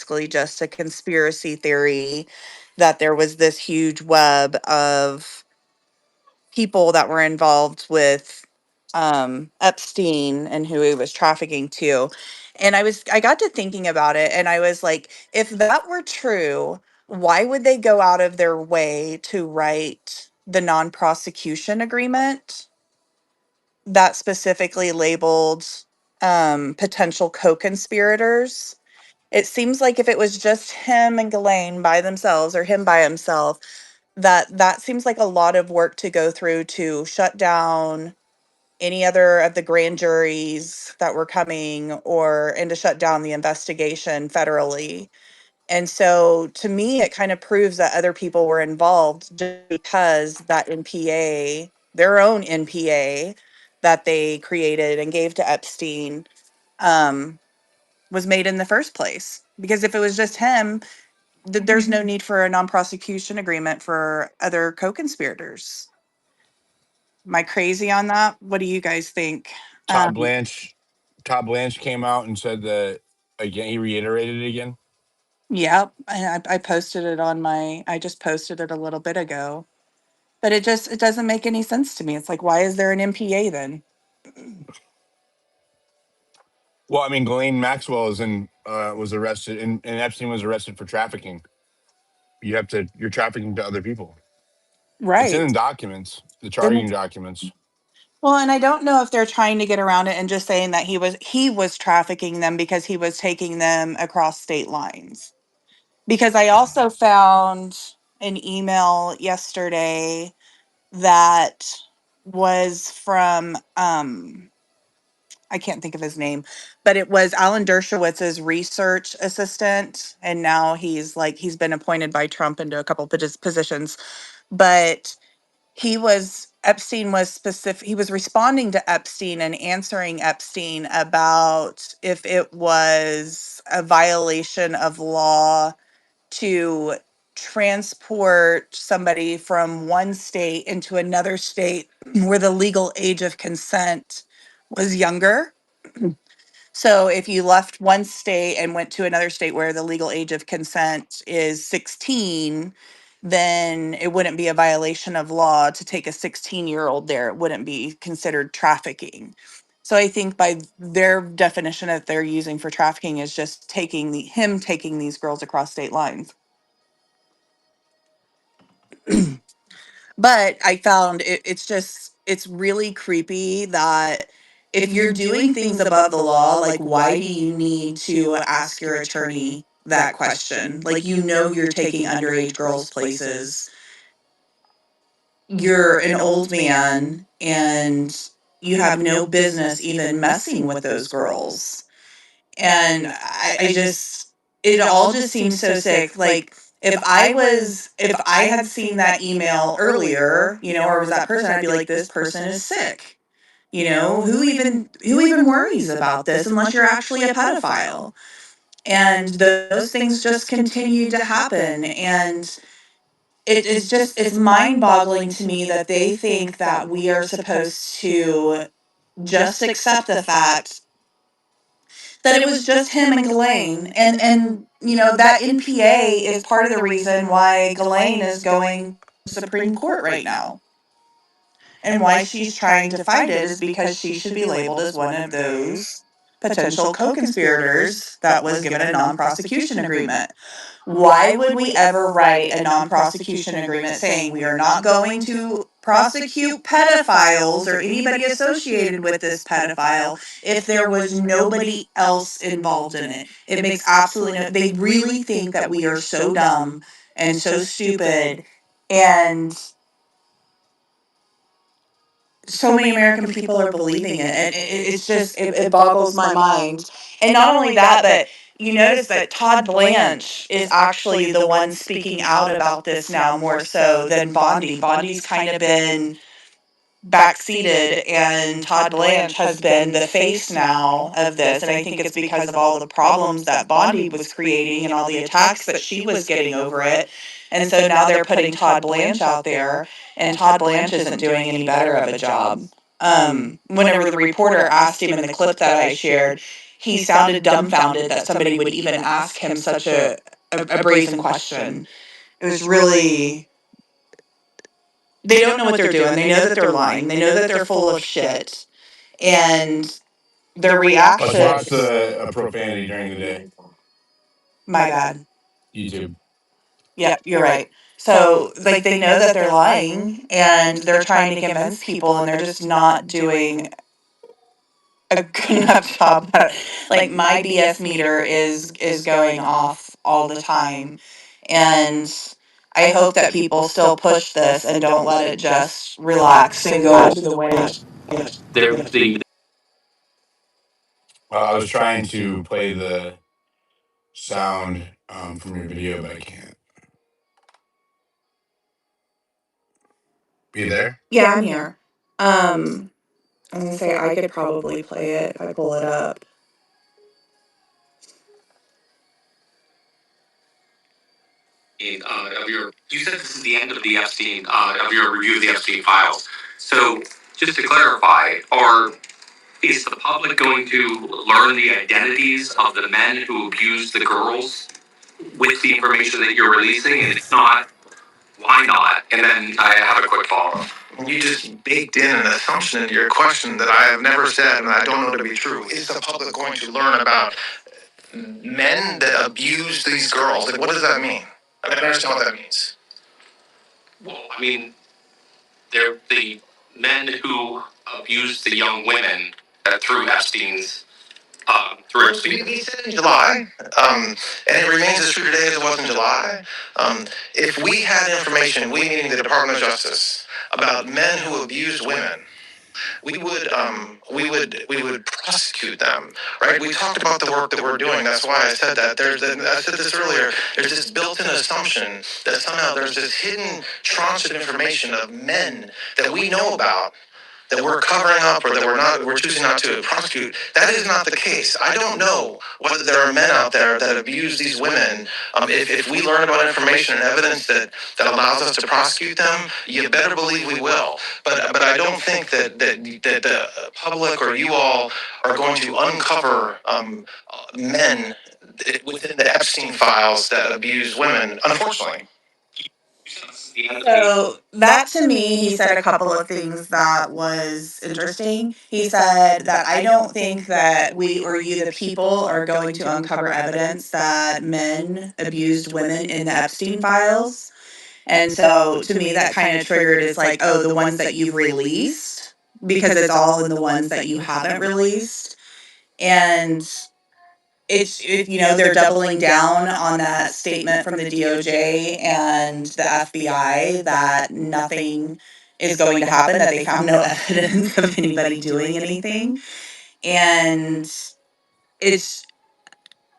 basically just a conspiracy theory that there was this huge web of people that were involved with Epstein and who he was trafficking to. And I got to thinking about it and I was like, if that were true, why would they go out of their way to write the non-prosecution agreement that specifically labeled potential co-conspirators? It seems like if it was just him and Ghislaine by themselves or him by himself, that seems like a lot of work to go through to shut down any other of the grand juries that were coming or and to shut down the investigation federally. And so to me it kind of proves that other people were involved just because that NPA, their own NPA that they created and gave to Epstein, um, was made in the first place. Because if it was just him, there's no need for a non-prosecution agreement for other co-conspirators. Am I crazy on that? What do you guys think? Todd Um, Blanche, Todd Blanche came out and said that again. He reiterated it again. yep, and I posted it on my. I just posted it a little bit ago, but it doesn't make any sense to me. It's like, why is there an MPA then? Well, I mean, Ghislaine Maxwell is in was arrested, and Epstein was arrested for trafficking. You're trafficking to other people. It's in Right. the documents, the And charging documents. well, and I don't know if they're trying to get around it and just saying that he was trafficking them because he was taking them across state lines. Because I also found an email yesterday that was from I can't think of his name, but it was Alan Dershowitz's research assistant, and now he's been appointed by Trump into a couple positions. But Epstein was specific. He was responding to Epstein and answering Epstein about if it was a violation of law to transport somebody from one state into another state where the legal age of consent was younger. So if you left one state and went to another state where the legal age of consent is 16, then it wouldn't be a violation of law to take a 16-year-old there. It wouldn't be considered trafficking. So I think by their definition that they're using for trafficking is just taking these girls across state lines. But I found it's really creepy that if you're doing things above the law, like why do you need to ask your attorney that question? Like you're taking underage girls places. You're an old man and you have no business even messing with those girls. And I just it all just seems so sick. Like if I had seen that email earlier, or was that person, I'd be like, this person is sick. Who even worries about this unless you're actually a pedophile? And those things just continue to happen. And it's mind boggling to me that they think that we are supposed to just accept the fact that it was just him and Ghislaine. And that NPA is part of the reason why Ghislaine is going to the Supreme Court right now. And why she's trying to fight it is because she should be labeled as one of those potential co-conspirators that was given a non-prosecution agreement. Why would we ever write a non-prosecution agreement saying we are not going to prosecute pedophiles or anybody associated with this pedophile if there was nobody else involved in it? It makes absolutely no. They really think that we are so dumb and so stupid, and so many American people are believing it. And it boggles my mind. And not only that, but you notice that Todd Blanche is actually the one speaking out about this now more so than Bondi. Bondi's kind of been backseated, and Todd Blanche has been the face now of this. And I think it's because of all the problems that Bondi was creating and all the attacks that she was getting over it. And so now they're putting Todd Blanche out there, and Todd Blanche isn't doing any better of a job. Whenever the reporter asked him in the clip that I shared, he sounded dumbfounded that somebody would even ask him such a brazen question. It was really, they don't know what they're doing. They know that they're lying. They know that they're full of shit. And their Let's reaction. watch the profanity during the day. My bad. YouTube. Yep, you're right. So, like, they know that they're lying and they're trying to convince people and they're just not doing a good enough job. Like, my BS meter is going off all the time. And I hope that people still push this and don't let it just relax and go to the way. I was trying to play the sound from your video, but I can't. Be there? Yeah, I'm here. I was gonna say I could probably play it if I pull it up. Of your, you said this is the end of the Epstein, of your review of the Epstein files. So, just to clarify, is the public going to learn the identities of the men who abused the girls with the information that you're releasing? And if not, why not? And then I have a quick follow up. You just baked in an assumption into your question that I have never said and I don't know to be true. Is the public going to learn about men that abuse these girls? Like, what does that mean? I don't understand what that means. Well, I mean, they're the men who abused the young women through Epstein's. We said in July, and it remains as true today as it was in July. If we had information, we meaning the Department of Justice, about men who abused women, we would prosecute them, right? We talked about the work that we're doing. That's why I said that. I said this earlier. There's this built-in assumption that somehow there's this hidden tranche of information of men that we know about that we're covering up or that we're choosing not to prosecute. That is not the case. I don't know whether there are men out there that abuse these women. If we learn about information and evidence that allows us to prosecute them, you better believe we will. But I don't think that the public or you all are going to uncover men within the Epstein files that abuse women, unfortunately. So that to me, he said a couple of things that was interesting. He said that I don't think that we or you, the people, are going to uncover evidence that men abused women in the Epstein files. And so to me, that kind of triggered is like, oh, the ones that you've released, because it's all in the ones that you haven't released. And they're doubling down on that statement from the DOJ and the FBI that nothing is going to happen, that they found no evidence of anybody doing anything. And it's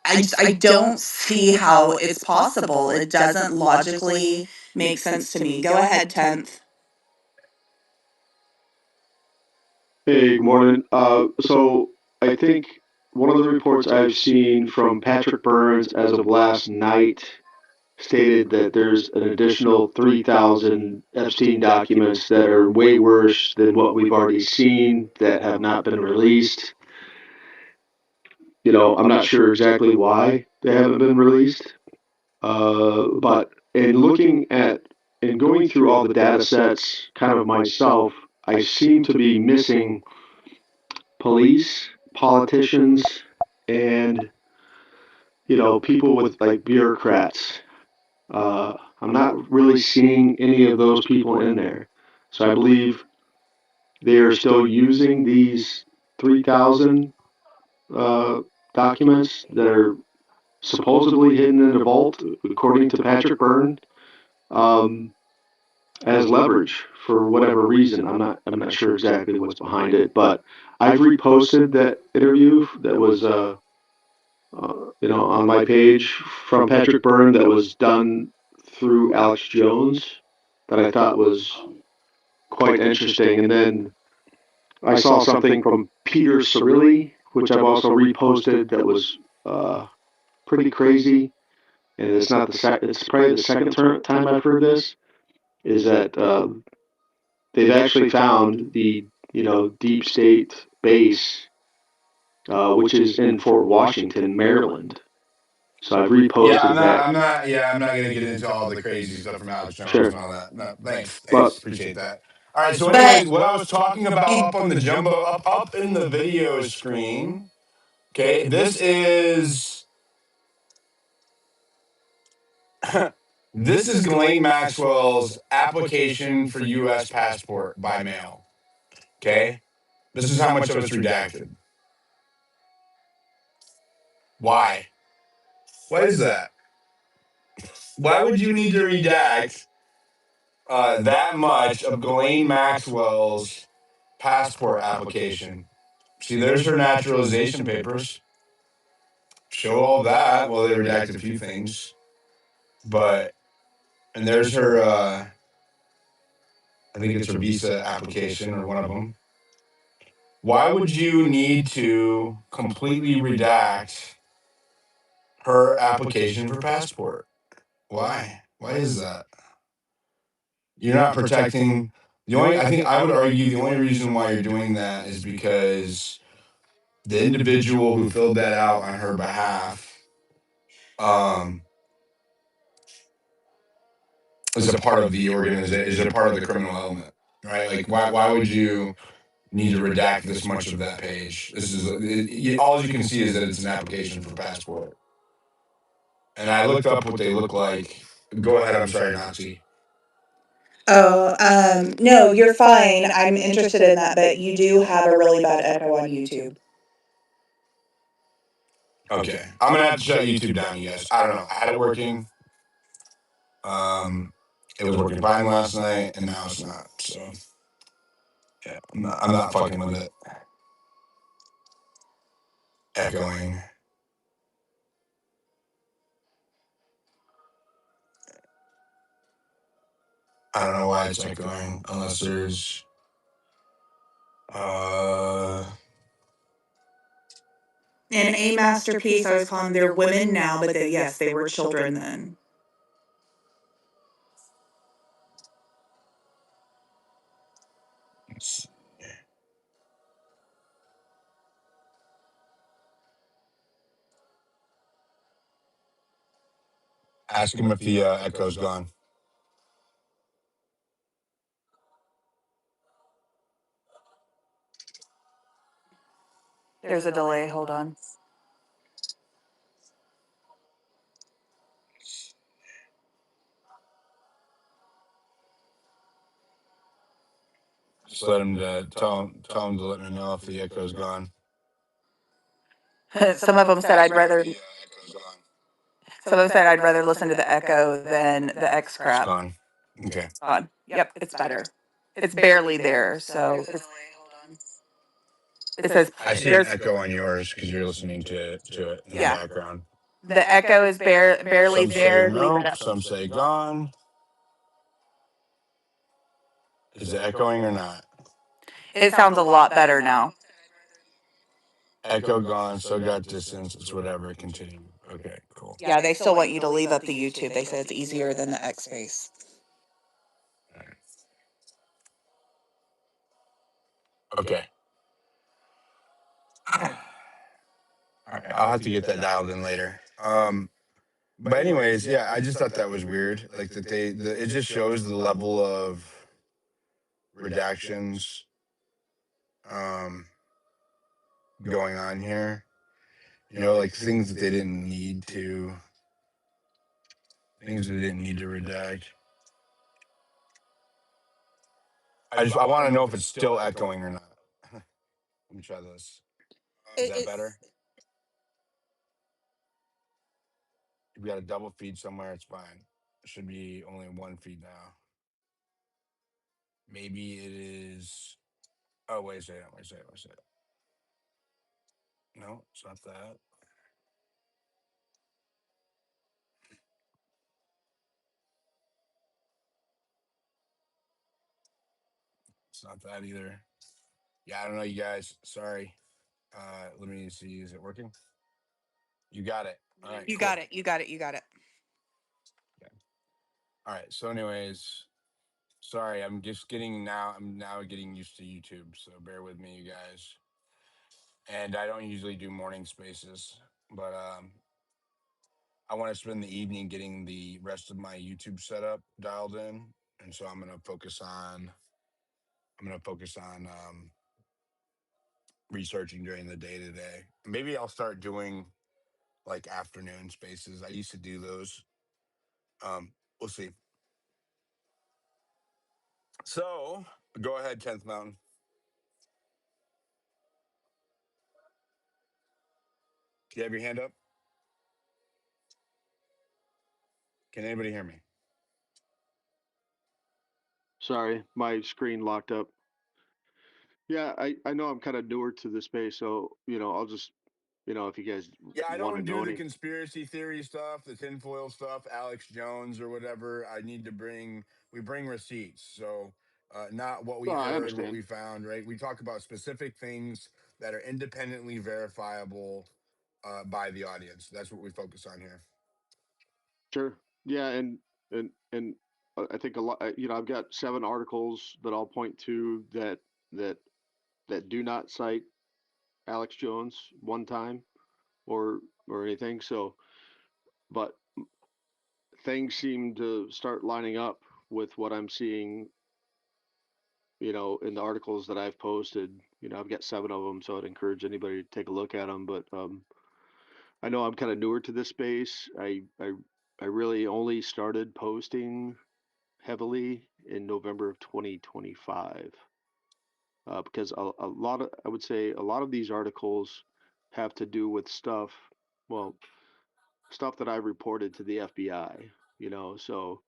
I don't see how it's possible. It doesn't logically make sense to me. Go ahead, 10th. Hey, good morning. So I think one of the reports I've seen from Patrick Burns as of last night stated that there's an additional 3,000 Epstein documents that are way worse than what we've already seen that have not been released. I'm not sure exactly why they haven't been released, but in looking at and going through all the data sets kind of myself, I seem to be missing police, politicians, and people with like bureaucrats. I'm not really seeing any of those people in there. So I believe they are still using these 3,000 documents that are supposedly hidden in a vault, according to Patrick Byrne, um, as leverage for whatever reason. I'm not sure exactly what's behind it, but I've reposted that interview that was on my page from Patrick Byrne that was done through Alex Jones that I thought was quite interesting. And then I saw something from Peter Cirilli, which I've also reposted that was pretty crazy. And it's not it's probably the second time I've heard this, is that they've actually found the deep state base which is in Fort Washington, Maryland. So I've Yeah, reposted that. I'm not gonna get into all the crazy stuff from Alex Jones Sure. and all that. No, thanks, But appreciate that. All right, so But anyways, what I was talking about up on the jumbo, up in the video screen. Okay, this is Ghislaine Maxwell's application for U.S. passport by mail. Okay, this is how much of it's redacted. Why? Why is that? Why would you need to redact that much of Ghislaine Maxwell's passport application? See, there's her naturalization papers. Show all that. Well, they redacted a few things, but and there's her. I think it's her visa application or one of them. Why would you need to completely redact her application for passport? Why? Why is that? You're not protecting I think I would argue the only reason why you're doing that is because the individual who filled that out on her behalf is a part of the organization, is a part of the criminal element, right? Like, why would you need to redact this much of that page? This is all you can see is that it's an application for passport. And I looked up what they look like. Go ahead. I'm sorry, Nazi. oh, no, you're fine. I'm interested in that, but you do have a really bad echo on YouTube. Okay, I'm gonna have to shut YouTube down, you guys. I don't know. I had it working. It was working fine last night, and now it's not. So, yeah, I'm not fucking with it. Echoing. I don't know why it's echoing, unless there's. In A Masterpiece, I was calling them, they're women now, but yes, they were children then. Ask him if the echo's gone. There's a delay. Hold on. Just let him tell him to let me know if the echo's gone. Some of them said I'd rather. Some of them said I'd rather listen to the echo than the X It's crap. gone. Okay. It's gone. Yep, it's better. It's barely there, so it says I see an echo on yours because you're listening to it in the background. the echo is barely Some say there. no, some say gone. Is it echoing or not? It sounds a lot better now. Echo gone, so got distance, it's whatever, continue. Okay, cool. Yeah, they still want you to leave up the YouTube. They said it's easier than the X space. Okay. All right, I'll have to get that dialed in later. But anyways, yeah, I just thought that was weird. Like that it just shows the level of redactions going on here. You know, like things that they didn't need to redact. I want to know if it's still echoing or not. Let me try this. Is that better? If we got a double feed somewhere, it's fine. It should be only one feed now. Maybe it is. Oh, wait a second. No, it's not that. It's not that either. Yeah, I don't know, you guys. Sorry. Let me see. Is it working? You got it. All right. You Cool. got it. You got it. You got it. Okay. All right. So, anyways, sorry. I'm now getting used to YouTube. So bear with me, you guys. and I don't usually do morning spaces, but I want to spend the evening getting the rest of my YouTube setup dialed in, and so I'm gonna focus on researching during the day today. Maybe I'll start doing like afternoon spaces. I used to do those. We'll see. So go ahead, 10th Mountain. Do you have your hand up? Can anybody hear me? Sorry, my screen locked up. Yeah, I know I'm kind of newer to the space, so I'll just if you guys Yeah, I want to don't do know the any. conspiracy theory stuff, the tinfoil stuff, Alex Jones or whatever. We bring receipts. So, not what we Oh, I heard, what we understand. found, right? We talk about specific things that are independently verifiable by the audience. That's what we focus on here. Sure. Yeah, and I think a lot. I've got 7 articles that I'll point to that that do not cite Alex Jones one time or anything. So, but things seem to start lining up with what I'm seeing. In the articles that I've posted. I've got 7 of them, so I'd encourage anybody to take a look at them. But I know I'm kind of newer to this space. I really only started posting heavily in November of 2025 because a lot of I would say a lot of these articles have to do with well, stuff that I've reported to the FBI. So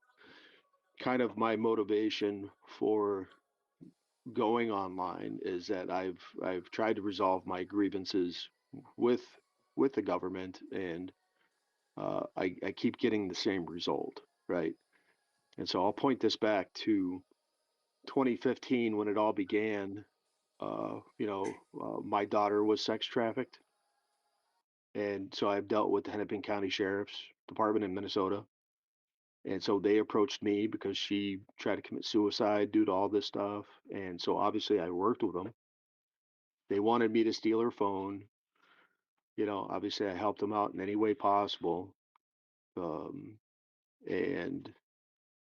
kind of my motivation for going online is that I've tried to resolve my grievances with with the government, and I keep getting the same result, right? And so I'll point this back to 2015 when it all began. My daughter was sex trafficked, and so I've dealt with the Hennepin County Sheriff's Department in Minnesota. And so they approached me because she tried to commit suicide due to all this stuff. And so obviously I worked with them. They wanted me to steal her phone. Obviously I helped them out in any way possible. Um, and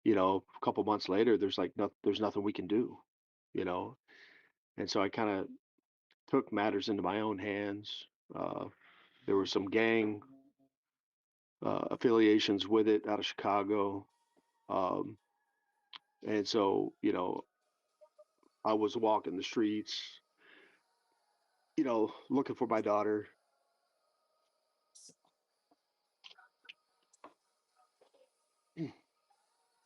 a couple months later, there's nothing we can do. You know, and so I kind of took matters into my own hands. There were some gang affiliations with it out of Chicago, um, and so I was walking the streets, looking for my daughter.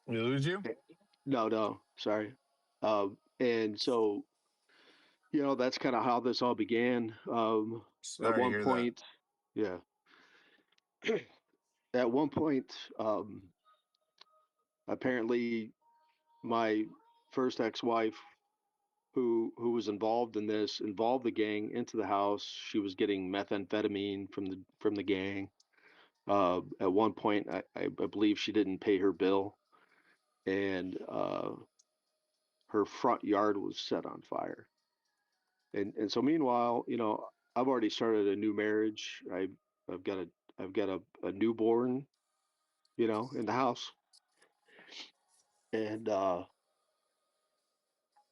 We lose you? No, no, sorry. And so that's kind of how this all began. At Sorry to one hear that. point, yeah, at one point, apparently my first ex-wife, who was involved in this, involved the gang into the house. She was getting methamphetamine from the gang. At one point, I believe she didn't pay her bill, and her front yard was set on fire. And so meanwhile, I've already started a new marriage. I've got a newborn, in the house, and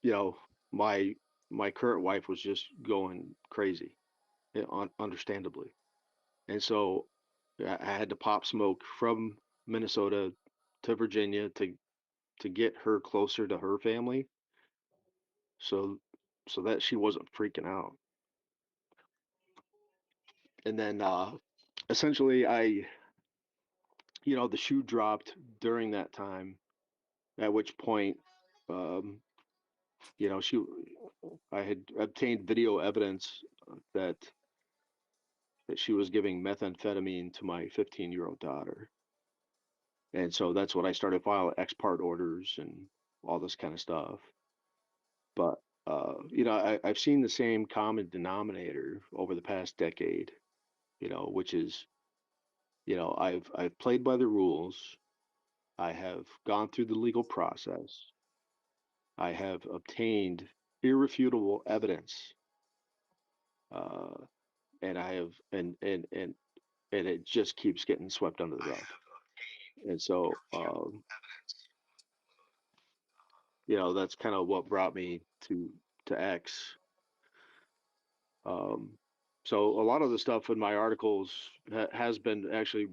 you know, my my current wife was just going crazy, understandably. And so I had to pop smoke from Minnesota to Virginia to get her closer to her family, so that she wasn't freaking out. And then essentially the shoe dropped during that time, at which point um, she I had obtained video evidence that she was giving methamphetamine to my 15-year-old daughter. And so that's when I started filing ex parte orders and all this kind of stuff. But I've seen the same common denominator over the past decade, which is, I've played by the rules. I have gone through the legal process. I have obtained irrefutable evidence uh, and I have and it just keeps getting swept under the rug. And so, that's kind of what brought me to X. Um, so a lot of the stuff in my articles has been actually,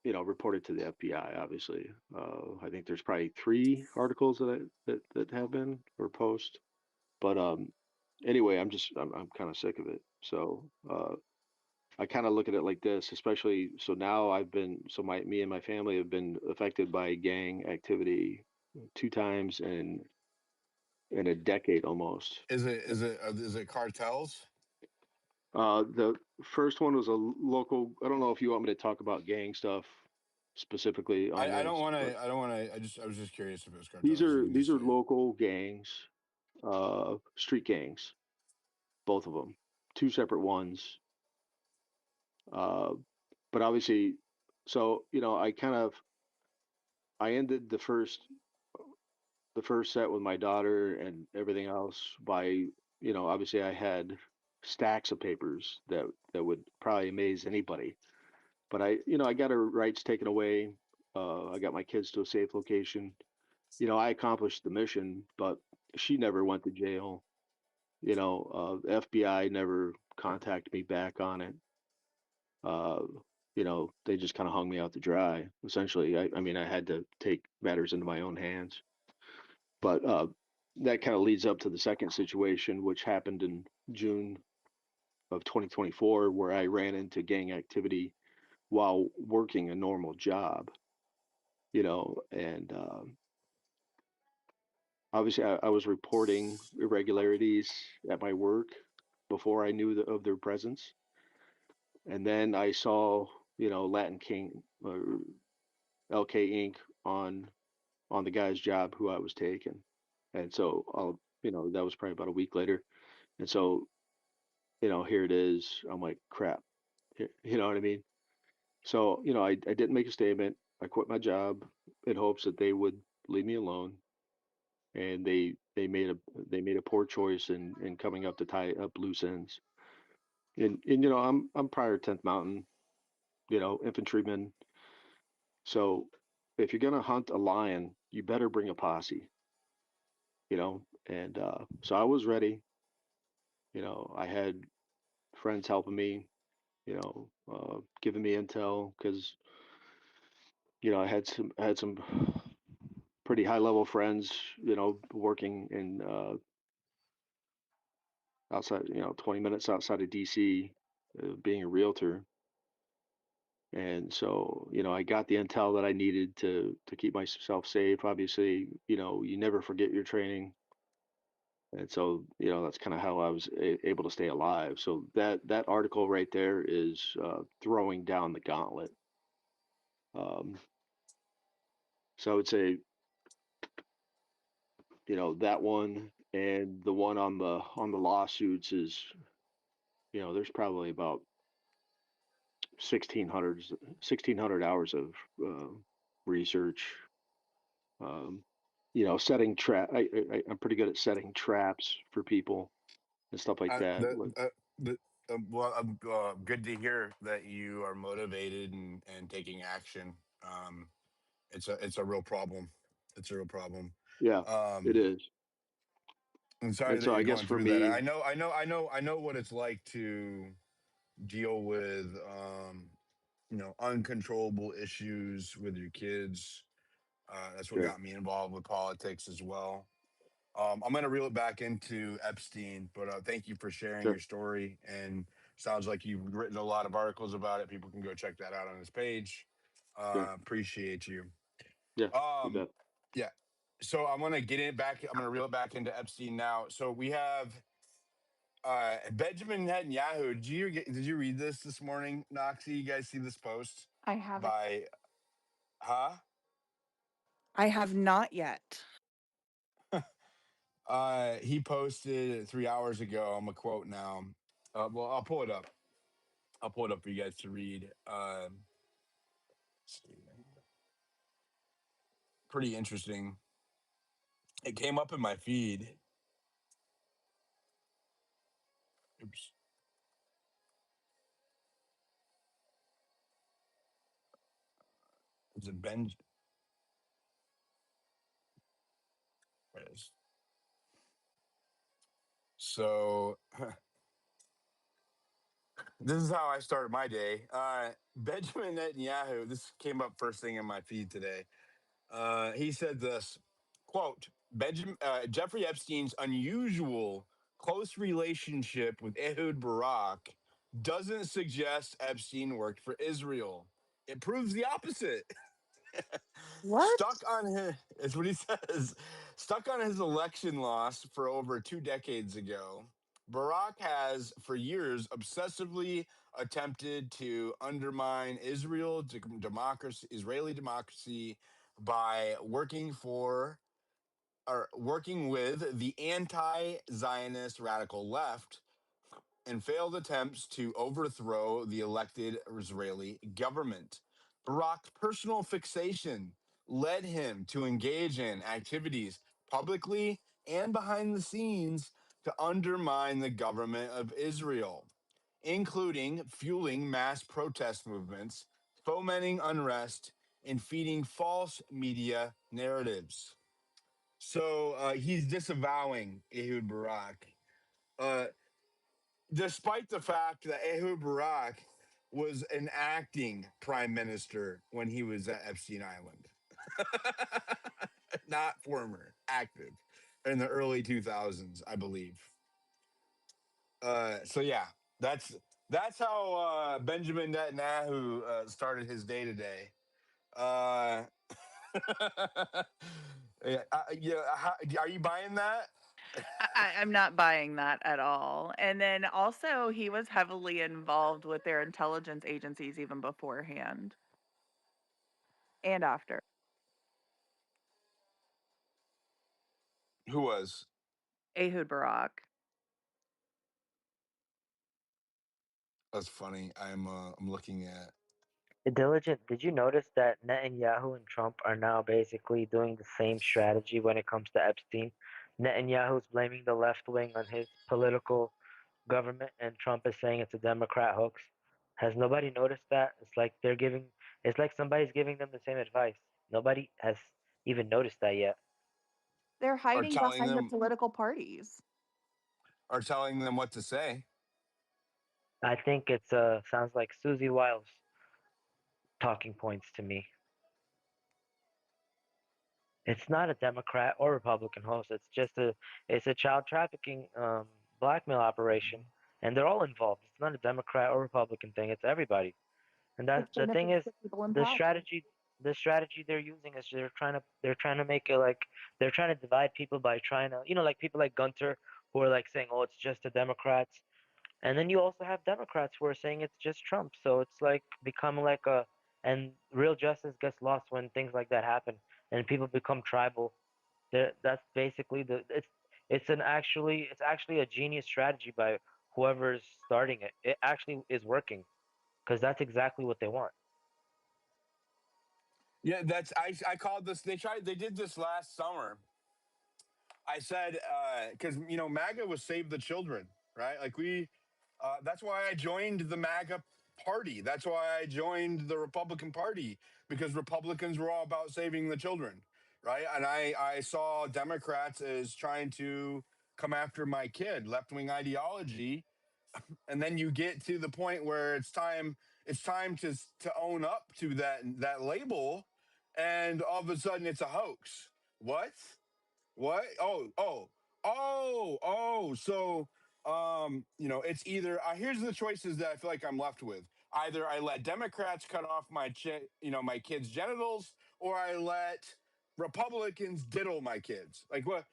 reported to the FBI. Obviously, I think there's probably 3 articles that have been or post. But anyway, I'm kind of sick of it. So I kind of look at it like this, especially so now me and my family have been affected by gang activity 2 times in a decade almost. Is it cartels? The first one was a local. I don't know if you want me to talk about gang stuff specifically on I don't this, want but to. I don't want to. I was just curious if it was these cartels. You are can these just are say. local gangs, street gangs, both of them, 2 separate ones. Uh, but obviously, so I ended the first set with my daughter and everything else by, obviously I had stacks of papers that would probably amaze anybody. But I got her rights taken away. I got my kids to a safe location. I accomplished the mission, but she never went to jail. The FBI never contacted me back on it. Uh, they just kind of hung me out to dry. Essentially, I mean, I had to take matters into my own hands. But that kind of leads up to the second situation, which happened in June of 2024, where I ran into gang activity while working a normal job, and obviously I was reporting irregularities at my work before I knew of their presence. And then I saw, Latin King or LK Inc. on the guy's job who I was taking. And so that was probably about a week later. And so here it is. I'm like, crap. You know what I mean? So, I didn't make a statement. I quit my job in hopes that they would leave me alone. And they made a poor choice in coming up to tie up loose ends. And I'm prior 10th Mountain, infantryman. So if you're gonna hunt a lion, you better bring a posse, And so I was ready. I had friends helping me, giving me intel because I had some pretty high level friends, working in outside, 20 minutes outside of DC, being a realtor. And so, I got the intel that I needed to keep myself safe. Obviously, you never forget your training. And so, that's kind of how I was able to stay alive. So that article right there is throwing down the gauntlet. Um, so I would say, that one and the one on the lawsuits is, there's probably about 1600 hours of uh, research. Um, setting trap. I'm pretty good at setting traps for people and stuff like Uh, that. the the well, good to hear that you are motivated and taking action. It's a real problem. It's a real problem. Yeah, it Um, is. I'm sorry And that so I you're guess going for through that. me, I know what it's like to deal with uncontrollable issues with your kids. That's what sure, got me involved with politics as well. I'm going to reel it back into Epstein, but thank you for sharing your sure, story. And sounds like you've written a lot of articles about it. People can go check that out on his page. sure, Appreciate you. yeah, you Um, bet. yeah. So I'm going to get it back. I'm going to reel it back into Epstein now. So we have Benjamin Netanyahu. Did you read this morning, Noxie? You guys see this post I haven't. by, huh? I have not yet. He posted 3 hours ago. I'm a quote now. Well, I'll pull it up. I'll pull it up for you guys to read. Pretty interesting. It came up in my feed. Oops. Is it Ben? Where it is. So this is how I started my day. Benjamin Netanyahu. This came up first thing in my feed today. He said this quote: Jeffrey Epstein's unusual close relationship with Ehud Barak doesn't suggest Epstein worked for Israel. It proves the opposite. What? Stuck on his, is what he says. Stuck on his election loss for over 2 decades ago, Barack has for years obsessively attempted to undermine Israeli democracy by working for or working with the anti-Zionist radical left and failed attempts to overthrow the elected Israeli government. Barack's personal fixation led him to engage in activities publicly and behind the scenes to undermine the government of Israel, including fueling mass protest movements, fomenting unrest, and feeding false media narratives. So he's disavowing Ehud Barak. Uh, Despite the fact that Ehud Barak was an acting prime minister when he was at Epstein Island, not former, active in the early 2000s, I believe. So yeah, that's how Benjamin Netanyahu started his day today. Uh, yeah, are you buying that? I'm not buying that at all. And then also, he was heavily involved with their intelligence agencies even beforehand and after. Who was? Ehud Barak. That's funny. I'm looking at. Diligent, did you notice that Netanyahu and Trump are now basically doing the same strategy when it comes to Epstein? Netanyahu's blaming the left wing on his political government, and Trump is saying it's a Democrat hoax. Has nobody noticed that? It's like somebody's giving them the same advice. Nobody has even noticed that yet. They're Or hiding telling behind the them political parties. or telling them what to say. I think it's sounds like Susie Wiles talking points to me. It's not a Democrat or Republican host. It's a child trafficking blackmail operation, and they're all involved. It's not a Democrat or Republican thing. It's everybody. And Which that the thing benefits is, the people in the power. strategy the strategy they're using is they're trying to make it like they're trying to divide people by trying to like people like Gunter who are like saying, oh, it's just the Democrats, and then you also have Democrats who are saying it's just Trump. So it's like become like a and real justice gets lost when things like that happen and people become tribal. That's basically the it's actually a genius strategy by whoever's starting it. It actually is working because that's exactly what they want. Yeah, I called this. They did this last summer. I said because MAGA was Save the Children, right? Like we, that's why I joined the MAGA party. That's why I joined the Republican Party because Republicans were all about saving the children, right? And I saw Democrats as trying to come after my kid, left wing ideology, and then you get to the point where it's time to own up to that label, and all of a sudden it's a hoax. What? Oh. So, it's either here's the choices that I feel like I'm left with. Either I let Democrats cut off my kids' genitals, or I let Republicans diddle my kids. Like what?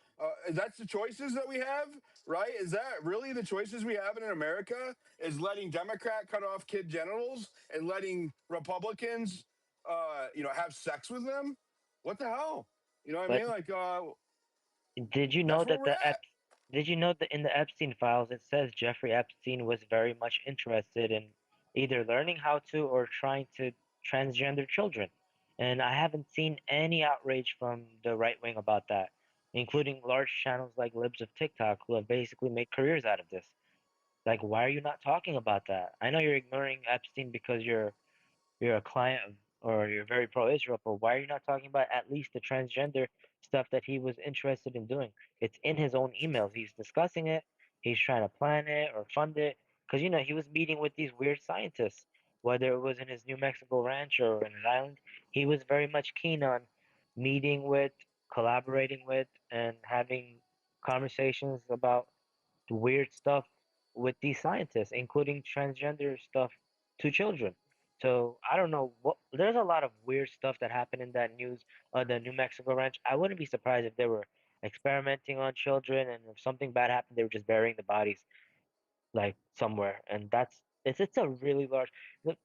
That's the choices that we have, right? Is that really the choices we have in America? Is letting Democrat cut off kid genitals and letting Republicans, have sex with them? What the hell? You know what I But mean? Like, did you know that's where that we're at. did you know that in the Epstein files it says Jeffrey Epstein was very much interested in either learning how to or trying to transgender children? And I haven't seen any outrage from the right wing about that, including large channels like Libs of TikTok who have basically made careers out of this. Like, why are you not talking about that? I know you're ignoring Epstein because you're a client or you're very pro-Israel, but why are you not talking about at least the transgender stuff that he was interested in doing? It's in his own emails. He's discussing it. He's trying to plan it or fund it because he was meeting with these weird scientists, whether it was in his New Mexico ranch or in his island. He was very much keen on meeting with, collaborating with, and having conversations about weird stuff with these scientists, including transgender stuff to children. So I don't know what. There's a lot of weird stuff that happened in that the New Mexico ranch. I wouldn't be surprised if they were experimenting on children, and if something bad happened, they were just burying the bodies like somewhere, and it's a really large. Look,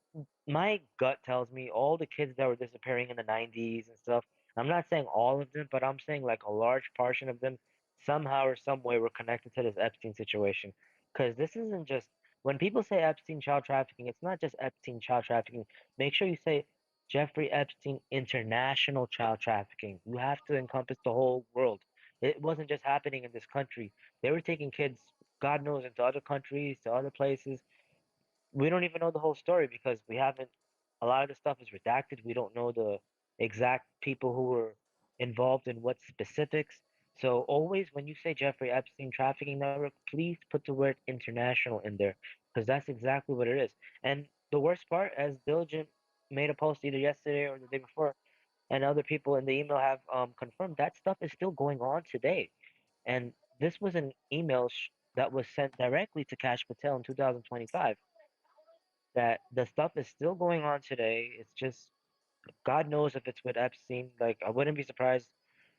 my gut tells me all the kids that were disappearing in the 90s and stuff. I'm not saying all of them, but I'm saying like a large portion of them somehow or some way were connected to this Epstein situation. Because this isn't just when people say Epstein child trafficking, it's not just Epstein child trafficking. Make sure you say Jeffrey Epstein international child trafficking. You have to encompass the whole world. It wasn't just happening in this country. They were taking kids God knows, into other countries, to other places. We don't even know the whole story because we haven't, a lot of the stuff is redacted. We don't know the exact people who were involved in what specifics. So always when you say Jeffrey Epstein trafficking network, please put the word international in there because that's exactly what it is. And the worst part, as Diligent made a post either yesterday or the day before, and other people in the email have confirmed that stuff is still going on today. And this was an email that was sent directly to Cash Patel in 2025. That the stuff is still going on today. It's just God knows if it's with Epstein. Like I wouldn't be surprised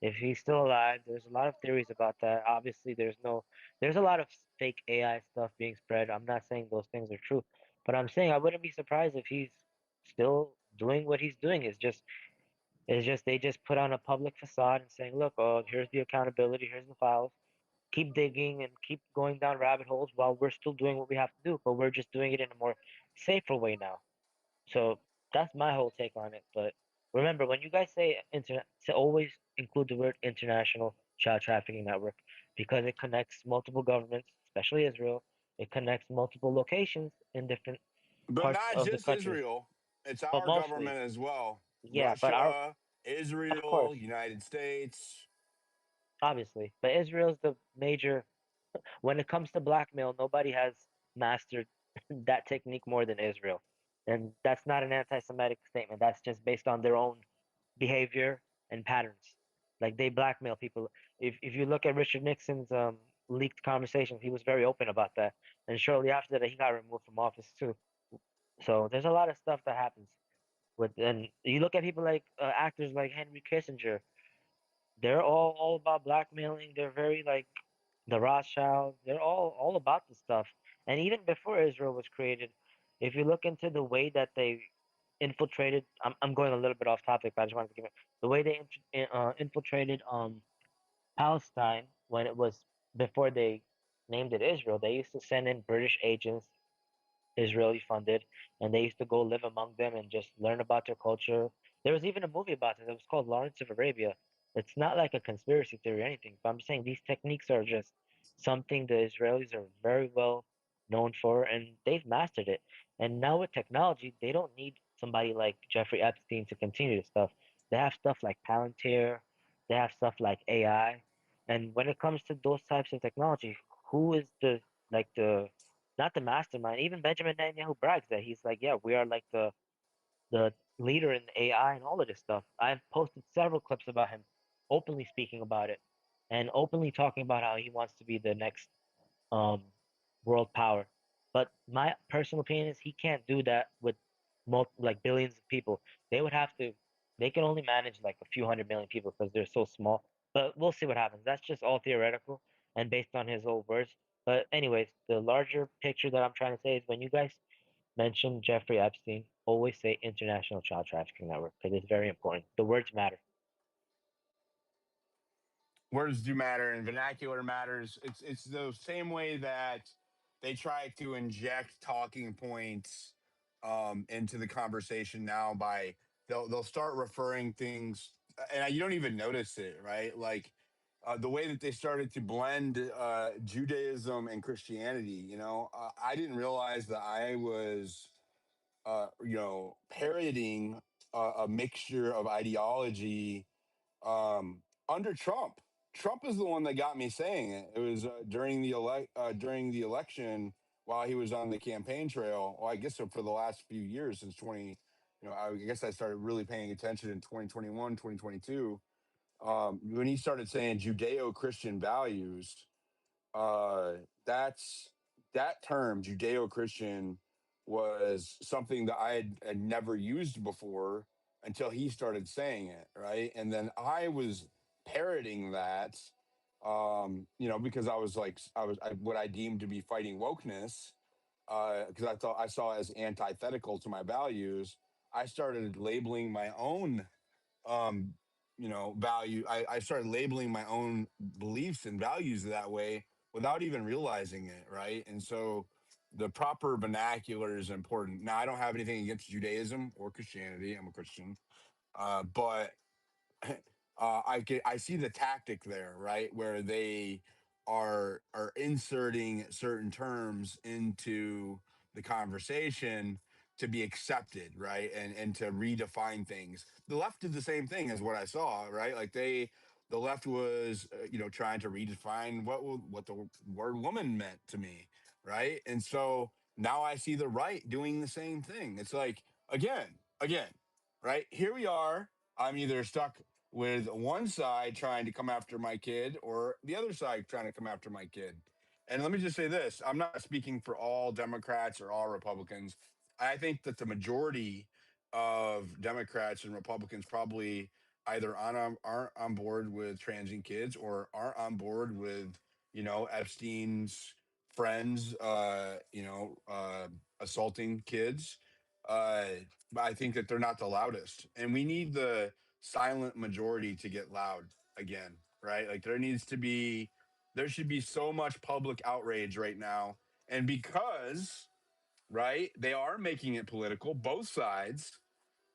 if he's still alive. There's a lot of theories about that. Obviously, there's a lot of fake AI stuff being spread. I'm not saying those things are true, but I'm saying I wouldn't be surprised if he's still doing what he's doing. It's just they just put on a public facade and saying, look, oh, here's the accountability, here's the files. Keep digging and keep going down rabbit holes while we're still doing what we have to do, but we're just doing it in a more safer way now. So that's my whole take on it. But remember, when you guys say internet, to always include the word international child trafficking network because it connects multiple governments, especially Israel. It connects multiple locations in different But parts not of the just country, Israel, it's but our government mostly, as well. yeah. But our, Russia, of Israel, course, United States. obviously, but Israel's the major. When it comes to blackmail, nobody has mastered that technique more than Israel. And that's not an anti-Semitic statement. That's just based on their own behavior and patterns. Like they blackmail people. If you look at Richard Nixon's leaked conversations, he was very open about that. And shortly after that, he got removed from office too. So there's a lot of stuff that happens with. And you look at people like actors like Henry Kissinger. They're all about blackmailing. They're very like the Rothschilds. They're all about the stuff. And even before Israel was created, if you look into the way that they infiltrated, I'm going a little bit off topic, but I just wanted to give it the way they infiltrated Palestine when it was before they named it Israel. They used to send in British agents, Israeli funded, and they used to go live among them and just learn about their culture. There was even a movie about it. It was called Lawrence of Arabia. It's not like a conspiracy theory or anything, but I'm saying these techniques are just something the Israelis are very well known for, and they've mastered it. And now with technology, they don't need somebody like Jeffrey Epstein to continue this stuff. They have stuff like Palantir, they have stuff like AI, and when it comes to those types of technology, who is the not the mastermind. Even Benjamin Netanyahu brags that he's like, yeah, we are like the leader in AI and all of this stuff. I've posted several clips about him openly speaking about it and openly talking about how he wants to be the next um world power. But my personal opinion is he can't do that with like billions of people. They would have to. They can only manage like a few 100 million people because they're so small. But we'll see what happens. That's just all theoretical and based on his old words. But anyways, the larger picture that I'm trying to say is when you guys mention Jeffrey Epstein, always say International Child Trafficking Network because it's very important. The words matter. Words do matter and vernacular matters. It's the same way that they try to inject talking points into the conversation now by they'll start referring things and you don't even notice it, right? Like the way that they started to blend Judaism and Christianity. I didn't realize that I was, parodying. a mixture of ideology under Trump. Trump is the one that got me saying it. It was during the election while he was on the campaign trail. Well, I guess so for the last few years since 20. I guess I started really paying attention in 2021, 2022, when he started saying Judeo-Christian values. That's that term Judeo-Christian was something that had never used before until he started saying it, right? And then I was parroting that, because I was like, what I deemed to be fighting wokeness, because I thought I saw it as antithetical to my values. I started labeling my own value. I started labeling my own beliefs and values that way without even realizing it, right? And so the proper vernacular is important. Now, I don't have anything against Judaism or Christianity. I'm a Christian. But I see the tactic there, right, where they are inserting certain terms into the conversation to be accepted, right, and to redefine things. The left did the same thing as what I saw, right? Like the left was, trying to redefine what the word woman meant to me, right? And so now I see the right doing the same thing. It's like again, right? Here we are. I'm either stuck with one side trying to come after my kid or the other side trying to come after my kid. And let me just say this, I'm not speaking for all Democrats or all Republicans. I think that the majority of Democrats and Republicans probably either aren't on board with transing kids or aren't on board with, Epstein's friends, assaulting kids. But I think that they're not the loudest, and we need the silent majority to get loud again, right? Like there should be so much public outrage right now, and because right, they are making it political, both sides.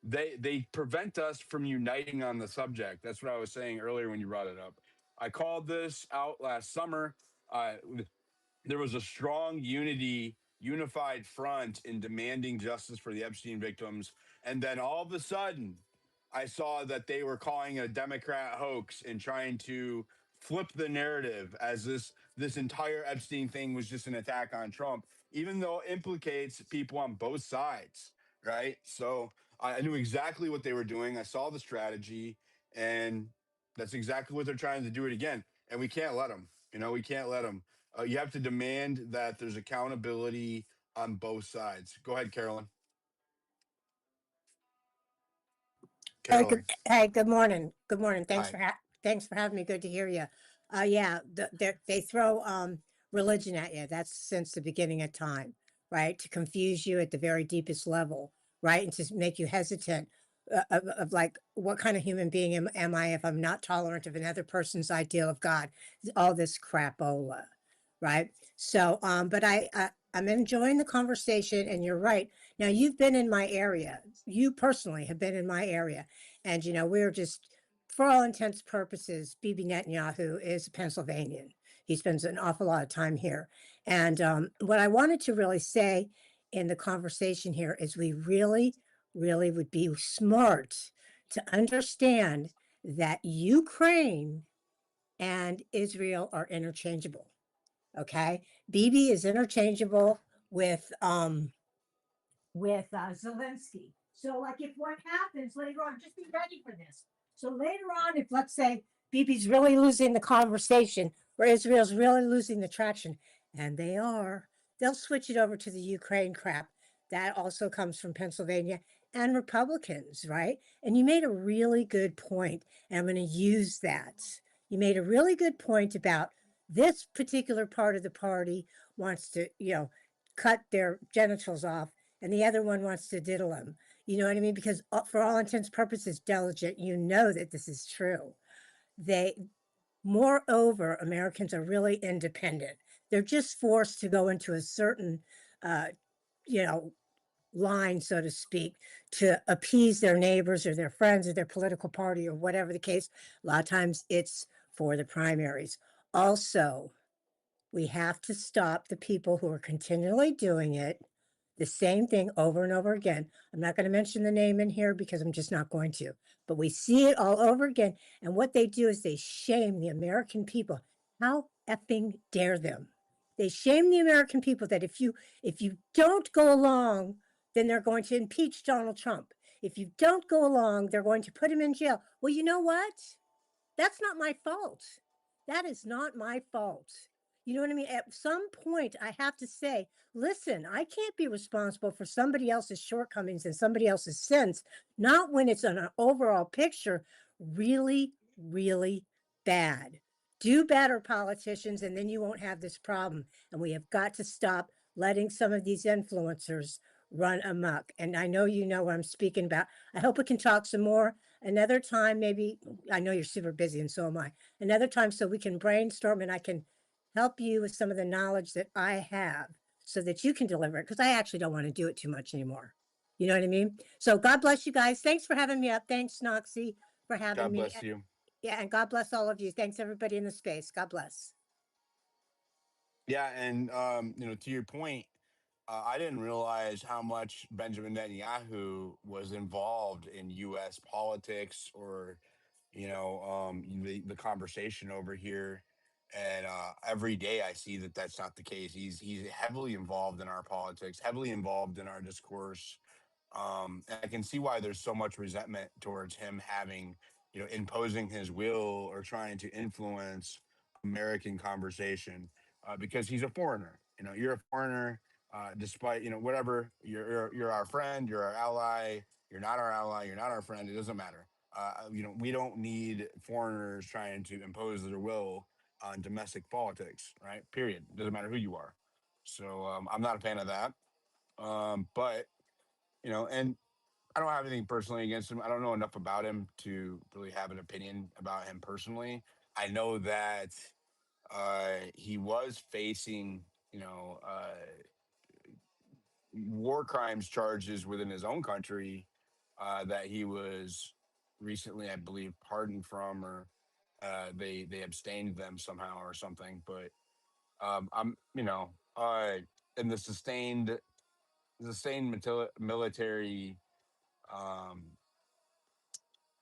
They prevent us from uniting on the subject. That's what I was saying earlier when you brought it up. I called this out last summer. There was a strong unified front in demanding justice for the Epstein victims. And then all of a sudden, I saw that they were calling a Democrat hoax and trying to flip the narrative as this entire Epstein thing was just an attack on Trump, even though it implicates people on both sides, right? So I knew exactly what they were doing. I saw the strategy, and that's exactly what they're trying to do it again. And we can't let them. We can't let them. You have to demand that there's accountability on both sides. Go ahead, Carolyn. Carolyn. Hey, good morning. Good morning. Hi. Thanks for having me. Good to hear you. Yeah, they throw religion at you. That's since the beginning of time, right? To confuse you at the very deepest level, right, and to make you hesitant of like, what kind of human being am I if I'm not tolerant of another person's ideal of God? All this crapola, right? So, but I'm enjoying the conversation, and you're right. Now, you've been in my area. You personally have been in my area. And, we're just, for all intents and purposes, Bibi Netanyahu is a Pennsylvanian. He spends an awful lot of time here. And what I wanted to really say in the conversation here is we really, really would be smart to understand that Ukraine and Israel are interchangeable. Okay. Bibi is interchangeable with Zelensky. So, like, if what happens later on, just be ready for this. So, later on, if let's say Bibi's really losing the conversation or Israel's really losing the traction, and they are, they'll switch it over to the Ukraine crap. That also comes from Pennsylvania and Republicans, right? And you made a really good point, and I'm going to use that. You made a really good point about this particular part of the party wants to, cut their genitals off and the other one wants to diddle him. You know what I mean? Because for all intents and purposes, Delegate, you know that this is true. They, moreover, Americans are really independent. They're just forced to go into a certain, uh, you know, line, so to speak, to appease their neighbors or their friends or their political party or whatever the case. A lot of times it's for the primaries. Also, we have to stop the people who are continually doing it the same thing over and over again. I'm not going to mention the name in here because I'm just not going to, but we see it all over again. And what they do is they shame the American people. How effing dare them? They shame the American people that if you don't go along, then they're going to impeach Donald Trump. If you don't go along, they're going to put him in jail. Well, you know what? That's not my fault. That is not my fault. You know what I mean? At some point, I have to say, listen, I can't be responsible for somebody else's shortcomings and somebody else's sins, not when it's an overall picture really, really bad. Do better, politicians, and then you won't have this problem. And we have got to stop letting some of these influencers run amok. And I know you know what I'm speaking about. I hope we can talk some more another time, maybe. I know you're super busy and so am I. Another time so we can brainstorm and I can help you with some of the knowledge that I have so that you can deliver it because I actually don't want to do it too much anymore. You know what I mean? So God bless you guys. Thanks for having me up. Thanks, Noxie, for having God me. bless you. Yeah, and God bless all of you. Thanks everybody in the space. God bless. Yeah, and to your point, I didn't realize how much Benjamin Netanyahu was involved in U.S. politics or the conversation over here. And every day I see that that's not the case. He's heavily involved in our politics, heavily involved in our discourse. And I can see why there's so much resentment towards him having, imposing his will or trying to influence American conversation because he's a foreigner. You're a foreigner, despite whatever. You're our friend, you're our ally. You're not our ally. You're not our friend. It doesn't matter. We don't need foreigners trying to impose their will on domestic politics, right? Period. Doesn't matter who you are. So I'm not a fan of that. But and I don't have anything personally against him. I don't know enough about him to really have an opinion about him personally. I know that he was facing, war crimes charges within his own country that he was recently, I believe, pardoned from, or they abstained them somehow or something. But I'm, in the sustained military um,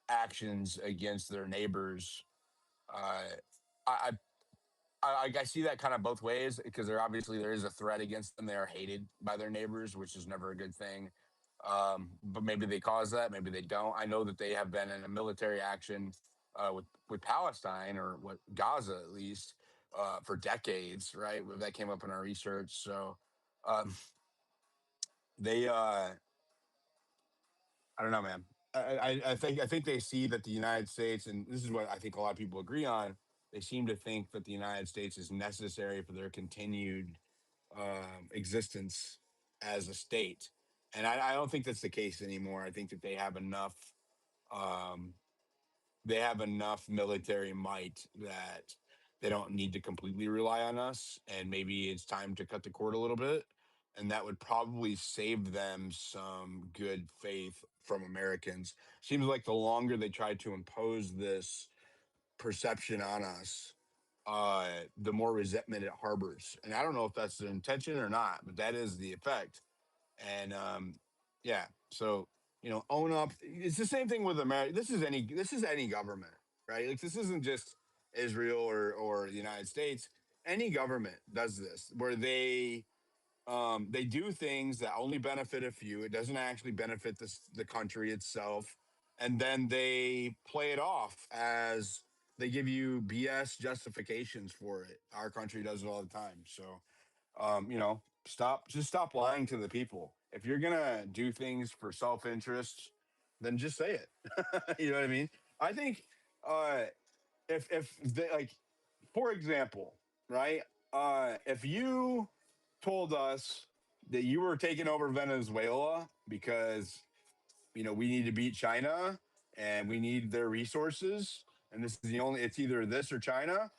actions against their neighbors. Uh, I, I see that kind of both ways because there is a threat against them. They are hated by their neighbors, which is never a good thing. But maybe they cause that, maybe they don't. I know that they have been in a military action with Palestine or what Gaza at least for decades, right? That came up in our research. So um, they I don't know, man. I think they see that the United States, and this is what I think a lot of people agree on. They seem to think that the United States is necessary for their continued existence as a state, and I don't think that's the case anymore. I think that um, they have enough military might that they don't need to completely rely on us. And maybe it's time to cut the cord a little bit. And that would probably save them some good faith from Americans. Seems like the longer they try to impose this perception on us, the more resentment it harbors. And I don't know if that's the intention or not, but that is the effect. And yeah, so own up. It's the same thing with America. This is any government, right? Like this isn't just Israel or the United States. Any government does this where they do things that only benefit a few. It doesn't actually benefit the country itself, and then they play it off as they give you BS justifications for it. Our country does it all the time. So stop lying to the people. If you're gonna do things for self-interest, then just say it. You know what I mean? I think uh if they, like, for example, right? If you told us that you were taking over Venezuela because we need to beat China and we need their resources, and this is it's either this or China,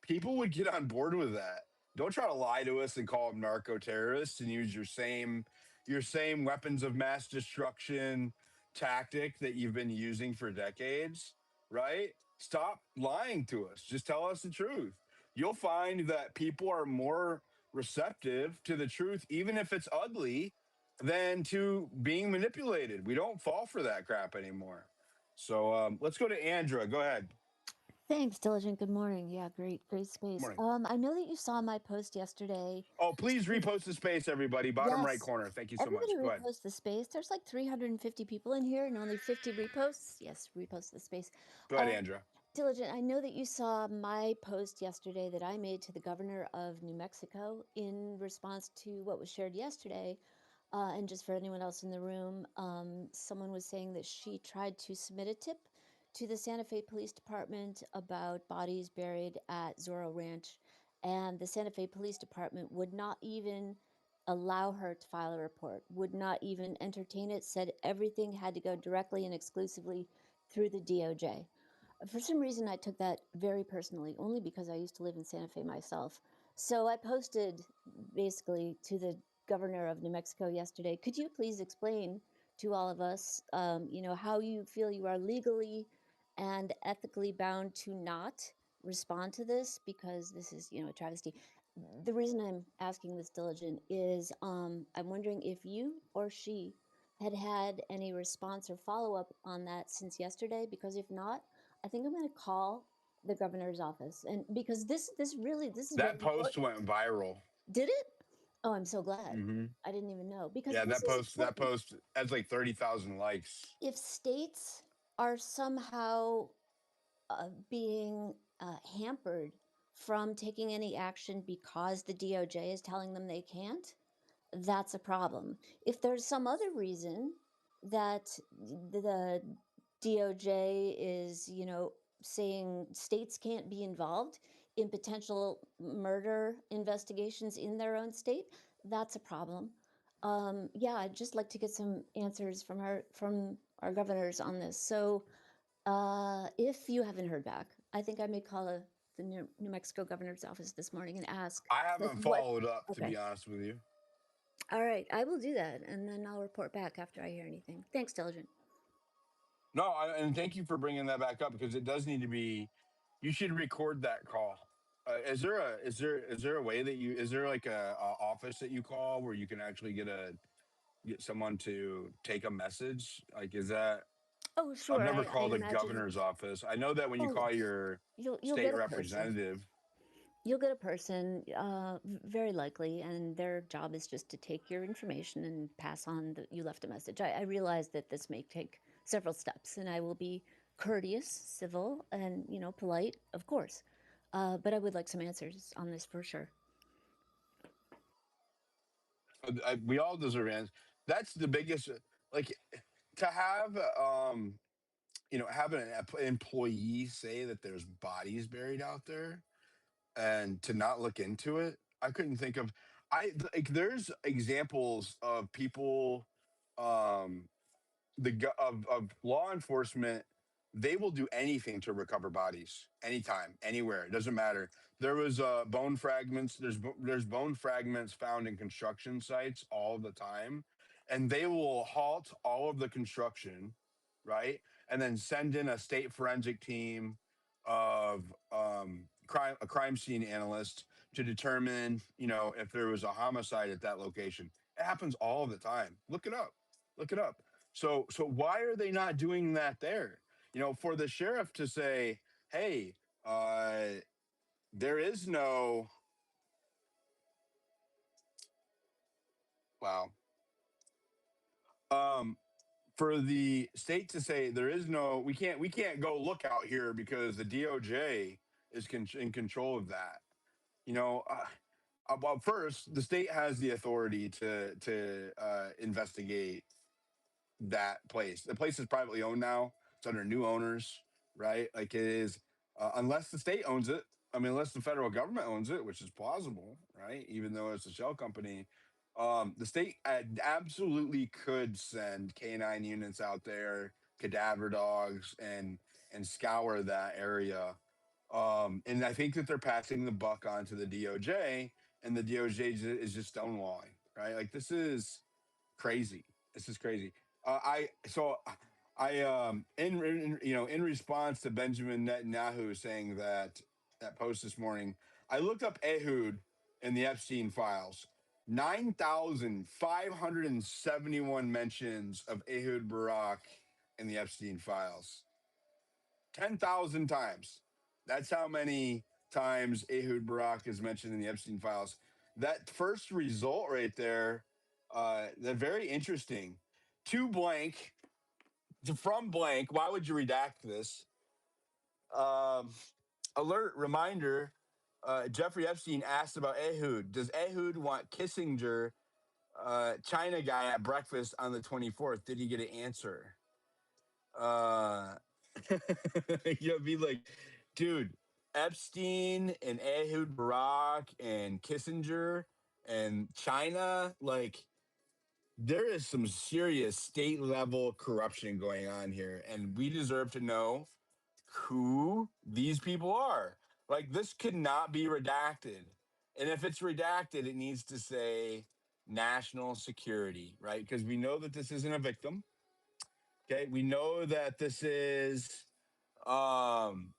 people would get on board with that. Don't try to lie to us and call them narco terrorists and use your same weapons of mass destruction tactic that you've been using for decades, right? Stop lying to us. Just tell us the truth. You'll find that people are more receptive to the truth, even if it's ugly, than to being manipulated. We don't fall for that crap anymore. So let's go to Andra. Go ahead. Thanks, Diligent. Good morning. Yeah, great space. Morning. I know that you saw my post yesterday. Oh, please repost the space, everybody. Bottom right Yes, corner. Thank you so everybody much. Go ahead. repost the space. There's like 350 people in here and only 50 reposts. Yes, repost the space. Go ahead, Andra. Diligent, I know that you saw my post yesterday that I made to the governor of New Mexico in response to what was shared yesterday. And just for anyone else in the room, someone was saying that she tried to submit a tip to the Santa Fe Police Department about bodies buried at Zorro Ranch, and the Santa Fe Police Department would not even allow her to file a report, would not even entertain it, said everything had to go directly and exclusively through the DOJ. For some reason, I took that very personally, only because I used to live in Santa Fe myself. So I posted basically to the governor of New Mexico yesterday, could you please explain to all of us, how you feel you are legally and ethically bound to not respond to this, because this is, a travesty. The reason I'm asking this, Diligent, is I'm wondering if you or she had any response or follow-up on that since yesterday, because if not, I think I'm going to call the governor's office, and because this is very That post important. went viral. Did it? Oh, I'm so glad. Mm-hmm. I didn't even know, because Yeah, this that is important. post has like 30,000 likes. If states are somehow being hampered from taking any action because the DOJ is telling them they can't, that's a problem. If there's some other reason that the DOJ is, saying states can't be involved in potential murder investigations in their own state, that's a problem. Yeah, I'd just like to get some answers from our governors on this. So, if you haven't heard back, I think I may call the New Mexico governor's office this morning and ask. I haven't What? followed up, to Okay. be honest with you. All right, I will do that, and then I'll report back after I hear anything. Thanks, Diligent. No, and thank you for bringing that back up, because it does need to be. You should record that call. Is there a way that is there like a office that you call where you can actually get someone to take a message? Like, is that? Oh, I've sure. never I called the imagine. governor's office. I know that when you Oh, call yes. your You'll state get a person. representative, You'll get a person, very likely, and their job is just to take your information and pass on that you left a message. I realize that this may take several steps, and I will be courteous, civil, and polite, of course. But I would like some answers on this for sure. we all deserve answers. That's the biggest. Like, to have have an employee say that there's bodies buried out there and to not look into it. I couldn't think of. I like. There's examples of people, um of law enforcement. They will do anything to recover bodies, anytime, anywhere. It doesn't matter. There was bone fragments. There's bone fragments found in construction sites all the time, and they will halt all of the construction, right, and then send in a state forensic team of a crime scene analyst to determine, if there was a homicide at that location. It happens all the time. Look it up. Look it up. So why are they not doing that there? For the sheriff to say, "Hey, there is no." Wow. For the state to say there is no, we can't go look out here because the DOJ is in control of that. You know, well, first, the state has the authority to investigate that place. The place is privately owned now. It's under new owners, right? Like, it is, unless the state owns it. I mean, unless the federal government owns it, which is plausible, right? Even though it's a shell company, the state absolutely could send canine units out there, cadaver dogs, and scour that area. And I think that they're passing the buck on to the DOJ, and the DOJ is just stonewalling, right? Like, this is crazy. This is crazy. In response to Benjamin Netanyahu saying that post this morning, I looked up Ehud, in the Epstein files. 9,571 mentions of Ehud Barak in the Epstein files. 10,000 times. That's how many times Ehud Barak is mentioned in the Epstein files. That first result right there, they're very interesting. To blank, from blank, why would you redact this? Alert reminder, Jeffrey Epstein asked about Ehud. Does Ehud want Kissinger, China guy, at breakfast on the 24th? Did he get an answer? You'll be like, dude, Epstein and Ehud Barak and Kissinger and China, like, there is some serious state level corruption going on here, and we deserve to know who these people are. Like, this could not be redacted. And if it's redacted, it needs to say national security, right? Because we know that this isn't a victim. Okay. We know that this is, um,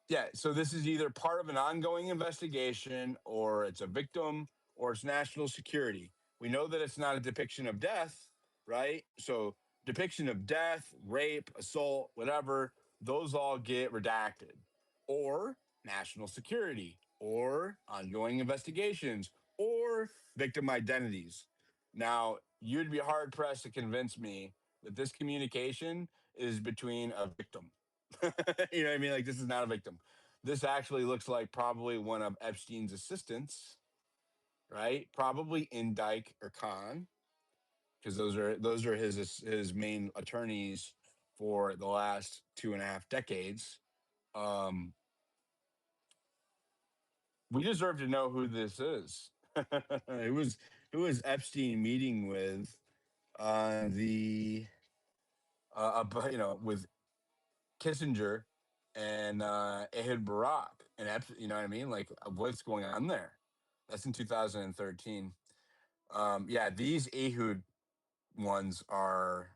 yeah. So this is either part of an ongoing investigation, or it's a victim, or it's national security. We know that it's not a depiction of death, right? So depiction of death, rape, assault, whatever, those all get redacted. Or national security, or ongoing investigations, or victim identities. Now, you'd be hard pressed to convince me that this communication is between a victim. You know what I mean? Like, this is not a victim. This actually looks like probably one of Epstein's assistants, right? Probably Indike or Khan, because those are his main attorneys for the last 2.5 decades. Um, we deserve to know who this is. Who was Epstein meeting with on the with Kissinger and Ehud Barak, and you know what I mean? Like, what's going on there? That's in 2013. Yeah, these Ehud ones are.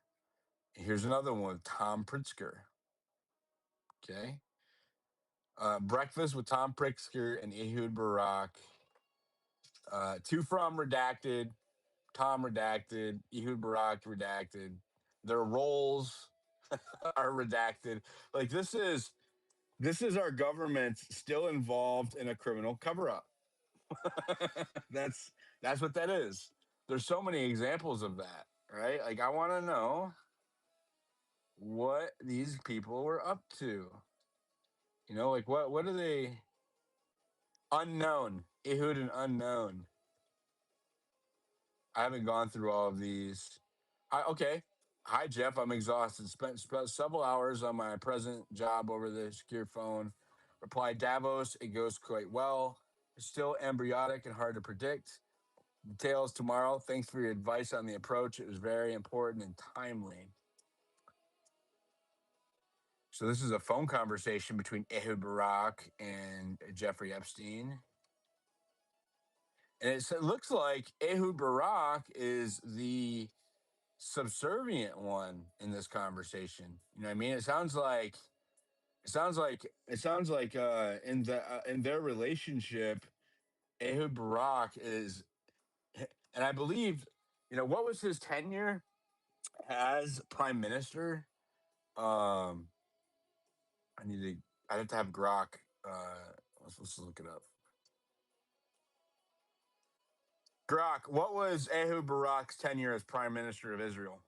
Here's another one with Tom Pritzker. Okay, breakfast with Tom Pritzker and Ehud Barak. Two from redacted, Tom redacted, Ehud Barak redacted. Their roles are redacted. Like, this is our government still involved in a criminal cover-up. that's what that is. There's so many examples of that, right? Like, I want to know what these people were up to. Like, what are they? Unknown. Ehud and unknown. I haven't gone through all of these. Okay. Hi, Jeff. I'm exhausted. Spent several hours on my present job over the secure phone. Replied Davos. It goes quite well. It's still embryonic and hard to predict. Details tomorrow. Thanks for your advice on the approach. It was very important and timely. So this is a phone conversation between Ehud Barak and Jeffrey Epstein. And it looks like Ehud Barak is the subservient one in this conversation. You know what I mean? It sounds like in their relationship, Ehud Barak is, and I believe, what was his tenure as prime minister? Um, I have to have Grok. Let's look it up. Grok, what was Ehud Barak's tenure as prime minister of Israel?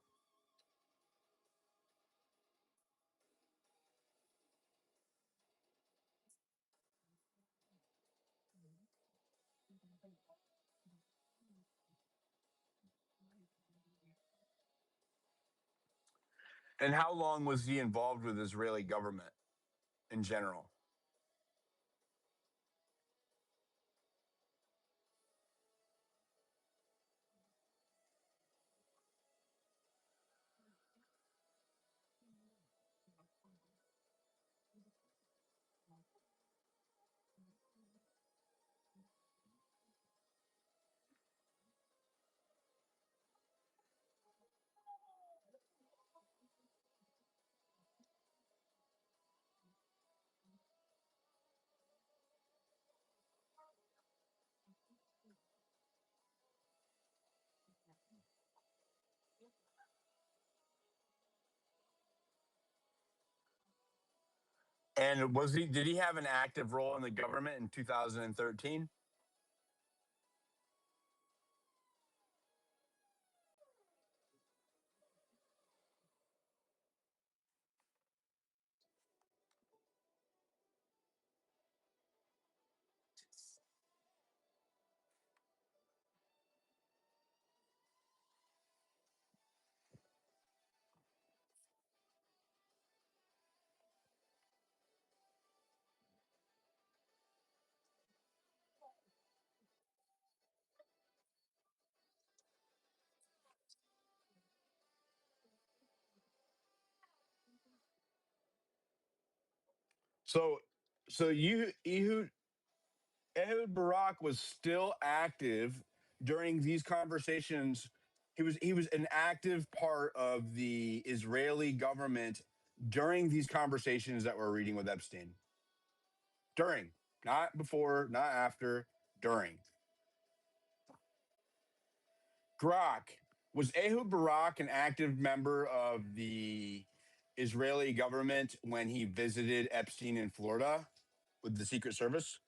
And how long was he involved with Israeli government in general? And did he have an active role in the government in 2013? So, Ehud Barak was still active during these conversations. He was an active part of the Israeli government during these conversations that we're reading with Epstein. During, not before, not after, during. Grok, was Ehud Barak an active member of the Israeli government when he visited Epstein in Florida with the Secret Service?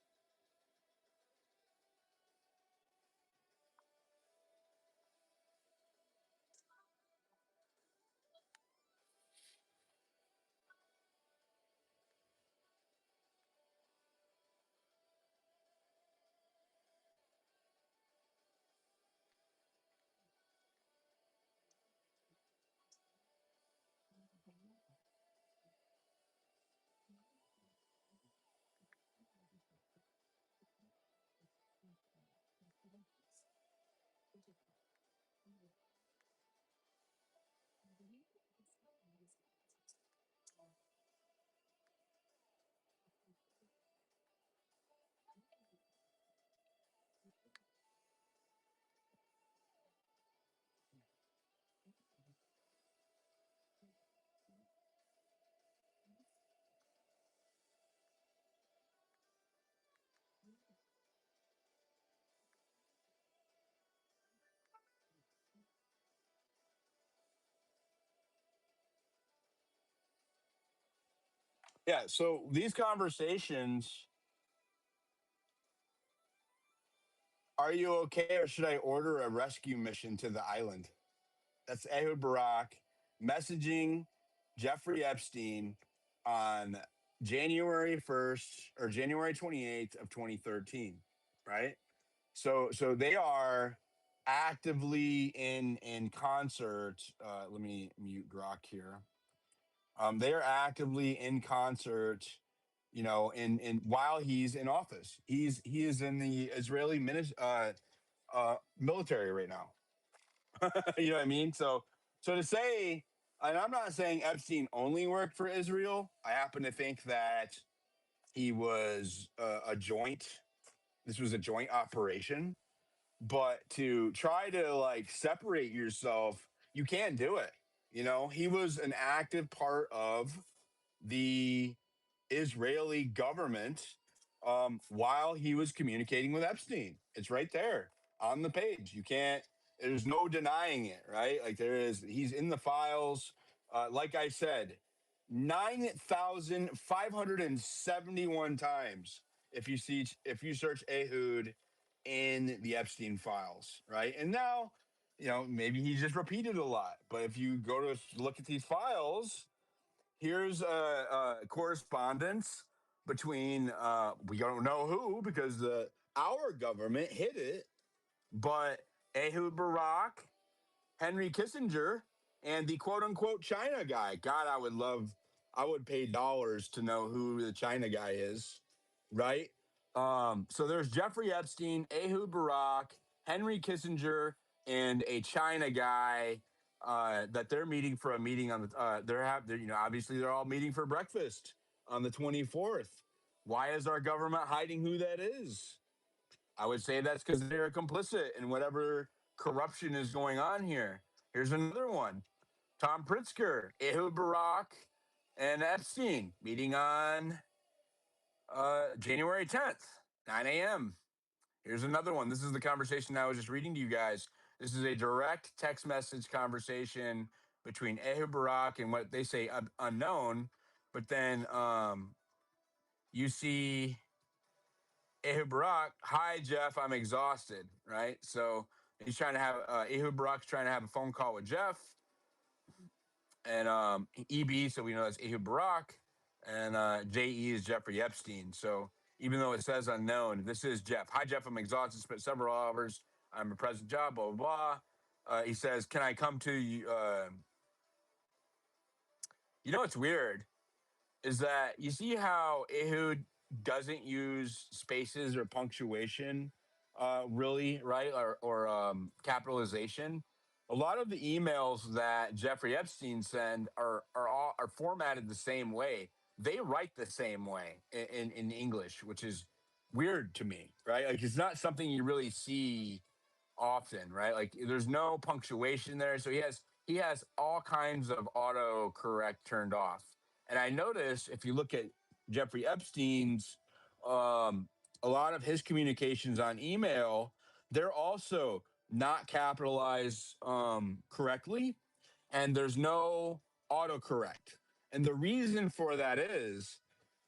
Yeah. So these conversations, are you okay or should I order a rescue mission to the island? That's Ehud Barak messaging Jeffrey Epstein on January 1st or January 28th of 2013, right? So they are actively in concert. Let me mute Grok here. They are actively in concert, in while he's in office. He is in the Israeli military right now. You know what I mean? So to say, and I'm not saying Epstein only worked for Israel. I happen to think that he was a joint. This was a joint operation, but to try to like separate yourself, you can't do it. He was an active part of the Israeli government while he was communicating with Epstein. It's right there on the page. You can't, there's no denying it, right? Like he's in the files. Like I said, 9,571 times if you search Ehud in the Epstein files, right? And now, maybe he just repeated a lot, but if you go to look at these files, here's a correspondence between we don't know who because our government hid it, but Ehud Barak, Henry Kissinger, and the quote unquote China guy. God, I would pay dollars to know who the China guy is, right? So there's Jeffrey Epstein, Ehud Barak, Henry Kissinger, and a China guy that they're meeting for a meeting on the. Obviously they're all meeting for breakfast on the 24th. Why is our government hiding who that is? I would say that's because they're complicit in whatever corruption is going on here. Here's another one: Tom Pritzker, Ehud Barak, and Epstein meeting on January 10th, 9 a.m. Here's another one. This is the conversation I was just reading to you guys. This is a direct text message conversation between Ehud Barak and what they say unknown, but then you see Ehud Barak, hi Jeff, I'm exhausted, right? So he's trying to have Ehud Barak's trying to have a phone call with Jeff, and EB, so we know that's Ehud Barak, and JE is Jeffrey Epstein. So even though it says unknown, this is Jeff. Hi Jeff, I'm exhausted, spent several hours. I'm a present job, blah blah blah. He says, "Can I come to you?" You know what's weird is that you see how Ehud doesn't use spaces or punctuation, really, right, or capitalization. A lot of the emails that Jeffrey Epstein send are formatted the same way. They write the same way in English, which is weird to me, right? Like it's not something you really see often, right? Like there's no punctuation there, so he has all kinds of auto correct turned off. And I notice if you look at Jeffrey Epstein's, um, a lot of his communications on email, they're also not capitalized correctly, and there's no autocorrect. And the reason for that is,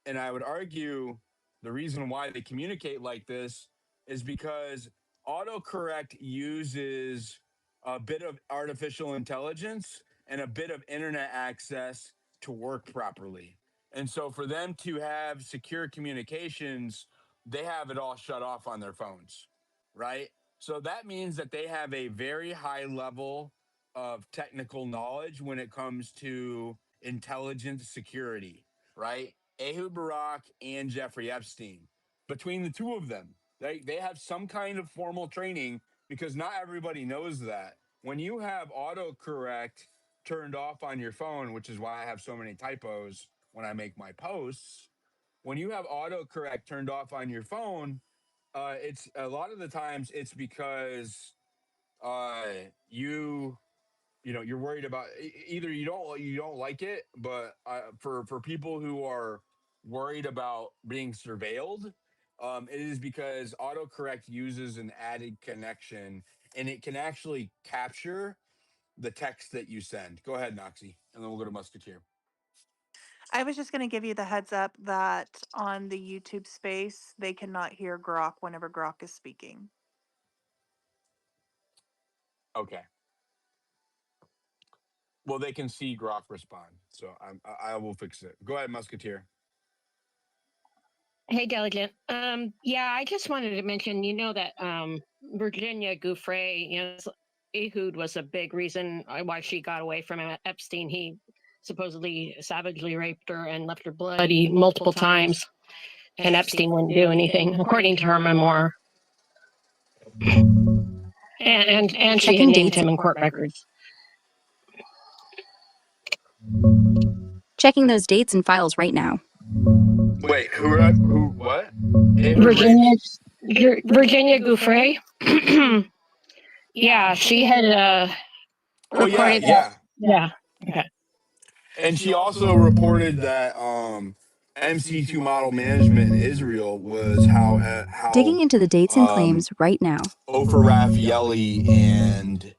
and I would argue the reason why they communicate like this is because autocorrect uses a bit of artificial intelligence and a bit of internet access to work properly. And so for them to have secure communications, they have it all shut off on their phones, right? So that means that they have a very high level of technical knowledge when it comes to intelligence security, right? Ehud Barak and Jeffrey Epstein. Between the two of them, they have some kind of formal training because not everybody knows that. When you have autocorrect turned off on your phone, which is why I have so many typos when I make my posts, when you have autocorrect turned off on your phone, it's a lot of the times it's because uh, you you're worried about either you don't like it, but for people who are worried about being surveilled, it is because autocorrect uses an added connection, and it can actually capture the text that you send. Go ahead, Noxie, and then we'll go to Musketeer. I was just going to give you the heads up that on the YouTube space, they cannot hear Grok whenever Grok is speaking. Okay. Well, they can see Grok respond, so I will fix it. Go ahead, Musketeer. Hey, Delegate. Yeah, I just wanted to mention, that Virginia Gouffre, Ehud was a big reason why she got away from him. Epstein, he supposedly savagely raped her and left her bloody multiple times, and Epstein wouldn't do anything, according to her memoir. And she had named him in court records. Checking those dates and files right now. Wait, who what? Virginia Gouffre. Yeah, she had Oh reported yeah. yeah. Okay. And she also reported that MC2 model management in Israel was Digging how into the dates and claims right now. Ofer Raffaelli and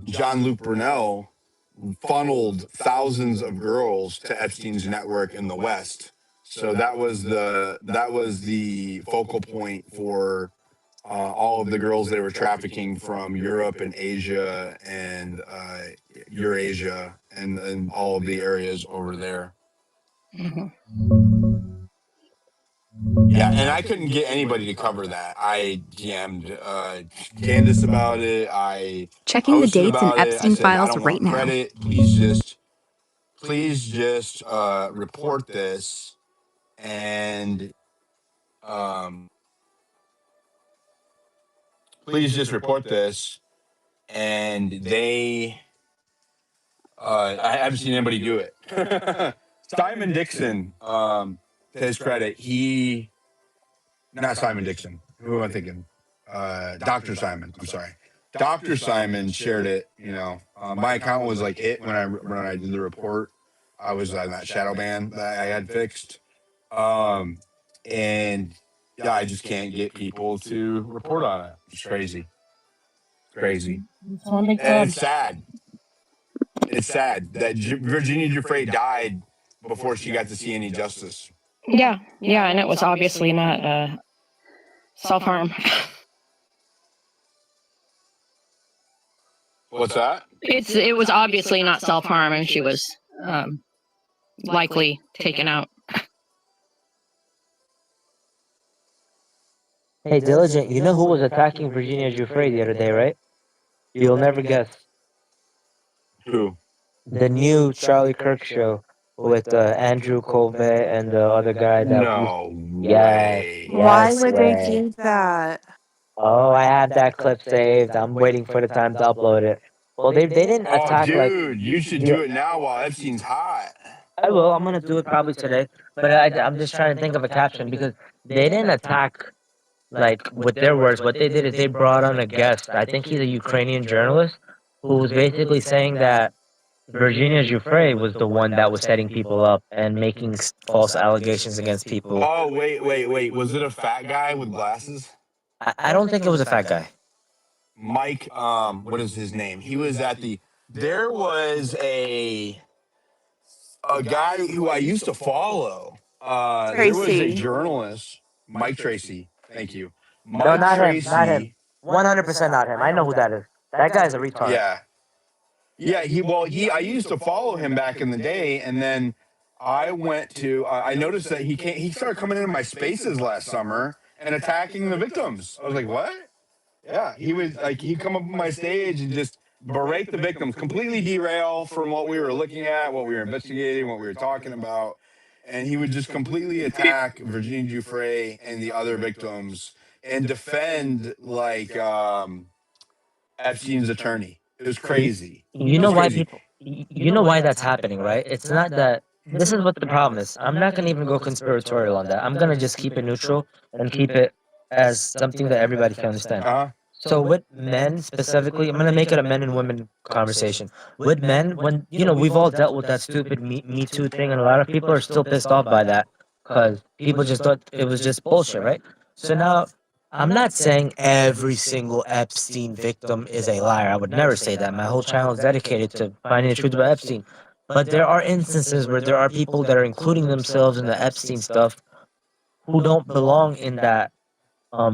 John Luke Brunel funneled thousands of girls to Epstein's network in the West. So that was the focal point for all of the girls they were trafficking from Europe and Asia and Eurasia and all of the areas over there. Mm-hmm. Yeah, and I couldn't get anybody to cover that. I DM'd Candace about it. I Checking the posted dates and about it. I Epstein said I files don't right want now. credit. Please just report this, and please just report this. And I haven't seen anybody do it. Simon Dixon, to his credit, not Simon Dixon. Who am I thinking? Dr. Simon. I'm sorry. Dr. Simon shared it. My account was like hit when I did the report. I was on that shadow ban that I had fixed. And yeah, I just can't get people to report on it. It's crazy. Crazy. And it's sad. It's sad that Virginia Giuffre died before she got to see any justice. Yeah, and it was obviously not self-harm. What's that? It was obviously not self-harm, and she was likely taken out. Hey, Diligent, you know who was attacking Virginia Giuffre the other day, right? You'll never guess. Who? The new Charlie Kirk show with Andrew Colvett and the other guy that No Yes, way. Why yes would they way. do that? Oh, I have that clip saved. I'm waiting for the time to upload it. Well, they didn't Oh, attack like dude, you should the. do it now while Epstein's hot. I will. I'm gonna do it probably today. But I'm just trying to think of a caption because they didn't attack like with their words. What they did is they brought on a guest. I think he's a Ukrainian journalist who was basically saying that Virginia Giuffre was the one that was setting people up and making false allegations against people. Oh, wait. Was it a fat guy with glasses? I don't think it was a fat guy. Mike, what is his name? He was at the. There was a guy who I used to follow. There was a Tracy. journalist, Mike Tracy. Thank you, No, Mike not him. Not him. Tracy. 100% not him. I know who that is. That guy's a retard. Yeah. I used to follow him back in the day, and then I went to. I noticed that he started coming into my spaces last summer and attacking the victims. I was like, what? Yeah, he was like he'd come up on my stage and just berate the victims, completely derail from what we were looking at, what we were investigating, what we were talking about, and he would just completely attack Virginia Giuffre and the other victims and defend like Epstein's attorney. It was crazy. You know why people? You know why that's happening, right? It's not that. This is what the problem is. I'm not gonna even go conspiratorial on that. I'm gonna just keep it neutral and keep it as something that everybody can understand. So with men specifically, I'm gonna make it a men and women conversation. With men, when we've all dealt with that stupid Me Too thing, and a lot of people are still pissed off by that because people just thought it was just bullshit, right? So now I'm not saying every single Epstein victim is a liar. I would never say that. My whole channel is dedicated to finding the truth about Epstein. But there are instances where there are people that are including themselves in the Epstein stuff who don't belong in that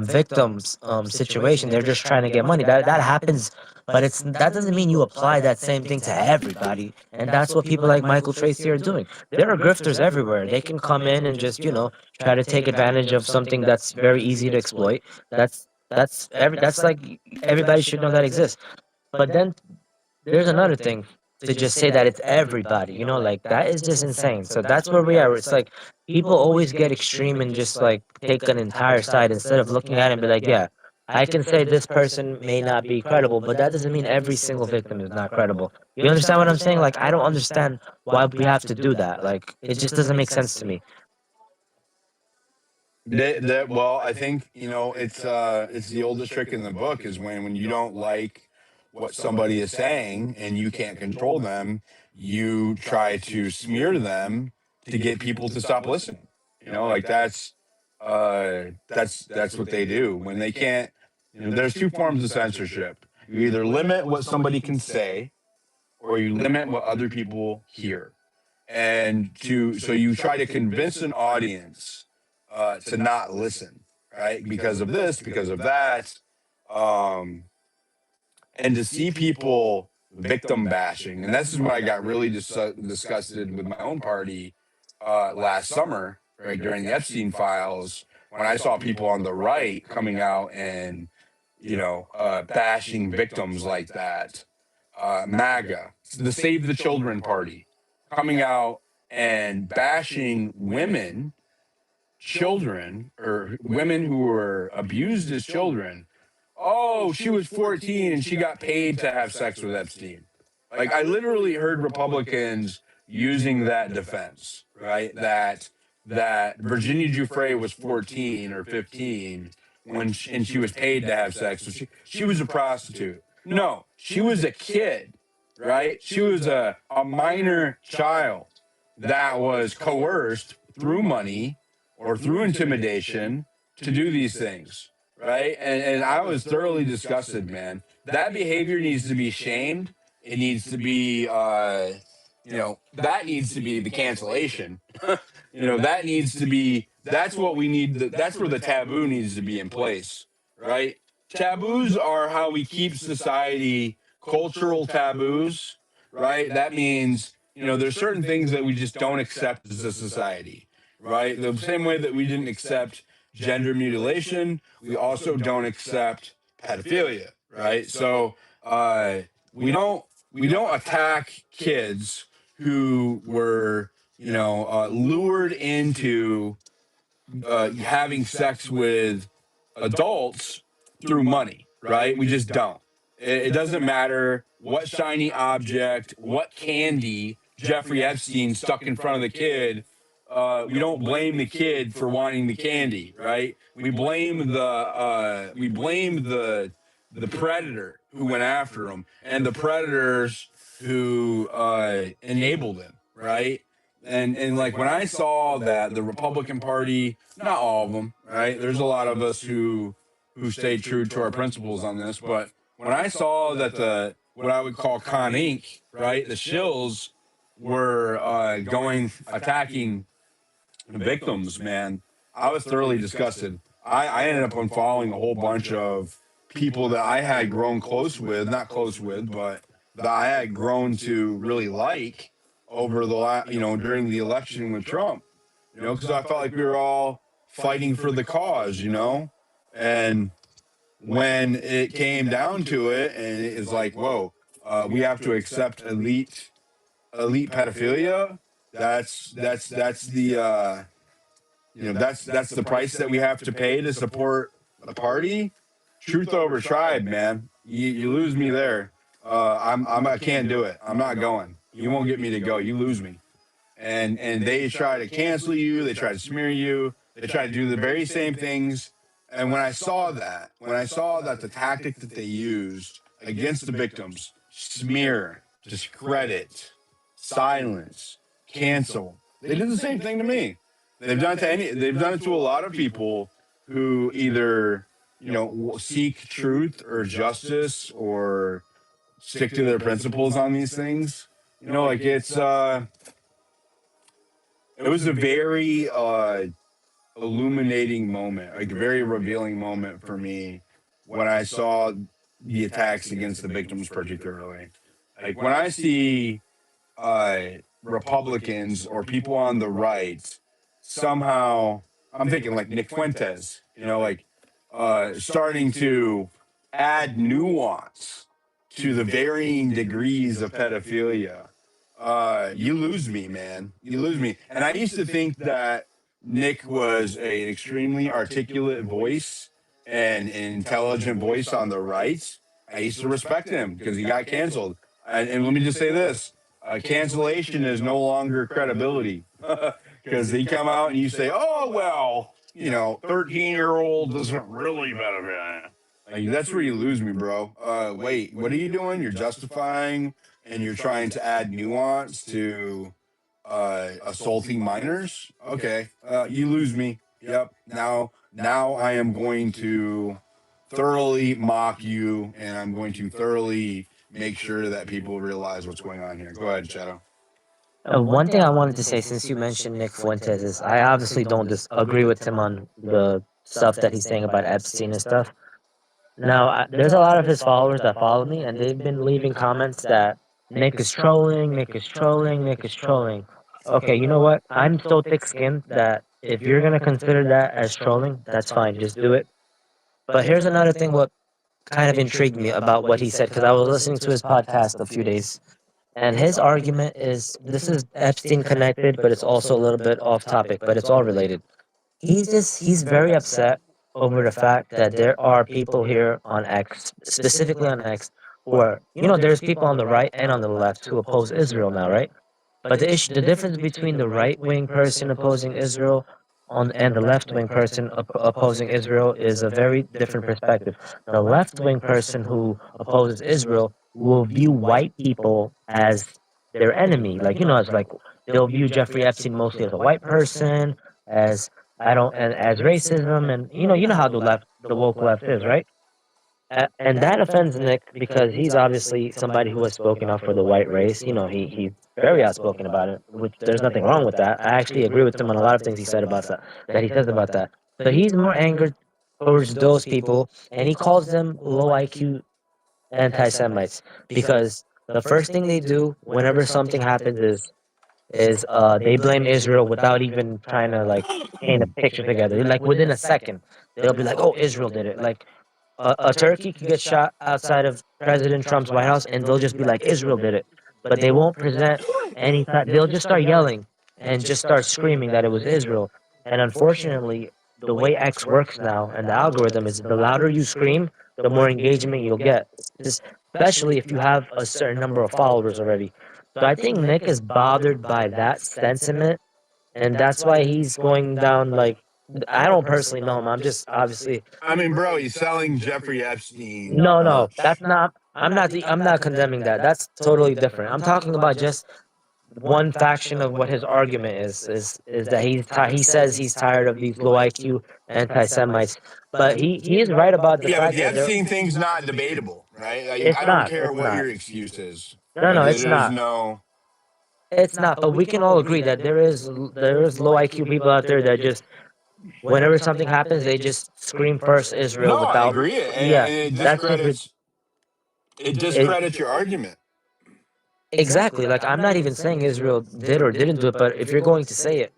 victims situation. They're just trying to get money. That happens, but that doesn't mean you apply that same thing to everybody. And that's what people like Michael Tracy are doing. There are grifters everywhere. They can come in and just try to take advantage of something that's very easy to exploit. That's like everybody should know that exists. But then there's another thing to just say that it's everybody, like that is just insane. So that's where we are. It's like people always get extreme and just like take an entire side instead of looking at it and be like, yeah, I can say this person may not be credible, but that doesn't mean every single victim is not credible. You understand what I'm saying? Like, I don't understand why we have to do that. Like, it just doesn't make sense to me. Well, I think it's the oldest trick in the book is when you don't like what somebody is saying and you can't control them, you try to smear them to get people to stop listening. Like that's what they do when they can't. There's two forms of censorship. You either limit what somebody can say, or you limit what other people hear. So you try to convince an audience to not listen, right? Because of this, because of that, um, and to see people victim bashing, and this is when I got really disgusted with my own party last summer, right during the Epstein files, when I saw people on the right coming out and bashing victims like that. MAGA, the Save the Children Party, coming out and bashing children, or women who were abused as children. Oh, she was 14 and she got paid to have sex with Epstein. Like, I literally heard Republicans using that defense, right? That Virginia Giuffre was 14 or 15 and she was paid to have sex. So she was a prostitute. No, she was a kid, right? She was a minor child that was coerced through money or through intimidation to do these things, right? And I was thoroughly disgusted, man. That behavior needs to be shamed. It needs to be that needs to be the cancellation. That needs to be, that's what we need. That's where the taboo needs to be in place, right? Taboos are how we keep society, cultural taboos, right? That means, there's certain things that we just don't accept as a society, right? The same way that we didn't accept gender mutilation, we also don't accept pedophilia, right? So, we don't attack kids who were lured into having sex with adults through money, right? We just don't. It doesn't matter what shiny object, what candy Jeffrey Epstein stuck in front of the kid. We don't blame the kid for wanting the candy, right? We blame the predator who went after him and the predators who enabled him, right? And like when I saw that the Republican Party, not all of them, right? There's a lot of us who stayed true to our principles on this, but when I saw that the what I would call Con Inc., right, the shills were attacking victims, man, I was thoroughly disgusted. I ended up unfollowing a whole bunch of people that I had grown close with, not close with, but that I had grown to really like over during the election with Trump, because I felt like we were all fighting for the cause, and when it came down to it, and it's like, whoa, we have to accept elite pedophilia. That's the that's the price that we have to pay to support the party. Truth over tribe, man. You lose me there. I can't do it. I'm not going. You won't get me to go. You lose me. And they try to cancel you. They try to smear you. They try to do the very same things. And when I saw that the tactic that they used against the victims, smear, discredit, silence, cancel, they did the same thing to me. They've done it to a lot of people who either, seek truth or justice or stick to their principles on these things. Like it was a very illuminating moment, like a very revealing moment for me when I saw the attacks against the victims, particularly. Like when I see Republicans or people on the right somehow, I'm thinking like Nick Fuentes, like starting to add nuance to the varying degrees of pedophilia. You lose me, man. You lose me. And I used to think that Nick was an extremely articulate voice and an intelligent voice on the right. I used to respect him because he got canceled. And let me just say this: cancellation is no longer credibility because they come out and you say, "Oh well, 13-year-old doesn't really benefit." Like, that's where you lose me, bro. Wait, what are you doing? You're justifying and you're trying to add nuance to assaulting minors. Okay, you lose me. Yep. Now I am going to thoroughly mock you, and I'm going to thoroughly make sure that people realize what's going on here. Go ahead, Shadow. One thing I wanted to say, since you mentioned Nick Fuentes, is I obviously don't disagree with him on the stuff that he's saying about Epstein and stuff. Now, there's a lot of his followers that follow me, and they've been leaving comments that Nick is trolling, Nick is trolling, Nick is trolling. Okay, you know what? I'm so thick-skinned that if you're going to consider that as trolling, that's fine, just do it. But here's another thing what kind of intrigued me about what he said, because I was listening to his podcast a few days, and his argument is, this is Epstein connected, but it's also a little bit off topic, but it's all related. He's very upset over the fact that there are people here on X, specifically on X, who are, there's people on the right and on the left who oppose Israel now, right? But the difference between the right wing person opposing Israel and the left wing person opposing Israel is a very different perspective. The left wing person who opposes Israel will view white people as their enemy, like, as like, they'll view Jeffrey Epstein mostly as a white person, as, I don't, and as racism, and you know how the woke left is, right? And that offends Nick because he's obviously somebody who has spoken up for the white race. He's very outspoken about it, which there's nothing wrong with that. I actually agree with him on a lot of things he said about that he says about that. But he's more angered towards those people, and he calls them low IQ anti-Semites because the first thing they do whenever something happens is they blame Israel without even trying to like paint a picture together. Like within a second, they'll be like, "Oh, Israel did it." Like a turkey could get shot outside of President Trump's White House, and they'll just be like, Israel did it. But they won't present any type. They'll just start yelling and just start screaming that it was Israel. And unfortunately, the way X works now and the algorithm is the louder you scream, the more engagement you'll get, especially if you have a certain number of followers already. So I think Nick is bothered by that sentiment, and that's why he's going down like I don't personally know him. I'm just obviously I mean, bro, he's selling Jeffrey Epstein no, merch. that's not. I'm not condemning that. That's totally different. I'm talking about just one faction of what his argument is that he says he's tired of these low IQ anti-Semites, but he is right about the Yeah, but fact the that there. Epstein thing's not debatable, right? Like, It's I don't not. care It's what not. your excuse is. No, no, Like, it's there is not. no. It's not. But we can all agree that there is low IQ people out there that just whenever something happens they just scream first Israel No, I without. agree, Yeah, and that's just it it, discredits your argument. exactly. Like I'm not even saying Israel did or didn't do it, but if you're going to say it,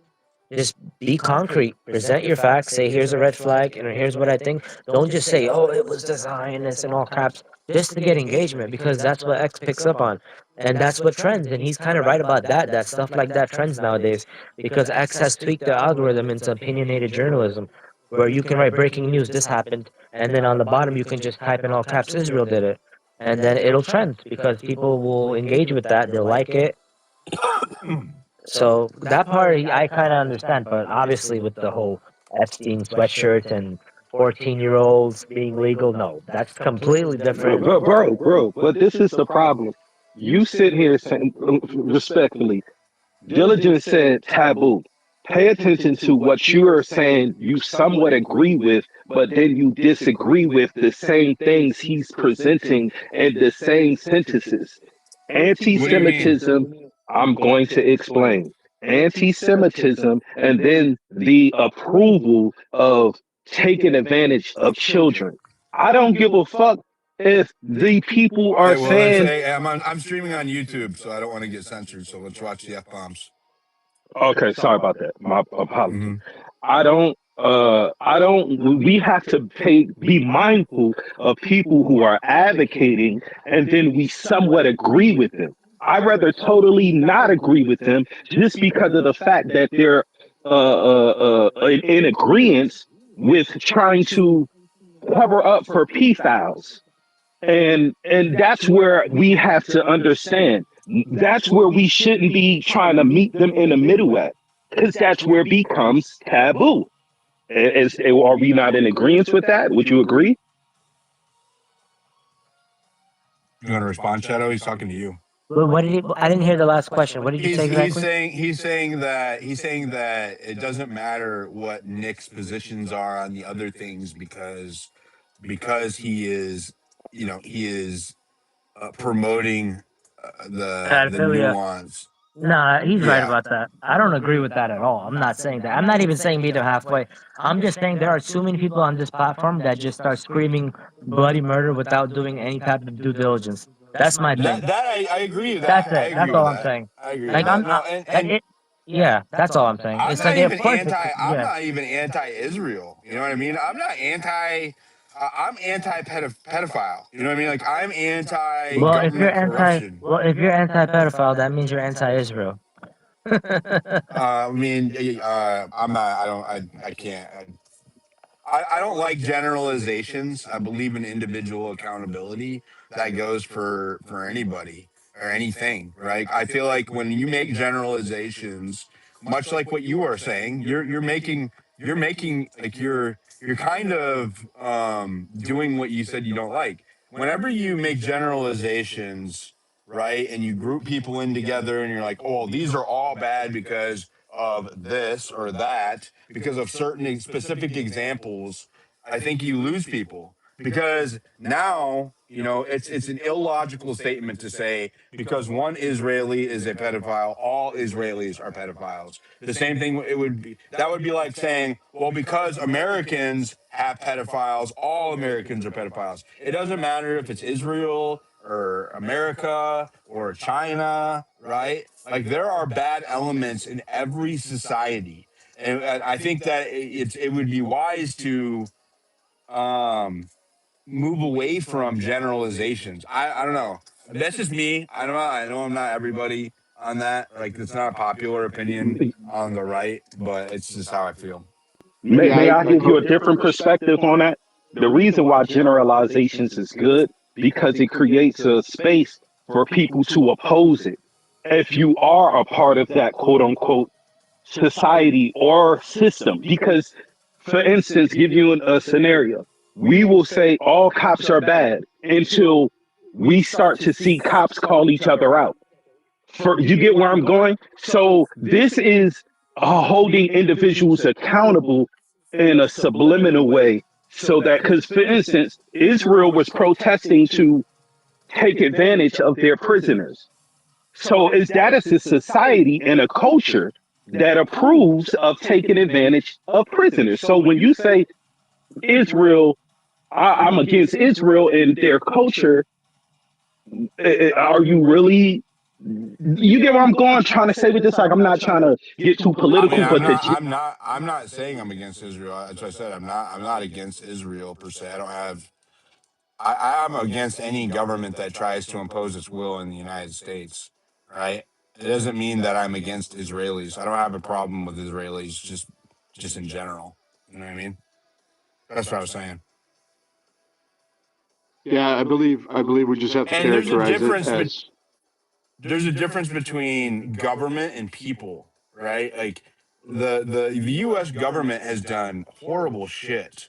just be concrete. Present your facts. Say here's a red flag and here's what I think. Don't just say oh it was the Zionists and all caps just to get engagement because that's what X picks up on, and that's what trends. And he's kind of right about that. That stuff like that trends nowadays because X has tweaked the algorithm into opinionated journalism, where you can write breaking news. This happened, and then on the bottom you can just type in all caps Israel did it, and then it'll trend because people will engage with that. They'll like it. So that part I kind of understand, but obviously with the whole Epstein sweatshirt and 14-year-olds being legal, no, that's completely different. Bro. But this is the problem. You sit here saying respectfully, Diligence said taboo. Pay attention to what you are saying you somewhat agree with, but then you disagree with the same things he's presenting in the same sentences. Anti What do you mean? Semitism, I'm going to explain. Anti Semitism, and then the approval of taking advantage of children. I don't give a fuck if the people are Okay, well, let's saying, say I'm streaming on YouTube, so I don't want to get censored. So let's watch the F bombs. okay, sorry about that. My Mm-hmm. apologies. I don't we have to be mindful of people who are advocating and then we somewhat agree with them. I rather totally not agree with them just because of the fact that they're in agreement with trying to cover up for pedophiles. And that's where we have to understand. That's where we shouldn't be trying to meet them in the middle at, because that's where it becomes taboo. Are we not in agreement with that? Would you agree? You want to respond, Shadow? He's talking to you. But what did he? I didn't hear the last question. What did you say exactly? He's saying that it doesn't matter what Nick's positions are on the other things because he is he is promoting the Pedophilia. nuance. Nah, he's right Yeah. about that. I don't agree with that at all. I'm not saying that. I'm not even saying meet him halfway. I'm just saying there are too many people on this platform that just start screaming bloody murder without doing any type of due diligence. That's my thing. I agree with That's that. I it. agree That's with all I'm that. saying. I agree with Like that. No, and it, yeah, that's all I'm saying. It's like of course it's I'm yeah. not even anti-Israel. You know what I mean? I'm not anti. I'm anti-pedophile. You know what I mean? Like I'm anti-government corruption. Well, if you're anti-pedophile, that means you're anti-Israel. I mean, I'm not. I don't. I can't. I don't like generalizations. I believe in individual accountability that goes for anybody or anything, right? I feel like when you make generalizations, much like what you are saying, you're making like you're kind of doing what you said you don't like. Whenever you make generalizations, right, and you group people in together and you're like, oh, these are all bad because of this or that, because of certain specific examples, I think you lose people. because now, it's an illogical statement to say because one Israeli is a pedophile, all Israelis are pedophiles. The same thing that would be like saying, well, because Americans have pedophiles, all Americans are pedophiles. It doesn't matter if it's Israel or America or China, right? Like there are bad elements in every society. And I think that it would be wise to um move away from generalizations. I don't know. That's just me. I don't know. I know I'm not everybody on that. Like it's not a popular opinion on the right, but it's just how I feel. Yeah, May I give you a different perspective on that? The reason why generalizations is good because it creates a space for people to oppose it. If you are a part of that quote unquote society or system, because for instance, give you a scenario, we will say all cops are bad until we start to see cops call each other out. For you get where I'm going? So this is holding individuals accountable in a subliminal way. So that, because for instance, Israel was protesting to take advantage of their prisoners. So is that is a society and a culture that approves of taking advantage of prisoners. So when you say Israel, I'm against Israel and their culture, are you really? You get where I'm going? Trying to say with this, like I'm not trying to get too I mean, political, but I'm not saying I'm against Israel. That's what I said. I'm not against Israel per se. I don't have. I'm against any government that tries to impose its will in the United States. Right. It doesn't mean that I'm against Israelis. I don't have a problem with Israelis. Just in general. You know what I mean? That's what I was saying. yeah, I believe we just have to And characterize it as there's a difference between government and people, right? Like the U.S. government has done horrible shit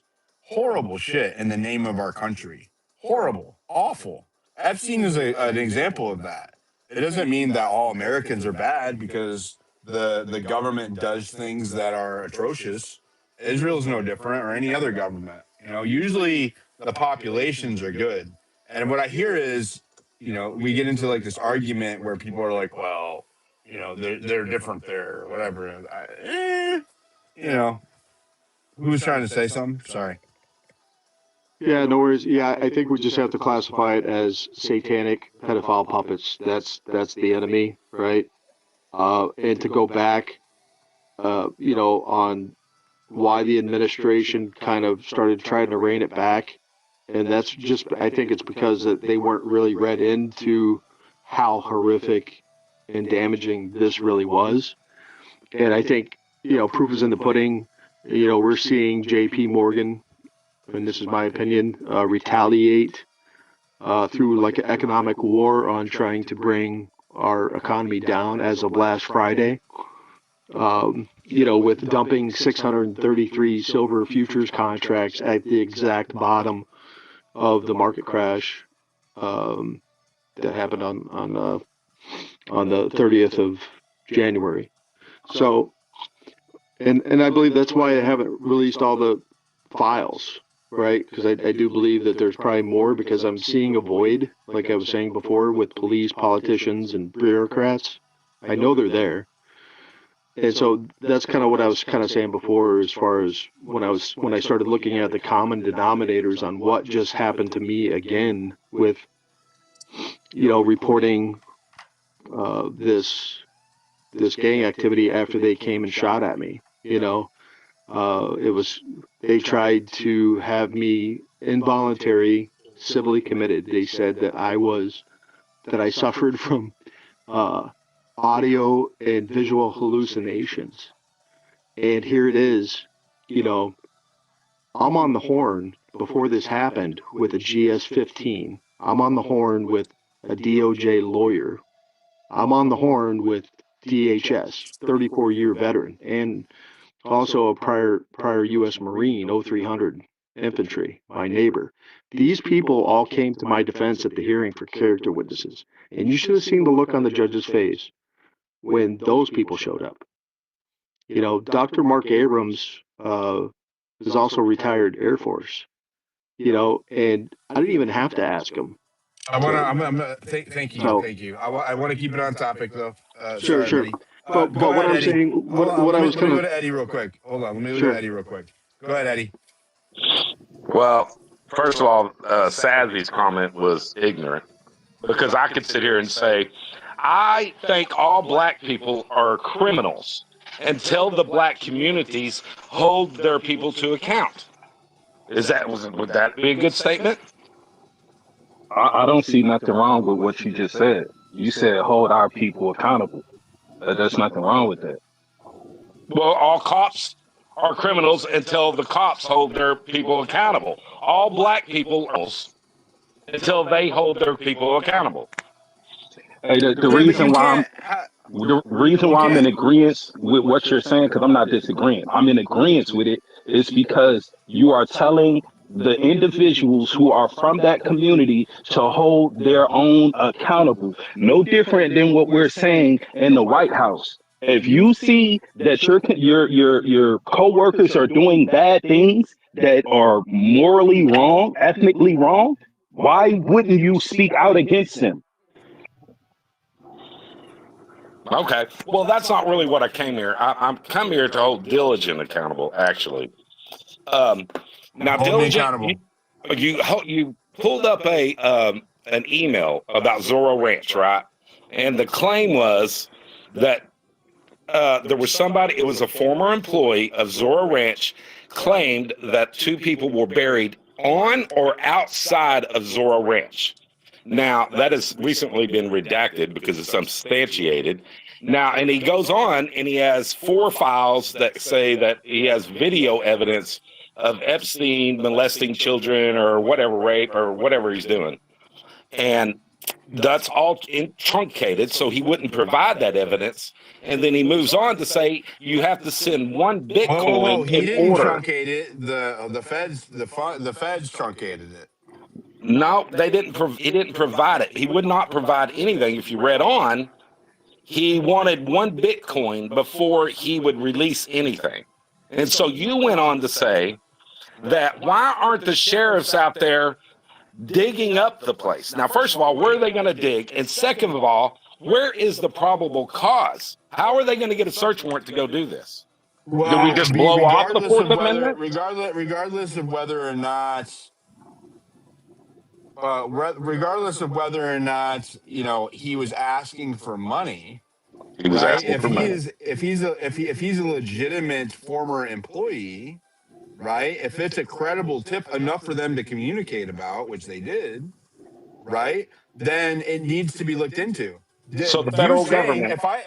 in the name of our country. Horrible, awful. Epstein is an example of that. It doesn't mean that all Americans are bad because the government does things that are atrocious. Israel's no different, or any other government. Usually the populations are good. And what I hear is, we get into like this argument where people are like, well, they're different there, or whatever. You know, who was trying to say something? Sorry. yeah, no worries. Yeah, I think we just have to classify it as satanic pedophile puppets. That's the enemy, right? And to go back, on why the administration kind of started trying to rein it back, and that's just I think it's because that they weren't really read into how horrific and damaging this really was. And I think proof is in the pudding. We're seeing J.P. Morgan, and this is my opinion, retaliate through like an economic war on trying to bring our economy down as of last Friday. With dumping 633 silver futures contracts at the exact bottom of the market crash um, that happened on the 30th of January. So, and I believe that's why I haven't released all the files, right? Because I do believe that there's probably more because I'm seeing a void, like I was saying before, with police, politicians, and bureaucrats. I know they're there. And so that's kind of what I was kind of saying before, as far as when I started looking at the common denominators on what just happened to me again with reporting this gang activity after they came and shot at me. It was they tried to have me involuntary civilly committed. They said that I suffered from uh, audio and visual hallucinations. And here it is, you know, I'm on the horn before this happened with a GS-15. I'm on the horn with a DOJ lawyer. I'm on the horn with DHS, 34-year veteran, and also a prior U.S. Marine, 0300 infantry, my neighbor. These people all came to my defense at the hearing for character witnesses, and you should have seen the look on the judge's face when those people showed up. Dr. Mark Abrams is also retired Air Force. and I didn't even have to ask him. I want to. So, Thank you. so Thank you. I want to keep it on topic though. sure, Sorry, sure. buddy. Go But what ahead, I'm Eddie. saying, Hold on. what I was Let me kind go of to Eddie real quick. Hold on. Let me go to sure. Eddie real quick. Go ahead, Eddie. Well, first of all, Sazzy's comment was ignorant because I could sit here and say, I think all black people are criminals until the black communities hold their people to account. Would that be a good statement? I don't see nothing wrong with what you just said. You said hold our people accountable. There's nothing wrong with that. Well, all cops are criminals until the cops hold their people accountable. All black people are criminals until they hold their people accountable. Hey, the Yeah, but reason you why can't. the reason You why I'm in can't. agreement with what you're saying, because I'm not disagreeing, I'm in agreement with it, is because you are telling the individuals who are from that community to hold their own accountable. No different than what we're saying in the White House. If you see that your coworkers are doing bad things that are morally wrong, ethnically wrong, why wouldn't you speak out against them? Okay. Well, that's not really what I came here. I'm come here to hold Diligent accountable, actually. Um, now, Hold me Diligent, accountable. you pulled up an email about Zorro Ranch, right? And the claim was that there was somebody. It was a former employee of Zorro Ranch claimed that two people were buried on or outside of Zorro Ranch. Now, that has recently been redacted because it's unsubstantiated. Now, and he goes on and he has 4 files that say that he has video evidence of Epstein molesting children or whatever, rape or whatever he's doing. And that's all truncated, so he wouldn't provide that evidence. And then he moves on to say you have to send one Whoa! Bitcoin He in didn't order. truncate it. The feds truncated it. No, they didn't. He didn't provide it. He would not provide anything. If you read on, he wanted one Bitcoin before he would release anything. And so you went on to say that why aren't the sheriffs out there digging up the place? Now, first of all, where are they going to dig? And second of all, where is the probable cause? How are they going to get a search warrant to go do this? Do we Well, just blow off the regardless Fourth of whether, Amendment? regardless of whether or not, regardless of whether or not he was asking for money, He was right? asking for money. If he's a legitimate former employee, right? If it's a credible tip enough for them to communicate about, which they did, right? Then it needs to be looked into. So the You federal saying government. if I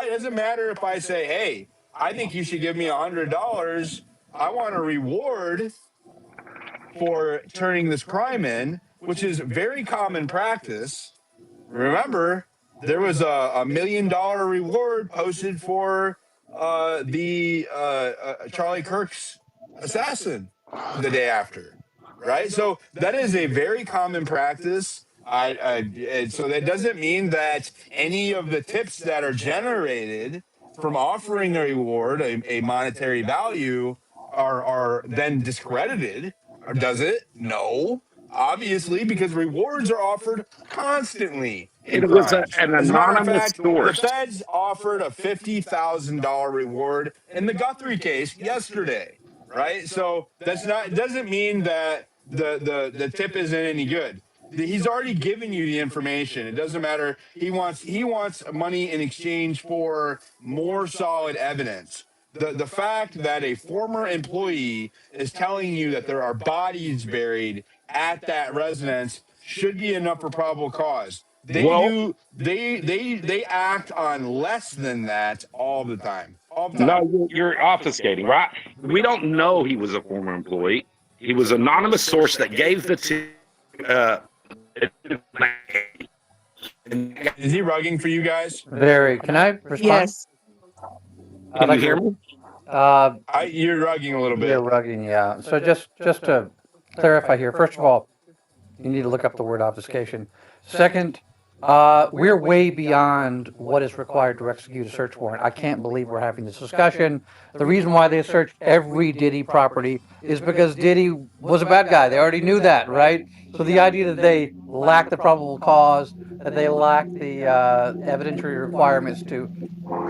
it doesn't matter if I say, hey, I think you should give me $100. I want a reward for turning this crime in, which is very common practice. Remember, there was a $1 million reward posted for the Charlie Kirk's assassin the day after, right? So that is a very common practice. And so that doesn't mean that any of the tips that are generated from offering a reward, a monetary value, are then discredited. Or does it? No, obviously, because rewards are offered constantly in It was crimes. an As a matter of anonymous fact, the source. feds offered a $50,000 reward in the Guthrie case yesterday, right? So that's not, it doesn't mean that the tip isn't any good. He's already given you the information. It doesn't matter. He wants money in exchange for more solid evidence. The fact that a former employee is telling you that there are bodies buried at that residence should be enough for probable cause. They Well, do they act on less than that all the time. All the no, time. you're obfuscating, right? We don't know he was a former employee. He was an anonymous source that gave the uh, Is he rugging for you guys? Very. Can I respond? Yes. I'd Can you like hear to. me? Uh, You're rugging a little you're bit. rugging, yeah. So just to clarify here, first of all, you need to look up the word obfuscation. Second, we're way beyond what is required to execute a search warrant. I can't believe we're having this discussion. The reason why they searched every Diddy property is because Diddy was a bad guy. They already knew that, right? So the idea that they lack the probable cause, that they lack the evidentiary requirements to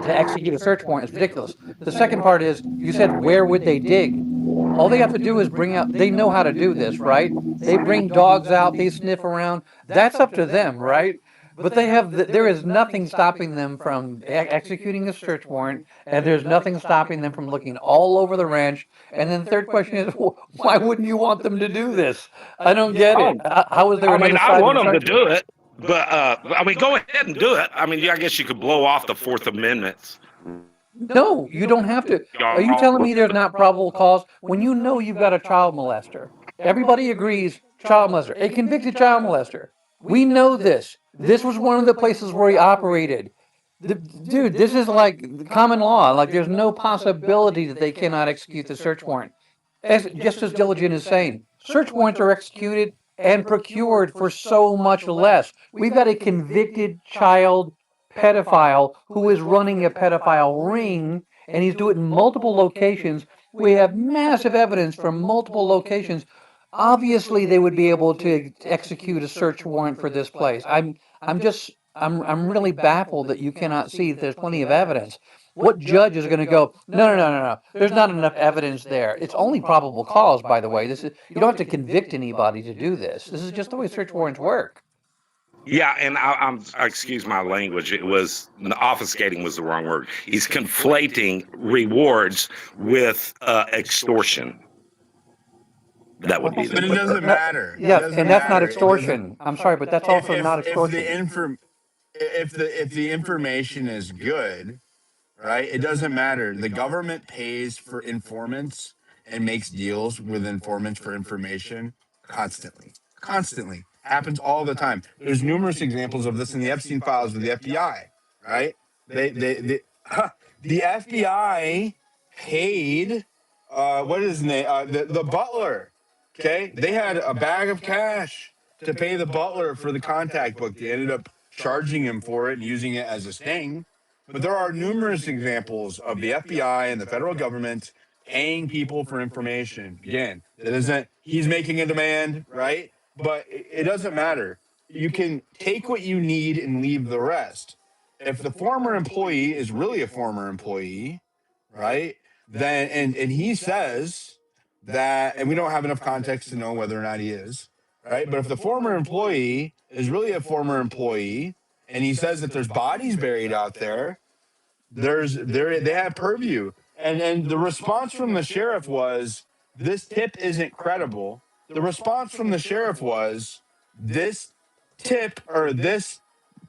execute a search warrant is ridiculous. The second part is you said, where would they dig? All they have to do is bring out, they know how to do this, right? They bring dogs out, they sniff around. That's up to them, right? But they have, there is nothing stopping them from executing a search warrant, and there's nothing stopping them from looking all over the ranch. And then the third question is, why wouldn't you want them to do this? I don't get it. Oh, How is there I mean, another I side to want this them to argument? do it, but I mean, go ahead and do it. I mean, I guess you could blow off the Fourth Amendment. No, you don't have to. Are you telling me there's not probable cause when you know you've got a child molester? Everybody agrees, child molester, a convicted child molester. We know this. This was one of the places where he operated. Dude, this is like common law. Like there's no possibility that they cannot execute the search warrant. Just as Diligent is saying, search warrants are executed and procured for so much less. We've got a convicted child pedophile who is running a pedophile ring, and he's doing it in multiple locations. We have massive evidence from multiple locations. Obviously, they would be able to execute a search warrant for this place. I'm really baffled that you cannot see that there's plenty of evidence. What judge is going to go, no, no, no, no, no, there's not enough evidence there. It's only probable cause, by the way. This is, you don't have to convict anybody to do this. This is just the way search warrants work. Yeah, and excuse my language. It was obfuscating was the wrong word. He's conflating rewards with extortion. That would be the But it word. doesn't matter. It Yes, doesn't and that's not matter. It doesn't. extortion. I'm sorry, but that's also not If the extortion. if the information is good, right? It doesn't matter. The government pays for informants and makes deals with informants for information constantly. Constantly. Happens all the time. There's numerous examples of this in the Epstein files with the FBI, right? The FBI paid what is his name? The butler. Okay? They had a bag of cash to pay the butler for the contact book. They ended up charging him for it and using it as a sting. But there are numerous examples of the FBI and the federal government paying people for information. Again, that isn't, he's making a demand, right? But it doesn't matter. You can take what you need and leave the rest. If the former employee is really a former employee, right? Then, and he says that, and we don't have enough context to know whether or not he is, right? But if the former employee is really a former employee, and he says that there's bodies buried out there, they have purview. And the response from the sheriff was, this tip isn't credible. The response from the sheriff was, this tip or this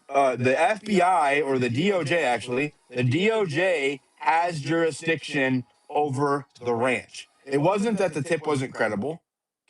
the FBI or the DOJ, actually, the DOJ has jurisdiction over the ranch. It wasn't that the tip wasn't credible.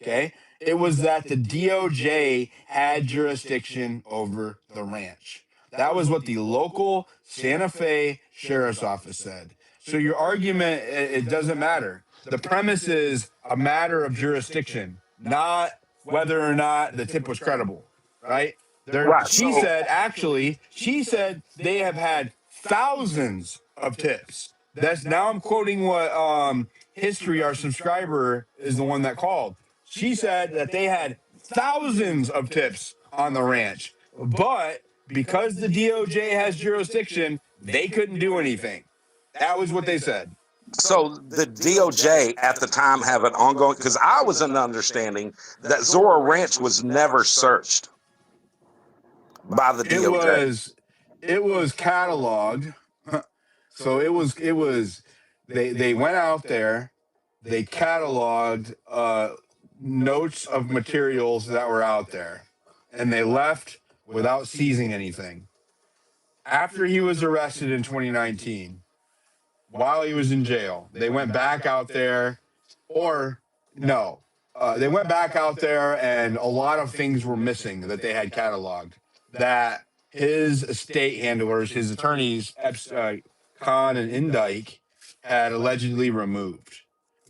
Okay. It was that the DOJ had jurisdiction over the ranch. That was what the local Santa Fe Sheriff's Office said. So your argument, it doesn't matter. The premise is a matter of jurisdiction, not whether or not the tip was credible, right? Right. She So said, actually, she said they have had thousands of tips. That's now I'm quoting what History, our subscriber, is the one that called. She said that they had thousands of tips on the ranch, but because the DOJ has jurisdiction, they couldn't do anything. That was what they said. so the DOJ at the time have an ongoing, because I was in the understanding that Zorro Ranch was never searched by the It DOJ. was cataloged. So it was they went out there, they cataloged notes of materials that were out there, and they left without seizing anything. After he was arrested in 2019, while he was in jail, they went back out there, or no, they went back out there, and a lot of things were missing that they had cataloged. That his estate handlers, his attorneys, Khan and Indike, had allegedly removed,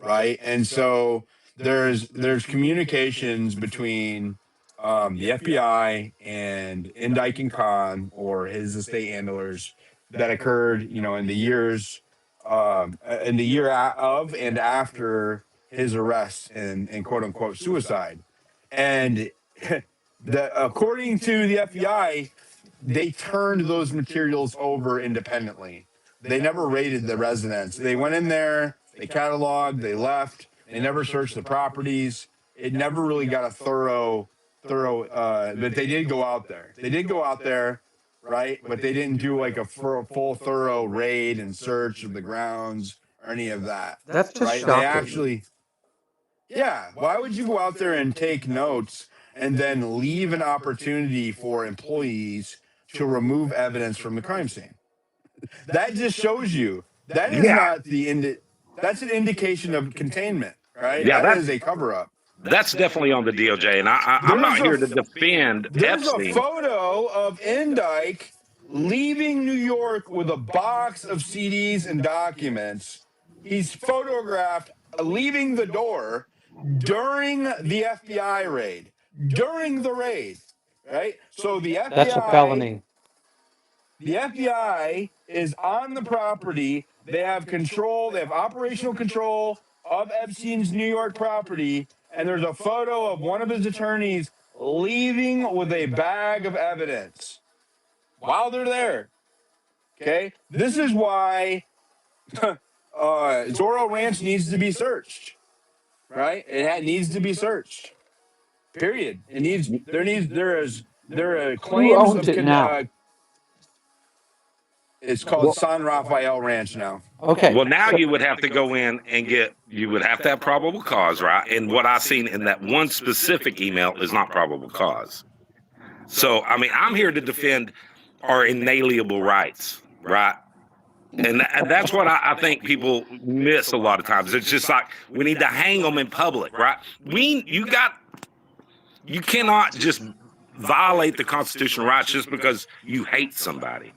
right? And so there's communications between the FBI and Indike Khan or his estate handlers that occurred, in the years, in the year of and after his arrest and quote unquote suicide. And according to the FBI, they turned those materials over independently. They never raided the residence. They went in there, they cataloged, they left. They never searched the properties. It never really got a but they did go out there. They did go out there, right? But they didn't do like a full thorough raid and search of the grounds or any of that. That's just Right? They shocking. actually, yeah. Why would you go out there and take notes and then leave an opportunity for employees to remove evidence from the crime scene? That just shows you that is Yeah, not that's an indication of containment, right? yeah, That is a cover up. that's definitely on the DOJ, and I'm not There's a here to defend there's a Epstein. photo of Indike leaving New York with a box of CDs and documents. He's photographed leaving the door during the FBI raid. During the raid, right? So That's a felony. the FBI is on the property. They have control, they have operational control of Epstein's New York property. And there's a photo of one of his attorneys leaving with a bag of evidence while they're there. Okay. This is why Zorro Ranch needs to be searched, right? Needs to be searched. Period. There are Who claims owns of it now? it's called San Rafael Ranch now. Okay. Well, now you would have to go in and you would have to have probable cause, right? And what I've seen in that one specific email is not probable cause. So, I mean, I'm here to defend our inalienable rights, right? And that's what I think people miss a lot of times. It's just like we need to hang them in public, right? You cannot just violate the constitutional rights just because you hate somebody.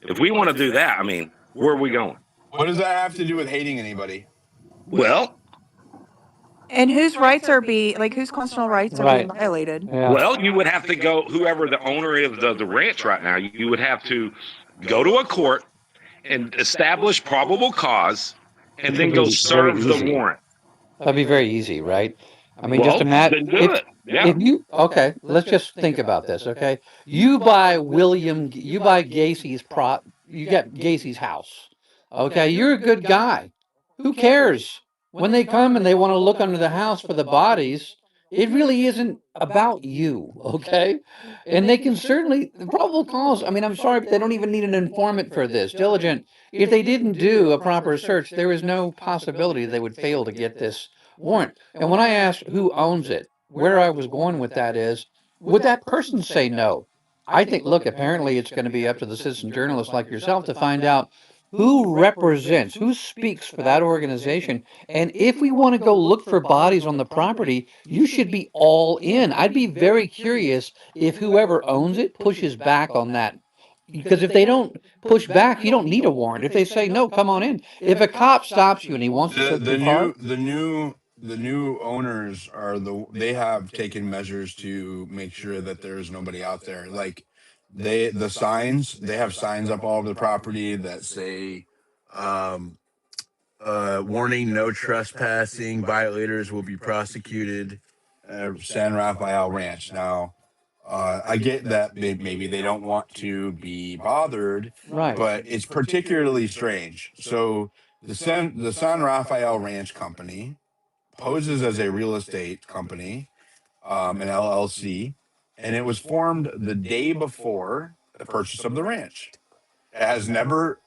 If we want to do that, I mean, where are we going? What does that have to do with hating anybody? Well, And whose rights are whose constitutional rights are being Right. violated? Yeah. well, you would have to go, whoever the owner of the ranch right now, you would have to go to a court and establish probable cause and then go Very serve the easy. warrant. That'd be very easy, right? I mean, just Well, imagine then do it. Yeah. if you okay. Let's just think about this, okay? You buy Gacy's prop. You get Gacy's house. Okay, you're a good guy. Who cares when they come and they want to look under the house for the bodies? It really isn't about you, okay? And they can certainly the probable cause. I mean, I'm sorry, but they don't even need an informant for this. Diligent. If they didn't do a proper search, there is no possibility they would fail to get this warrant. And when I asked who owns it, where I was going with that is, would that person say no? I think, look, apparently it's going to be up to the citizen journalists like yourself to find out who represents, who speaks for that organization. And if we want to go look for bodies on the property, you should be all in. I'd be very curious if whoever owns it pushes back on that. Because if they don't push back, you don't need a warrant. If they say no, come on in. If a cop stops you and he wants to The search the your car, new owners they have taken measures to make sure that there's nobody out there. Like they have signs up all over the property that say um warning, no trespassing, violators will be prosecuted. San Rafael Ranch. Now, I get that maybe they don't want to be bothered, right? but it's particularly strange. So the San Rafael Ranch Company poses as a real estate company, an LLC, and it was formed the day before the purchase of the ranch. It has never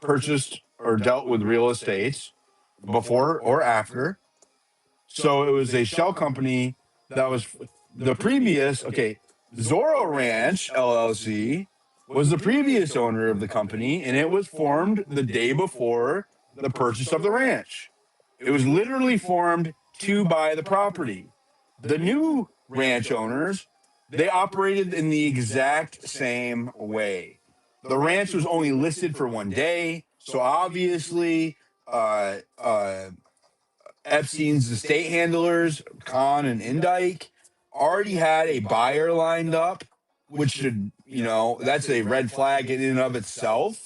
purchased or dealt with real estates before or after. So it was a shell company that was the previous, okay, Zorro Ranch LLC was the previous owner of the company, and it was formed the day before the purchase of the ranch. It was literally formed to buy the property. The new ranch owners, they operated in the exact same way. The ranch was only listed for one day, so obviously, Epstein's estate handlers, Khan and Indike, already had a buyer lined up, which should, that's a red flag in and of itself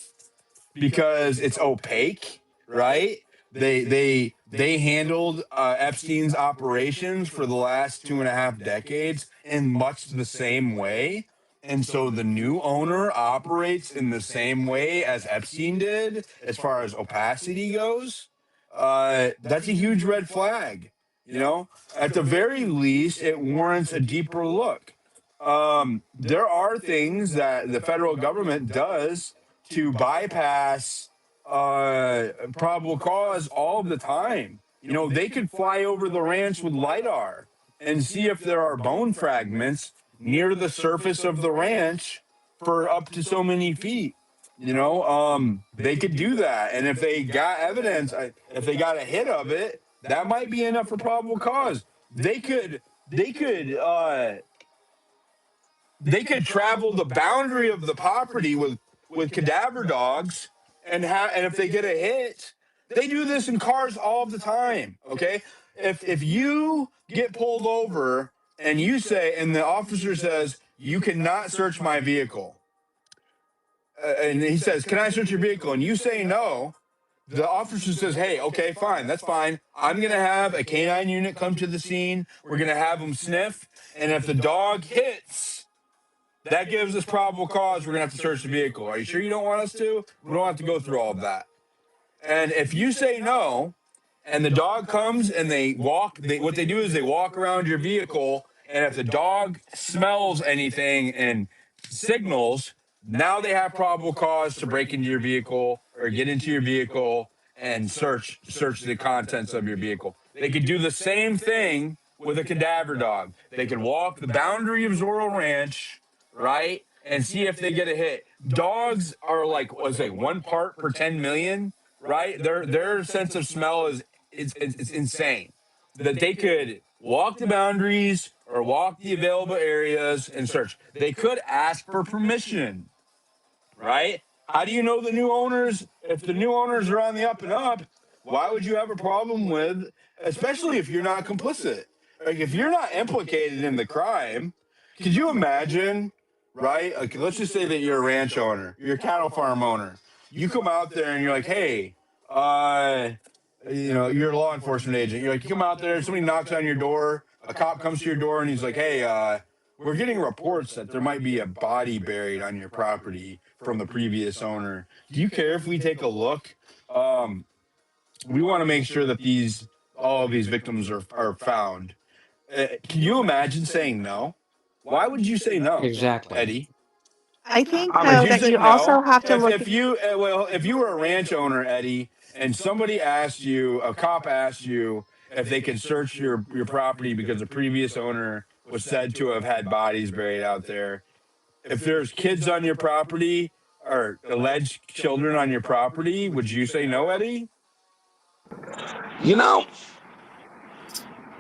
because it's opaque, right? They handled Epstein's operations for the last 2.5 decades in much the same way. And so the new owner operates in the same way as Epstein did as far as opacity goes. That's a huge red flag. At the very least, it warrants a deeper look. There are things that the federal government does to bypass probable cause all of the time. They could fly over the ranch with LiDAR and see if there are bone fragments near the surface of the ranch for up to so many feet. They could do that. And if they got evidence, if they got a hit of it, that might be enough for probable cause. They could travel the boundary of the property with cadaver dogs and if they get a hit, they do this in cars all the time. Okay, if you get pulled over and you say and the officer says you cannot search my vehicle, and he says, "Can I search your vehicle?" and you say no, the officer says, "Hey, okay, fine, that's fine. I'm going to have a canine unit come to the scene. We're going to have them sniff. And if the dog hits, that gives us probable cause. We're going to have to search the vehicle. Are you sure you don't want us to? We don't have to go through all of that." And if you say no, and the dog comes and what they do is they walk around your vehicle. And if the dog smells anything and signals, now they have probable cause to break into your vehicle or get into your vehicle and search the contents of your vehicle. They could do the same thing with a cadaver dog. They could walk the boundary of Zorro Ranch, right, and see if they get a hit. Dogs are like, what's it, 1 part per 10 million, right? Their sense of smell is it's insane. That they could walk the boundaries or walk the available areas and search. They could ask for permission, right? How do you know the new owners? If the new owners are on the up and up, why would you have a problem with, especially if you're not complicit? Like if you're not implicated in the crime, could you imagine, right? Like let's just say that you're a ranch owner, you're a cattle farm owner. You come out there and you're like, hey, you're a law enforcement agent. You're like, you come out there, somebody knocks on your door, a cop comes to your door and he's like, hey, we're getting reports that there might be a body buried on your property from the previous owner. Do you care if we take a look? We want to make sure that all of these victims are found. Can you imagine saying no? Why would you say no, Exactly. Eddie? I think I Would though mean, you that say you no? also have to look. If you were a ranch owner, Eddie, and somebody asked you, a cop asked you if they could search your property because the previous owner was said to have had bodies buried out there. If there's kids on your property or alleged children on your property, would you say no, Eddie? you know,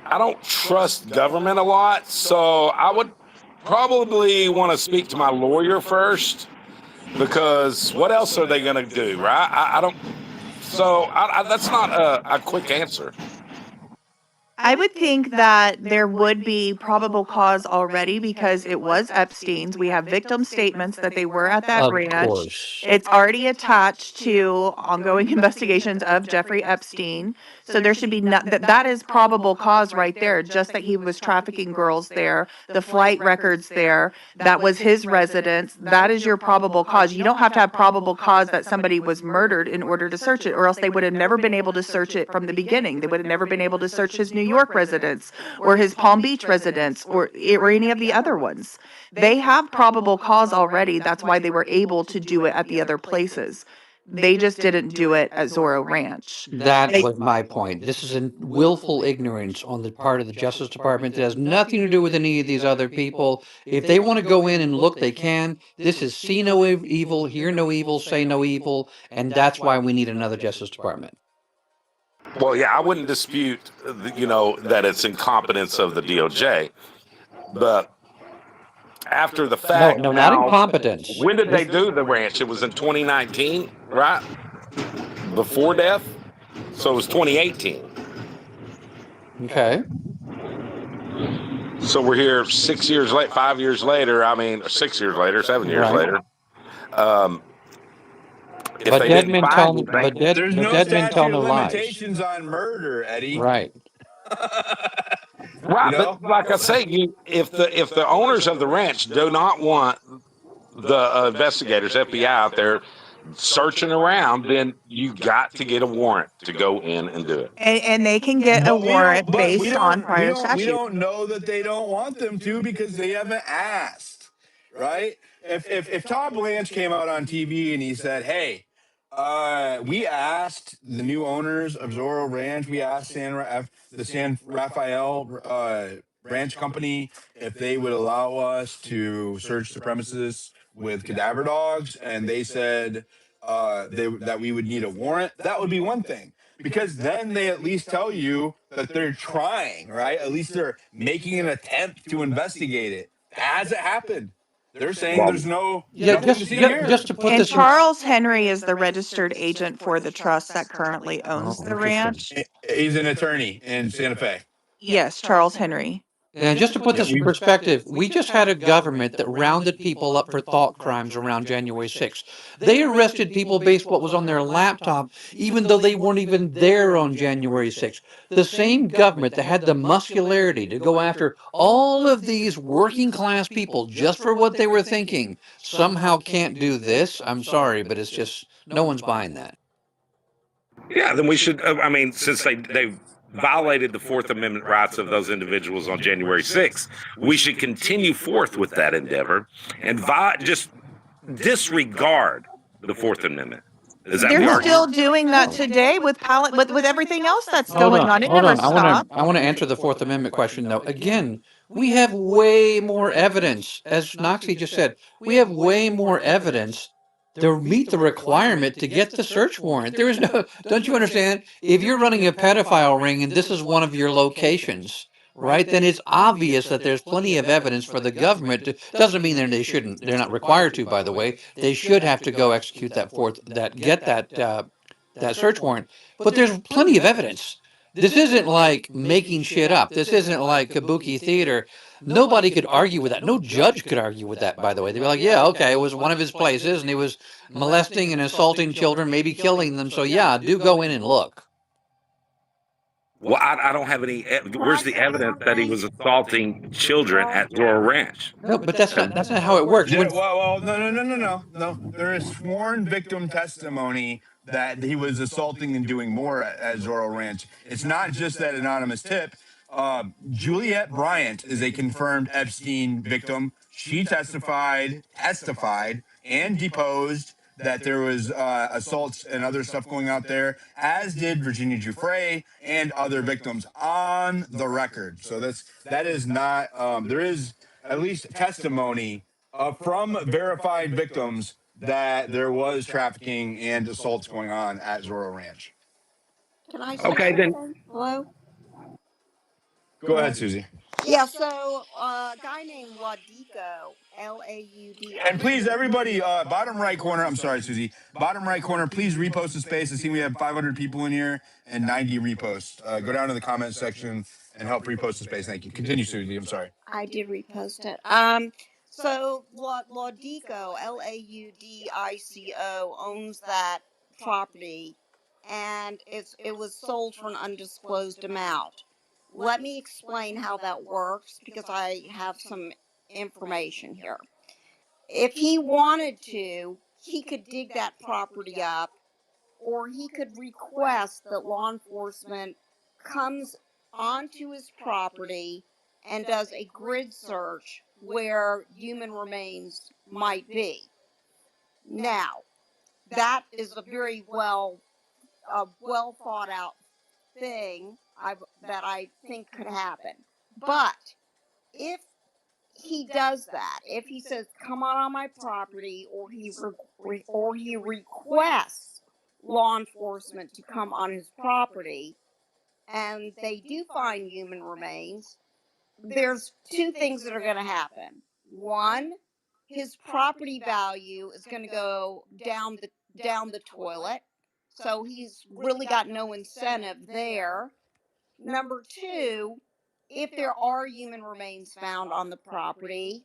I don't trust government a lot, so I would probably want to speak to my lawyer first because what else are they going to do, right? I don't. So that's not a quick answer. I would think that there would be probable cause already because it was Epstein's. We have victim statements that they were at that Of ranch. course. It's already attached to ongoing investigations of Jeffrey Epstein. So there should be that is probable cause right there, just that he was trafficking girls there, the flight records there, that was his residence. That is your probable cause. You don't have to have probable cause that somebody was murdered in order to search it, or else they would have never been able to search it from the beginning. They would have never been able to search his New York residence or his Palm Beach residence or any of the other ones. They have probable cause already. That's why they were able to do it at the other places. They just didn't do it at Zorro Ranch. That was my point. This is a willful ignorance on the part of the Justice Department that has nothing to do with any of these other people. If they want to go in and look, they can. This is see no evil, hear no evil, say no evil, and that's why we need another Justice Department. Well, yeah, I wouldn't dispute, that it's incompetence of the DOJ, but after the No, fact no, not now, incompetence. when did they do the ranch? It was in 2019, right? Before death? So it was 2018. Okay. So we're here 6 years late, 5 years later. I mean, 6 years later, 7 years Right. later. If But they dead didn't men find tell anything, There's but no dead men tell statute of no lies. limitations on murder, Eddie. Right. You right? But know? like I say, if the owners of the ranch do not want the investigators, FBI out there searching around, then you got to get a warrant to go in and do it. And they can get a But we don't. warrant But we based on don't. We prior don't. We statute. don't know that they don't want them to because they haven't asked, right? If Todd Blanche came out on TV and he said, "Hey, we asked the new owners of Zorro Ranch, we asked the San Rafael Ranch Company if they would allow us to search the premises with cadaver dogs," and they said that we would need a warrant. That would be one thing because then they at least tell you that they're trying, right? At least they're making an attempt to investigate it. Has it happened? They're saying Well, there's Yeah, nothing to see here. just to put And this in. Charles Henry is the registered agent for the trust that currently owns Oh, the interesting. ranch. He's an attorney in Santa Fe. Yes, Charles Henry. And just to put Yeah, this in perspective, we just had a government that rounded people up for thought crimes around January 6th. They arrested people based what was on their laptop, even though they weren't even there on January 6th. The same government that had the muscularity to go after all of these working class people just for what they were thinking somehow can't do this. I'm sorry, but it's just no one's buying that. yeah, then we should. I mean, since they violated the Fourth Amendment rights of those individuals on January 6th, we should continue forth with that endeavor and just disregard the Fourth Amendment. Is that the They're No. still argument? doing that No. today with with everything else that's Hold going on, on. It hold never on. stopped. I want to answer the Fourth Amendment question though. Again, we have way more evidence, as Noxie just said. We have way more evidence to meet the requirement to get the search warrant. There is no. Don't you understand? If you're running a pedophile ring and this is one of your locations, right? Then it's obvious that there's plenty of evidence for the government to. Doesn't mean that they shouldn't. They're not required to, by the way. They should have to go execute that get that search warrant. But there's plenty of evidence. This isn't like making shit up. This isn't like kabuki theater. Nobody could argue with that. No judge could argue with that, by the way. They'd be like, yeah, okay, it was one of his places and he was molesting and assaulting children, maybe killing them. So, yeah, do go in and look. Well, I don't have any. Where's the evidence that he was assaulting children at Zorro Ranch? No, but that's not how it works. Yeah, When well, no. There is sworn victim testimony that he was assaulting and doing more at Zorro Ranch. It's not just that anonymous tip. Juliette Bryant is a confirmed Epstein victim. She testified, and deposed that there was assaults and other stuff going out there, as did Virginia Giuffre and other victims on the record. So that is not. There is at least testimony from verified victims that there was trafficking and assaults going on at Zorro Ranch. Can I say Okay, then. something? Hello? Go ahead, Susie. Yeah, so a guy named Laudico, And please, Laudico. everybody, bottom right corner. I'm sorry, Susie. Bottom right corner. Please repost the space. I see we have 500 people in here and 90 reposts. Go down to the comment section and help repost the space. Thank you. Continue, Susie. I'm sorry. I did repost it. So Laudico, Laudico, owns that property, and it was sold for an undisclosed amount. Let me explain how that works because I have some information here. If he wanted to, he could dig that property up, or he could request that law enforcement comes onto his property and does a grid search where human remains might be. Now, that is a very well thought out thing that I think could happen. But if he does that, if he says, "Come on my property," or he requests law enforcement to come on his property, and they do find human remains, there's two things that are going to happen. One, his property value is going to go down the toilet, so he's really got no incentive there. Number two, if there are human remains found on the property,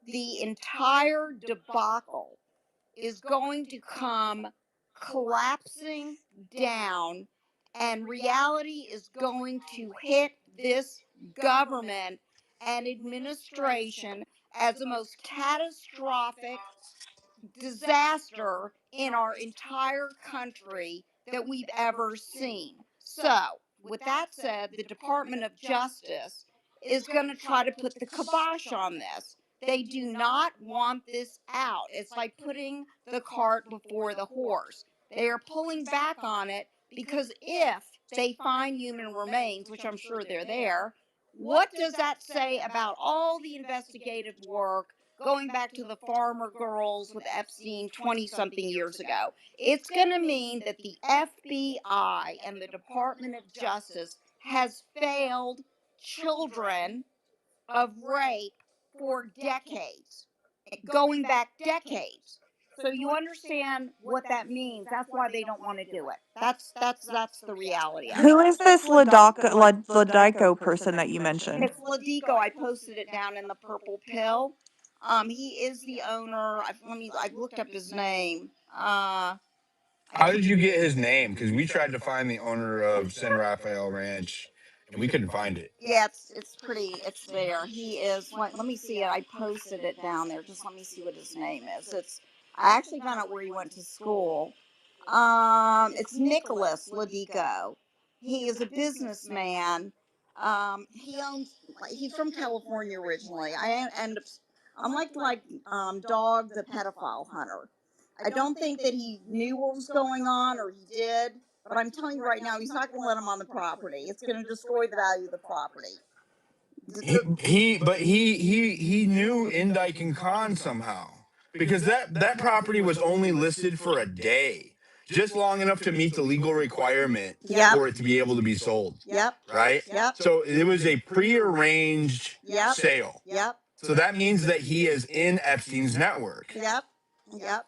the entire debacle is going to come collapsing down, and reality is going to hit this government and administration as the most catastrophic disaster in our entire country that we've ever seen. So, with that said, the Department of Justice is going to try to put the kibosh on this. They do not want this out. It's like putting the cart before the horse. They are pulling back on it because if they find human remains, which I'm sure they're there, what does that say about all the investigative work going back to the farmer girls with Epstein 20 something years ago? It's going to mean that the FBI and the Department of Justice has failed children of rape for decades, going back decades. So you understand what that means. That's why they don't want to do it. That's the reality of it. Who is this Ladico person that you mentioned? It's Ladico. I posted it down in the purple pill. He is the owner. I looked up his name. How did you get his name? Because we tried to find the owner of San Rafael Ranch, and we couldn't find it. Yeah, it's there. He is. Let me see it. I posted it down there. Just let me see what his name is. I actually found out where he went to school. It's Nicholas Ladico. He is a businessman. He's from California originally. I'm Dog the pedophile hunter. I don't think that he knew what was going on, or he did, but I'm telling you right now, he's not going to let him on the property. It's going to destroy the value of the property. He knew Indike and Khan somehow, because that property was only listed for a day, just long enough to meet the legal requirement for it to be able to be sold. Yep. Right. Yep. So it was a prearranged sale. Yep. So that means that he is in Epstein's network. Yep. Yep.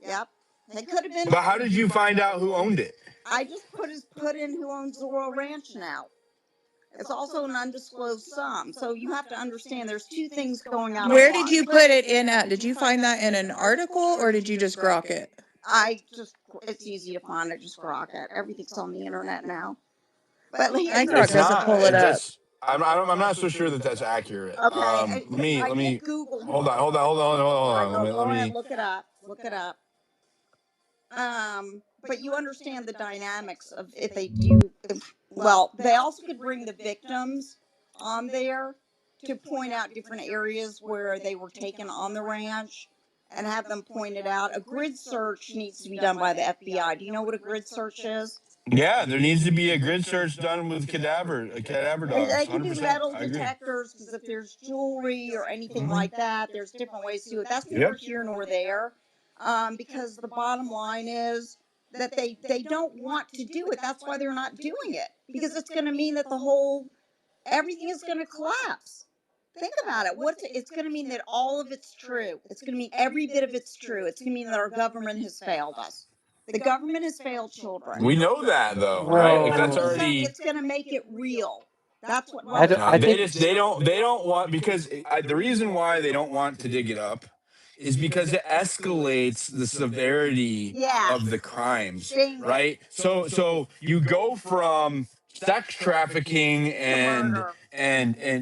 Yep. It could have been. But how did you find out who owned it? I just put in who owns Zorro Ranch now. It's also an undisclosed sum. So you have to understand there's two things going on. Where did you put it in at? Did you find that in an article or did you just grok it? It's easy to find. I just grok it. Everything's on the internet now. But iGrok doesn't pull it up. I'm not so sure that that's accurate. Okay. Let me Google. Hold on. Go ahead. Look it up. But you understand the dynamics of if they do. They also could bring the victims on there to point out different areas where they were taken on the ranch and have them pointed out. A grid search needs to be done by the FBI. Do you know what a grid search is? Yeah, there needs to be a grid search done with cadaver dogs. They can do 100%. metal detectors because if there's jewelry or anything like that, there's different ways to do it. That's neither here nor there. Because the bottom line is that they don't want to do it. That's why they're not doing it, because it's going to mean that everything is going to collapse. Think about it. It's going to mean that all of it's true. It's going to mean every bit of it's true. It's going to mean that our government has failed us. The government has failed children. We know that though, Well, right? Like that's already. It's going to make it real. That's what. I think They don't want, because the reason why they don't want to dig it up is because it escalates the severity of the crimes, right? So you go from sex trafficking and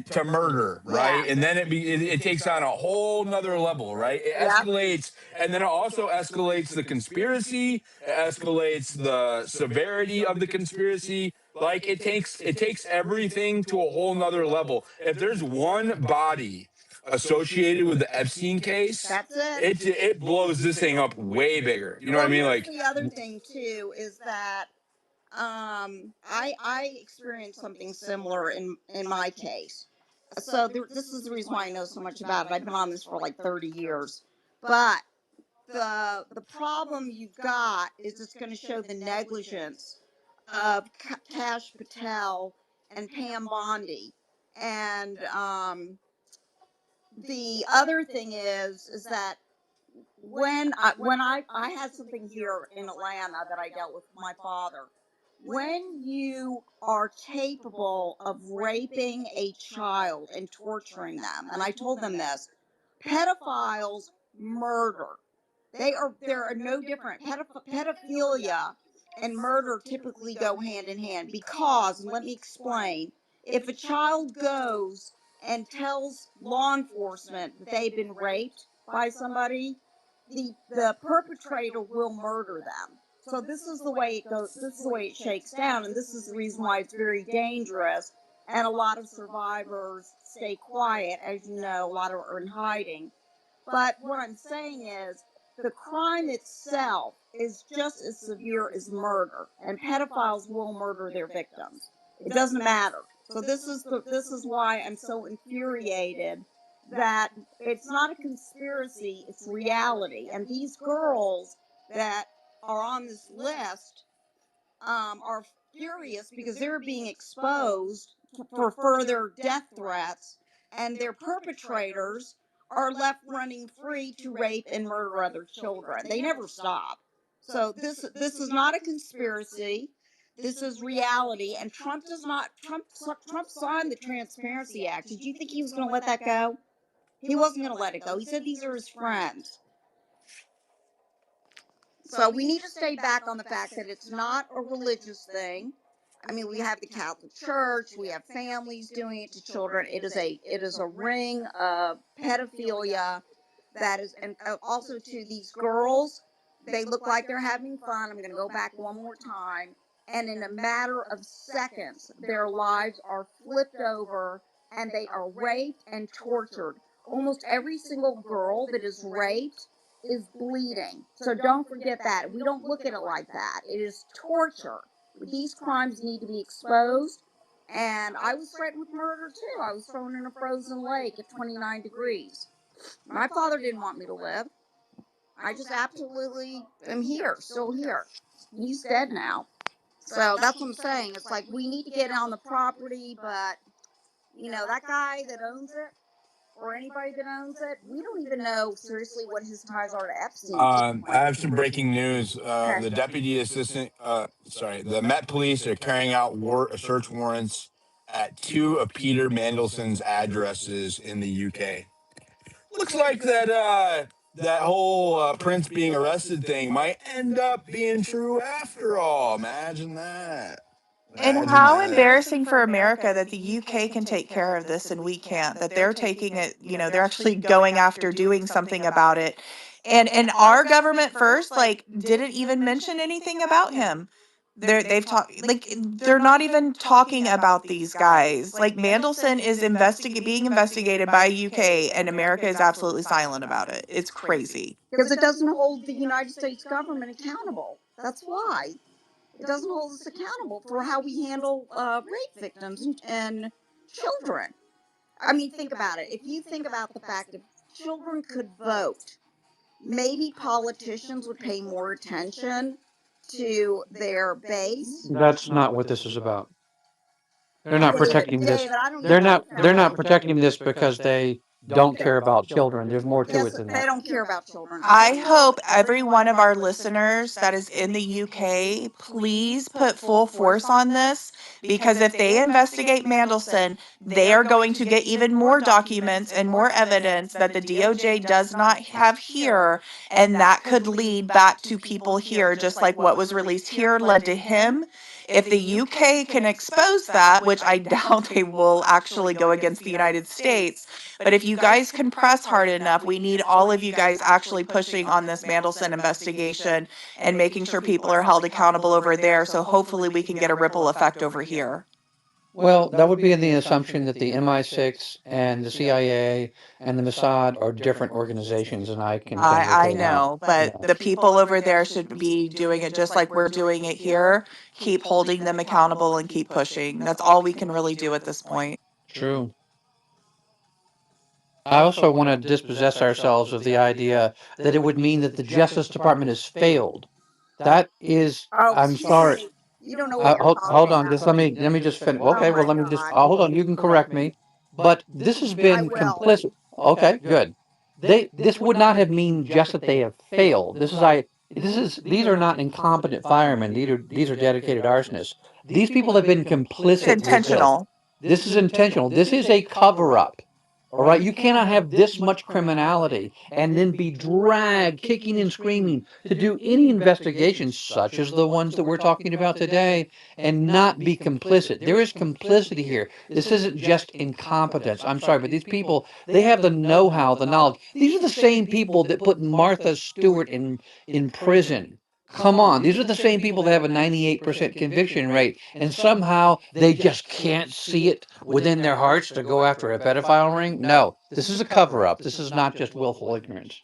to murder, right? And then it takes on a whole nother level, right? It escalates, and then it also escalates the conspiracy, it escalates the severity of the conspiracy. Like it takes everything to a whole nother level. If there's one body associated with the Epstein case, that's it. It blows this thing up way bigger. You know what I mean? Like the other thing too is that I experienced something similar in my case. So this is the reason why I know so much about it. I've been on this for like 30 years. But the problem you've got is it's going to show the negligence of Cash Patel and Pam Bondi. And the other thing is that when I had something here in Atlanta that I dealt with my father, When you are capable of raping a child and torturing them, and I told them this, pedophiles murder. There are no different. Pedophilia and murder typically go hand in hand because, and let me explain, if a child goes and tells law enforcement that they've been raped by somebody, the perpetrator will murder them. So this is the way it goes. This is the way it shakes down, and this is the reason why it's very dangerous. And a lot of survivors stay quiet, as you know. A lot of are in hiding. But what I'm saying is, the crime itself is just as severe as murder, and pedophiles will murder their victims. It doesn't matter. So this is why I'm so infuriated that it's not a conspiracy, it's reality. And these girls that are on this list are furious because they're being exposed for further death threats, and their perpetrators are left running free to rape and murder other children. They never stop. So this is not a conspiracy. This is reality, and Trump does not. Trump signed the Transparency Act. Did you think he was going to let that go? He wasn't going to let it go. He said these are his friends. So we need to stay back on the fact that it's not a religious thing. I mean, we have the Catholic Church, we have families doing it to children. It is a ring of pedophilia that is, and also to these girls, they look like they're having fun. I'm going to go back one more time, and in a matter of seconds, their lives are flipped over, and they are raped and tortured. Almost every single girl that is raped is bleeding. So don't forget that. We don't look at it like that. It is torture. These crimes need to be exposed. And I was threatened with murder too. I was thrown in a frozen lake at 29 degrees. My father didn't want me to live. I just absolutely am here, still here. He's dead now. So that's what I'm saying. It's like we need to get on the property, but that guy that owns it, or anybody that owns it, we don't even know seriously what his ties are to Epstein at this I point. have some breaking news. Okay. The deputy assistant, the Met Police are carrying out search warrants at two of Peter Mandelson's addresses in the UK. Looks like that whole Prince being arrested thing might end up being true after all. Imagine that. And Imagine how that. embarrassing for America that the UK can take care of this and we can't, that they're taking it, they're actually going after doing something about it. And our government first, like, didn't even mention anything about him. They've talked like they're not even talking about these guys. Like Mandelson is being investigated by UK and America is absolutely silent about it. It's crazy. Because it doesn't hold the United States government accountable. That's why. It doesn't hold us accountable for how we handle rape victims and children. I mean, think about it. If you think about the fact that children could vote, maybe politicians would pay more attention to their base. That's not what this is about. They're not Well, protecting this. David, I don't They're even not know they're not how. protecting this because they don't care about children. There's more to Yes, it than they that. don't care about children. I hope every one of our listeners that is in the UK, please put full force on this because if they investigate Mandelson, they are going to get even more documents and more evidence that the DOJ does not have here. And that could lead back to people here, just like what was released here led to him. If the UK can expose that, which I doubt they will actually go against the United States, but if you guys can press hard enough, we need all of you guys actually pushing on this Mandelson investigation and making sure people are held accountable over there. So hopefully we can get a ripple effect over here. Well, that would be in the assumption that the MI6 and the CIA and the Mossad are different organizations, and I contend that I they're not. know, but Yeah, the people over there should be doing it just like we're doing it here. Keep holding them accountable and keep pushing. That's all we can really do at this point. true. I also want to dispossess ourselves of the idea that it would mean that the Justice Department has failed. That is, Oh, I'm sorry. you don't know what you're Hold talking on, just about. let me just finish. Oh Okay, well, my let me just God. hold on. You can correct me, but this has I been will. complicit. Okay, good. This would not have mean just that they have failed. This is These are not incompetent firemen. These are dedicated arsonists. These people have been complicit with this. Intentional. This is intentional. This is a cover up. All right, you cannot have this much criminality and then be dragged kicking and screaming to do any investigations such as the ones that we're talking about today and not be complicit. There is complicity here. This isn't just incompetence. I'm sorry, but these people, they have the know-how, the knowledge. These are the same people that put Martha Stewart in prison. Come on, these are the same people that have a 98% conviction rate, and somehow they just can't see it within their hearts to go after a pedophile ring? No, this is a cover up. This is not just willful ignorance.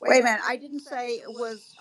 Wait a minute. I didn't say it was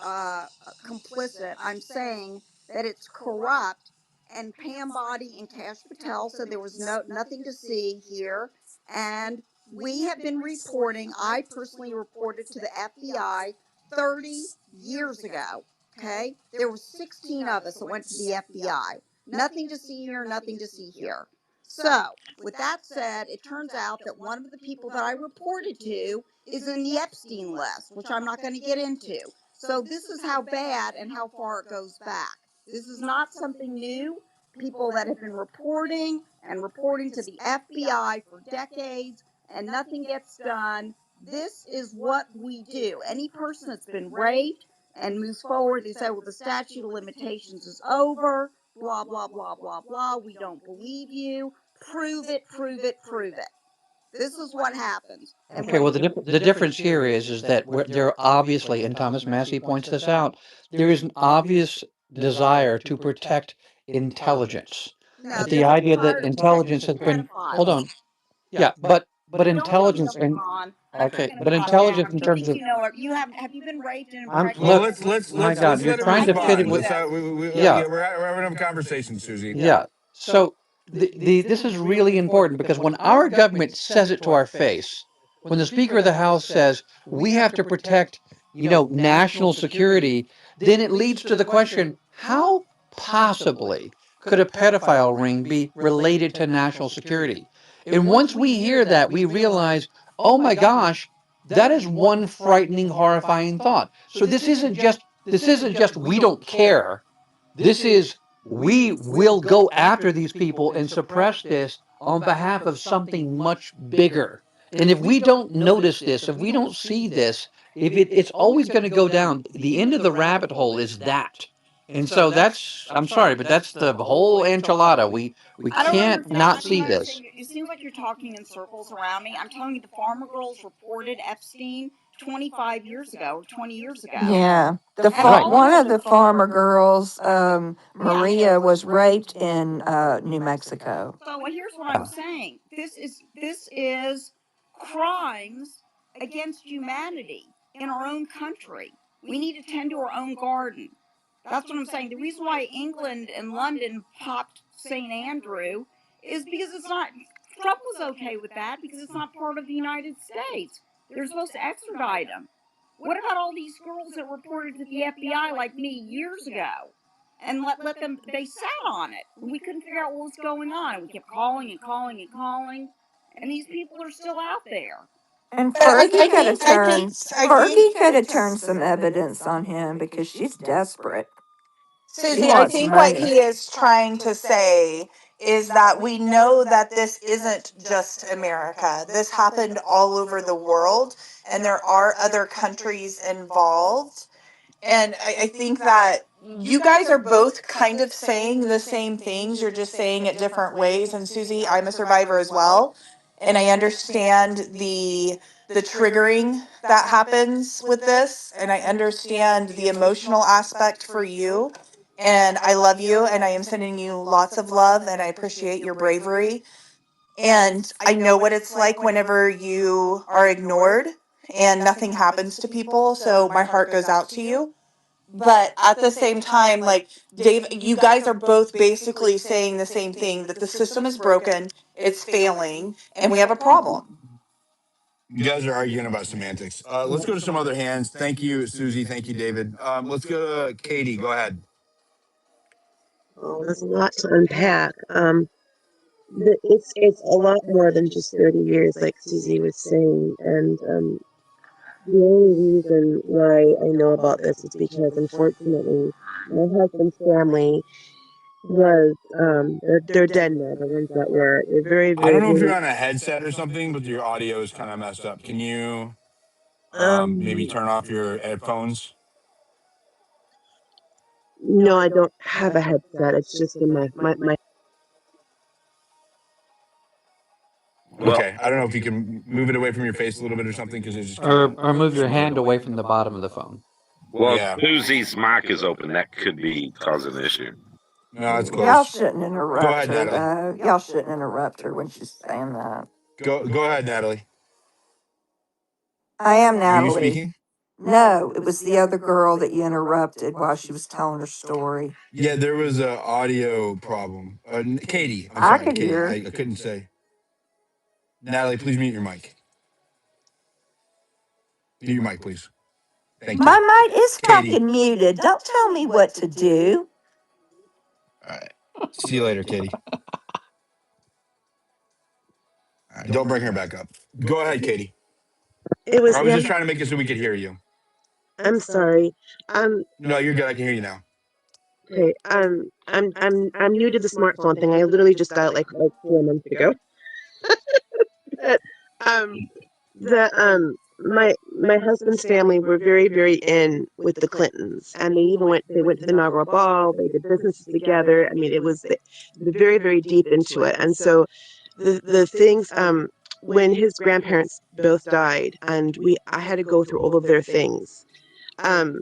complicit. I'm saying that it's corrupt. And Pam Body and Cash Patel said there was nothing to see here. And we have been reporting. I personally reported to the FBI 30 years ago. Okay, there were 16 of us that went to the FBI. Nothing to see here. Nothing to see here. So, with that said, it turns out that one of the people that I reported to is in the Epstein list, which I'm not going to get into. So this is how bad and how far it goes back. This is not something new. People that have been reporting and reporting to the FBI for decades and nothing gets done. This is what we do. Any person that's been raped and moves forward, they say, well, the statute of limitations is over, blah, blah, blah, blah, blah. We don't believe you. Prove it, prove it, prove it. This is what happens. And Okay, well, the difference here is that there are obviously, and Thomas Massey points this out, there is an obvious desire to protect intelligence. no, That the there's a idea that desire to protect intelligence has been, hold pedophiles. on, yeah, but Don't get me intelligence going and on, and I'm not okay, going to but calm down. intelligence I in terms think of you know it. Have you been raped and I'm Well, impregnated? look, let's my God, you're let him trying to fit it respond. I with, Let's know. yeah, yeah, we're having a conversation, Susie. yeah. So this is really important because when our government says it to our face, when the Speaker of the House says we have to protect, national security, then it leads to the question, how possibly could a pedophile ring be related to national security? And once we hear that, we realize, oh my gosh, that is one frightening, horrifying thought. So this isn't just we don't care. This is we will go after these people and suppress this on behalf of something much bigger. And if we don't notice this, if we don't see this, it's always going to go down. The end of the rabbit hole is that. And so that's, I'm sorry, but that's the whole enchilada. We I don't can't understand. not I don't see this. understand. It seems like you're talking in circles around me. I'm telling you, the farmer girls reported Epstein 25 years ago or 20 years ago. Yeah. And Right. all of One us of are, the farmer girls, yeah. Maria, was raped in New Mexico. So well, here's what I'm Yeah. saying. This is crimes against humanity in our own country. We need to tend to our own garden. That's what I'm saying. The reason why England and London popped St. Andrew is because it's not. Trump was okay with that because it's not part of the United States. They're supposed to extradite them. What about all these girls that reported to the FBI like me years ago? And let them, they sat on it. We couldn't figure out what was going on. We kept calling and calling and calling. And these people are still out there. And But Fergie could have turned I think Fergie could have turned some evidence on him because she's desperate. She Susie, I wants think what money. he is trying to say is that we know that this isn't just America. This happened all over the world, and there are other countries involved. And I think that you guys are both kind of saying the same things. You're just saying it different ways. And Susie, I'm a survivor as well. And I understand the triggering that happens with this. And I understand the emotional aspect for you. And I love you and I am sending you lots of love and I appreciate your bravery. And I know what it's like whenever you are ignored and nothing happens to people. So my heart goes out to you, but at the same time, like Dave, you guys are both basically saying the same thing, that the system is broken, it's failing, and we have a problem. You guys are arguing about semantics. Let's go to some other hands. Thank you, Susie. Thank you, David. Let's go to Katie. Go ahead. Oh, there's a lot to unpack. It's a lot more than just 30 years, like Susie was saying, and The only reason why I know about this is because, unfortunately, my husband's family was they're dead now. The ones that were they're very I very don't know if you're very on a headset or something, but your audio is kind of messed up. Can you maybe um turn off your headphones? no, I don't have a headset. It's just in my Well, Okay. I don't know if you can move it away from your face a little bit or something because it's just kind of Or move your smudged. hand away from the bottom of the phone. well, Yeah. Susie's mic is open. That could be causing an issue. No, it's Y'all close. shouldn't Go interrupt ahead, her, Natalie. though. Y'all shouldn't interrupt her when she's saying that. Go ahead, Natalie. I am Are you Natalie. speaking? No, it was the other girl that you interrupted while she was telling her story. Yeah, there was a audio problem. Katie, I'm I sorry, could Katie. hear I her. couldn't say. Natalie, please mute your mic. Mute your mic, please. Thank you. My mic is Katie. fucking muted. Don't tell me what to do. All right. See you later, Katie. All right, don't bring her back up. Go ahead, Katie. it I was was yeah. just trying to make it so we could hear you. I'm sorry. No, you're good. I can hear you now. Okay. I'm new to the smartphone thing. I literally just got it like 4 months ago. But, um, my husband's family were very very in with the Clintons, and they went to the inaugural ball. They did businesses together. I mean, it was they're very very deep into it, and so the things when his grandparents both died, and I had to go through all of their things. Um,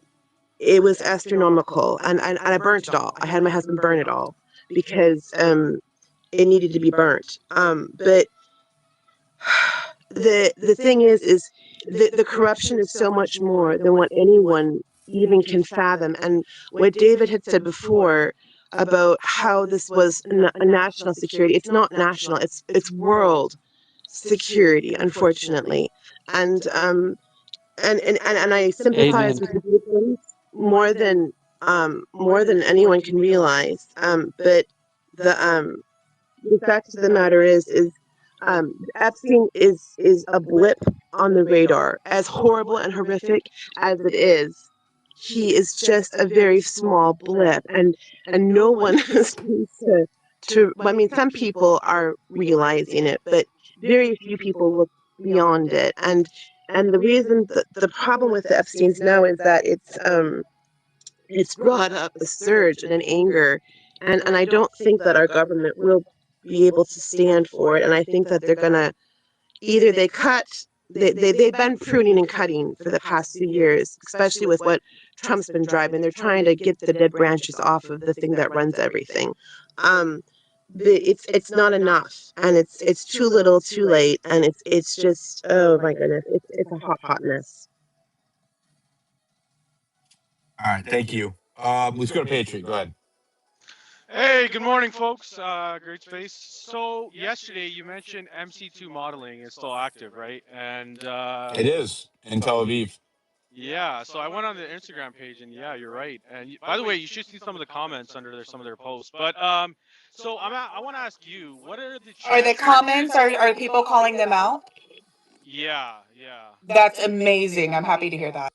it was astronomical, and I burnt it all. I had my husband burn it all because it needed to be burnt. But the thing is the corruption is so much more than what anyone even can fathom. And what David had said before about how this was a national security, it's not national, it's world security, unfortunately. And and I sympathize Amen. with the victims more than anyone can realize. But the fact of the matter Epstein is a blip on the radar. As horrible and horrific as it is, he is just a very small blip, and no one seems to. I mean, some people are realizing it, but very few people look beyond it. And the reason the problem with the Epstein's now is that it's brought up a surge and an anger, and I don't think that our government will be able to stand for it. And I think that they're gonna either they cut they've been pruning and cutting for the past 2 years, especially with what Trump's been driving. They're trying to get the dead branches off of the thing that runs everything. Um, but it's not enough, and it's too little, too late, and it's just oh my goodness, it's a hot mess. All right. Thank you. Let's go to Patriot. Go ahead. Hey, good morning, folks. Great space. So yesterday you mentioned MC2 modeling is still active, right? And It is in Tel Aviv. yeah, so I went on the Instagram page, and yeah, you're right. And by the way, you should see some of the comments under some of their posts. But so I want to ask you, what are the Are the chances? comments, are people calling them out? Yeah, yeah, That's amazing. I'm happy to hear that.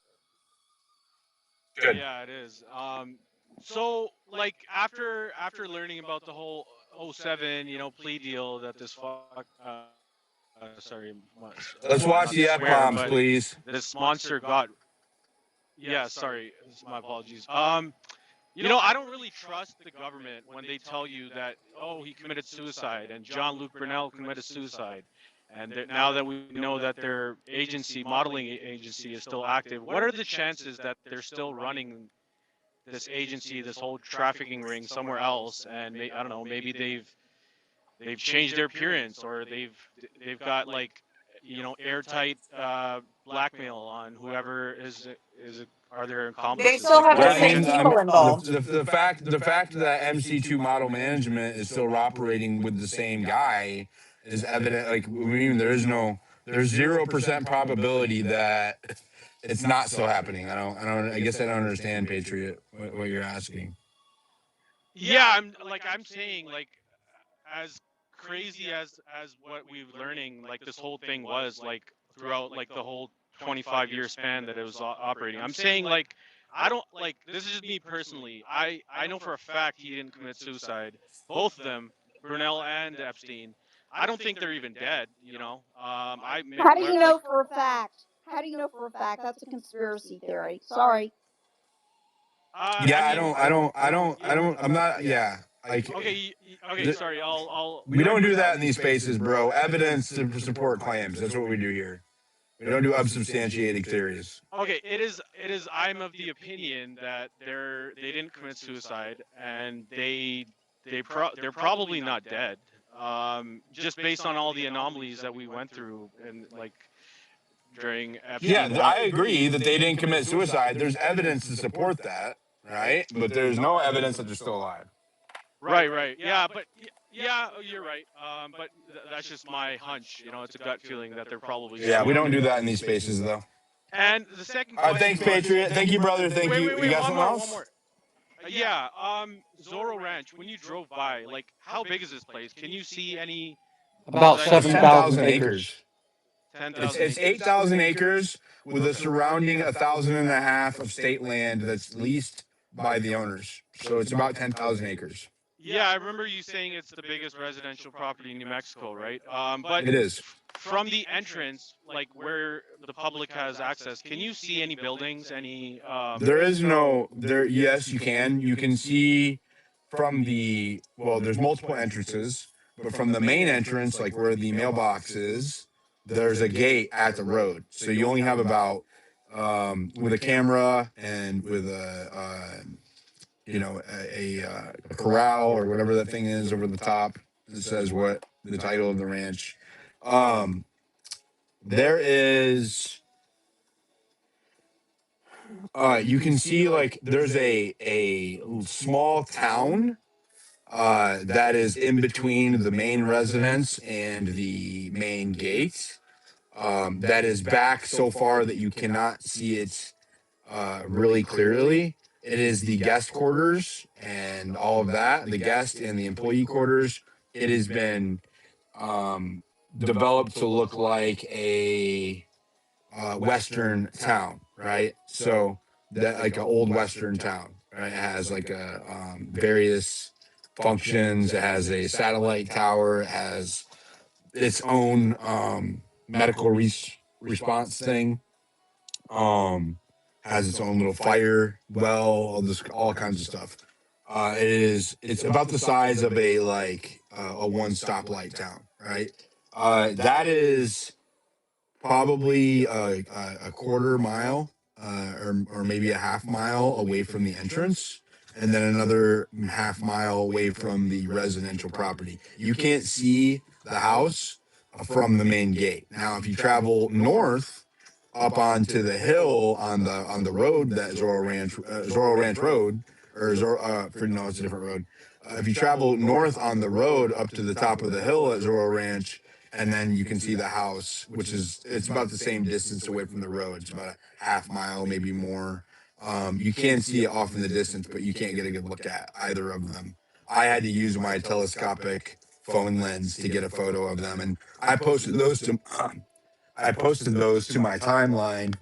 Good. yeah, it is. So like after learning about the whole '07, plea deal that this fuck, sorry, Let's watch not to the F swear, bombs, but please. this monster got. Yeah, sorry, my apologies. I don't really trust the government when they tell you that, oh, he committed suicide and John Luke Brunel committed suicide. And now that we know that their agency, modeling agency, is still active, what are the chances that they're still running this agency, this whole trafficking ring somewhere else? And I don't know, maybe they've changed their appearance, or they've got like airtight blackmail on whoever is are their They accomplices. still Like, have what Well, the are I the same mean, chances? people involved. the fact that MC2 model management is still operating with the same guy is evident. Like, I mean, there's 0% probability that it's not still happening. I guess I don't understand, Patriot, what you're asking. Yeah, I'm saying, like, as crazy as what we've learning, like this whole thing was, like, throughout like the whole 25-year span that it was operating. I'm saying like I don't like this is just me personally. I know for a fact he didn't commit suicide. Both of them, Brunel and Epstein. I don't think they're even dead. You know, How do you like know for a fact? How do you know for a fact? That's a conspiracy theory. Sorry. Yeah, I mean, I'm not. Yeah, like okay, okay. Sorry, we don't do that in these spaces, bro. Evidence to support claims. That's what we do here. We don't do unsubstantiated theories. Okay, it is. I'm of the opinion that they didn't commit suicide and they're probably not dead. Just based on all the anomalies that we went through and like during Yeah, Epstein. I agree that they didn't commit suicide. There's evidence to support that, right? But there's no evidence that they're still alive. Right, right. Yeah, but yeah, you're right. But that's just my hunch. You know, it's a gut feeling that they're probably Yeah, still we don't okay. do that in these spaces, though. And the second All right, question thanks, was, Patriot. Thank you, brother. Thank wait, you. wait, You wait, got one something more, one else? more. Yeah, Zorro Ranch. When you drove by, like, how big is this place? Can you see any? About Because I know It's it's 7,000 10,000 acres. acres. It's 10,000 it's acres. 8,000 acres with a surrounding 1,500 of state land that's leased by the owners. So it's about 10,000 acres. Yeah, I remember you saying it's the biggest residential property in New Mexico, right? But It is. from the entrance, like where the public has access, can you see any buildings, any There is no there. Yes, you can. You can see from the well. There's multiple entrances, but from the main entrance, like where the mailbox is, there's a gate at the road. So you only have about with a camera and with a corral or whatever that thing is over the top that says what the title of the ranch. Um, there is you can see like there's a small town that is in between the main residence and the main gate. That is back so far that you cannot see it really clearly. It is the guest quarters and all of that, the guest and the employee quarters. It has been developed to look like a Western town, right? So that like an old Western town, right? It has like a various functions. It has a satellite tower. It has its own medical response thing. Has its own little fire well, all kinds of stuff. It's about the size of a one stoplight town, right? That is probably a quarter mile or maybe a half mile away from the entrance, and then another half mile away from the residential property. You can't see the house from the main gate. Now, if you travel north up onto the hill on the road that Zorro Ranch Road, or Zorro, no, it's a different road. If you travel north on the road up to the top of the hill at Zorro Ranch, and then you can see the house, which is it's about the same distance away from the road. It's about a half mile, maybe more. You can see it off in the distance, but you can't get a good look at either of them. I had to use my telescopic phone lens to get a photo of them, and I posted those to my timeline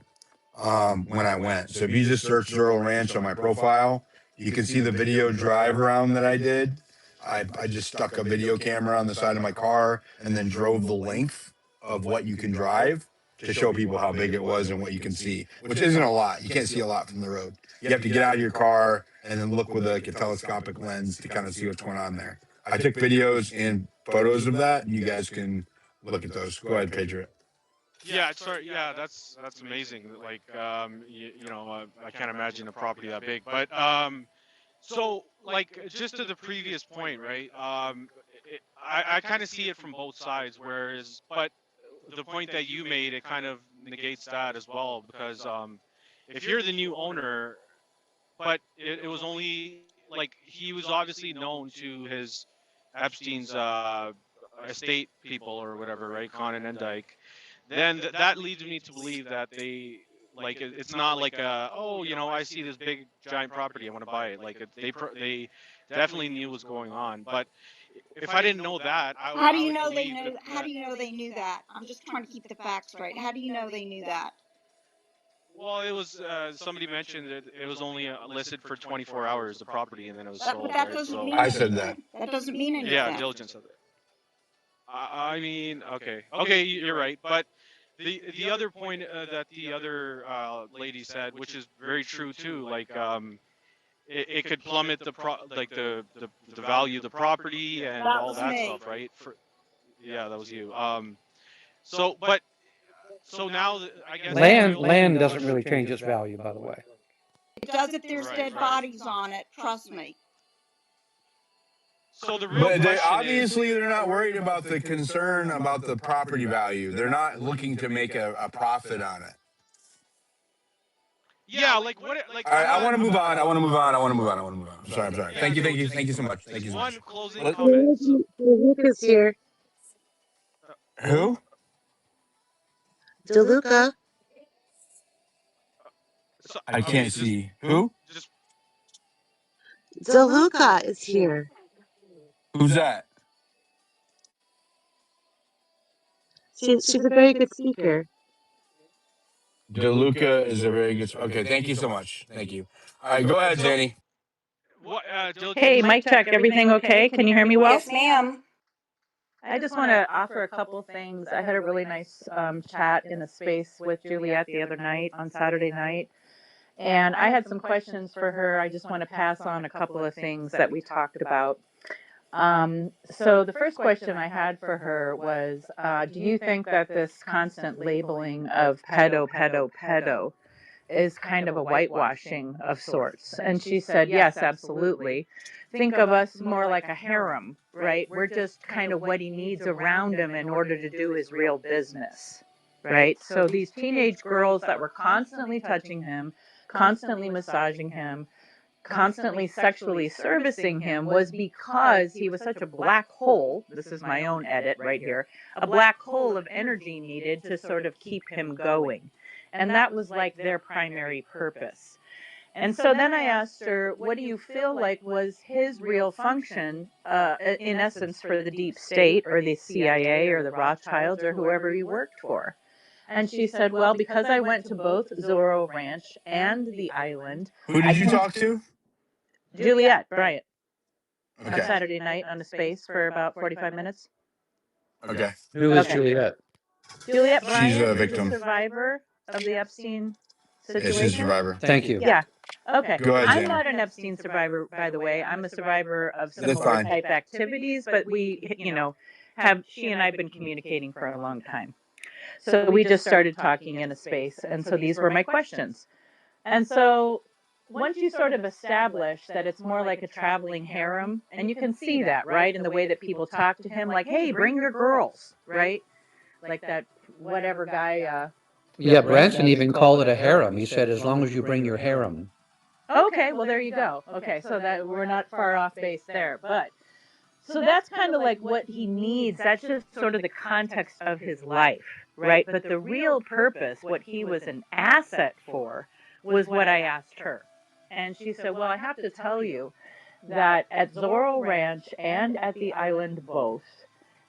when I went. So if you just search Zorro Ranch on my profile, you can see the video drive around that I did. I just stuck a video camera on the side of my car and then drove the length of what you can drive to show people how big it was and what you can see, which isn't a lot. You can't see a lot from the road. You have to get out of your car and then look with like a telescopic lens to kind of see what's going on there. I took videos and photos of that, and you guys can look at those. Go ahead, Patriot. Yeah, sorry. Yeah, that's amazing. Like, I can't imagine a property that big. But so like just to the previous point, right? I kind of see it from both sides. Whereas, but the point that you made, it kind of negates that as well because if you're the new owner, but it was only like he was obviously known to his Epstein's estate people or whatever, right? Conan and Dyke. Then that leads me to believe that they like it's not like oh, I see this big giant property, I want to buy it. Like they definitely knew what was going on. But if I didn't know that, How do I you would know they believe know? How do you know they knew that? I'm just trying to keep the facts straight. How do you know they knew that? Well, it was somebody mentioned that it was only listed for 24 hours, the property, and then it was But sold, that right? doesn't So mean I said anything. that. That doesn't mean yeah, anything. diligence of it. I mean, okay, you're right. But the other point that the other lady said, which is very true too, like it could plummet like the value of the property and That all was that me. stuff, right? Yeah, that was you. So but so now I guess the real Land doesn't question. really change its value, by the way. It does if there's Right, dead right. bodies on it. Trust me. So the real But they question is, obviously they're not worried about the concern about the property value. They're not looking to make a profit on it. yeah, like what? Like All right, I'm I not. want to move on. I want to move on. I want to move on. I want to move on. I'm sorry. I'm sorry. Yeah. Thank you. So Thank you. just Thank you so much. Thank you so one much. closing Let- comment. So DeLuca's here. who? Who? DeLuca. So I okay, can't just see. Who? just DeLuca is here. Who's that? She's a very good speaker. DeLuca is a very good. Okay. Thank you so much. Thank you. All right. Go ahead, so Jenny. what? Hey, Diligence. mic check. Everything okay? Can you hear me well? Yes, ma'am. I just want to offer a couple things. I had a really nice chat in a space with Juliet the other night on Saturday night, and I had some questions for her. I just want to pass on a couple of things that we talked about. So the first question I had for her was, do you think that this constant labeling of pedo is kind of a whitewashing of sorts? And she said, yes, absolutely. Think of us more like a harem, right? We're just kind of what he needs around him in order to do his real business, right? So these teenage girls that were constantly touching him, constantly massaging him, constantly sexually servicing him was because he was such a black hole. This is my own edit right here, a black hole of energy needed to sort of keep him going. And that was like their primary purpose. And so then I asked her, what do you feel like was his real function, in essence, for the deep state or the CIA or the Rothschilds or whoever he worked for? And she said, well, because I went to both Zorro Ranch and the island, Who I did you can. talk to? Juliet Bryant on Okay. Saturday night on a space for about 45 minutes. Okay. Who is Okay. Juliet? Juliet She's Bryant a is a victim. survivor of the Epstein Yeah, she's a situation. survivor. Thank you. Yeah. Okay. Go ahead, I'm Jenny. not an Epstein survivor, by the way. I'm a survivor of That's similar fine. type activities, but we, have she and I have been communicating for a long time. So we just started talking in a space, and so these were my questions. And so once you sort of establish that it's more like a traveling harem, and you can see that, right, in the way that people talk to him, like, hey, bring your girls, right? Like that whatever guy. Yeah, Branson even called it a harem. He said, as long as you bring your harem. Okay, well, there you go. Okay, so that we're not far off base there. But so that's kind of like what he needs. That's just sort of the context of his life, right? But the real purpose, what he was an asset for, was what I asked her. And she said, well, I have to tell you that at Zorro Ranch and at the island both,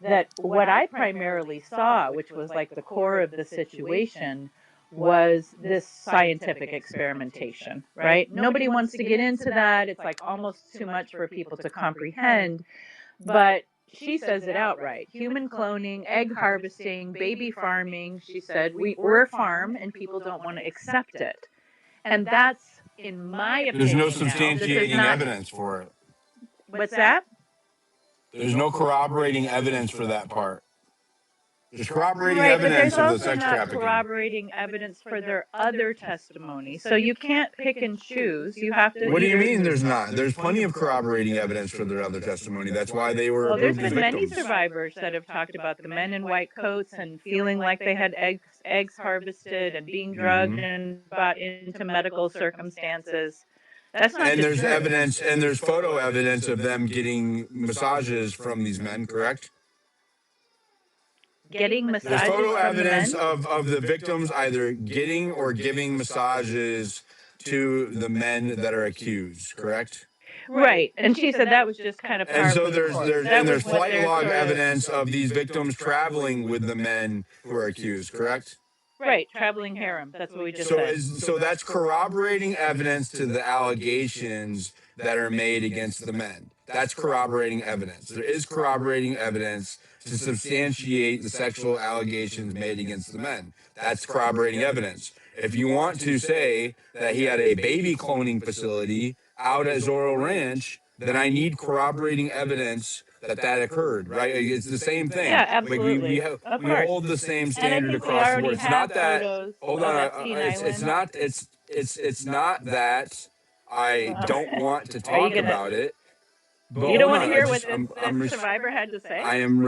that what I primarily saw, which was like the core of the situation, was this scientific experimentation, right? Nobody wants to get into that. It's like almost too much for people to comprehend. But she says it outright: human cloning, egg harvesting, baby farming. She said, we're a farm and people don't want to accept it. And that's, in my There's no opinion now, this is substantiating not. evidence for it. What's that? There's no corroborating evidence for that part. There's corroborating Right, but there's evidence of the also sex not trafficking. corroborating evidence for their other testimony. So you can't pick and choose. You have to What do you either. mean there's not? There's plenty of corroborating evidence for their other testimony. That's why they were Well, there's approved as been many victims. survivors that have talked about the men in white coats and feeling like they had eggs harvested and being drugged and brought into medical circumstances. That's not And just there's her. evidence, and there's photo evidence of them getting massages from these men, correct? Getting There's massages photo from the evidence men. of the victims either getting or giving massages to the men that are accused, correct? Right, and she said that was just kind of And par so for the course. That was there's what flight they're log sort of. evidence of these victims traveling with the men who are accused, correct? Right, traveling harem. That's what we just So said. that's corroborating evidence to the allegations that are made against the men. That's corroborating evidence. There is corroborating evidence to substantiate the sexual allegations made against the men. That's corroborating evidence. If you want to say that he had a baby cloning facility out at Zorro Ranch, then I need corroborating evidence that that occurred, right? It's the same thing. Yeah, Like we absolutely. Of we course. hold the same And I standard think we across the board. already It's have not that. photos Hold of on, Epstein Island. it's not that I don't want to Are you talk gonna? about it, but You don't hold want to on. I hear what just this survivor had to say? I am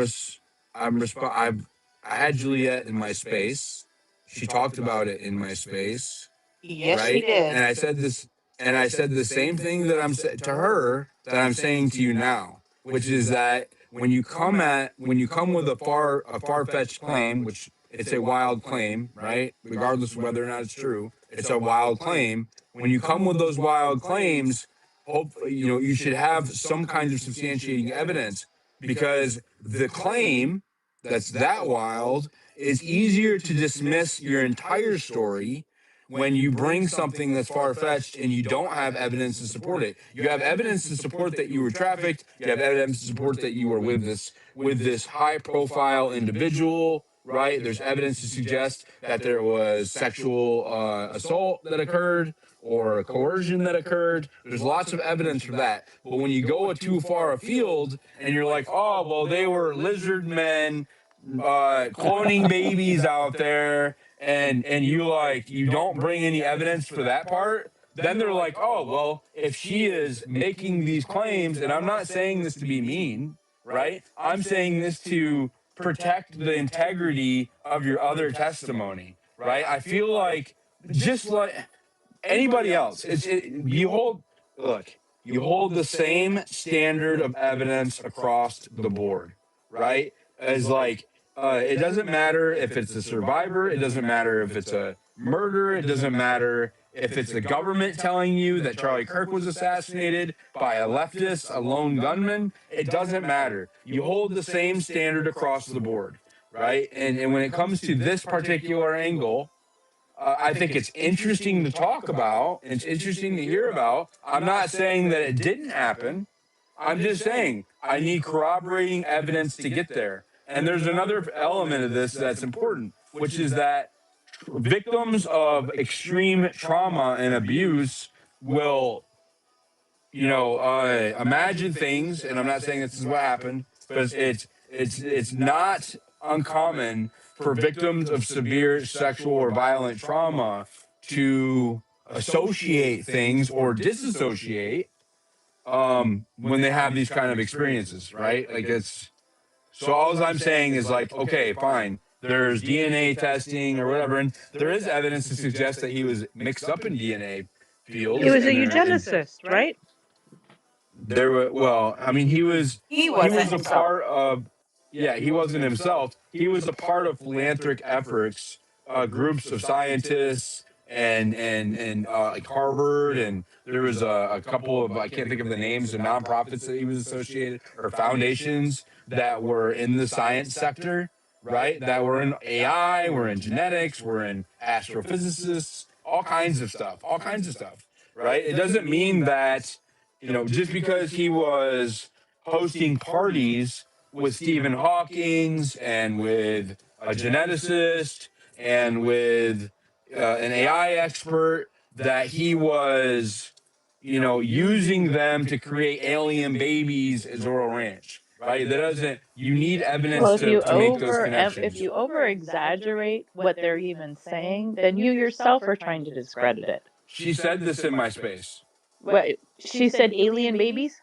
I had Juliet in my space. She talked about it in my space, Yes, she right? did. And I said this, and I said the same thing that to her that I'm saying to you now, which is that when you come with a far fetched claim, which it's a wild claim, right? Regardless of whether or not it's true, it's a wild claim. When you come with those wild claims, hope you should have some kind of substantiating evidence, because the claim that's that wild is easier to dismiss your entire story when you bring something that's far-fetched and you don't have evidence to support it. You have evidence to support that you were trafficked. You have evidence to support that you were with this high-profile individual, right? There's evidence to suggest that there was sexual assault that occurred or coercion that occurred. There's lots of evidence for that. But when you go too far afield and you're like, oh, well, they were lizard men cloning babies out there, and you don't bring any evidence for that part, then they're like, oh, well, if she is making these claims, and I'm not saying this to be mean, right? I'm saying this to protect the integrity of your other testimony, right? I feel like, just like anybody else, you hold the same standard of evidence across the board, right? As like, it doesn't matter if it's a survivor, it doesn't matter if it's a murder, it doesn't matter if it's the government telling you that Charlie Kirk was assassinated by a leftist, a lone gunman. It doesn't matter. You hold the same standard across the board, right? And when it comes to this particular angle, I think it's interesting to talk about. It's interesting to hear about. I'm not saying that it didn't happen. I'm just saying I need corroborating evidence to get there. And there's another element of this that's important, which is that victims of extreme trauma and abuse will, imagine things. And I'm not saying this is what happened, but it's not uncommon for victims of severe sexual or violent trauma to associate things or disassociate when they have these kind of experiences, right? Like it's so all I'm saying is like, okay, fine. There's DNA testing or whatever, and there is evidence to suggest that he was mixed up in DNA fields. He was a And eugenicist, right? there were, well, I mean, He he wasn't was a himself. part of, yeah, he wasn't himself. He was a part of philanthropic efforts, groups of scientists and like Harvard, and there was a couple of, I can't think of the names of nonprofits that he was associated, or foundations that were in the science sector, right? That were in AI, were in genetics, were in astrophysicists, all kinds of stuff, right? It doesn't mean that, just because he was hosting parties with Stephen Hawking's and with a geneticist and with an AI expert, that he was, using them to create alien babies at Zorro Ranch, right? That doesn't. You need Well, evidence to make those if connections. you over exaggerate what they're even saying, then you yourself are trying to discredit it. She said this in my space. What she said, alien babies.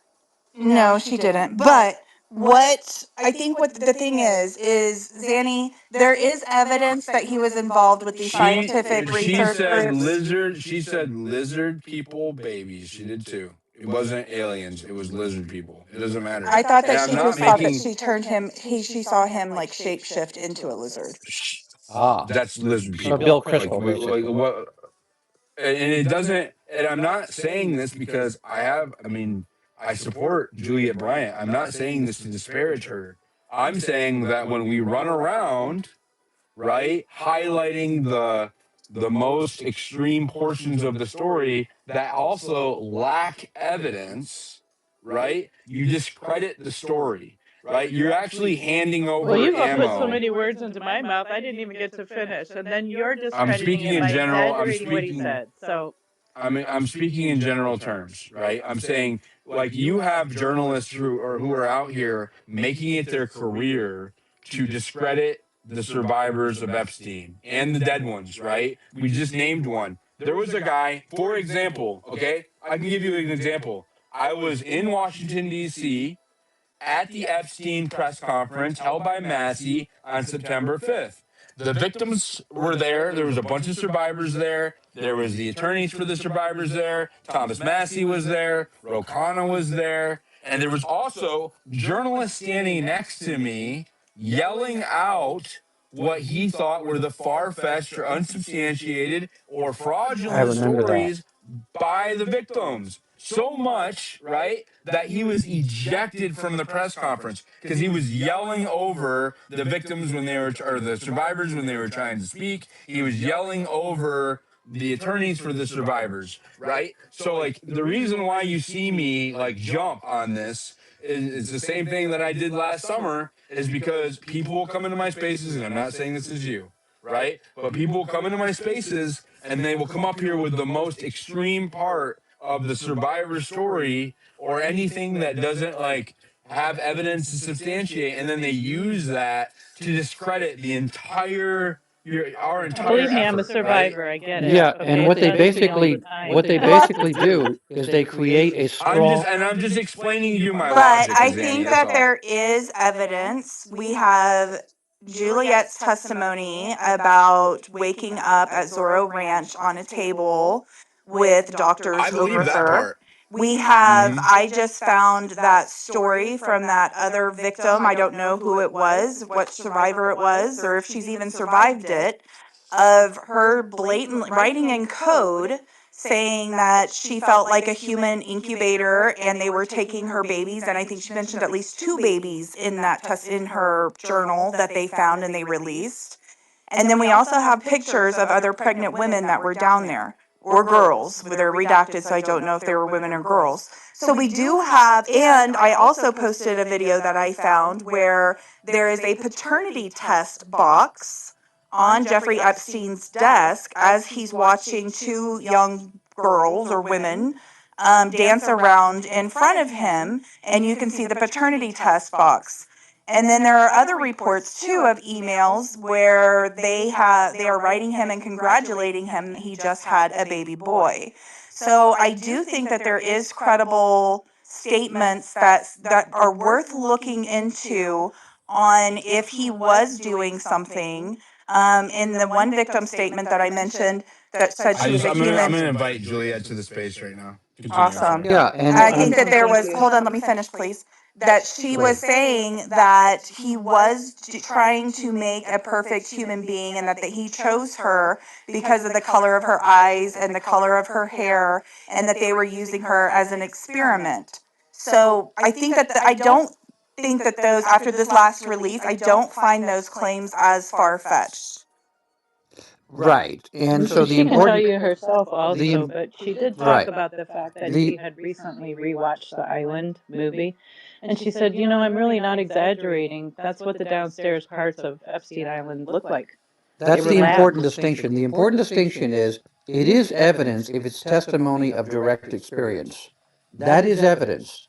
No, she didn't. But what I think what the thing is Zanny, there is evidence that he was involved with these scientific research groups. She said lizard people babies. She did too. It wasn't aliens. It was lizard people. It doesn't matter. I thought And that I'm she not just thought that making. she turned him she saw him like shapeshift into a lizard. Ah, That's lizard so people. Bill Like, Crystal, basically. what? And it doesn't. And I'm not saying this because I mean, I support Juliet Bryant. I'm not saying this to disparage her. I'm saying that when we run around right? Highlighting the most extreme portions of the story that also lack evidence, right? You discredit the story, right? You're actually handing Well, over you've put so ammo. many words into my mouth. I didn't even get to finish, and then you're I'm discrediting speaking it in by general. I'm exaggerating what he speaking said. So I'm speaking in general terms, right? I'm saying like you have journalists who are out here making it their career to discredit the survivors of Epstein and the dead ones, right? We just named one. There was a guy, for example, okay? I can give you an example. I was in Washington D.C. at the Epstein press conference held by Massey on September 5th. The victims were there. There was a bunch of survivors there. There was the attorneys for the survivors there. Thomas Massey was there. Rokana was there. And there was also journalists standing next to me yelling out what he thought were the far-fetched or unsubstantiated or I fraudulent remember that. stories by the victims. So much, right, that he was ejected from the press conference because he was yelling over the victims when they were, or the survivors when they were trying to speak. He was yelling over the attorneys for the survivors, right? So, like, the reason why you see me, like, jump on this is the same thing that I did last summer, is because people will come into my spaces, and I'm not saying this is you, right? But people will come into my spaces and they will come up here with the most extreme part of the survivor story or anything that doesn't like have evidence to substantiate, and then they use that to discredit the entire our entire believe me, I'm a effort, right? survivor. I get it. Yeah, and Okay, so I see all the time. what they Well, basically do is they create a straw. I'm just explaining to you my but logic, I Exani. think That's that all. there is evidence. We have Juliet's testimony about waking up at Zorro Ranch on a table with I doctors believe over that her. part. We have, Hmm. I just found that story from that other victim. I don't know who it was, what survivor it was, or if she's even survived it, of her blatantly writing in code saying that she felt like a human incubator and they were taking her babies. And I think she mentioned at least two babies in that test in her journal that they found and they released. And then we also have pictures of other pregnant women that were down there, or girls. They're redacted, so I don't know if they were women or girls. So we do have, and I also posted a video that I found where there is a paternity test box on Jeffrey Epstein's desk as he's watching two young girls or women dance around in front of him, and you can see the paternity test box. And then there are other reports too of emails where they are writing him and congratulating him that he just had a baby boy. So I do think that there is credible statements that are worth looking into on if he was doing something. In the one victim statement that I mentioned that said she was a I'm human. gonna invite Juliet to the space right now. Continue. Awesome. Sorry. Yeah, I think that and there Thank was, you. hold on, let me finish, please. That she go was ahead. saying that he was trying to make a perfect human being and that he chose her because of the color of her eyes and the color of her hair and that they were using her as an experiment. So I think that I don't think that those, after this last release, I don't find those claims as far fetched. Right. And so the She can tell important you herself also, the but she did talk right. about the fact that she The had recently rewatched the Island movie. And she said, I'm really not exaggerating. That's what the downstairs parts of Epstein Island look like. They That's were the important labs. distinction. The important distinction is it is evidence if it's testimony of direct experience. That is evidence.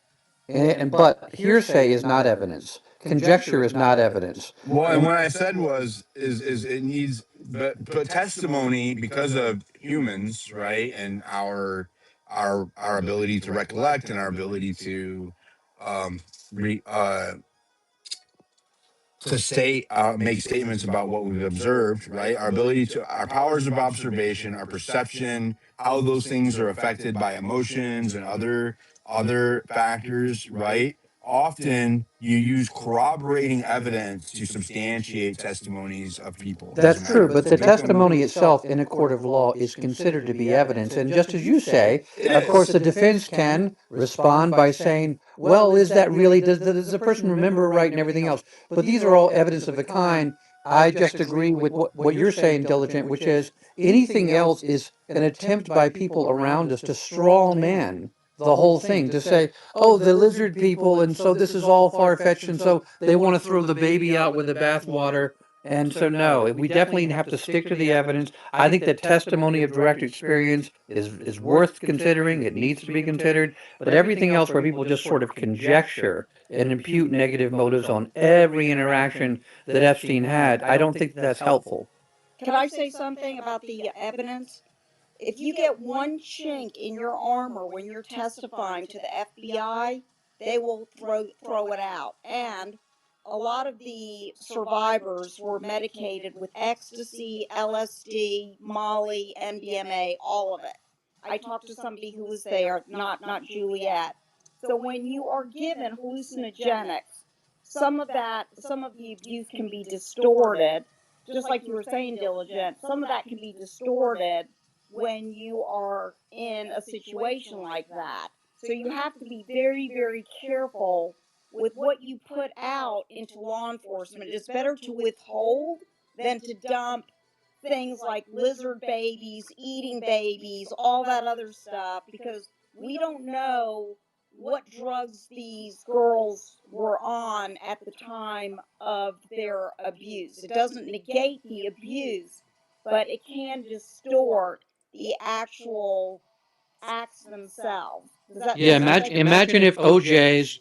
And but hearsay is not evidence. Conjecture is not evidence. Well, and And what I said is it needs but testimony because of humans, right? And our ability to recollect and our ability to um re, to state make statements about what we've observed, right? Our ability to our powers of observation, our perception, how those things are affected by emotions and other factors, right? Often you use corroborating evidence to substantiate testimonies of people. It that's doesn't matter true, if it's but the the victim. testimony itself in a court of law is considered to be evidence. And just as you say, It of course, is. the defense can respond by saying, well, is that really, does the person remember right and everything else? But these are all evidence of a kind I just agree with what you're saying, Diligent, which is anything else is an attempt by people around us to straw man the whole thing, to say, oh, the lizard people, and so this is all far-fetched, and so they want to throw the baby out with the bathwater. And so, no, we definitely have to stick to the evidence. I think that testimony of direct experience is worth considering. It needs to be considered. But everything else where people just sort of conjecture and impute negative motives on every interaction that Epstein had, I don't think that's helpful. Can I say something about the evidence? If you get one chink in your armor when you're testifying to the FBI, they will throw it out. And a lot of the survivors were medicated with ecstasy, LSD, Molly, MDMA, all of it. I talked to somebody who was there, not Juliet. So when you are given hallucinogenics, some of the abuse can be distorted, just like you were saying, Diligent. Some of that can be distorted when you are in a situation like that. So you have to be very, very careful with what you put out into law enforcement. It's better to withhold than to dump things like lizard babies, eating babies, all that other stuff, because we don't know what drugs these girls were on at the time of their abuse. It doesn't negate the abuse, but it can distort the actual acts themselves. Yeah, Does that make imagine if OJ's,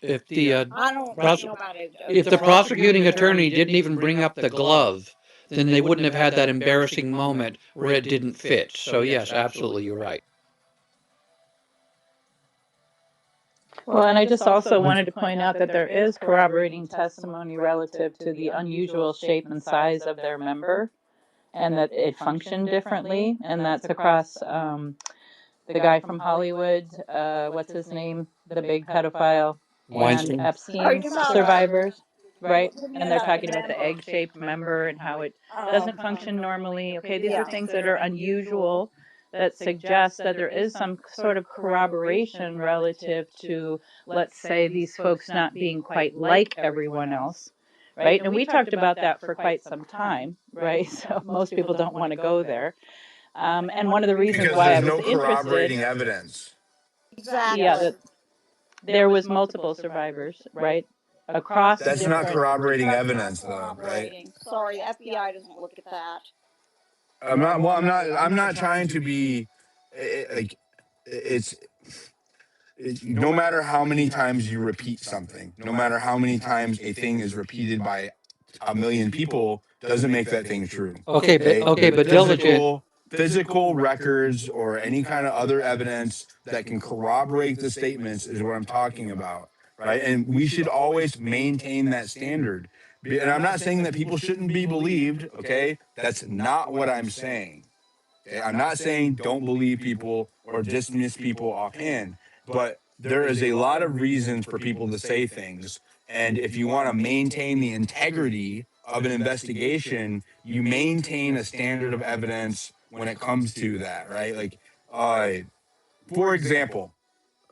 if the I don't pros- know about if the OJ. prosecuting attorney didn't even bring up the glove, then they wouldn't have had that embarrassing moment where it didn't fit. So yes, absolutely, you're right. Well, and I just also wanted to point out that there is corroborating testimony relative to the unusual shape and size of their member, and that it functioned differently, and that's across the guy from Hollywood, what's his name, the big pedophile, and Weinstein. Are you Epstein's talking about survivors, right? you mean And they're about the talking about the member? egg-shaped member and how it Oh, doesn't function normally. Okay, these are yeah. things that are unusual that suggest that there is some sort of corroboration relative to, let's say, these folks not being quite like everyone else, right? And we talked about that for quite some time, right? So most people don't want to go there. And one of the reasons Because why I there's was no interested, corroborating evidence. yeah, Exactly. that there was multiple survivors, right, across That's not different. corroborating That's not evidence, though, right? corroborating. Sorry, the FBI doesn't look at that. I'm not. Well, I'm not. I'm not trying to be like. It's no matter how many times you repeat something, no matter how many times a thing is repeated by a million people, doesn't make that thing true. Okay, But Diligent. physical records or any kind of other evidence that can corroborate the statements is what I'm talking about, right? And we should always maintain that standard. And I'm not saying that people shouldn't be believed. Okay, that's not what I'm saying. Okay, I'm not saying don't believe people or dismiss people offhand, but there is a lot of reasons for people to say things. And if you want to maintain the integrity of an investigation, you maintain a standard of evidence when it comes to that, right? Like, for example,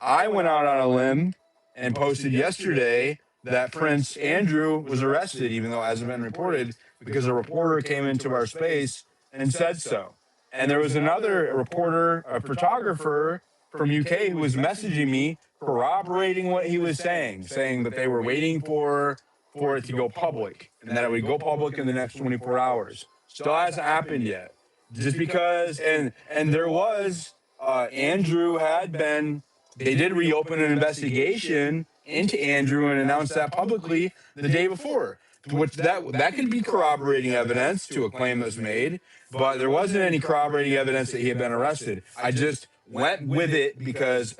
I went out on a limb and posted yesterday that Prince Andrew was arrested, even though it hasn't been reported, because a reporter came into our space and said so. And there was another reporter, a photographer from UK, who was messaging me, corroborating what he was saying that they were waiting for it to go public, and that it would go public in the next 24 hours. Still hasn't happened yet. Just because, and there was Andrew had been. They did reopen an investigation into Andrew and announced that publicly the day before, which that could be corroborating evidence to a claim that was made. But there wasn't any corroborating evidence that he had been arrested. I just went with it because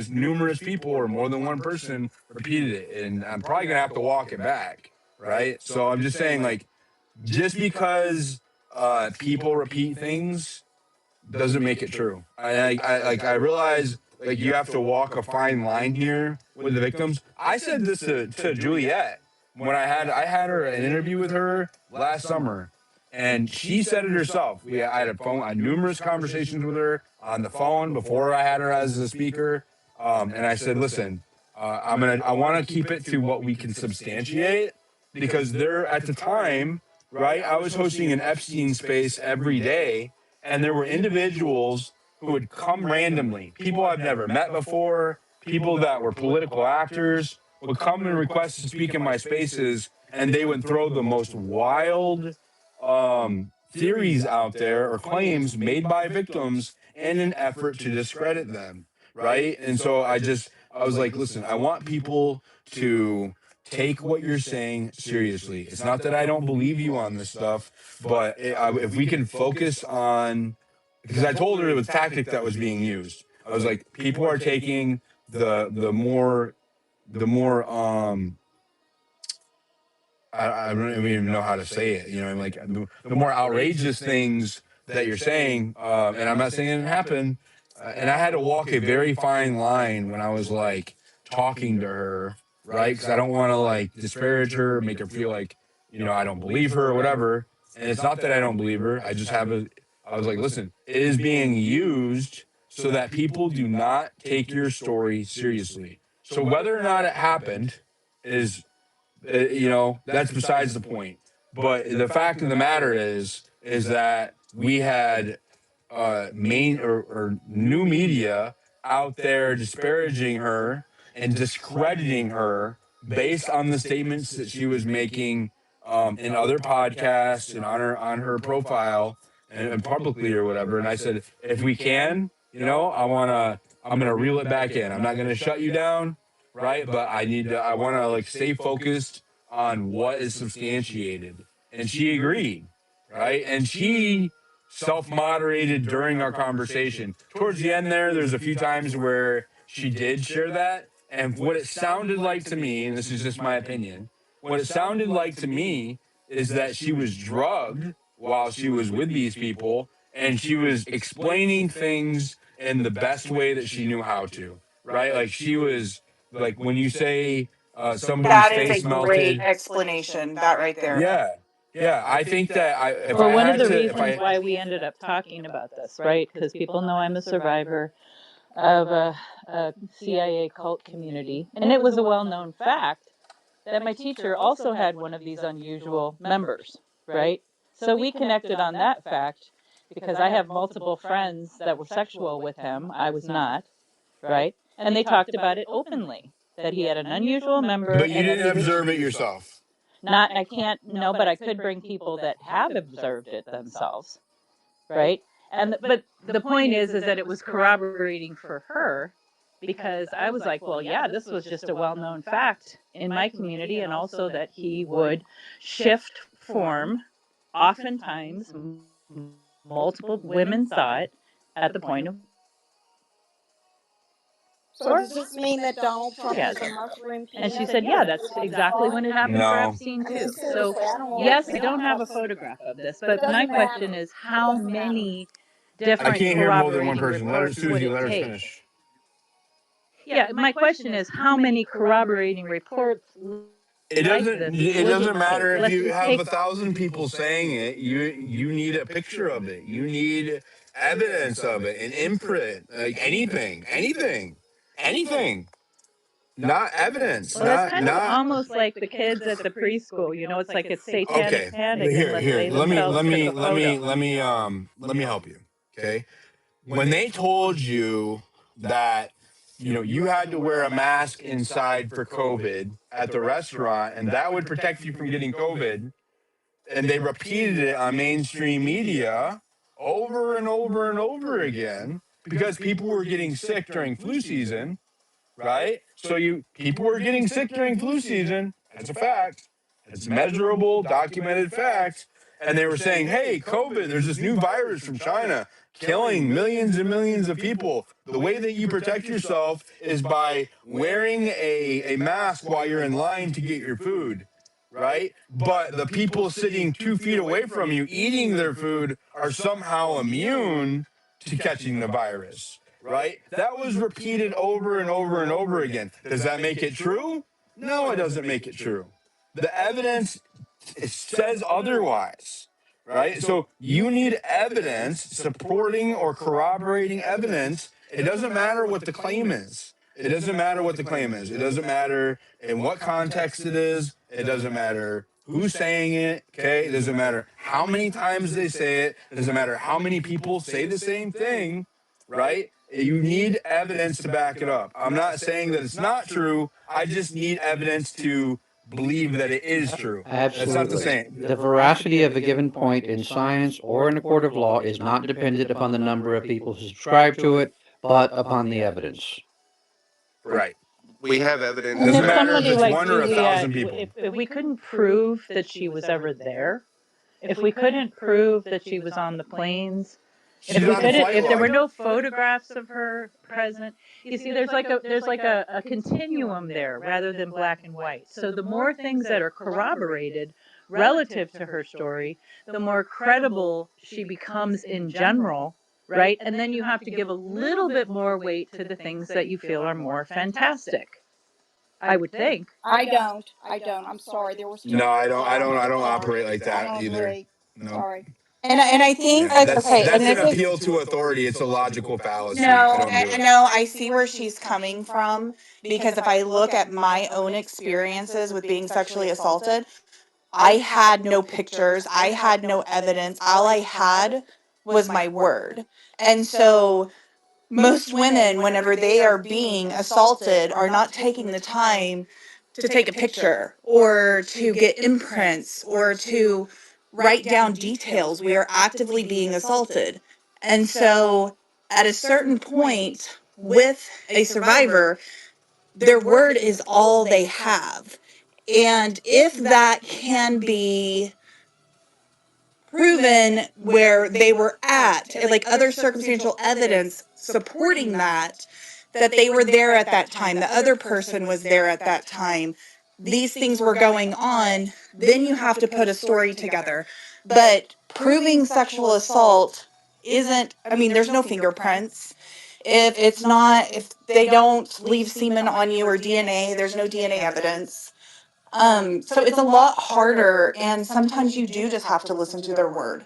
numerous people or more than one person repeated it, and I'm probably gonna have to walk it back, right? So I'm just saying, like, just because people repeat things doesn't make it true. I realize, like, you have to walk a fine line here with the victims. I said this to Juliet when I had her an interview with her last summer, and she said it herself. I had I had numerous conversations with her on the phone before I had her as a speaker, and I said, listen, I want to keep it to what we can substantiate. because they're at the time, right? I was hosting an Epstein space every day, and there were individuals who would come randomly, people I've never met before, people that were political actors would come and request to speak in my spaces, and they would throw the most wild theories out there or claims made by victims in an effort to discredit them, right? And so I was like, listen, I want people to take what you're saying seriously. It's not that I don't believe you on this stuff, but if we can focus on, because I told her it was tactic that was being used. I was like, people are taking the more I don't even know how to say it. You know, I'm like the more outrageous things that you're saying, and I'm not saying it didn't happen. And I had to walk a very fine line when I was like talking to her, right? Because I don't want to like disparage her, make her feel like I don't believe her or whatever. And it's not that I don't believe her. I just have a. I was like, listen, it is being used so that people do not take your story seriously. So whether or not it happened is that's besides the point. But the fact of the matter is that we had main or new media out there disparaging her and discrediting her based on the statements that she was making in other podcasts and on her profile and publicly or whatever. And I said, if we can, I'm gonna reel it back in. I'm not gonna shut you down, right? But I want to like stay focused on what is substantiated. And she agreed, right? And she self-moderated during our conversation. Towards the end there's a few times where she did share that. And what it sounded like to me, and this is just my opinion, what it sounded like to me is that she was drugged while she was with these people, and she was explaining things in the best way that she knew how to, right? Like she was, like when you say somebody's That is a face great melted. explanation. That right there. Yeah. Yeah, I think that if Well, I one of had the to, if reasons I why we ended up talking about this, right? Because people know I'm a survivor of a CIA cult community. And it was a well known fact that my teacher also had one of these unusual members, right? So we connected on that fact because I have multiple friends that were sexual with him. I was not, right? And they talked about it openly that he had an unusual member but you and that didn't he was observe it yourself. not, I can't, no, but I could bring people that have observed it themselves, right? And but the point is that it was corroborating for her because I was like, well, yeah, this was just a well-known fact in my community, and also that he would shift form. Oftentimes, multiple women saw it at the point of So does this mean that Donald Trump is a orgasm. mushroom And she penis said, and yeah, you're that's proving his exactly when point? it happened for No, Epstein, I mean, too. So, seriously, I don't want yes, to I know don't have a this. photograph of this, It but my doesn't question matter. is It how doesn't matter. many I different can't hear more than one corroborating person. Let her, reports would Susie, it let her take? finish. Yeah, my question is how many corroborating reports It like doesn't. this It would doesn't it take? matter if Let's you just have take 1,000 people saying it. You need a picture of it. You need evidence of it, an imprint, like anything. Not evidence. well, that's Not kind of not. almost like the kids at the preschool. You know, it's like it's satanic Okay, panic here, unless here. they themselves took a photo. Let me help you. Okay, when they told you that you had to wear a mask inside for COVID at the restaurant, and that would protect you from getting COVID, and they repeated it on mainstream media over and over and over again because people were getting sick during flu season, right? So people were getting sick during flu season. That's a fact. It's measurable, documented fact. And they were saying, hey, COVID, there's this new virus from China killing millions and millions of people. The way that you protect yourself is by wearing a mask while you're in line to get your food, right? But the people sitting 2 feet away from you eating their food are somehow immune to catching the virus, right? That was repeated over and over and over again. Does that make it true? No, it doesn't make it true. The evidence says otherwise, right? So you need evidence, supporting or corroborating evidence. It doesn't matter what the claim is. It doesn't matter what the claim is. It doesn't matter in what context it is. It doesn't matter who's saying it. Okay. It doesn't matter how many times they say it. It doesn't matter how many people say the same thing, right? You need evidence to back it up. I'm not saying that it's not true. I just need evidence to believe that it is true. That's not the Absolutely. same. The veracity of a given point in science or in a court of law is not dependent upon the number of people who subscribe to it, but upon the evidence. Right. We have It evidence And doesn't if that matter if somebody it's like one or a Juliet, thousand people. if we couldn't prove that she was ever there, if we couldn't prove that she was on the planes, She's on the flight if there were log. no photographs of her present, you see, there's like a continuum there rather than black and white. So the more things that are corroborated relative to her story, the more credible she becomes in general, right? And then you have to give a little bit more weight to the things that you feel are more fantastic. I would think. I don't. I don't. I'm sorry. There was too No, much I don't. I drama don't. I this don't morning. operate like I that don't either. agree. No. Sorry. And I think Yeah, like okay, and that's an this is appeal to authority. It's a logical fallacy. I no, don't do I it. know I see where she's coming from because if I look at my own experiences with being sexually assaulted, I had no pictures, I had no evidence. All I had was my word. And so most women, whenever they are being assaulted, are not taking the time to take a picture or to get imprints or to write down details. We are actively being assaulted. And so, at a certain point, with a survivor, their word is all they have. And if that can be proven where they were at, like other circumstantial evidence supporting that they were there at that time, the other person was there at that time, these things were going on, then you have to put a story together. But proving sexual assault isn't, I mean, there's no fingerprints. If it's not, if they don't leave semen on you or DNA, there's no DNA evidence. So it's a lot harder, and sometimes you do just have to listen to their word.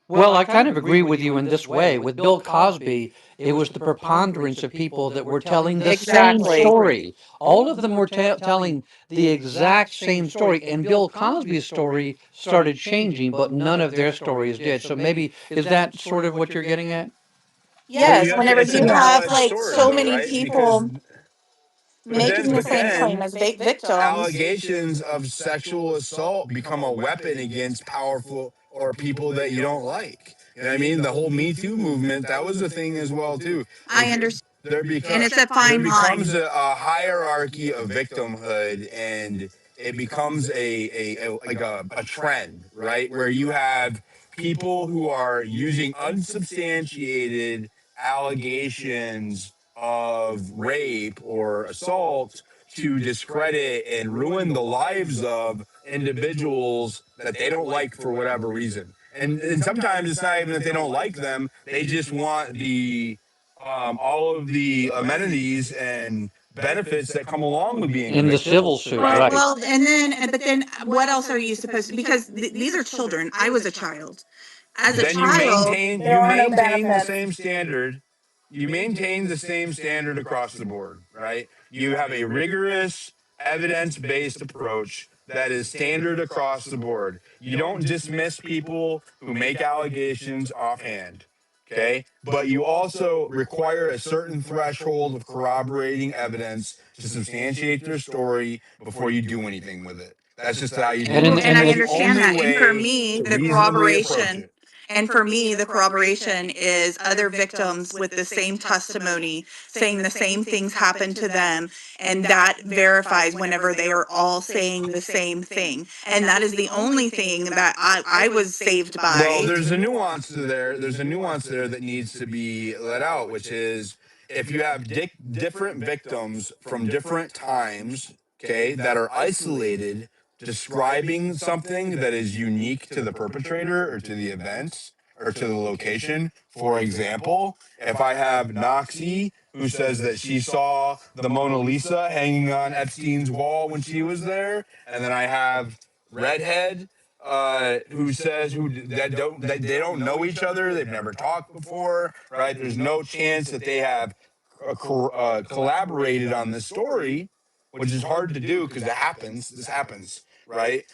Well, I kind of agree with you in this way. With Bill Cosby, it was the preponderance of people that were telling the same Exactly. story. All of them were telling the exact same story, and Bill Cosby's story started changing, but none of their stories did. So maybe is that sort of what you're getting at? But you Yes, have to. whenever It's a you Yeah. have double-edged like sword, so though, many right? Because people making the but same claim then as victims. allegations of sexual assault become a weapon against powerful or people that you don't like. You know what I mean? The whole Me Too movement, that was a thing as well too. I understand. There And becomes it's a fine becomes line. a hierarchy of victimhood, and it becomes a trend, right? Where you have people who are using unsubstantiated allegations of rape or assault to discredit and ruin the lives of individuals that they don't like for whatever reason. And sometimes it's not even that they don't like them, they just want the all of the amenities and benefits that come along with being a In the victim, civil suit, Well, right? right? well, and then, but then, what else are you supposed to? Because these are children. I was a child. As a Then you child, maintain There you are no maintain the benefits. same standard. You maintain the same standard across the board, right? You have a rigorous evidence-based approach that is standard across the board. You don't dismiss people who make allegations offhand, okay? But you also require a certain threshold of corroborating evidence to substantiate their story before you do anything with it. That's just how you And do in it. and and I That's in the understand only that. And for way me, to the reasonably approach corroboration, it. and for me, the corroboration is other victims with the same testimony saying the same things happened to them. And that verifies whenever they are all saying the same thing. And that is the only thing that I was saved Well, by. there's a nuance to there. There's a nuance there that needs to be let out, which is if you have different victims from different times, okay, that are isolated, describing something that is unique to the perpetrator or to the events or to the location. For example, if I have Noxie who says that she saw the Mona Lisa hanging on Epstein's wall when she was there, and then I have Redhead who says that they don't know each other, they've never talked before, right? There's no chance that they have collaborated on this story, which is hard to do because this happens, right?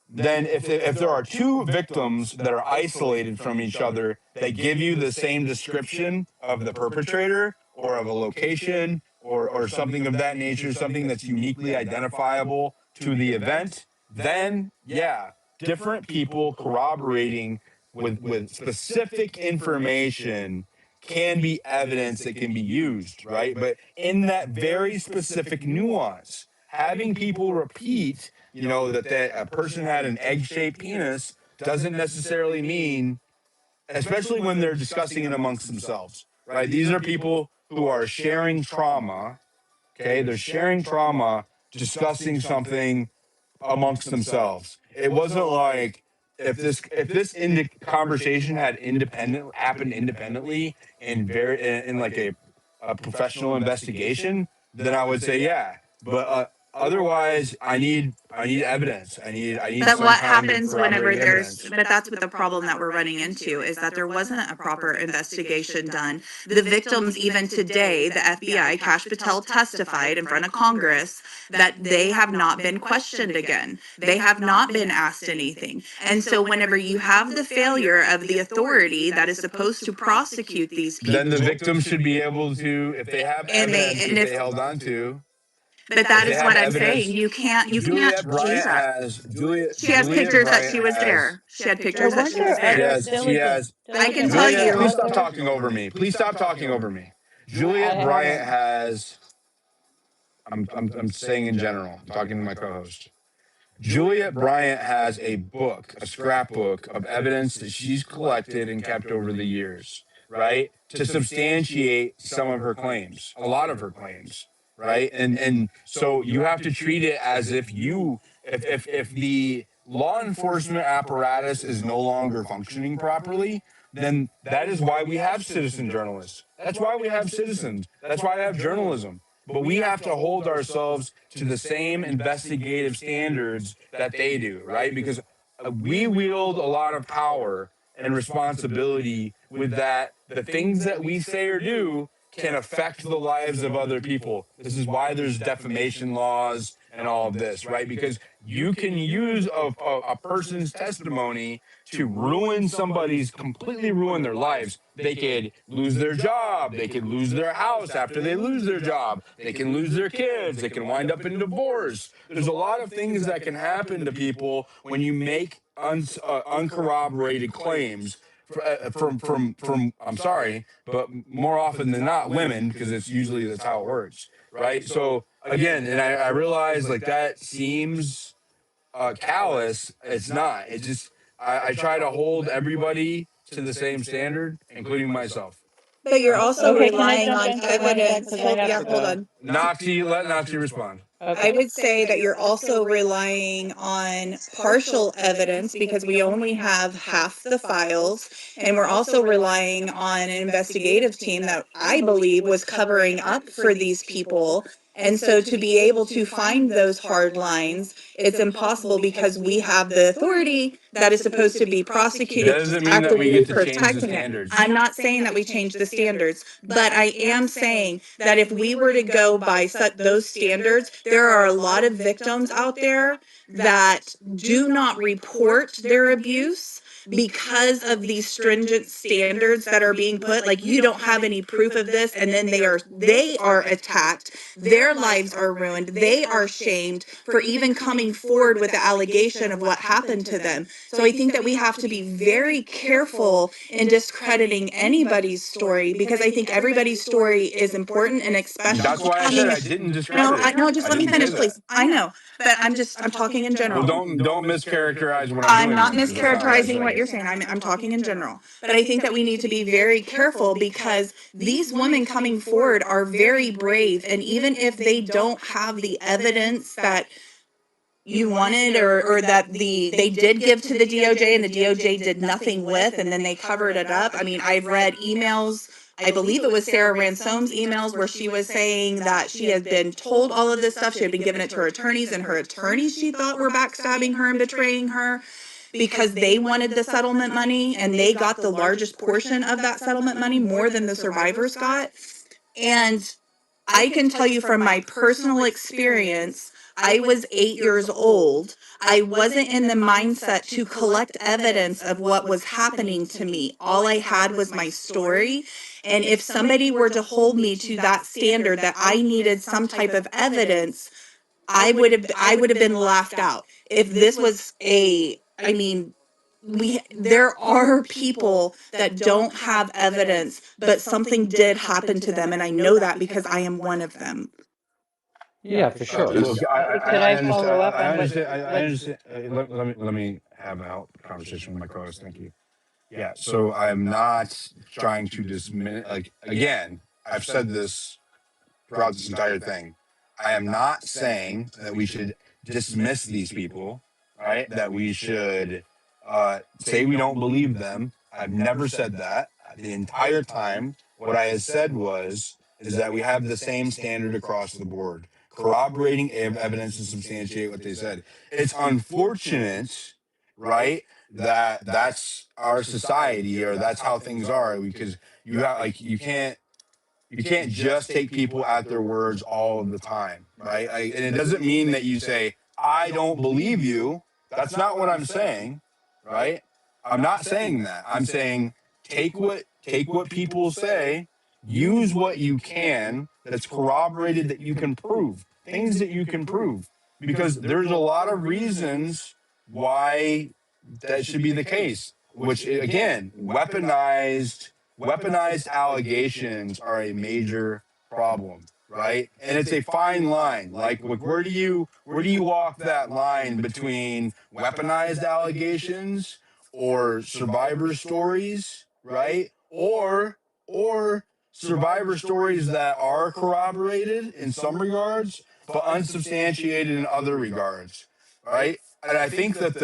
Then if there are two victims that are isolated from each other that give you the same description of the perpetrator or of a location or something of that nature, something that's uniquely identifiable to the event, then yeah, different people corroborating with specific information can be evidence that can be used, right? But in that very specific nuance, having people repeat, that a person had an egg-shaped penis doesn't necessarily mean, especially when they're discussing it amongst themselves, right? These are people who are sharing trauma, okay? They're sharing trauma, discussing something amongst themselves. It wasn't like if this conversation had happened independently and in like a professional investigation, then I would say yeah. But otherwise, I need evidence. I need But some what kind of happens whenever corroborating there's, evidence. but that's what the problem that we're running into is that there wasn't a proper investigation done. The victims, even today, the FBI, Kash Patel testified in front of Congress that they have not been questioned again. They have not been asked anything. And so, whenever you have the failure of the authority that is supposed to prosecute these Then the people, victim should be able to, if they have and they, evidence and that if, they held on to, but that if they is have what I'm saying. evidence. You can't Juliet do Bryant that. has Juliet She has Juliet pictures that Bryant she was has there. She had There pictures that she weren't was there she there. other has she diligent. has I can Diligent, tell weren't Juliet, there you. please stop other? talking over me. Please stop talking over me. Juliet I Bryant haven't. has I'm saying in general, I'm talking to my co-host. Juliet Bryant has a book, a scrapbook of evidence that she's collected and kept over the years, right? To substantiate some of her claims, a lot of her claims, right? And so you have to treat it as if the law enforcement apparatus is no longer functioning properly, then that is why we have citizen journalists. That's why we have citizens. That's why I have journalism. But we have to hold ourselves to the same investigative standards that they do, right? Because we wield a lot of power and responsibility with that. The things that we say or do can affect the lives of other people. This is why there's defamation laws and all of this, right? Because you can use a person's testimony to completely ruin their lives. They could lose their job. They could lose their house after they lose their job. They can lose their kids. They can wind up in divorce. There's a lot of things that can happen to people when you make uncorroborated claims from I'm sorry, but more often than not women, because it's usually that's how it works, right? So again, and I realize like that seems callous. It's not. It just I try to hold everybody to the same standard, including myself. But you're also Okay, can I relying jump on in for one sec? evidence. Because I have to Hold go. on. Let Nazi respond. I Okay. would say that you're also relying on partial evidence because we only have half the files. And we're also relying on an investigative team that I believe was covering up for these people. And so to be able to find those hard lines, it's impossible because we have the authority that is supposed to be prosecuting, That doesn't mean that we actively get to change the protecting it. standards. I'm not saying that we change the standards, but I am saying that if we were to go by those standards, there are a lot of victims out there that do not report their abuse because of these stringent standards that are being put. Like, you don't have any proof of this, and then they are attacked, their lives are ruined, they are shamed for even coming forward with the allegation of what happened to them. So I think that we have to be very careful in discrediting anybody's story because I think everybody's story is important, and especially That's why I said coming. I didn't No, discredit it. just I let me didn't say finish, that. please. I know, but I'm talking in Well, general. don't mischaracterize what I'm I'm doing not then, because that's not what I mischaracterizing what said. you're saying. I'm talking in general. But I think that we need to be very careful because these women coming forward are very brave. And even if they don't have the evidence that you wanted, or that they did give to the DOJ and the DOJ did nothing with, and then they covered it up. I mean, I've read emails. I believe it was Sarah Ransome's emails where she was saying that she had been told all of this stuff. She had been giving it to her attorneys, and her attorneys she thought were backstabbing her and betraying her because they wanted the settlement money and they got the largest portion of that settlement money, more than the survivors got. And I can tell you from my personal experience, I was 8 years old. I wasn't in the mindset to collect evidence of what was happening to me. All I had was my story. And if somebody were to hold me to that standard that I needed some type of evidence, I would have been laughed out. If this was I mean, there are people that don't have evidence, but something did happen to them, and I know that because I am one of them. Yeah, for sure. Look, Could I I understand. follow up I on understand. I what understand. Let me have a conversation with my co-host. Thank you. Yeah. So I'm not trying to dismiss. Like again, I've said this throughout this entire thing. I am not saying that we should dismiss these people, right? That we should say we don't believe them. I've never said that. The entire time, what I had said is that we have the same standard across the board, corroborating evidence to substantiate what they said. It's unfortunate, right, that that's our society or that's how things are because you can't just take people at their words all of the time, right? And it doesn't mean that you say, I don't believe you. That's not what I'm saying, right? I'm not saying that. I'm saying take what people say, use what you can that's corroborated that you can prove, things that you can prove. Because there's a lot of reasons why that should be the case, which again, weaponized allegations are a major problem, right? And it's a fine line. Like where do you walk that line between weaponized allegations or survivor stories, right? Or survivor stories that are corroborated in some regards but unsubstantiated in other regards, right? And I think that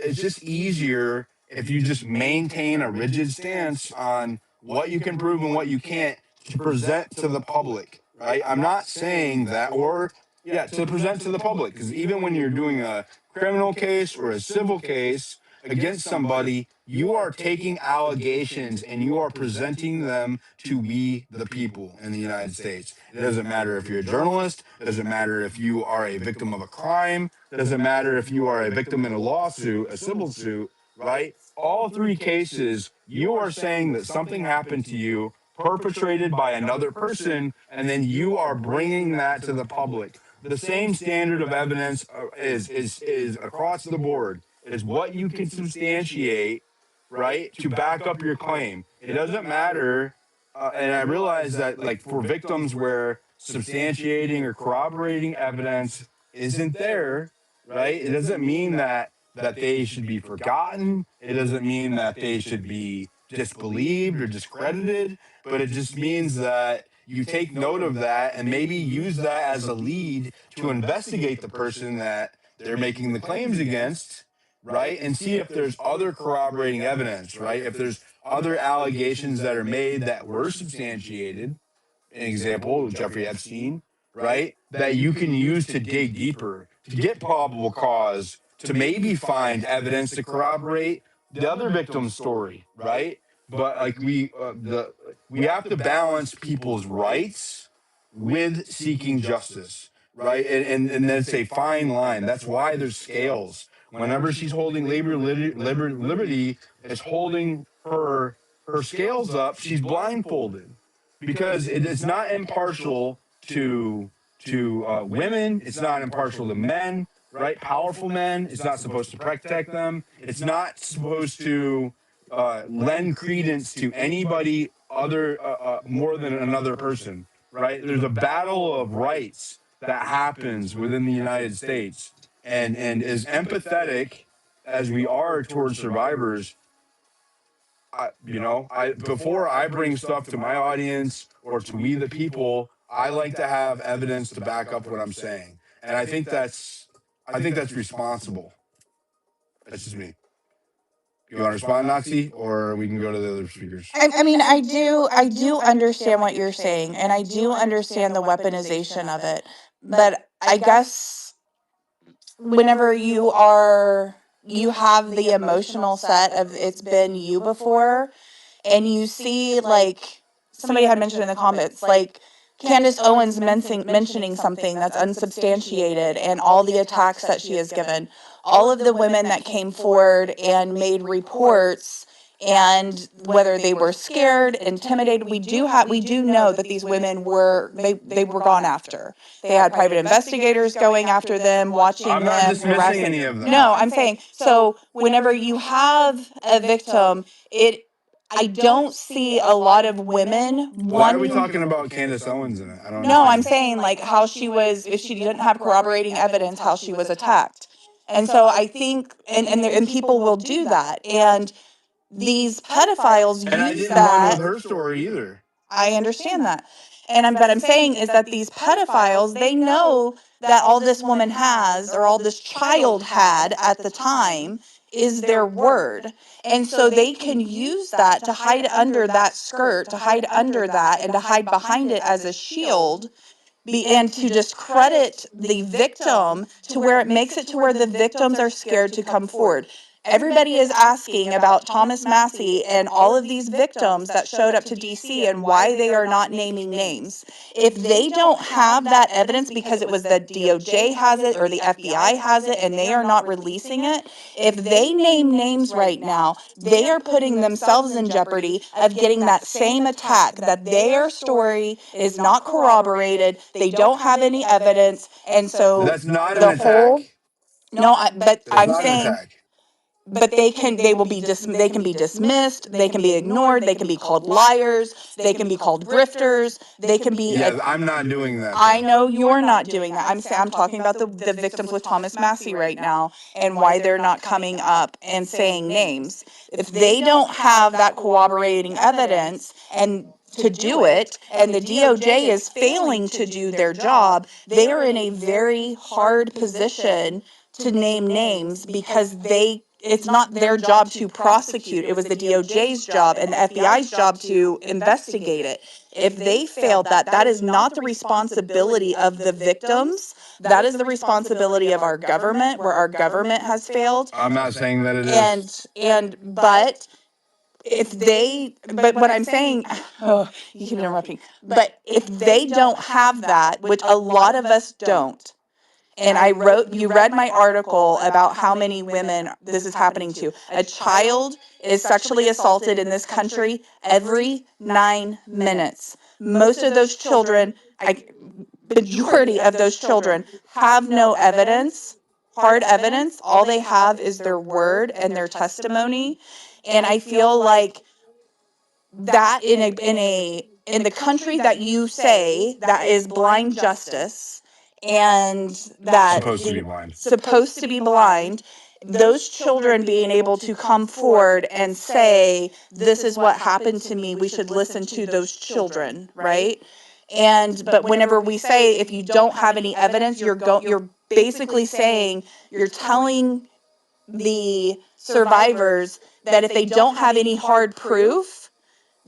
it's just easier if you just maintain a rigid stance on what you can prove and what you can't to present to the public, right? I'm not saying that, or yeah, to present to the public, because even when you're doing a criminal case or a civil case against somebody, you are taking allegations and you are presenting them to we, the people in the United States. It doesn't matter if you're a journalist, it doesn't matter if you are a victim of a crime, it doesn't matter if you are a victim in a lawsuit, a civil suit, right? All three cases, you are saying that something happened to you, perpetrated by another person, and then you are bringing that to the public. The same standard of evidence is across the board. Is what you can substantiate, right, to back up your claim. It doesn't matter, and I realize that, like for victims where substantiating or corroborating evidence isn't there, right? It doesn't mean that they should be forgotten. It doesn't mean that they should be disbelieved or discredited, but it just means that you take note of that and maybe use that as a lead to investigate the person that they're making the claims against, right? And see if there's other corroborating evidence, right? If there's other allegations that are made that were substantiated, an example, Jeffrey Epstein, right? That you can use to dig deeper, to get probable cause, to maybe find evidence to corroborate the other victim's story, right? But like we have to balance people's rights with seeking justice, right? And that's a fine line. That's why there's scales. Whenever she's holding liberty is holding her scales up, she's blindfolded because it is not impartial to women. It's not impartial to men, right? Powerful men. It's not supposed to protect them. It's not supposed to lend credence to anybody other more than another person, right? There's a battle of rights that happens within the United States, and as empathetic as we are towards survivors, I before I bring stuff to my audience or to we the people, I like to have evidence to back up what I'm saying, and I think that's responsible. That's just me. You want to respond, Nazi, or we can go to the other speakers? I mean, I do understand what you're saying, and I do understand the weaponization of it. But I guess whenever you have the emotional set of it's been you before, and you see, like somebody had mentioned in the comments, like Candace Owens mentioning something that's unsubstantiated, and all the attacks that she has given, all of the women that came forward and made reports, and whether they were scared, intimidated, we do know that these women were they were gone after. They had private investigators going after them, watching I'm not them, dismissing harassing. any of them. No, I'm saying, so whenever you have a victim, I don't see a lot of women Why are we wanting. talking about Candace Owens in it? I don't No, I'm understand. saying like how she was, if she didn't have corroborating evidence, how she was attacked. And so I think, and people will do that. And these pedophiles And I use didn't run with that. her story either. I understand that. But I'm saying is that these pedophiles, they know that all this woman has, or all this child had at the time, is their word. And so they can use that to hide under that skirt, to hide under that, and to hide behind it as a shield, and to discredit the victim to where it makes it to where the victims are scared to come forward. Everybody is asking about Thomas Massey and all of these victims that showed up to DC and why they are not naming names. If they don't have that evidence because it was the DOJ has it or the FBI has it and they are not releasing it, if they name names right now, they are putting themselves in jeopardy of getting that same attack, that their story is not corroborated, they don't have any evidence, and so That's not an the whole. attack. No, but That's I'm not an saying, attack. but they can be dismissed, they can be ignored, they can be called liars, they can be called grifters, they can be. Yeah, I'm not doing that I though. know you're not doing that. I'm talking about the victims with Thomas Massey right now and why they're not coming up and saying names. If they don't have that corroborating evidence and to do it, and the DOJ is failing to do their job, they are in a very hard position to name names because it's not their job to prosecute. It was the DOJ's job and the FBI's job to investigate it. If they failed that, that is not the responsibility of the victims. That is the responsibility of our government, where our government has failed. I'm not saying that it is. But if they, but what I'm saying, oh, you keep interrupting. But if they don't have that, which a lot of us don't, and you read my article about how many women this is happening to. A child is sexually assaulted in this country every 9 minutes. Most of those children, majority of those children have no evidence, hard evidence. All they have is their word and their testimony. And I feel like that in the country that you say that is blind justice and that Supposed to be blind. supposed to be blind, those children being able to come forward and say, this is what happened to me, we should listen to those children, right? But whenever we say, if you don't have any evidence, you're basically saying, you're telling the survivors that if they don't have any hard proof,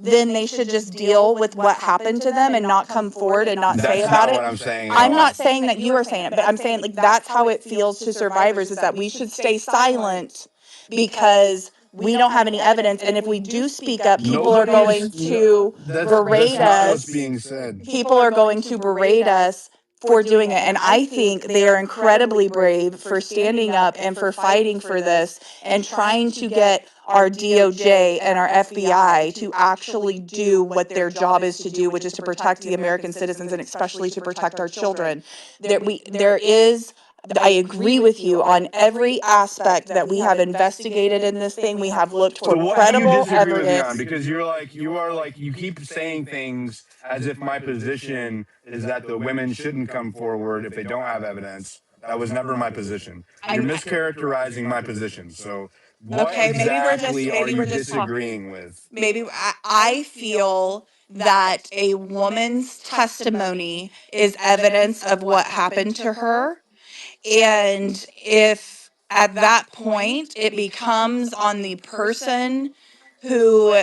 then they should just deal with what happened to them and not come forward and not say That's about not it. what I'm saying at I'm all. not saying that you are saying it, but I'm saying like that's how it feels to survivors, is that we should stay silent because we don't have any evidence. And if we do speak up, people are Nobody going is. to That's berate not what's us. being said. People are going to berate us for doing it. And I think they are incredibly brave for standing up and for fighting for this and trying to get our DOJ and our FBI to actually do what their job is to do, which is to protect the American citizens and especially to protect our children. There is, I agree with you on every aspect that we have investigated in this thing. We have looked So for what do you credible disagree with me on? evidence. Because you keep saying things as if my position is that the women shouldn't come forward if they don't have evidence. That was never my position. You're mischaracterizing my position. So what Okay, exactly are maybe you we're just disagreeing with? maybe I feel that a woman's testimony is evidence of what happened to her. And if at that point it becomes on the person who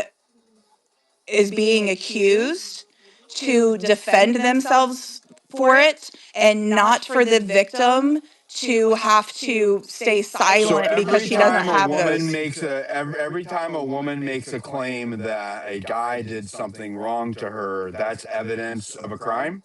is being accused to defend themselves for it and not for the victim to have to stay So silent because every she doesn't time a have woman those. makes every time a woman makes a claim that a guy did something wrong to her, that's evidence of a crime.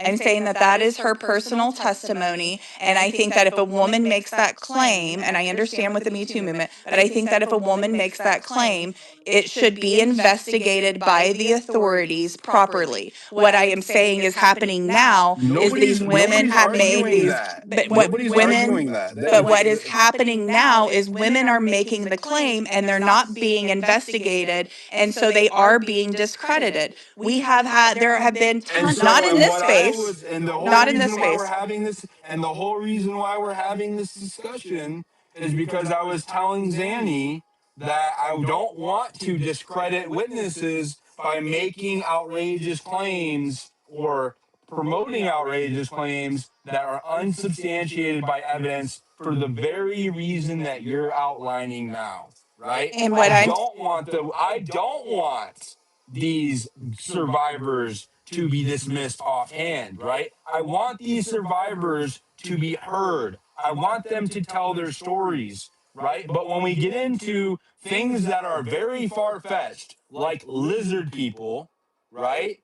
I'm saying that that is her personal testimony. And I think that if a woman makes that claim, and I understand with the Me Too movement, but I think that if a woman makes that claim, it should be investigated by the authorities properly. What I am saying is happening now is these women Nobody's have made arguing these, that. but what Nobody's women, arguing that. but what is happening now is women are making the claim and they're not being investigated. And so they are being discredited. We have had, there have been And tons, so, not in and this what I space, was, and the whole not in this reason why we're space. having this, and the whole reason why we're having this discussion is because I was telling Zanny that I don't want to discredit witnesses by making outrageous claims or promoting outrageous claims that are unsubstantiated by evidence for the very reason that you're outlining now, right? And what I'm I don't want these survivors to be dismissed offhand, right? I want these survivors to be heard. I want them to tell their stories, right? But when we get into things that are very far fetched, like lizard people, right?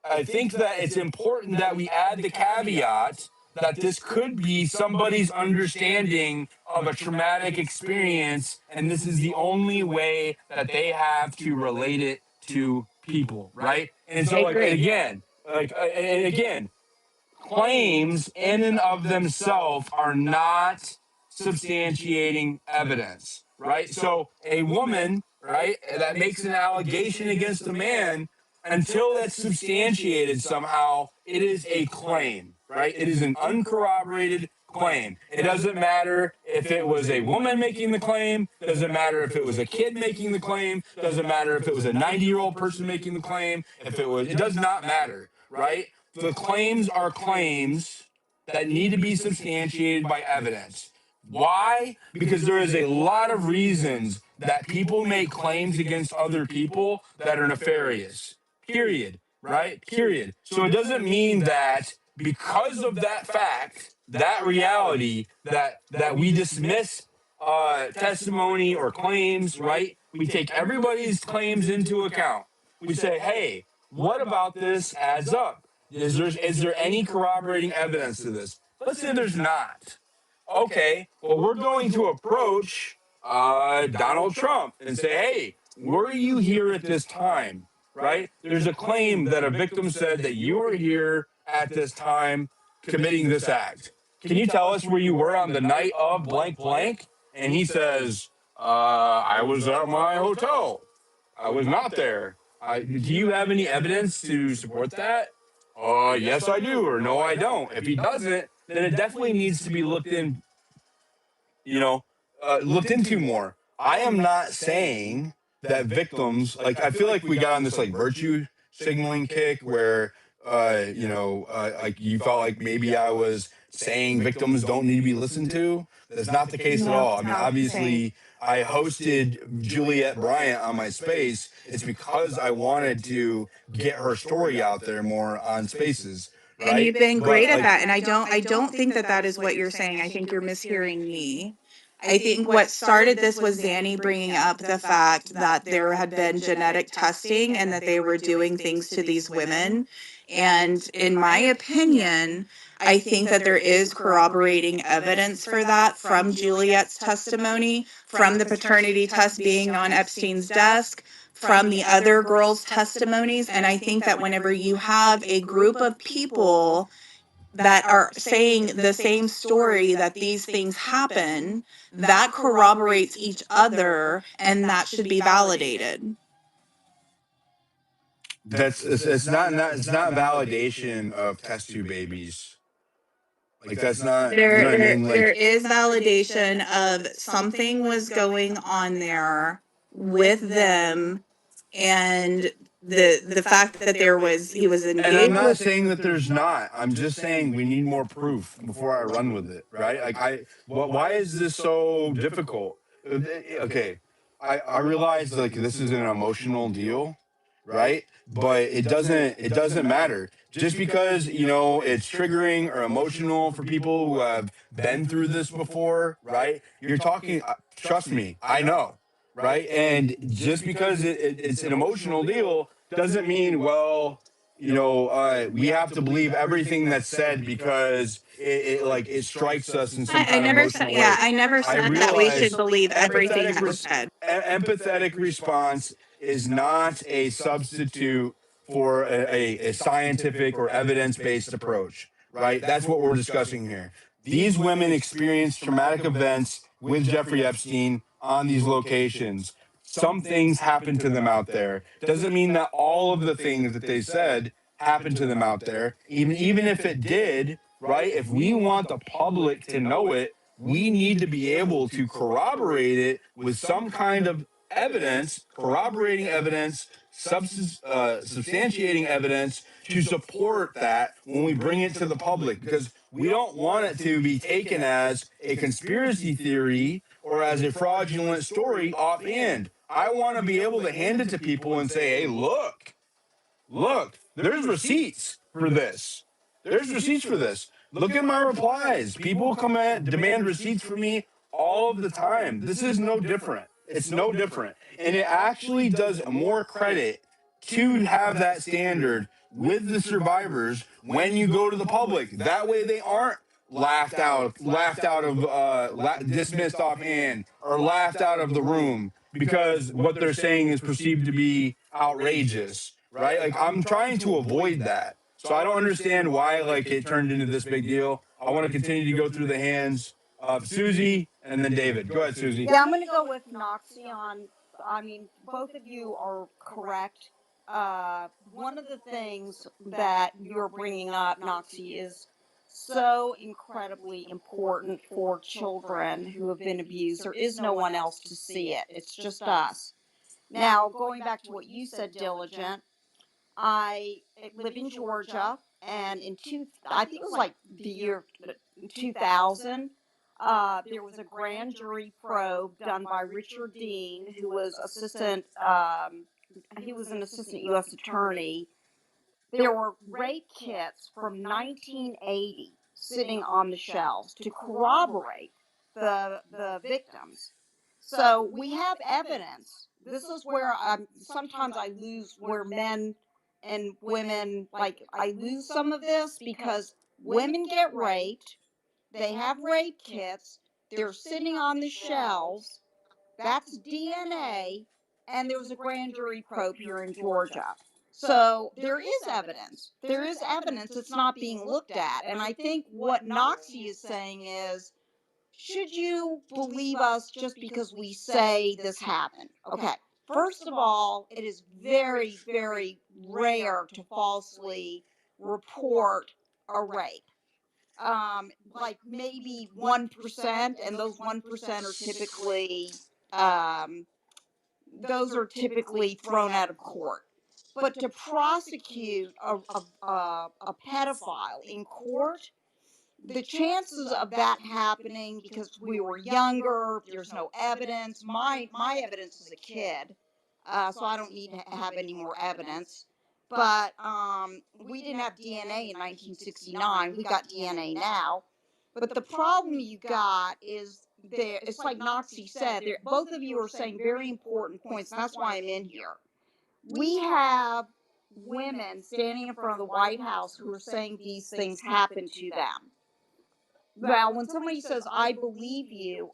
I think that it's important that we add the caveat that this could be somebody's understanding of a traumatic experience, and this is the only way that they have to relate it to people, right? And so, like, and again, claims in and of themselves are not substantiating evidence, right? So a woman, right, that makes an allegation against a man, until that's substantiated somehow, it is a claim, right? It is an uncorroborated claim. It doesn't matter if it was a woman making the claim, doesn't matter if it was a kid making the claim, doesn't matter if it was a 90-year-old person making the claim, it does not matter, right? The claims are claims that need to be substantiated by evidence. Why? Because there is a lot of reasons that people make claims against other people that are nefarious. Period. Right? Period. So it doesn't mean that because of that fact, that reality, that we dismiss testimony or claims, right? We take everybody's claims into account. We say, hey, what about this adds up? Is there any corroborating evidence to this? Let's say there's not. Okay, well, we're going to approach Donald Trump and say, hey, were you here at this time? Right? There's a claim that a victim said that you were here at this time committing this act. Can you tell us where you were on the night of blank blank? And he says, I was at my hotel. I was not there. Do you have any evidence to support that? Yes, I do, or no, I don't. If he doesn't, then it definitely needs to be you know, looked into more. I am not saying that victims, like, I feel like we got on this like virtue signaling kick where, like you felt like maybe I was saying victims don't need to be listened to. That's not the case at no, all. I mean, obviously, I hosted Juliette Bryant on my space. It's because I wanted to get her story out there more on spaces. Right? and you've been But great at like, that. And I don't think that that is what you're saying. I think you're mishearing me. I think what started this was Zanny bringing up the fact that there had been genetic testing and that they were doing things to these women. And in my opinion, I think that there is corroborating evidence for that from Juliet's testimony, from the paternity test being on Epstein's desk, from the other girls' testimonies. And I think that whenever you have a group of people that are saying the same story that these things happen, that corroborates each other and that should be validated. It's not validation of test tube babies. Like, that's not, you know There what I there mean? there Like, is validation of something was going on there with them, and the fact that he was and I'm engaged not with. saying that there's not. I'm just saying we need more proof before I run with it, right? Like, why is this so difficult? Okay, I realize like this is an emotional deal, right? But it doesn't matter. just because, you know, it's triggering or emotional for people who have been through this before, right? You're talking, trust me, I know, right? And just because it's an emotional deal doesn't mean, well, you know, we have to believe everything that's said because it strikes us in some I kind of never said, emotional yeah, way. I never I said that we should realize believe everything that was said. empathetic response is not a substitute for a scientific or evidence-based approach, right? That's what we're discussing here. These women experienced traumatic events with Jeffrey Epstein on these locations. Some things happened to them out there. Doesn't mean that all of the things that they said happened to them out there. Even if it did, right? If we want the public to know it, we need to be able to corroborate it with some kind of evidence, corroborating evidence, substantiating evidence to support that when we bring it to the public, because we don't want it to be taken as a conspiracy theory or as a fraudulent story offhand. I want to be able to hand it to people and say, hey, look, there's receipts for this. There's receipts for this. Look at my replies. People come in, demand receipts for me all of the time. This is no different. It's no different. And it actually does more credit to have that standard with the survivors when you go to the public. That way they aren't laughed out of, dismissed offhand, or laughed out of the room because what they're saying is perceived to be outrageous, right? Like, I'm trying to avoid that. So I don't understand why, like, it turned into this big deal. I want to continue to go through the hands of Susie and then David. Go ahead, Susie. Yeah, I'm going to go with Noxie on. I mean, both of you are correct. One of the things that you're bringing up, Noxie, is so incredibly important for children who have been abused. There is no one else to see it, it's just us. Now, going back to what you said, Diligent, I live in Georgia, and I think it was like the year 2000, there was a grand jury probe done by Richard Dean, who was he was an assistant U.S. attorney. There were rape kits from 1980 sitting on the shelves to corroborate the victims. So we have evidence. This is where sometimes I lose where men and women, like, I lose some of this because women get raped, they have rape kits, they're sitting on the shelves. That's DNA, and there was a grand jury probe here in Georgia. So there is evidence. There is evidence. It's not being looked at. And I think what Noxie is saying is, should you believe us just because we say this happened? Okay. First of all, it is very, very rare to falsely report a rape. Like maybe 1%, and those 1% are typically thrown out of court. But to prosecute a pedophile in court, the chances of that happening, because we were younger, there's no evidence. My evidence is a kid, so I don't need to have any more evidence. But we didn't have DNA in 1969. We got DNA now. But the problem you got is there. It's like Noxie said. Both of you are saying very important points, and that's why I'm in here. We have women standing in front of the White House who are saying these things happened to them. Well, when somebody says, I believe you,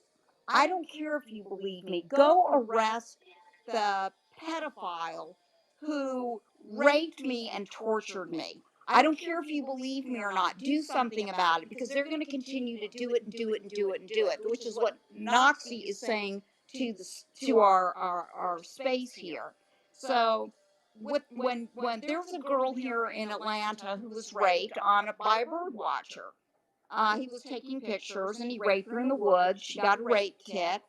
I don't care if you believe me. Go arrest the pedophile who raped me and tortured me. I don't care if you believe me or not. Do something about it, because they're going to continue to do it and do it and do it and do it, which is what Noxie is saying to our space here. So when there was a girl here in Atlanta who was raped by a bird watcher. He was taking pictures and he raped her in the woods. She got a rape kit.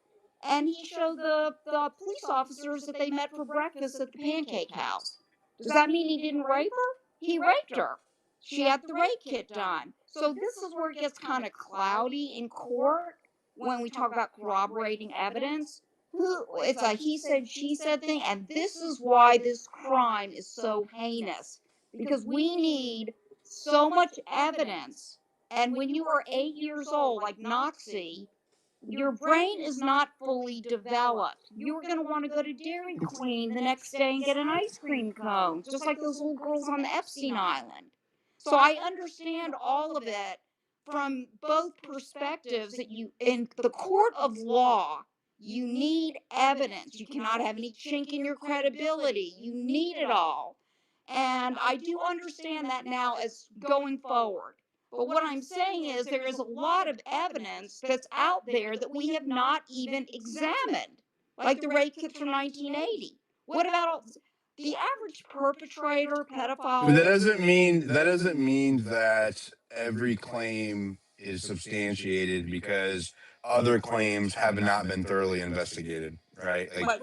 And he showed the police officers that they met for breakfast at the Pancake House. Does that mean he didn't rape her? He raped her. She had the rape kit done. So this is where it gets kind of cloudy in court when we talk about corroborating evidence. It's a he said, she said thing. And this is why this crime is so heinous. because we need so much evidence. And when you are 8 years old, like Noxie, your brain is not fully developed. You're going to want to go to Dairy Queen the next day and get an ice cream cone, just like those little girls on the Epstein Island. So I understand all of it from both perspectives that you, in the court of law, you need evidence. You cannot have any chink in your credibility. You need it all. And I do understand that now as going forward. But what I'm saying is there is a lot of evidence that's out there that we have not even examined, like the rape kits from 1980. What about the average perpetrator, pedophile? But that doesn't mean that every claim is substantiated because other claims have not been thoroughly investigated, right? Like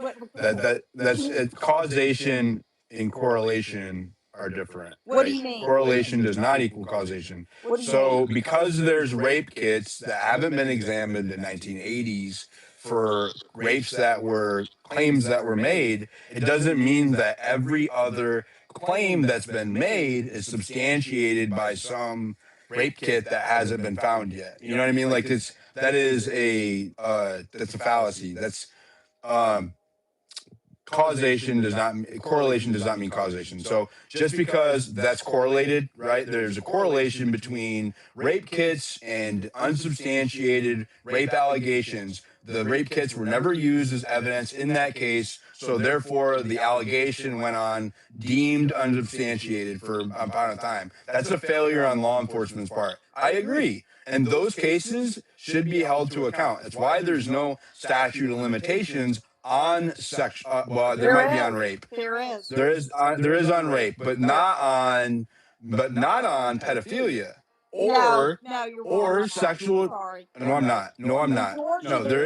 that's it, causation and correlation are different, What do right? you mean? Correlation does not equal causation. What do you So mean? because there's rape kits that haven't been examined in 1980s for rapes that were claims that were made, it doesn't mean that every other claim that's been made is substantiated by some rape kit that hasn't been found yet. You know what I mean? Like that's a fallacy. That's um causation does not correlation does not mean causation. So just because that's correlated, right? There's a correlation between rape kits and unsubstantiated rape allegations. The rape kits were never used as evidence in that case, so therefore the allegation went on deemed unsubstantiated for a amount of time. That's a failure on law enforcement's part. I agree. And those cases should be held to account. That's why there's no statute of limitations on sex. Well, there might be on rape. There is. There is on rape, but not on pedophilia No, you're or wrong. sexual. Sorry. No, I'm not. No, I'm In not. Georgia, No, there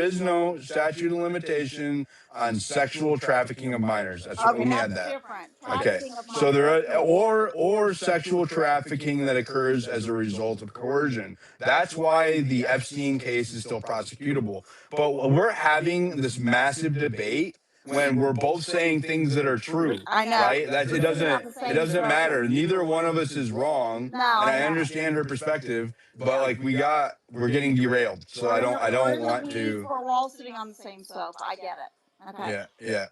is no statute of limitation on sexual trafficking of minors. That's what Okay, let me that's add that. different. Okay, Trafficking of so there minors. are or sexual trafficking that occurs as a result of coercion. That's why the Epstein case is still prosecutable. But we're having this massive debate when we're both saying things that are true, I know. right? That We're not the it same doesn't person. matter. Neither one of us is wrong, No, and I I know. understand her perspective. But like we're getting derailed, so I don't want to. We're all sitting on the same sofa. I get it. Okay. Yeah.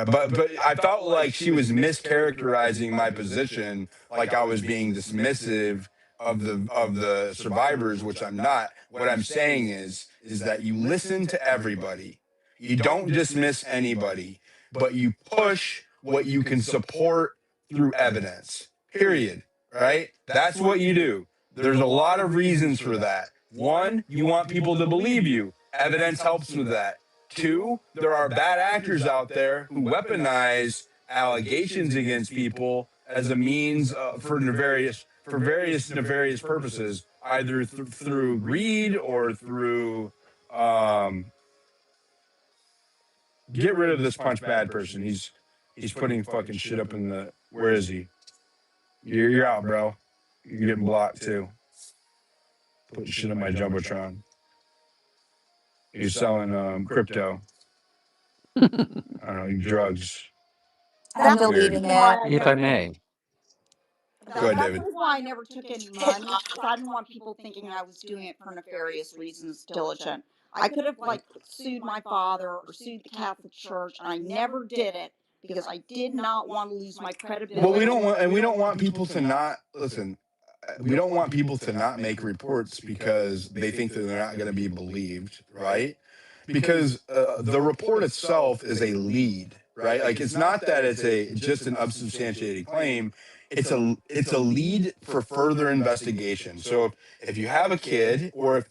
But I felt like she was mischaracterizing my position, like I was being dismissive of the survivors, which I'm not. What I'm saying is that you listen to everybody, you don't dismiss anybody, but you push what you can support through evidence. Period. Right? That's what you do. There's a lot of reasons for that. One, you want people to believe you. Evidence helps with that. Two, there are bad actors out there who weaponize allegations against people as a means for various nefarious purposes, either through greed or through get rid of this punch bad person. He's putting fucking shit up in the. Where is he? You're out, bro. You're getting blocked too. Putting shit on my jumbotron. He's selling crypto. I don't know, drugs. I'm That's Weird. deleting why it. I If never I may. Go ahead, That's David. why I never took any money because I didn't want people thinking I was doing it for nefarious reasons, diligent. I could have like sued my father or sued the Catholic Church, and I never did it because I did not want to lose my credibility. Well, we don't want people to not listen. We don't want people to not make reports because they think that they're not going to be believed, right? Because the report itself is a lead, right? Like it's not that it's just an unsubstantiated claim. It's a lead for further investigation. So if you have a kid or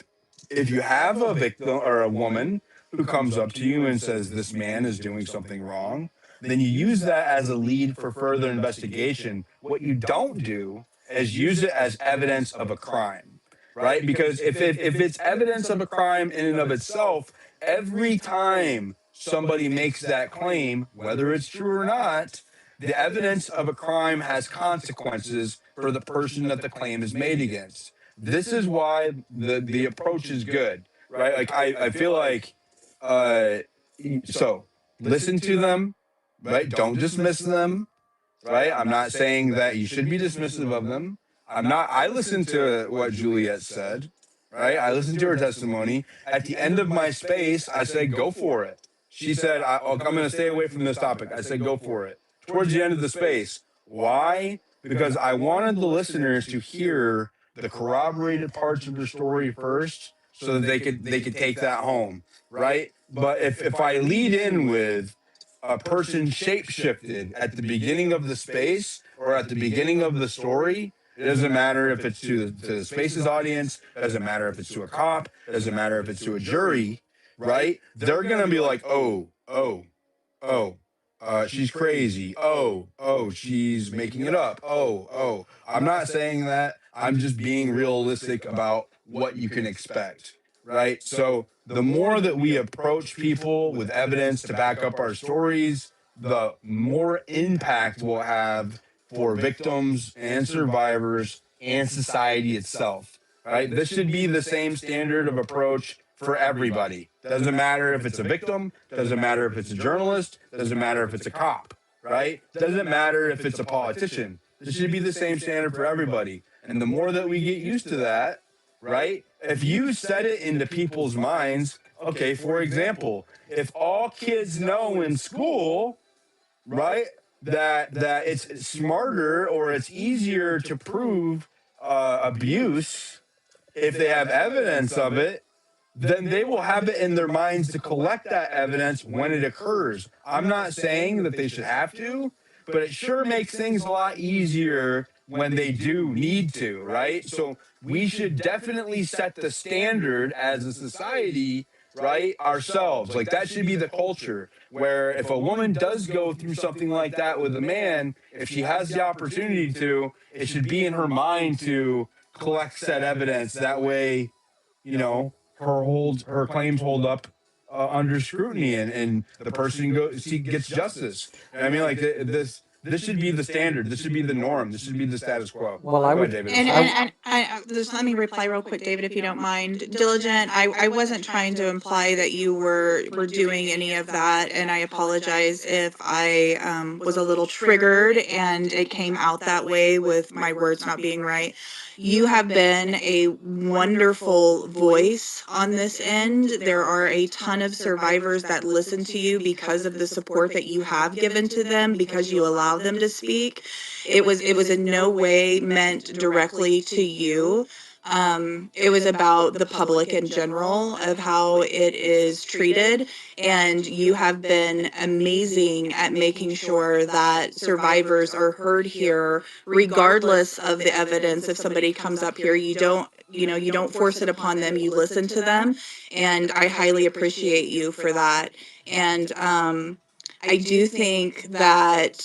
if you have a victim or a woman who comes up to you and says this man is doing something wrong, then you use that as a lead for further investigation. What you don't do is use it as evidence of a crime, right? Because if it's evidence of a crime in and of itself, every time somebody makes that claim, whether it's true or not, the evidence of a crime has consequences for the person that the claim is made against. This is why the approach is good, right? Like I feel like uh so listen to them, right? Don't dismiss them. right? I'm not saying that you should be dismissive of them. I listened to what Juliet said, right? I listened to her testimony. At the end of my space, I said, go for it. She said, I'm going to stay away from this topic. I said, go for it. Towards the end of the space. Why? Because I wanted the listeners to hear the corroborated parts of the story first so that they could take that home, right? But if I lead in with a person shapeshifted at the beginning of the space or at the beginning of the story, it doesn't matter if it's to the space's audience, it doesn't matter if it's to a cop, it doesn't matter if it's to a jury, right? They're gonna be like, oh, she's crazy. Oh, she's making it up. Oh. I'm not saying that. I'm just being realistic about what you can expect, right? So the more that we approach people with evidence to back up our stories, the more impact we'll have for victims and survivors and society itself, right? This should be the same standard of approach for everybody. Doesn't matter if it's a victim, doesn't matter if it's a journalist, doesn't matter if it's a cop, right? Doesn't matter if it's a politician. This should be the same standard for everybody. And the more that we get used to that, right? If you set it into people's minds, okay, for example, if all kids know in school, right, that it's smarter or it's easier to prove abuse if they have evidence of it, then they will have it in their minds to collect that evidence when it occurs. I'm not saying that they should have to, but it sure makes things a lot easier when they do need to, right? So we should definitely set the standard as a society, right, ourselves. Like that should be the culture where if a woman does go through something like that with a man, if she has the opportunity to, it should be in her mind to collect said evidence. That way, her claims hold up under scrutiny, and the person gets justice. I mean, like this should be the standard. This should be the norm. This should be the status quo. Well, Go ahead, David. I'm sorry. And just let me reply real quick, David, if you don't mind. Diligent, I wasn't trying to imply that you were doing any of that, and I apologize if I was a little triggered and it came out that way with my words not being right. You have been a wonderful voice on this end. There are a ton of survivors that listen to you because of the support that you have given to them, because you allow them to speak. It was in no way meant directly to you. It was about the public in general of how it is treated, and you have been amazing at making sure that survivors are heard here regardless of the evidence. If somebody comes up here, you don't force it upon them, you listen to them, and I highly appreciate you for that. And I do think that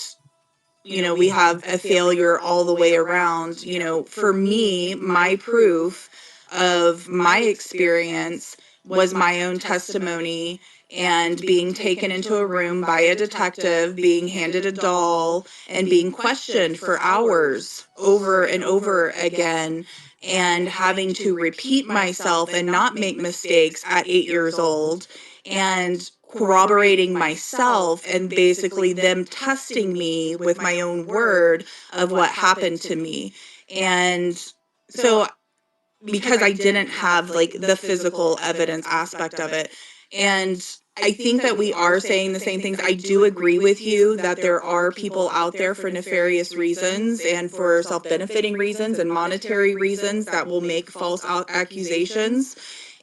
we have a failure all the way around. For me, my proof of my experience was my own testimony and being taken into a room by a detective, being handed a doll, and being questioned for hours over and over again, and having to repeat myself and not make mistakes at 8 years old, and corroborating myself and basically them testing me with my own word of what happened to me. And so because I didn't have like the physical evidence aspect of it. And I think that we are saying the same things. I do agree with you that there are people out there for nefarious reasons and for self-benefiting reasons and monetary reasons that will make false accusations.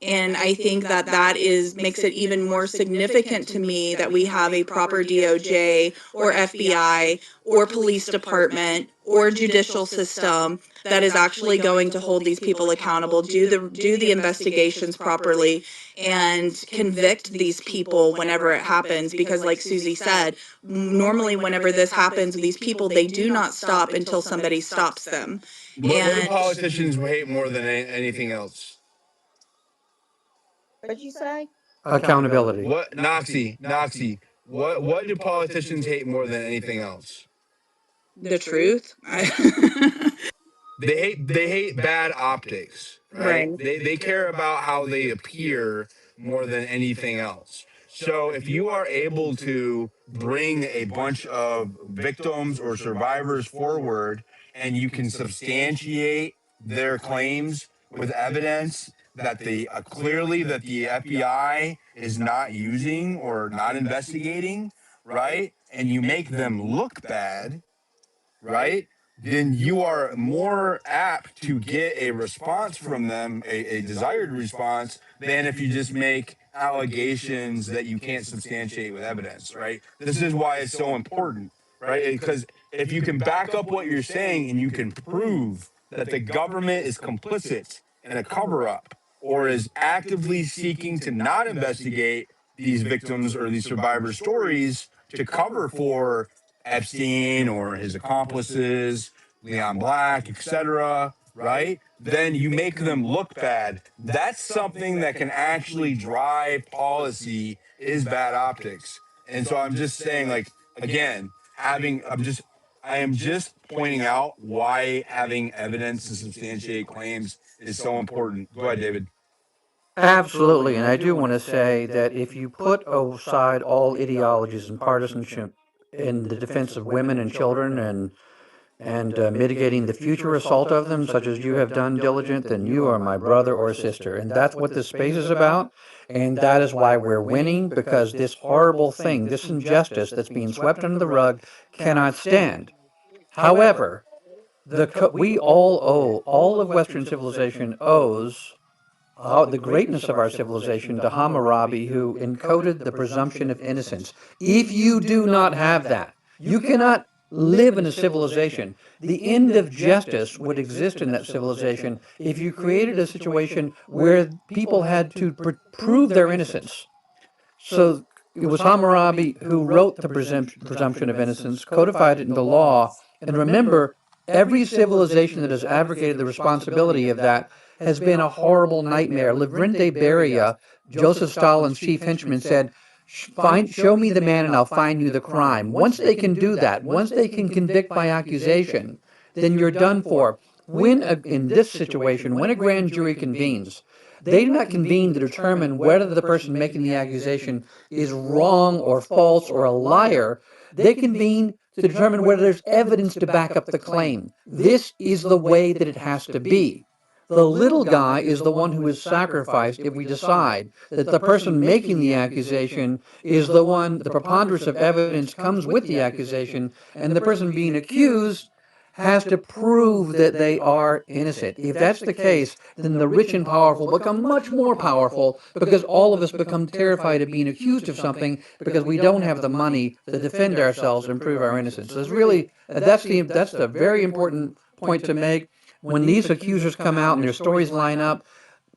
And I think that that is makes it even more significant to me that we have a proper DOJ or FBI or police department or judicial system that is actually going to hold these people accountable, do the investigations properly, and convict these people whenever it happens. Because like Susie said, normally whenever this happens, these people, they do not stop until somebody stops them. What do politicians hate more than anything else? What'd you say? accountability. What Noxie? What do politicians hate more than anything else? The truth. They hate bad optics, right? Right. They care about how they appear more than anything else. So if you are able to bring a bunch of victims or survivors forward and you can substantiate their claims with evidence that the clearly that the FBI is not using or not investigating, right? And you make them look bad, right? Then you are more apt to get a response from them, a desired response, than if you just make allegations that you can't substantiate with evidence, right? This is why it's so important, right? Because if you can back up what you're saying and you can prove that the government is complicit in a cover up or is actively seeking to not investigate these victims or these survivor stories to cover for Epstein or his accomplices, Leon Black, etc., right? Then you make them look bad. That's something that can actually drive policy is bad optics. And so I'm just saying, like, again, I am just pointing out why having evidence to substantiate claims is so important. Go ahead, David. Absolutely, and I do want to say that if you put aside all ideologies and partisanship in the defense of women and children and mitigating the future assault of them, such as you have done, Diligent, then you are my brother or sister. And that's what this space is about. And that is why we're winning, because this horrible thing, this injustice that's being swept under the rug cannot stand. However, we all owe, all of Western civilization owes the greatness of our civilization to Hammurabi, who encoded the presumption of innocence. If you do not have that, you cannot live in a civilization. The end of justice would exist in that civilization if you created a situation where people had to prove their innocence. So it was Hammurabi who wrote the presumption of innocence, codified it into law. And remember, every civilization that has abrogated the responsibility of that has been a horrible nightmare. Lavrente Beria, Joseph Stalin's chief henchman, said, show me the man and I'll find you the crime. Once they can do that, once they can convict by accusation, then you're done for. In this situation, when a grand jury convenes, they do not convene to determine whether the person making the accusation is wrong or false or a liar. They convene to determine whether there's evidence to back up the claim. This is the way that it has to be. The little guy is the one who is sacrificed if we decide that the person making the accusation is the one, the preponderance of evidence comes with the accusation, and the person being accused has to prove that they are innocent. If that's the case, then the rich and powerful become much more powerful because all of us become terrified of being accused of something because we don't have the money to defend ourselves and prove our innocence. So it's really that's the very important point to make. When these accusers come out and their stories line up,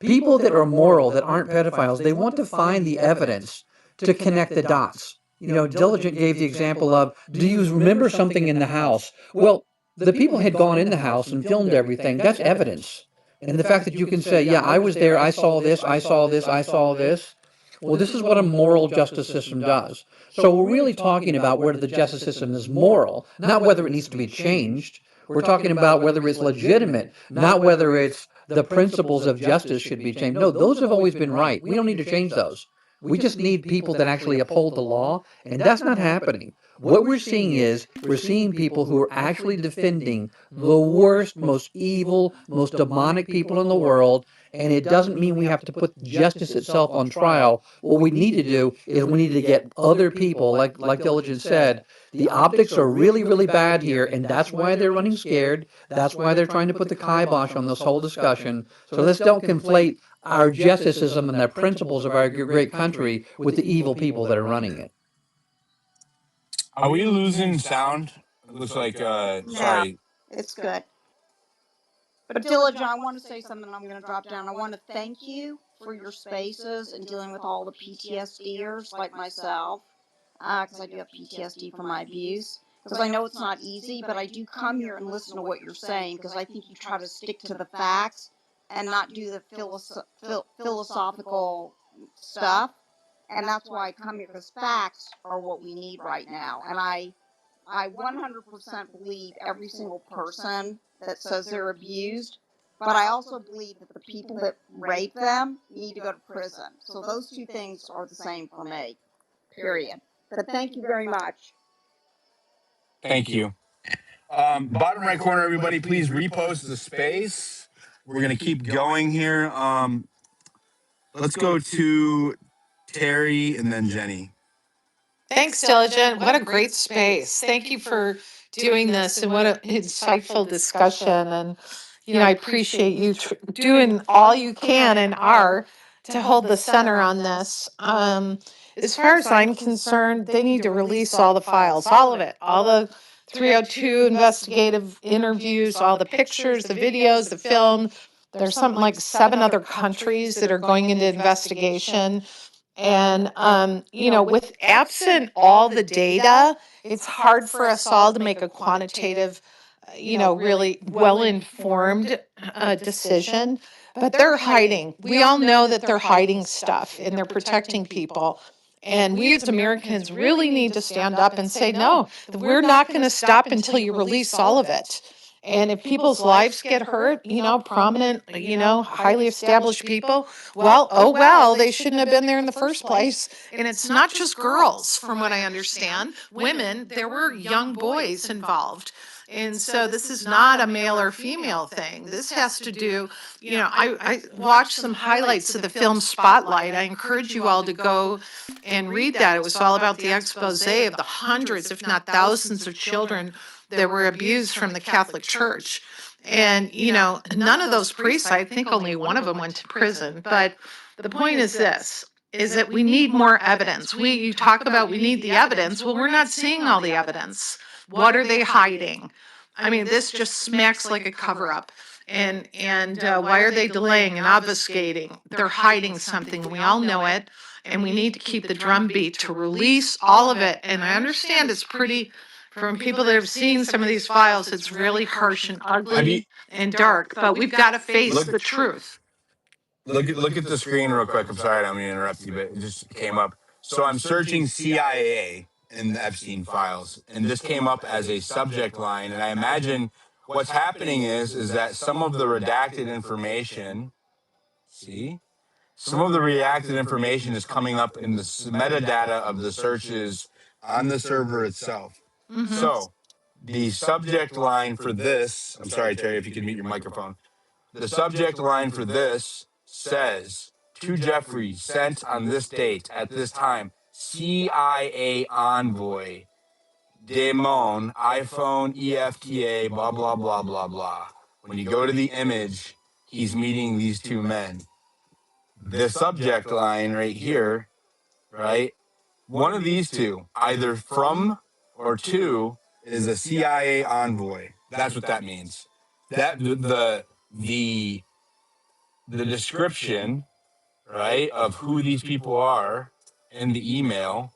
people that are moral, that aren't pedophiles, they want to find the evidence to connect the dots. Diligent gave the example of, do you remember something in the house? Well, the people had gone in the house and filmed everything. That's evidence. And the fact that you can say, yeah, I was there, I saw this, I saw this, I saw this. Well, this is what a moral justice system does. So we're really talking about whether the justice system is moral, not whether it needs to be changed. We're talking about whether it's legitimate, not whether it's the principles of justice should be changed. No, those have always been right. We don't need to change those. We just need people that actually uphold the law, and that's not happening. What we're seeing is we're seeing people who are actually defending the worst, most evil, most demonic people in the world, and it doesn't mean we have to put justice itself on trial. What we need to do is we need to get other people, like Diligent said, the optics are really, really bad here, and that's why they're running scared. That's why they're trying to put the kibosh on this whole discussion. So let's don't conflate our justice system and the principles of our great country with the evil people that are running it. Are we losing sound? It looks like, No, sorry. it's good. But Diligent, I want to say something. I'm going to drop down. I want to thank you for your spaces and dealing with all the PTSDers like myself, because I do have PTSD from my abuse. Because I know it's not easy, but I do come here and listen to what you're saying because I think you try to stick to the facts and not do the philosophical stuff. And that's why I come here, because facts are what we need right now. And I 100% believe every single person that says they're abused, but I also believe that the people that rape them need to go to prison. So those two things are the same for me. period. But thank you very much. Thank you. Bottom right corner, everybody, please repost the space. We're gonna keep going here. Let's go to Terry and then Jenny. Thanks, Diligent. What a great space. Thank you for doing this and what an insightful discussion. And, I appreciate you doing all you can and are to hold the center on this. As far as I'm concerned, they need to release all the files, all of it, all the 302 investigative interviews, all the pictures, the videos, the film. There's something like 7 other countries that are going into investigation. And, with absent all the data, it's hard for us all to make a quantitative, really well informed decision. But they're hiding. We all know that they're hiding stuff and they're protecting people. And we as Americans really need to stand up and say, no, we're not going to stop until you release all of it. And if people's lives get hurt, prominent, highly established people, well, oh well, they shouldn't have been there in the first place. And it's not just girls, from what I understand. Women, there were young boys involved. And so this is not a male or female thing. This has to do, I watched some highlights of the film Spotlight. I encourage you all to go and read that. It was all about the expose of the hundreds, if not thousands, of children that were abused from the Catholic Church. And, none of those priests, I think only one of them went to prison. But the point is this, is that we need more evidence. You talk about we need the evidence. Well, we're not seeing all the evidence. What are they hiding? I mean, this just smacks like a cover up. And why are they delaying and obfuscating? They're hiding something. We all know it. And we need to keep the drumbeat to release all of it. And I understand it's pretty, from people that have seen some of these files, it's really harsh and ugly and dark, but we've got to face the truth. Look at the screen real quick. I'm sorry, I don't mean to interrupt you, but it just came up. So I'm searching CIA in the Epstein files, and this came up as a subject line. And I imagine what's happening is that some of the redacted information, some of the redacted information is coming up in the metadata of the searches on the server itself. Mm-hmm. So the subject line for this, I'm sorry, Terry, if you could mute your microphone. The subject line for this says, to Jeffrey, sent on this date at this time, CIA envoy, Demon, iPhone, EFTA, blah, blah, blah, blah, blah. When you go to the image, he's meeting these 2 men. The subject line right here, right? One of these 2, either from or to, is a CIA envoy. That's what that means. That the description, right, of who these people are in the email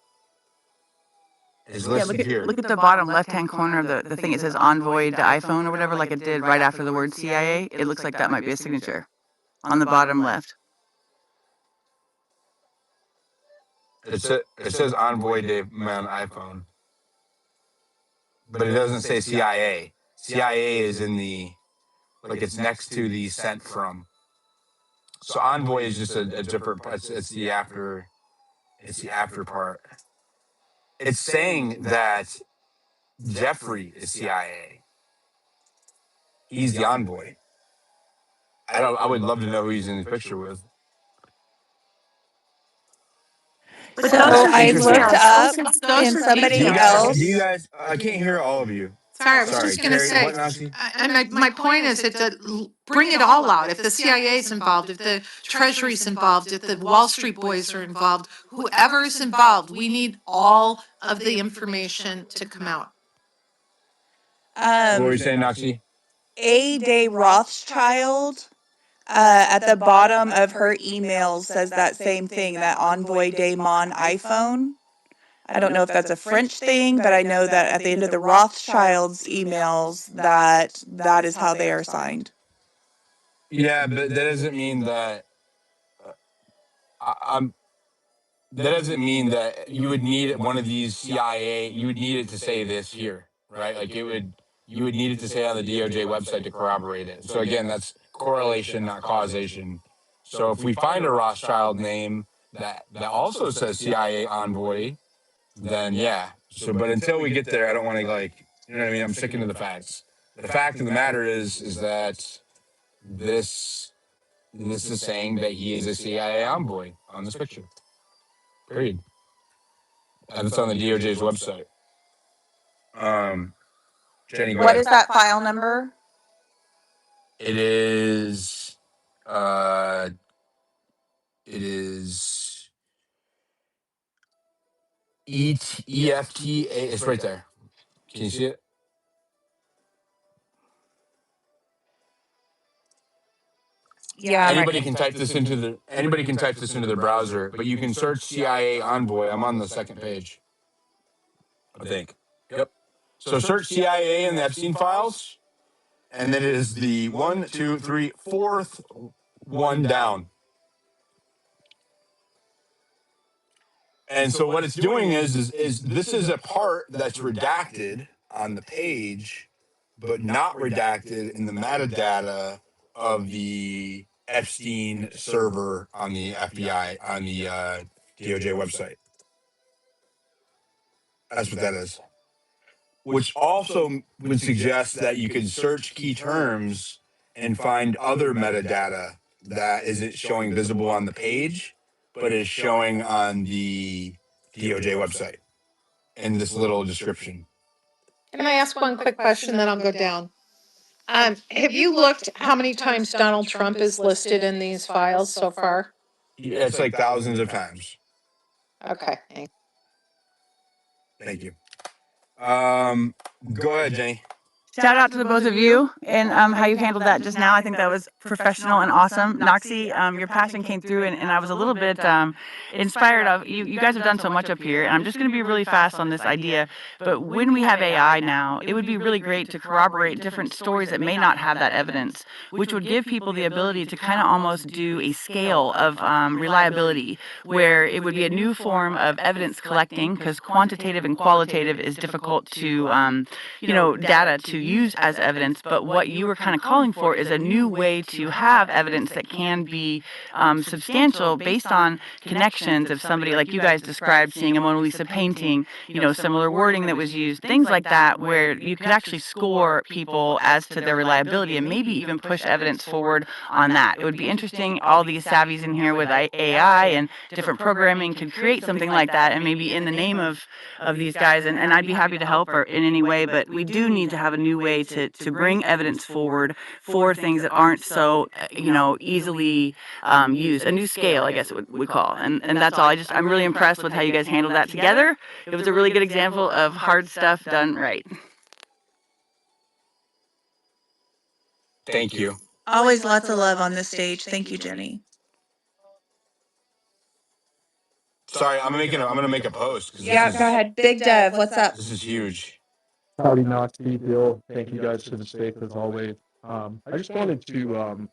is listed here. Look at the bottom left-hand corner of the thing. It says envoy to iPhone or whatever, like it did right after the word CIA. It looks like that might be a signature on the bottom left. It says envoy to man iPhone, but it doesn't say CIA. CIA is in the, like, it's next to the sent from. So envoy is just a different. It's the after. It's the after part. It's saying that Jeffrey is CIA. He's the envoy. I would love to know who he's in the picture with. So I looked up and somebody else. Do you guys? I can't hear all of you. Sorry, I was just going to say, my point is to bring it all out. If the CIA is involved, if the Treasury's involved, if the Wall Street boys are involved, whoever is involved, we need all of the information to come out. What were you saying, Noxie? A. Day Rothschild at the bottom of her email says that same thing, that envoy daemon iPhone. I don't know if that's a French thing, but I know that at the end of the Rothschilds' emails, that is how they are signed. Yeah, but that doesn't mean that that doesn't mean that you would need one of these CIA. You would need it to say this here, right? Like you would need it to say on the DOJ website to corroborate it. So again, that's correlation, not causation. So if we find a Rothschild name that also says CIA envoy, then yeah. So, but until we get there, I don't want to like, you know what I mean? I'm sticking to the facts. The fact of the matter is that this this is saying that he is a CIA envoy on this picture. Period. And it's on the DOJ's website. Jenny, go What ahead. is that file number? It is uh it is EFTA. It's right there. Can you see it? Yeah, I'm Anybody ready. can type this into their browser, but you can search CIA envoy. I'm on the second page, I think. Yep. So search CIA in the Epstein files, and then it is the fourth one down. And so what it's doing is this is a part that's redacted on the page, but not redacted in the metadata of the Epstein server on the FBI, on the DOJ website. That's what that is. Which also would suggest that you could search key terms and find other metadata that isn't showing visible on the page, but is showing on the DOJ website in this little description. Can I ask one quick question, then I'll go down? Have you looked how many times Donald Trump is listed in these files so far? Yeah, it's like thousands of times. Okay. Thank you. Go ahead, Jenny. Shout out to the both of you and how you handled that just now. I think that was professional and awesome. Noxie, your passion came through, and I was a little bit inspired of you. You guys have done so much up here, and I'm just going to be really fast on this idea. But when we have AI now, it would be really great to corroborate different stories that may not have that evidence, which would give people the ability to kind of almost do a scale of reliability, where it would be a new form of evidence collecting, because quantitative and qualitative is difficult to data to use as evidence, but what you were kind of calling for is a new way to have evidence that can be substantial based on connections of somebody like you guys described, seeing a Mona Lisa painting, similar wording that was used, things like that, where you could actually score people as to their reliability and maybe even push evidence forward on that. It would be interesting. All these savvies in here with AI and different programming could create something like that, and maybe in the name of these guys, and I'd be happy to help or in any way, but we do need to have a new way to bring evidence forward for things that aren't so easily used. A new scale, I guess it we call. And that's all. I'm really impressed with how you guys handled that together. It was a really good example of hard stuff done right. Thank you. Always lots of love on this stage. Thank you, Jenny. Sorry, I'm gonna make a post. Yeah, go ahead. Big Dev, what's up? This is huge. Howdy, Noxie, Bill. Thank you guys for the space as always. I just wanted to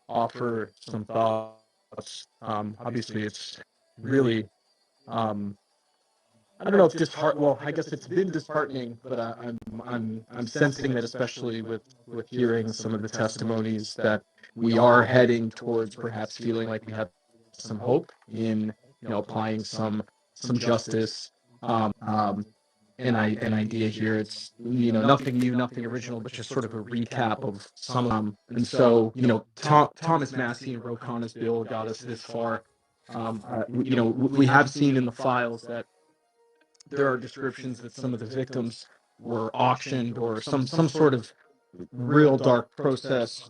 offer some thoughts. Obviously, it's really, I don't know if well, I guess it's been disheartening, but I'm sensing that, especially with hearing some of the testimonies, that we are heading towards perhaps feeling like we have some hope in applying some justice. An idea here. It's nothing new, nothing original, but just sort of a recap of some of them. And so Thomas Massey and Ro Khanna's bill got us this far. We have seen in the files that there are descriptions that some of the victims were auctioned, or some sort of real dark process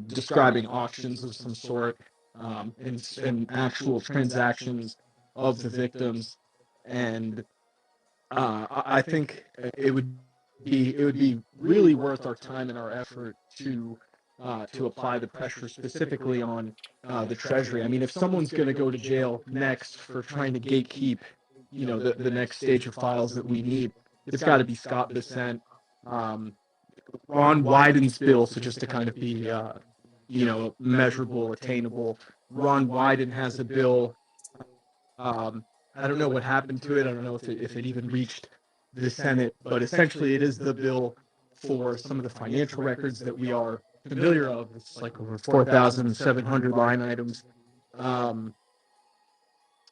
describing auctions of some sort, and actual transactions of the victims. And I think it would be really worth our time and our effort to apply the pressure specifically on the Treasury. I mean, if someone's going to go to jail next for trying to gatekeep, the next stage of files that we need, it's got to be Scott Bessent, Ron Wyden's bill. So just to kind of be, measurable, attainable, Ron Wyden has a bill. I don't know what happened to it. I don't know if it even reached the Senate, but essentially it is the bill for some of the financial records that we are familiar of. It's like over 4,700 line items.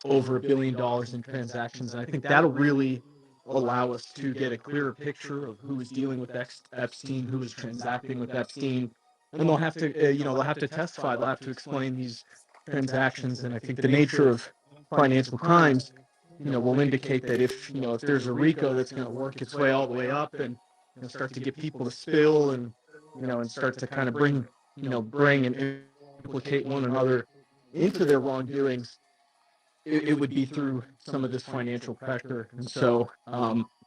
over $1 billion in transactions. And I think that'll really allow us to get a clearer picture of who is dealing with Epstein, who is transacting with Epstein, and they'll have to, they'll have to testify. They'll have to explain these transactions. And I think the nature of financial crimes, will indicate that if there's a RICO that's going to work its way all the way up and start to get people to spill and and start to kind of bring and implicate one another into their wrongdoings, it would be through some of this financial pressure. And so,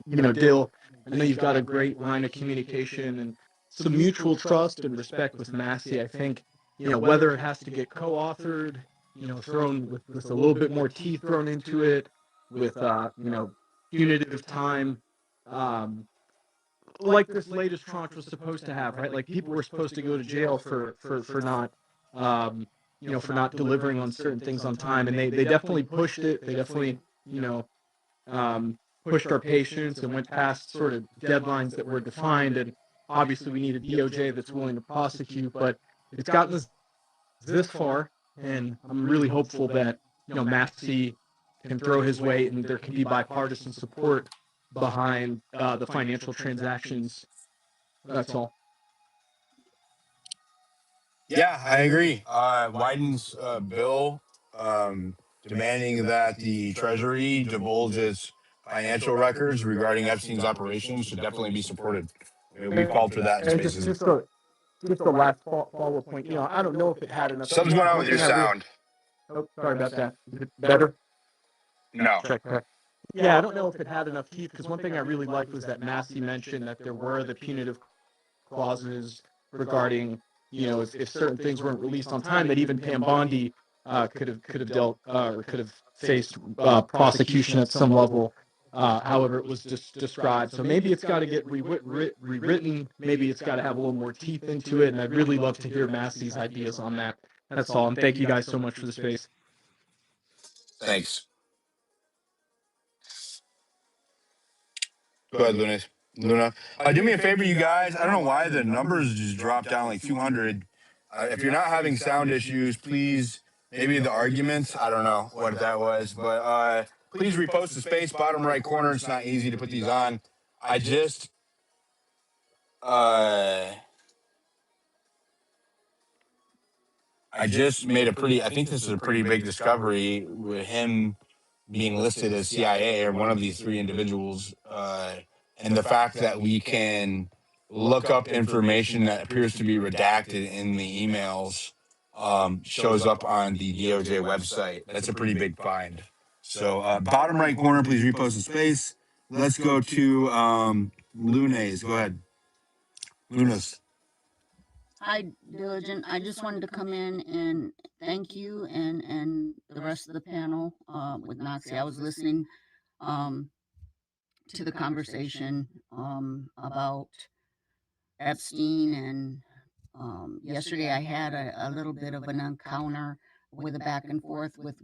Dill, I know you've got a great line of communication and some mutual trust and respect with Massey. I think, whether it has to get co-authored, thrown with a little bit more teeth thrown into it, with, punitive time, um, like this latest tranche was supposed to have, right? Like people were supposed to go to jail for not, um, for not delivering on certain things on time, and they definitely pushed it. They definitely, you know, pushed our patience and went past sort of deadlines that were defined. And obviously, we need a DOJ that's willing to prosecute, but it's gotten us this far, and I'm really hopeful that Massey can throw his weight and there can be bipartisan support behind the financial transactions. That's all. Yeah, I agree. Biden's bill demanding that the Treasury divulge its financial records regarding Epstein's operations should definitely be supported. I mean, we've called for that in And spaces. just the last follow-up point. I don't know if it had enough Something's teeth. going on One with your thing I really, sound. oh, sorry about that. Is it better? No. Check. Yeah, I don't know if it had enough teeth because one thing I really liked was that Massey mentioned that there were the punitive clauses regarding, if certain things weren't released on time, that even Pam Bondi could have dealt or could have faced prosecution at some level. However, it was just described. So maybe it's got to get rewritten. Maybe it's got to have a little more teeth into it. And I'd really love to hear Massey's ideas on that. That's all. And thank you guys so much for the space. Thanks. Go ahead, Luna. Do me a favor, you guys. I don't know why the numbers just dropped down like 200. If you're not having sound issues, please, maybe the arguments. I don't know what that was, but please repost the space, bottom right corner. It's not easy to put these on. I just, I just made a pretty. I think this is a pretty big discovery with him being listed as CIA or one of these three individuals, and the fact that we can look up information that appears to be redacted in the emails shows up on the DOJ website. That's a pretty big find. So bottom right corner, please repost the space. Let's go to Lunes. Go ahead. Lunas. Hi, Diligent. I just wanted to come in and thank you and the rest of the panel with Nazi. I was listening um, to the conversation about Epstein, and yesterday I had a little bit of an encounter with a back and forth with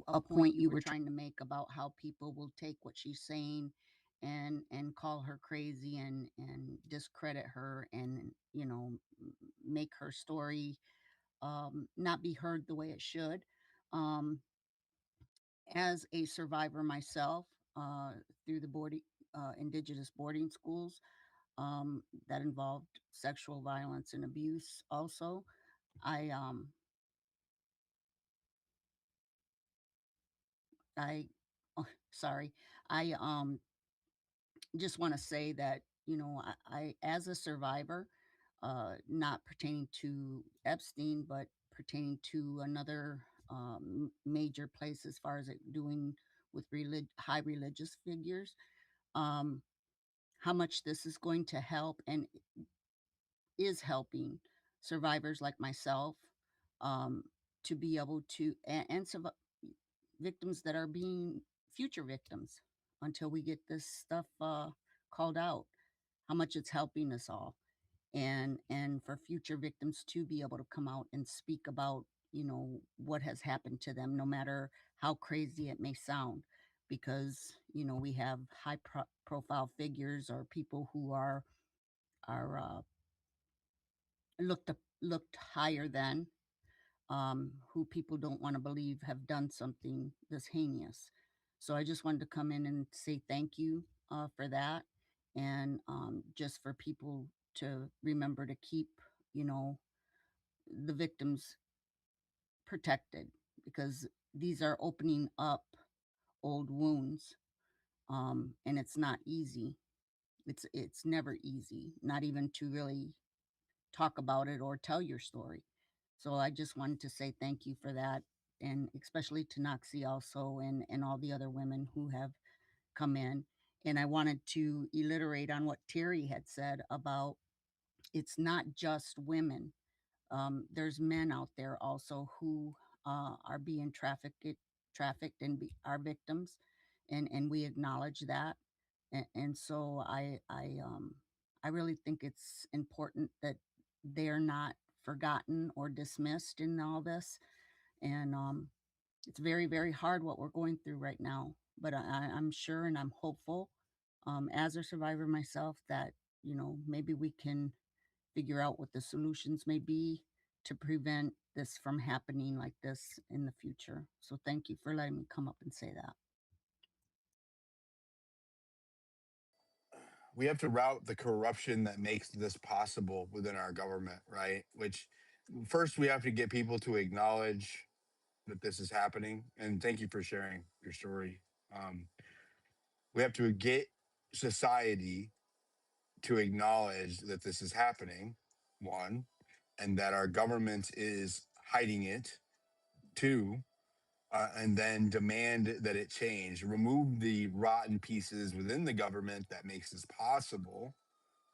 a point you were trying to make about how people will take what she's saying and call her crazy and discredit her and make her story not be heard the way it should. Um, as a survivor myself, through the indigenous boarding schools that involved sexual violence and abuse, also, I I oh, sorry, I just want to say that I as a survivor, not pertaining to Epstein, but pertaining to another major place as far as it doing with high religious figures, um, how much this is going to help and is helping survivors like myself um, to be able to victims that are being future victims until we get this stuff called out, how much it's helping us all, and for future victims to be able to come out and speak about what has happened to them, no matter how crazy it may sound, because we have profile figures or people who are looked higher than, who people don't want to believe have done something this heinous. So I just wanted to come in and say thank you for that, and just for people to remember to keep, you know, the victims protected, because these are opening up old wounds, and it's not easy. It's never easy, not even to really talk about it or tell your story. So I just wanted to say thank you for that, and especially to Noxie also, and all the other women who have come in. And I wanted to alliterate on what Terry had said about it's not just women. There's men out there also who are being trafficked and are victims, and we acknowledge that. And so I really think it's important that they're not forgotten or dismissed in all this. And it's very, very hard what we're going through right now. But I'm sure and I'm hopeful, as a survivor myself, that, you know, maybe we can figure out what the solutions may be to prevent this from happening like this in the future. So thank you for letting me come up and say that. We have to route the corruption that makes this possible within our government, right? Which first we have to get people to acknowledge that this is happening. And thank you for sharing your story. Um, we have to get society to acknowledge that this is happening, one, and that our government is hiding it, two, and then demand that it change, remove the rotten pieces within the government that makes this possible,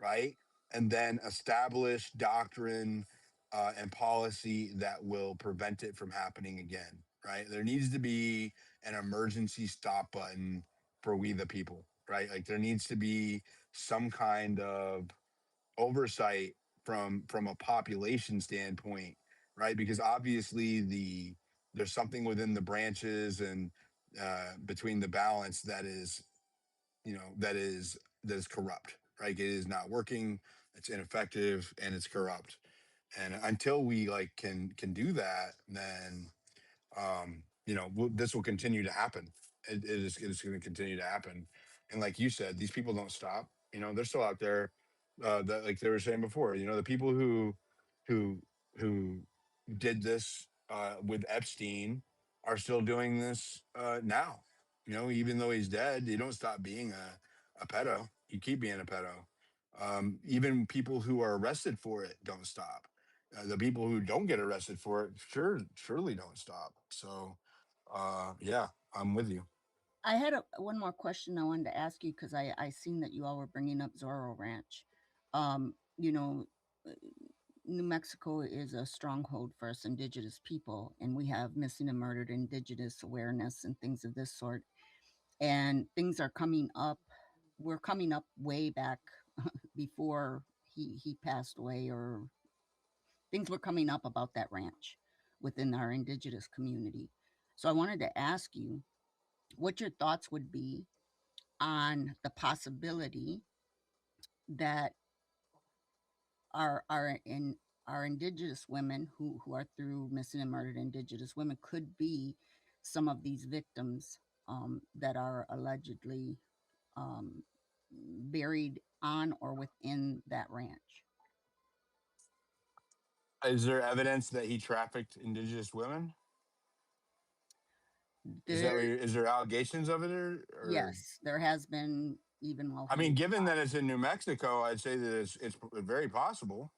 right? And then establish doctrine and policy that will prevent it from happening again, right? There needs to be an emergency stop button for we the people, right? Like there needs to be some kind of oversight from a population standpoint, right? Because obviously there's something within the branches and between the balance that is, you know, that is corrupt, right? It is not working, it's ineffective, and it's corrupt. And until we like can do that, then you know, this will continue to happen. It is going to continue to happen. And like you said, these people don't stop. You know, they're still out there. That like they were saying before. You know, the people who who did this with Epstein are still doing this now. You know, even though he's dead, you don't stop being a pedo. You keep being a pedo. Even people who are arrested for it don't stop. The people who don't get arrested for it surely don't stop. So yeah, I'm with you. I had one more question I wanted to ask you, because I seen that you all were bringing up Zorro Ranch. You know, uh, New Mexico is a stronghold for us indigenous people, and we have missing and murdered indigenous awareness and things of this sort. And things are coming up. We're coming up way back before he passed away, or things were coming up about that ranch within our indigenous community. So I wanted to ask you what your thoughts would be on the possibility that our indigenous women who are through missing and murdered indigenous women could be some of these victims, that are allegedly um, buried on or within that ranch. Is there evidence that he trafficked indigenous women? There, Is there allegations of it or? yes, there has been, even while I he mean, was given that alive. it's in New Mexico, I'd say that it's very possible.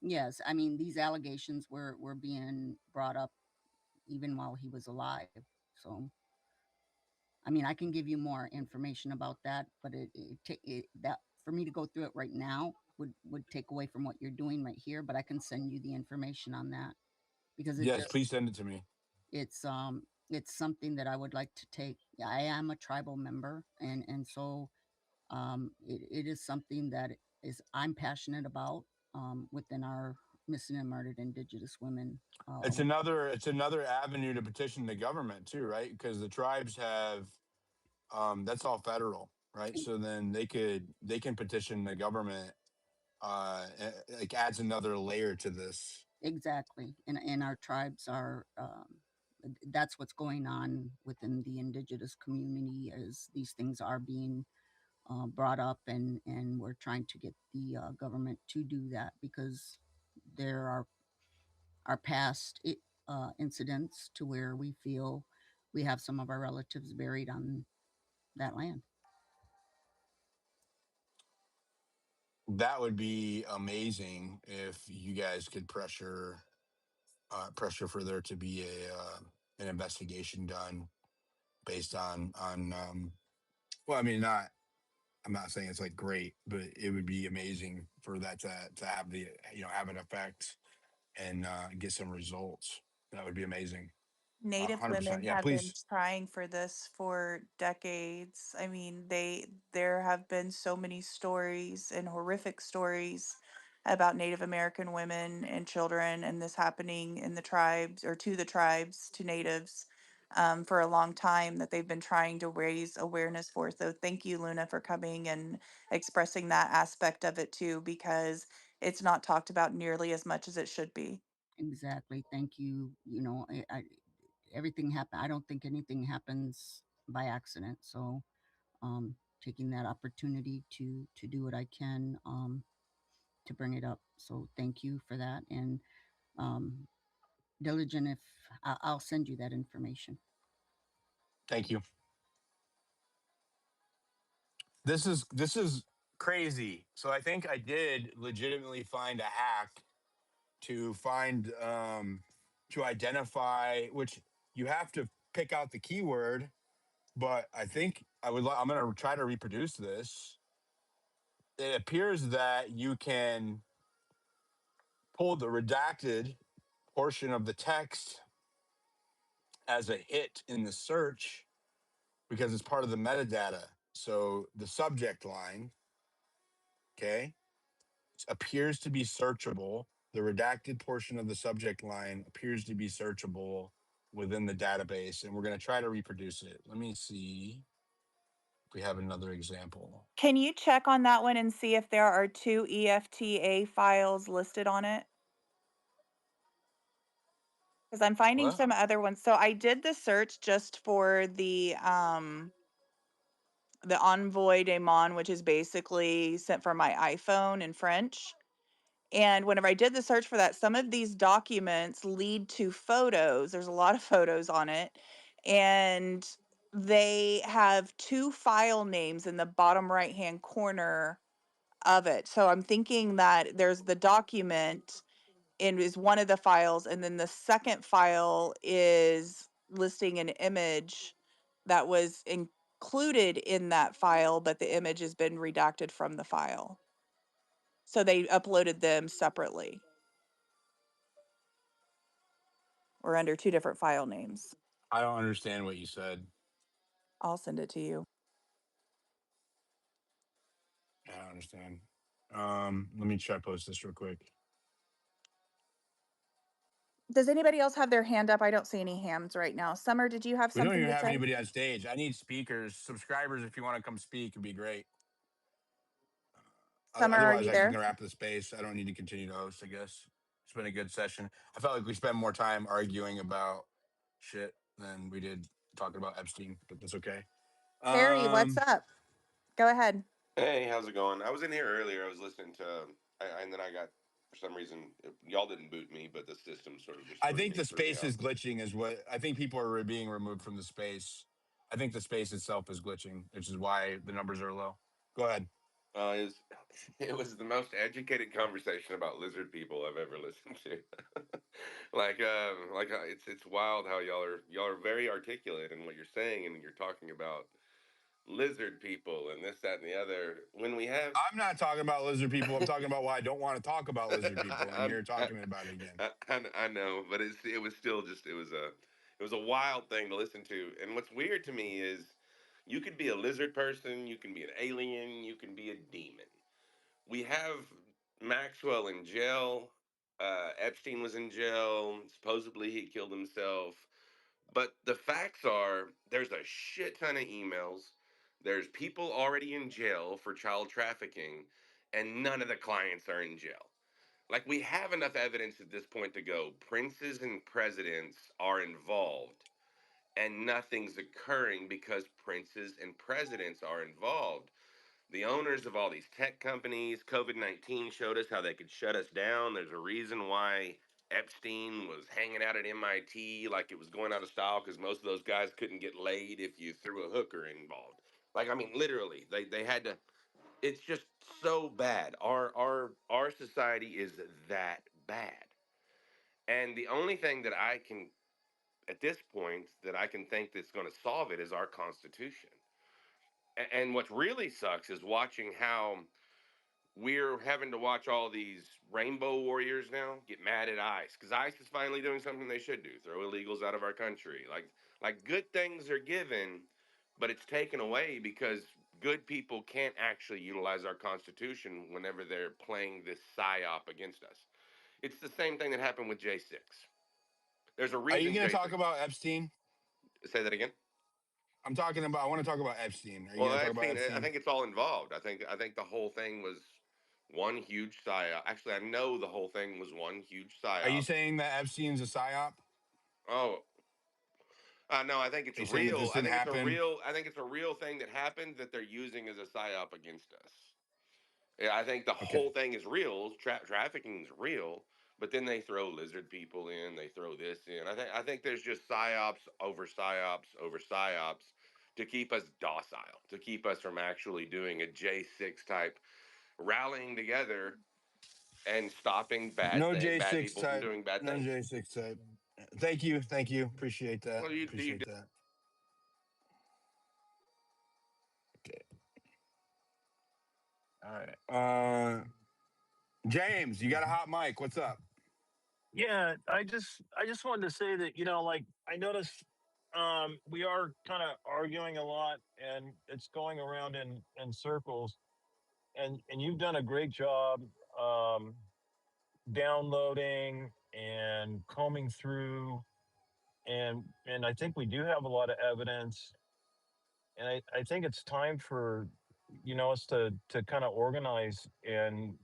Yes, I mean, these allegations were being brought up even while he was alive. So, I mean, I can give you more information about that, but that for me to go through it right now would take away from what you're doing right here. But I can send you the information on that, because it Yes, just please send it to me. it's something that I would like to take. I am a tribal member, and so it is something that is I'm passionate about, within our missing and murdered indigenous women. It's another avenue to petition the government too, right? Because the tribes have that's all federal, right? So then they can petition the government, like adds another layer to this. Exactly. And our tribes are, that's what's going on within the indigenous community, is these things are being brought up, and we're trying to get the government to do that, because there are past incidents to where we feel we have some of our relatives buried on that land. That would be amazing if you guys could pressure for there to be an investigation done based on. Well, I mean, not. I'm not saying it's like great, but it would be amazing for that to have the have an effect and get some results. That would be amazing. Native 100%. women Yeah, have been please. trying for this for decades. I mean, there have been so many stories and horrific stories about Native American women and children, and this happening in the tribes or to the tribes, to natives, for a long time, that they've been trying to raise awareness for. So thank you, Luna, for coming and expressing that aspect of it too, because it's not talked about nearly as much as it should be. Exactly. Thank you. You know, everything happen. I don't think anything happens by accident. So, taking that opportunity to do what I can to bring it up. So, thank you for that. And um, Diligent, if I'll send you that information. Thank you. This is crazy. So I think I did legitimately find a hack to find to identify which you have to pick out the keyword, but I think I'm going to try to reproduce this. It appears that you can pull the redacted portion of the text as a hit in the search because it's part of the metadata. So the subject line, okay, appears to be searchable. The redacted portion of the subject line appears to be searchable within the database, and we're going to try to reproduce it. Let me see if we have another example. Can you check on that one and see if there are two EFTA files listed on it? Because I'm finding What? some other ones. So I did the search just for the Envoy Daemon, which is basically sent from my iPhone in French. And whenever I did the search for that, some of these documents lead to photos. There's a lot of photos on it. And they have two file names in the bottom right hand corner of it. So I'm thinking that there's the document and is one of the files, and then the second file is listing an image that was included in that file, but the image has been redacted from the file. So they uploaded them separately or under two different file names. I don't understand what you said. I'll send it to you. I don't understand. Let me try to post this real quick. Does anybody else have their hand up? I don't see any hands right now. Summer, did you have We don't something even to have say? anybody on stage. I need speakers, subscribers. If you want to come speak, it'd be great. Summer, are Otherwise, you I can there? wrap the space. I don't need to continue to host. I guess it's been a good session. I felt like we spent more time arguing about shit than we did talking about Epstein, but that's okay. Harry, what's Um, up? Go ahead. Hey, how's it going? I was in here earlier. I was listening to, and then I got, for some reason, y'all didn't boot me, but the system sort of just I threw think me the threw me space out. is glitching. Is what I think people are being removed from the space. I think the space itself is glitching, which is why the numbers are low. Go ahead. It was, it was the most educated conversation about lizard people I've ever listened to. It's wild how y'all are very articulate in what you're saying, and you're talking about lizard people and this, that, and the other. When we have, I'm not talking about lizard people. I'm talking about why I don't want to talk about lizard people, and I, you're talking about it again. I know, but it was still just it was a wild thing to listen to. And what's weird to me is you could be a lizard person, you can be an alien, you can be a demon. We have Maxwell in jail. Epstein was in jail. Supposedly he killed himself. But the facts are there's a shit ton of emails. There's people already in jail for child trafficking, and none of the clients are in jail. Like we have enough evidence at this point to go, princes and presidents are involved, and nothing's occurring because princes and presidents are involved. The owners of all these tech companies, COVID 19 showed us how they could shut us down. There's a reason why Epstein was hanging out at MIT like it was going out of style because most of those guys couldn't get laid if you threw a hooker involved. Like, I mean, literally, they had to. It's just so bad. Our society is that bad. And the only thing that I can, at this point, that I can think that's going to solve it is our Constitution. And what really sucks is watching how we're having to watch all these rainbow warriors now get mad at ICE because ICE is finally doing something they should do: throw illegals out of our country. Like good things are given, but it's taken away because good people can't actually utilize our Constitution whenever they're playing this psyop against us. It's the same thing that happened with J6. There's a Are you reason going to talk J6. about Epstein? Say that again. I want to talk about Epstein. Are you Well, going to talk about Epstein, I Epstein? think it's all involved. I think the whole thing was one huge psyop. Actually, I know the whole thing was one huge Are you psyop. saying that Epstein's a psyop? Oh, no, I think it's Are you saying that real. this didn't happen? I think it's a real thing that happened that they're using as a psyop against us. Yeah, I think the whole Okay. thing is real. Trafficking is real, but then they throw lizard people in. They throw this in. I think there's just psyops over psyops over psyops to keep us docile, to keep us from actually doing a J6 type rallying together and stopping No bad J6 people from type. doing bad No things. J6 type. Thank you. Thank you. Appreciate that. Well, you Appreciate that. Okay. All right. James, you got a hot mic. What's up? Yeah, I just wanted to say that, like I noticed we are kind of arguing a lot and it's going around in circles, and you've done a great job downloading and combing through, and I think we do have a lot of evidence, and I think it's time for us to kind of organize and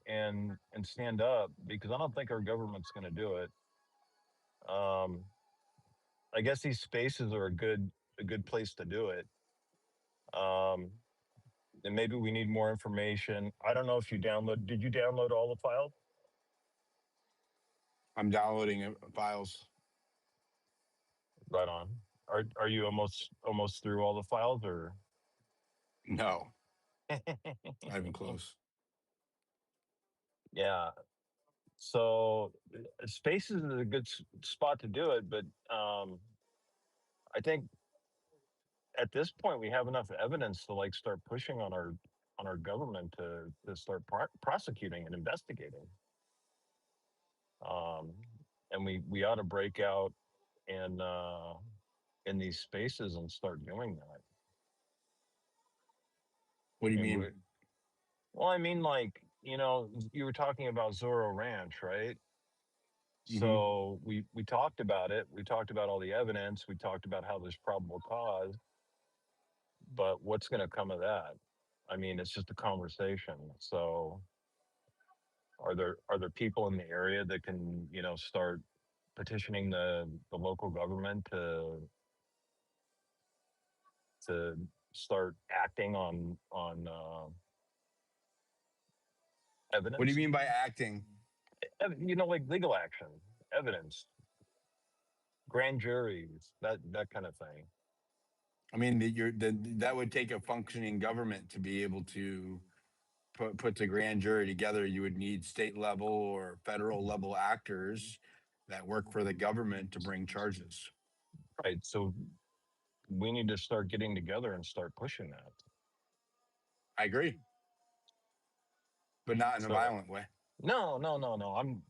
stand up, because I don't think our government's going to do it. um I guess these spaces are a good place to do it. Um, and maybe we need more information. I don't know if you download. Did you download all the files? I'm downloading files. Right on. Are you almost through all the files, or? No, not even close. Yeah. So spaces is a good spot to do it, but I think at this point we have enough evidence to like start pushing on our government to start prosecuting and investigating. um, and we ought to break out in these spaces and start doing that. What do you And mean? well, I mean, like, you were talking about Zorro Ranch, right? Hmm. So we talked about it. We talked about all the evidence. We talked about how there's probable cause, but what's going to come of that? I mean, it's just a conversation. So are there people in the area that can start petitioning the local government to start acting on What do you evidence? mean by acting? Like legal action, evidence, grand juries, that kind of thing. I mean, that would take a functioning government to be able to put the grand jury together. You would need state level or federal level actors that work for the government to bring charges. Right. So we need to start getting together and start pushing that. I agree, but not in a So violent way. no. I'm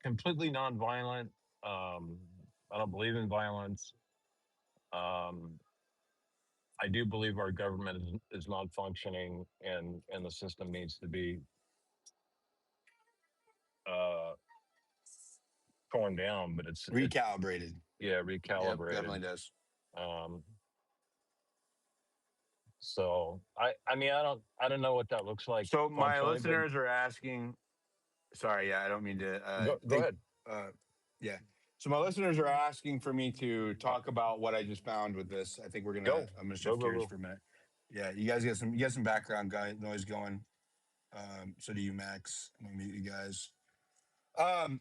completely nonviolent. I don't believe in violence. Um, I do believe our government is not functioning, and the system needs to be uh, torn down. But it's Recalibrated. yeah, Yep, definitely recalibrated. does. Um, so I mean, I don't know what that looks like So my functionally, but listeners are asking. Sorry, yeah, I don't mean to. Go ahead. Yeah. So my listeners are asking for me to talk about what I just found with this. I think Go. I'm gonna Go, shift go, gears go. for a minute. Yeah, you get some background noise going. So do you, Max. I'm gonna mute you guys. Um,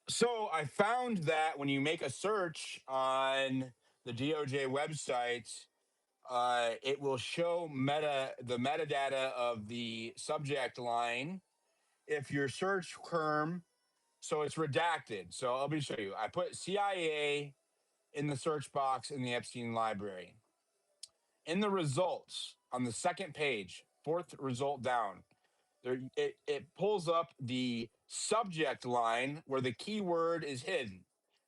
so I found that when you make a search on the DOJ website, it will show the metadata of the subject line if your search term. So it's redacted. So let me show you. I put CIA in the search box in the Epstein library. In the results on the second page, fourth result down, it pulls up the subject line where the keyword is hidden,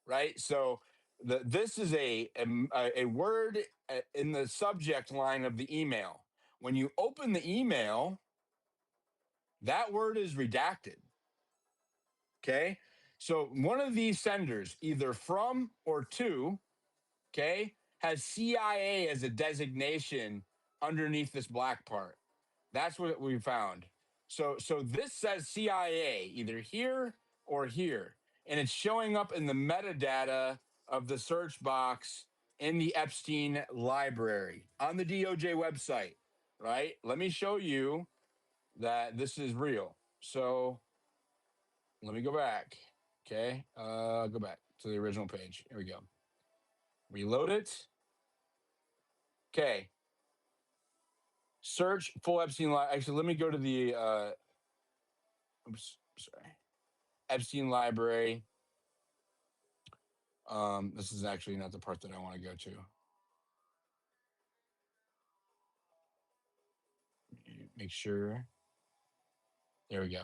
right? So this is a word in the subject line of the email. When you open the email, that word is redacted. Okay. So one of these senders, either from or to, okay, has CIA as a designation underneath this black part. That's what we found. So this says CIA either here or here, and it's showing up in the metadata of the search box in the Epstein library on the DOJ website, right? Let me show you that this is real. So let me go back. Okay. Go back to the original page. Here we go. Reload it. Okay. Search full Epstein. Actually, let me go to the oops, sorry. Epstein library. This is actually not the part that I want to go to. Make sure. There we go.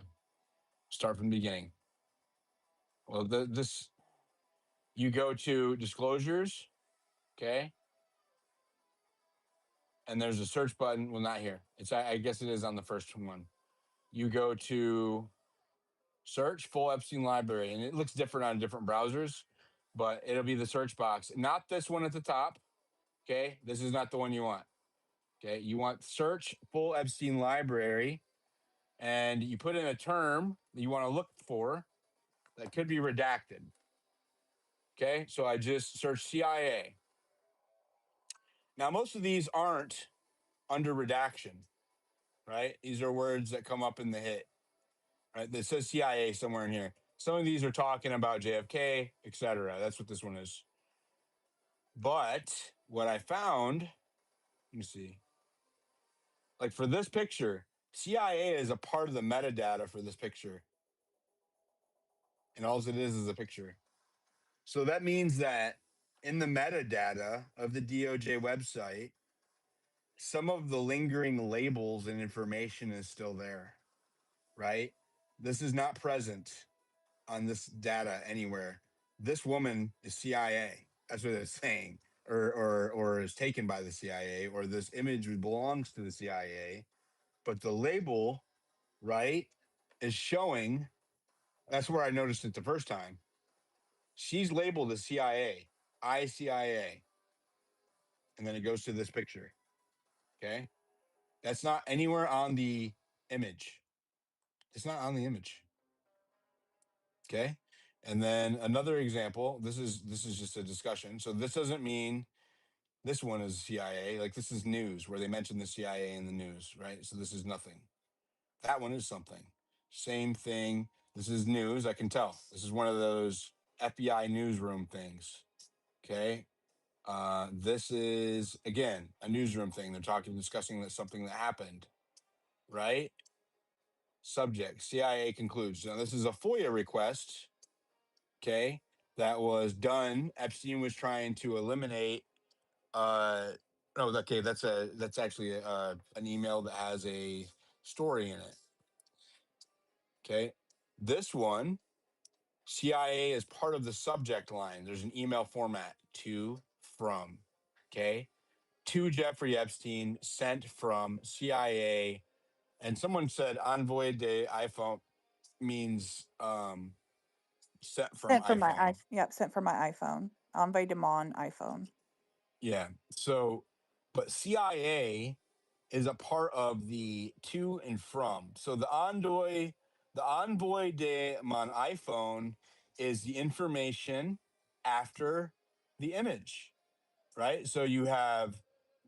Start from the beginning. Well, this you go to disclosures, okay, and there's a search button. Well, not here. I guess it is on the first one. You go to search full Epstein library, and it looks different on different browsers, but it'll be the search box. Not this one at the top. Okay, this is not the one you want. Okay, you want search full Epstein library, and you put in a term that you want to look for that could be redacted. Okay, so I just searched CIA. Now, most of these aren't under redaction, right? These are words that come up in the hit, right? That says CIA somewhere in here. Some of these are talking about JFK, etc. That's what this one is. But what I found, let me see, like for this picture, CIA is a part of the metadata for this picture. And all it is a picture. So that means that in the metadata of the DOJ website, some of the lingering labels and information is still there, right? This is not present on this data anywhere. This woman is CIA. That's what it's saying, or is taken by the CIA, or this image belongs to the CIA. But the label, right, is showing. That's where I noticed it the first time. She's labeled as CIA, ICIA, and then it goes to this picture. Okay, that's not anywhere on the image. It's not on the image. Okay. And then another example, this is just a discussion. So this doesn't mean this one is CIA. Like this is news where they mention the CIA in the news, right? So this is nothing. That one is something. Same thing. This is news. I can tell. This is one of those FBI newsroom things. Okay. This is again a newsroom thing. They're discussing that something that happened, right? Subject CIA concludes. Now this is a FOIA request. Okay, that was done. Epstein was trying to eliminate. Oh, okay, that's actually an email that has a story in it. Okay, this one, CIA is part of the subject line. There's an email format to from. Okay, to Jeffrey Epstein, sent from CIA, and someone said envoy de iPhone means sent from Sent from my iPhone. yep, sent from my iPhone. Envoy de mon iPhone. Yeah. So, but CIA is a part of the to and from. So the envoy The envoy de mon iPhone is the information after the image, right? So you have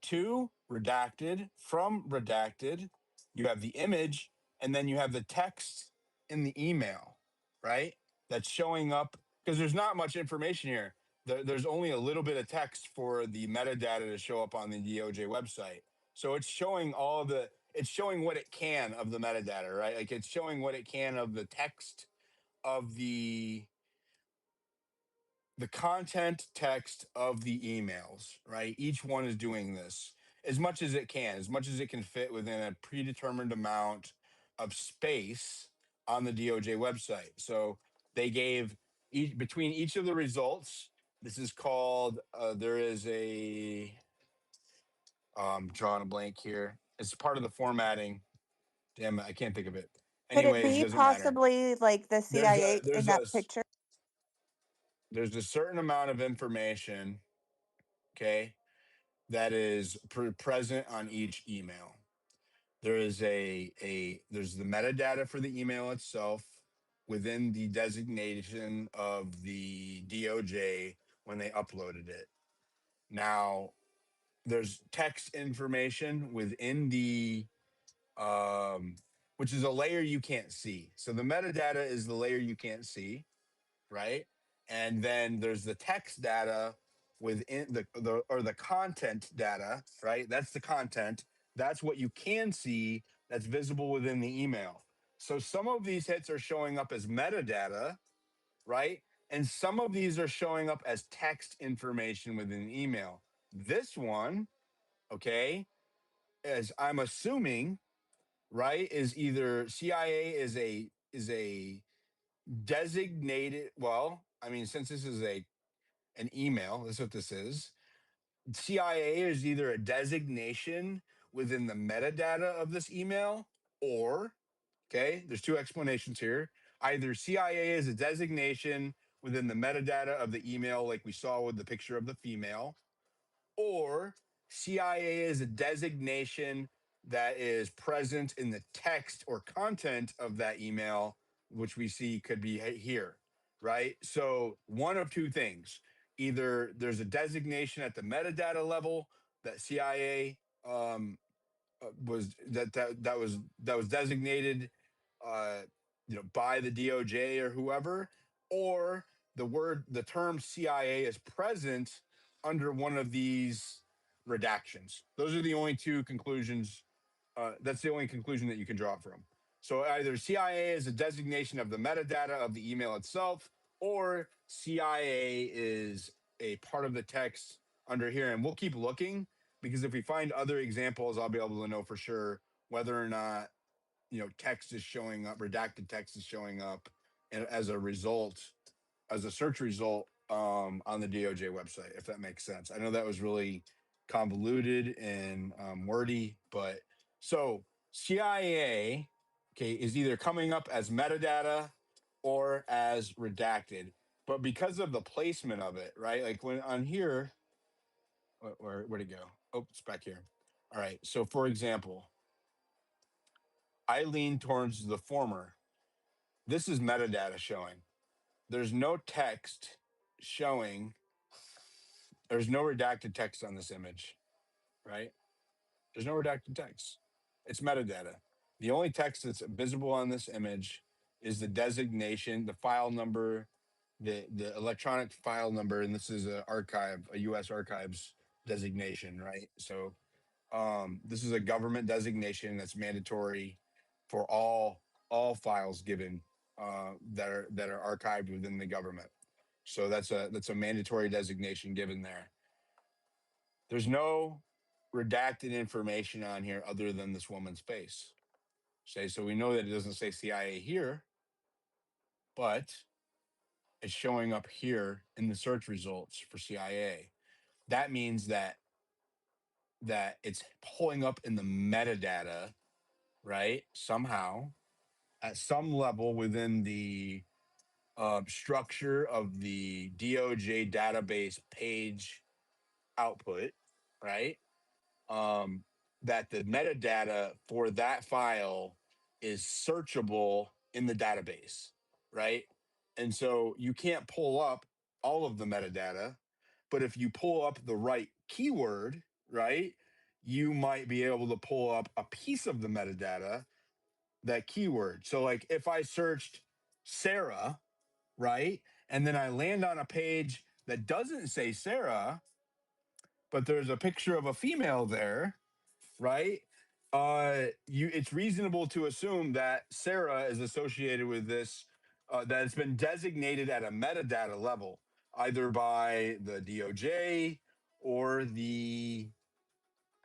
to redacted, from redacted, you have the image, and then you have the text in the email, right? That's showing up because there's not much information here. There's only a little bit of text for the metadata to show up on the DOJ website. So it's showing it's showing what it can of the metadata, right? Like it's showing what it can of the text of the content text of the emails, right? Each one is doing this as much as it can, as much as it can fit within a predetermined amount of space on the DOJ website. So they gave between each of the results, this is called, there is drawing a blank here. It's part of the formatting. Damn it, I can't think of it. Could it Anyways, be doesn't matter. possibly like the There's CIA in that picture? there's a certain amount of information, okay, that is present on each email. There is there's the metadata for the email itself within the designation of the DOJ when they uploaded it. Now, there's text information within the which is a layer you can't see. So the metadata is the layer you can't see, right? And then there's the text data within the content data, right? That's the content. That's what you can see that's visible within the email. So some of these hits are showing up as metadata, right? And some of these are showing up as text information within the email. This one, okay, as I'm assuming, right, is either CIA is a designated, well, I mean, since this is an email, that's what this is. CIA is either a designation within the metadata of this email, or, okay, there's two explanations here. Either CIA is a designation within the metadata of the email, like we saw with the picture of the female, or CIA is a designation that is present in the text or content of that email, which we see could be here, right? So one of two things: either there's a designation at the metadata level that CIA was that was designated, uh, by the DOJ or whoever, or the term CIA is present under one of these redactions. Those are the only two conclusions. That's the only conclusion that you can draw from. So either CIA is a designation of the metadata of the email itself, or CIA is a part of the text under here. And we'll keep looking, because if we find other examples, I'll be able to know for sure whether or not text is showing up, redacted text is showing up, and as a result, as a search result, on the DOJ website, if that makes sense. I know that was really convoluted and wordy, but so CIA, okay, is either coming up as metadata or as redacted, but because of the placement of it, right? Like when on here, where'd it go? Oh, it's back here. All right. So for example, I lean towards the former. This is metadata showing. There's no text showing. There's no redacted text on this image, right? There's no redacted text. It's metadata. The only text that's visible on this image is the designation, the file number, the electronic file number, and this is a U.S. Archives designation, right? So this is a government designation that's mandatory for all files given that are archived within the government. So that's a mandatory designation given there. There's no redacted information on here other than this woman's face. Okay, so we know that it doesn't say CIA here, but it's showing up here in the search results for CIA. That means that it's pulling up in the metadata, right? Somehow, at some level within the structure of the DOJ database page output, right? That the metadata for that file is searchable in the database, right? And so you can't pull up all of the metadata, but if you pull up the right keyword, right, you might be able to pull up a piece of the metadata, that keyword. So, like, if I searched Sarah, right, and then I land on a page that doesn't say Sarah, but there's a picture of a female there, right? It's reasonable to assume that Sarah is associated with this, that it's been designated at a metadata level, either by the DOJ or the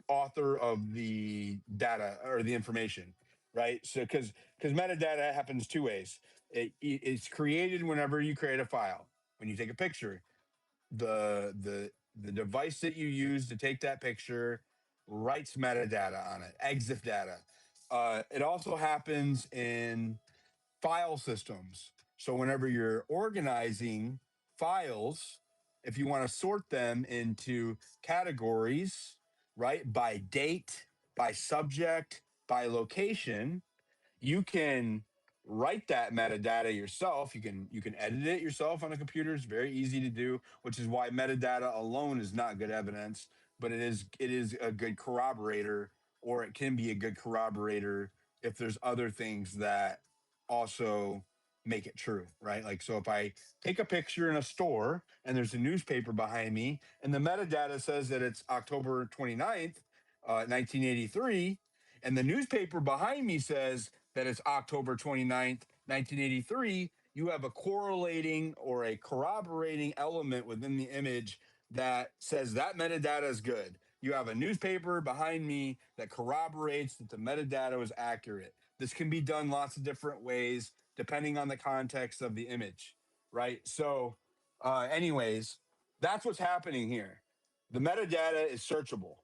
author of the data or the information, right? So, because metadata happens two ways. It's created whenever you create a file. When you take a picture, the device that you use to take that picture writes metadata on it, exif data. It also happens in file systems. So whenever you're organizing files, if you want to sort them into categories, right, by date, by subject, by location, you can write that metadata yourself. You can edit it yourself on a computer. It's very easy to do, which is why metadata alone is not good evidence, but it is a good corroborator, or it can be a good corroborator if there's other things that also make it true, right? Like, so if I take a picture in a store and there's a newspaper behind me and the metadata says that it's October 29th, 1983, and the newspaper behind me says that it's October 29th, 1983, you have a correlating or a corroborating element within the image that says that metadata is good. You have a newspaper behind me that corroborates that the metadata was accurate. This can be done lots of different ways depending on the context of the image, right? So, anyways, that's what's happening here. The metadata is searchable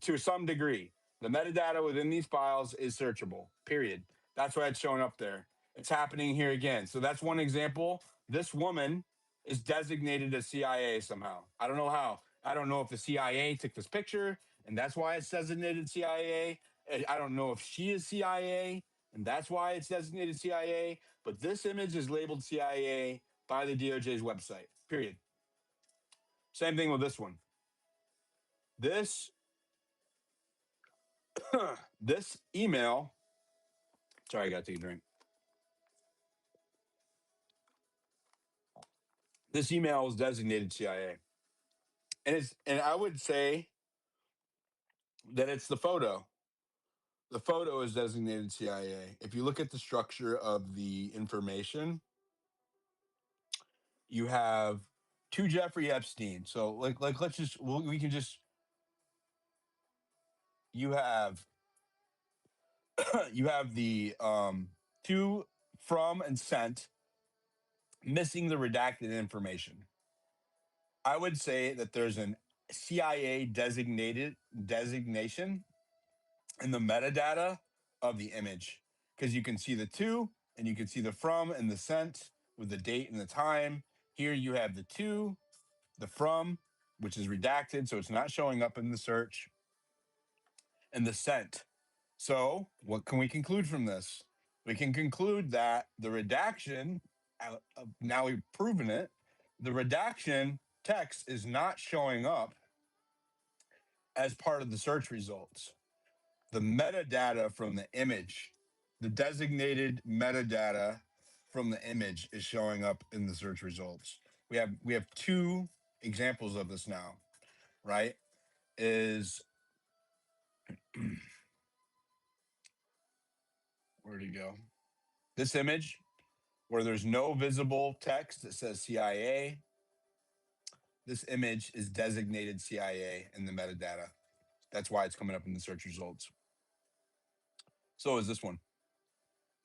to some degree. The metadata within these files is searchable, period. That's why it's showing up there. It's happening here again. So that's one example. This woman is designated as CIA somehow. I don't know how. I don't know if the CIA took this picture and that's why it's designated CIA. I don't know if she is CIA and that's why it's designated CIA. But this image is labeled CIA by the DOJ's website, period. Same thing with this one. This this email. Sorry, I got to take a drink. This email is designated CIA, and I would say that it's the photo. The photo is designated CIA. If you look at the structure of the information, you have to Jeffrey Epstein. So like let's just we can just you have you have the to, from, and sent, missing the redacted information. I would say that there's an CIA designated designation in the metadata of the image, because you can see the to and you can see the from and the sent with the date and the time. Here you have the to, the from, which is redacted, so it's not showing up in the search, and the sent. So what can we conclude from this? We can conclude that the redaction, now we've proven it, the redaction text is not showing up as part of the search results. The metadata from the image, the designated metadata from the image is showing up in the search results. We have two examples of this now, right? Is where'd he go? This image where there's no visible text that says CIA. This image is designated CIA in the metadata. That's why it's coming up in the search results. So is this one.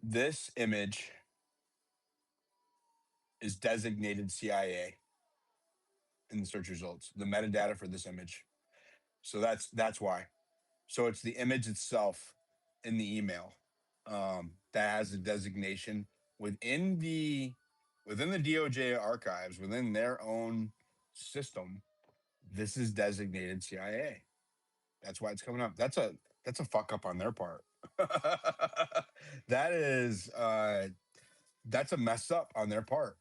This image is designated CIA in the search results, the metadata for this image. So that's why. So it's the image itself in the email that has a designation within the DOJ archives, within their own system. This is designated CIA. That's why it's coming up. That's a fuck up on their part. That is that's a mess up on their part.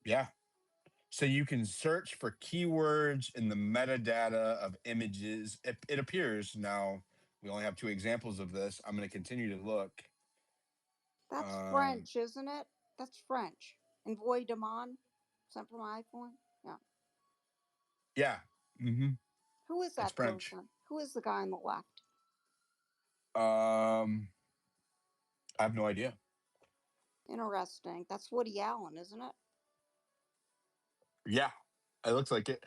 Yeah. So you can search for keywords in the metadata of images. It appears now. We only have 2 examples of this. I'm going to continue to look. That's Um, French, isn't it? That's French. Envoy demande, sent from my iPhone. Yeah. yeah. Mm-hmm. Who is It's that French. person? Who is the guy on the left? I have no idea. Interesting. That's Woody Allen, isn't it? Yeah, it looks like it.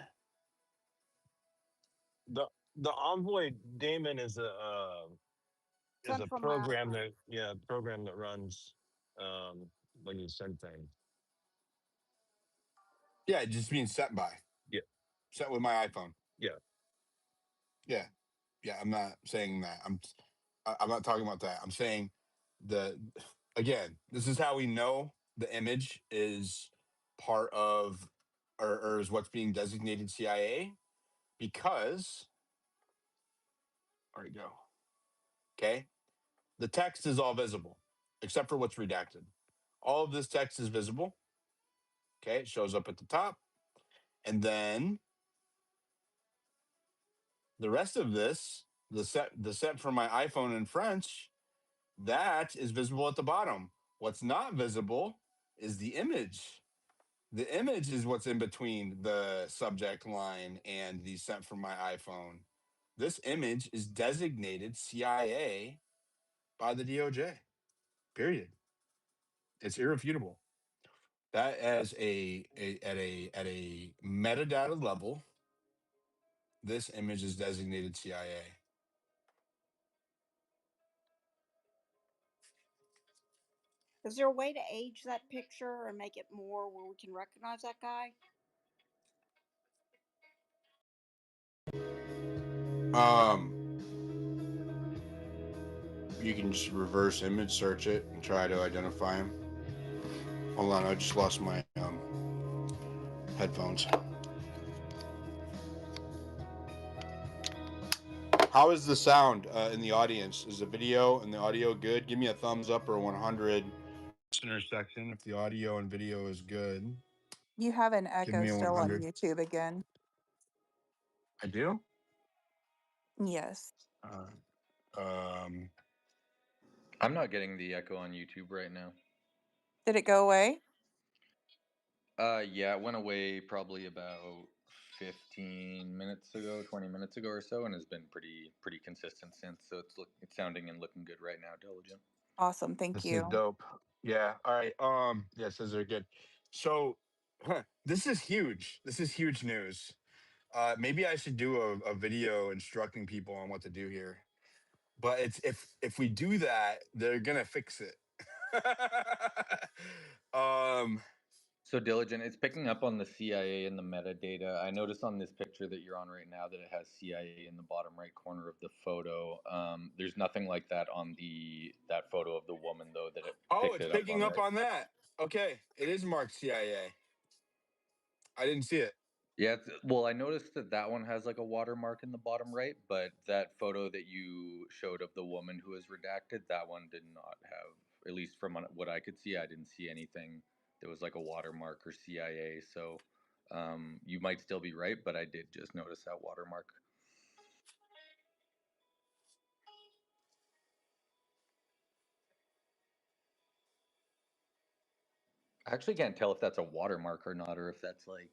The Envoy daemon is Sent a from my program iPhone. that runs when you send things. Yeah, it just means set by. Yeah. Set with my iPhone. Yeah. Yeah. Yeah, I'm not saying that. I'm not talking about that. I'm saying the again, this is how we know the image is part of or is what's being designated CIA because there you go. Okay. The text is all visible except for what's redacted. All of this text is visible. Okay, it shows up at the top. And then the rest of this, the set for my iPhone in French, that is visible at the bottom. What's not visible is the image. The image is what's in between the subject line and the sent from my iPhone. This image is designated CIA by the DOJ. Period. It's irrefutable. That as at a metadata level, this image is designated CIA. Is there a way to age that picture and make it more where we can recognize that guy? Um, you can just reverse image search it and try to identify him. Hold on, I just lost my headphones. How is the sound in the audience? Is the video and the audio good? Give me a thumbs up or 100 intersection if the audio and video is good. You have an Give echo me a still on 100. YouTube again. I do. Yes. Uh, um, I'm not getting the echo on YouTube right now. Did it go away? Yeah, it went away probably about 15 minutes ago, 20 minutes ago or so, and has been pretty consistent since. So it's sounding and looking good right now, Diligent. Awesome. Thank this is you. dope. Yeah. All right. Yeah, says they're good. So, this is huge. This is huge news. Maybe I should do a video instructing people on what to do here. But it's if we do that, they're gonna fix it. um, So Diligent, it's picking up on the CIA and the metadata. I noticed on this picture that you're on right now that it has CIA in the bottom right corner of the photo. There's nothing like that on that photo of the woman though that it oh, picked it's it up picking on, up right? on that. Okay, it is marked CIA. I didn't see it. Yeah, well, I noticed that one has like a watermark in the bottom right, but that photo that you showed of the woman who was redacted, that one did not have, at least from what I could see, I didn't see anything that was like a watermark or CIA. So you might still be right, but I did just notice that watermark. I actually can't tell if that's a watermark or not, or if that's like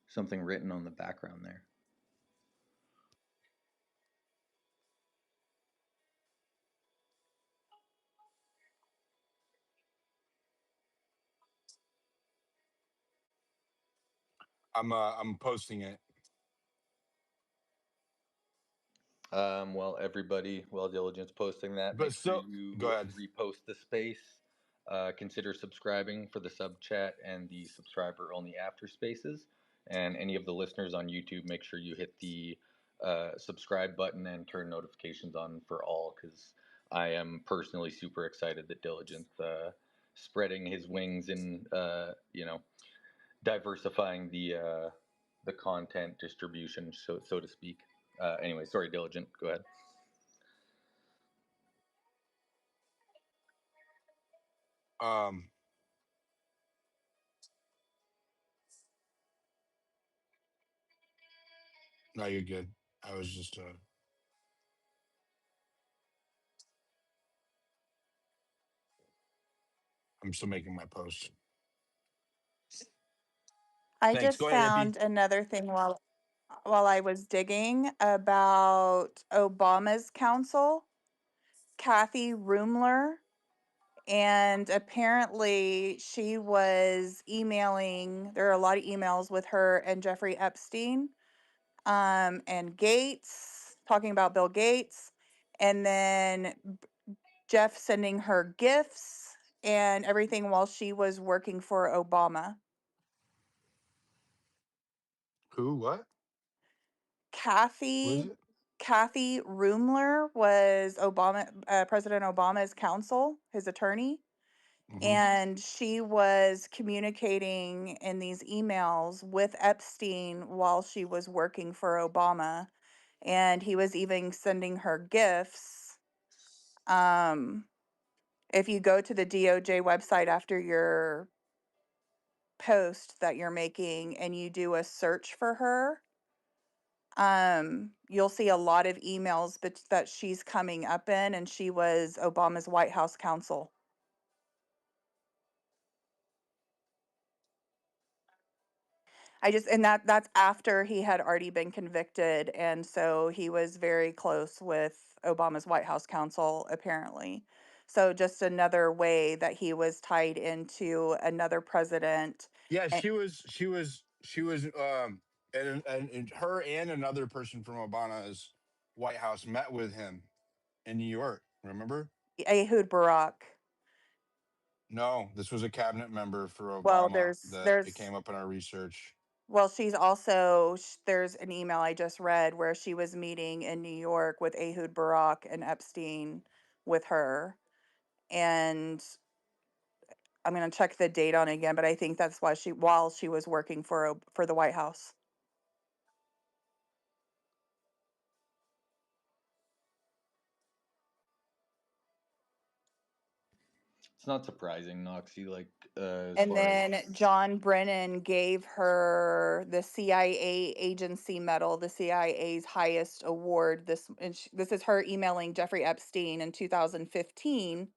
something written on the background there. I'm posting it. Well, everybody, well, Diligence posting that. But Make sure still, go you ahead. repost the space. Consider subscribing for the sub chat and the subscriber only after spaces. And any of the listeners on YouTube, make sure you hit the subscribe button and turn notifications on for all, because I am personally super excited that Diligence spreading his wings and diversifying the content distribution, so to speak. Anyway, sorry, Diligent. Go ahead. Um, no, you're good. I was just I'm still making my post. I Thanks. just Go ahead, found Hippie. another thing while I was digging about Obama's counsel, Kathy Rumler, and apparently she was emailing. There are a lot of emails with her and Jeffrey Epstein, and Gates, talking about Bill Gates, and then Jeff sending her gifts and everything while she was working for Obama. Who? What? Who is Kathy it? Kathy Rumler was President Obama's counsel, his attorney, Hmm. and she was communicating in these emails with Epstein while she was working for Obama, and he was even sending her gifts. If you go to the DOJ website after your post that you're making and you do a search for her, you'll see a lot of emails that she's coming up in, and she was Obama's White House counsel. And that's after he had already been convicted, and so he was very close with Obama's White House counsel, apparently. So just another way that he was tied into another president. Yeah, And she was and her and another person from Obama's White House met with him in New York. Remember? Ehud Barak. No, this was a cabinet member for Well, Obama there's that it there's came up in our research. well, she's also there's an email I just read where she was meeting in New York with Ehud Barak and Epstein with her, and I'm gonna check the date on it again, but I think that's why while she was working for the White House. It's not surprising, Noxie. Like as And far as then John Brennan gave her the CIA agency medal, the CIA's highest award. This is her emailing Jeffrey Epstein in 2015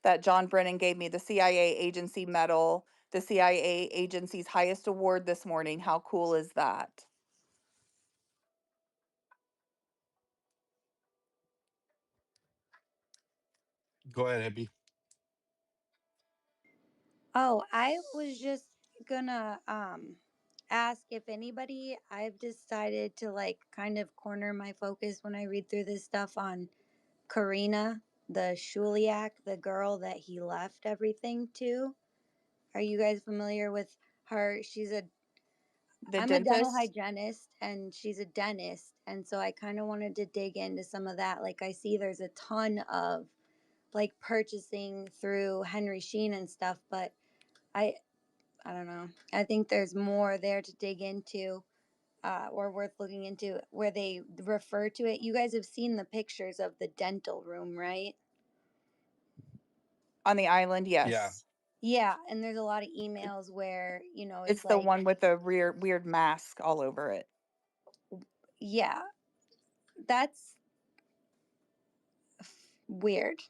that John Brennan gave me the CIA agency medal, the CIA agency's highest award this morning. How cool is that? Go ahead, Hippie. Oh, I was just gonna ask if anybody I've decided to like kind of corner my focus when I read through this stuff on Karina, the Shuliak, the girl that he left everything to. Are you guys familiar with her? The I'm a dental dentist hygienist and she's a dentist, and so I kind of wanted to dig into some of that. Like I see there's a ton of like purchasing through Henry Sheen and stuff, but I I don't know. I think there's more there to dig into, or worth looking into, where they refer to it. You guys have seen the pictures of the dental room, right? on the island, Yeah. yes. Yeah, and there's a lot of emails where, it's It's the like, one with the weird mask all over it. yeah, that's weird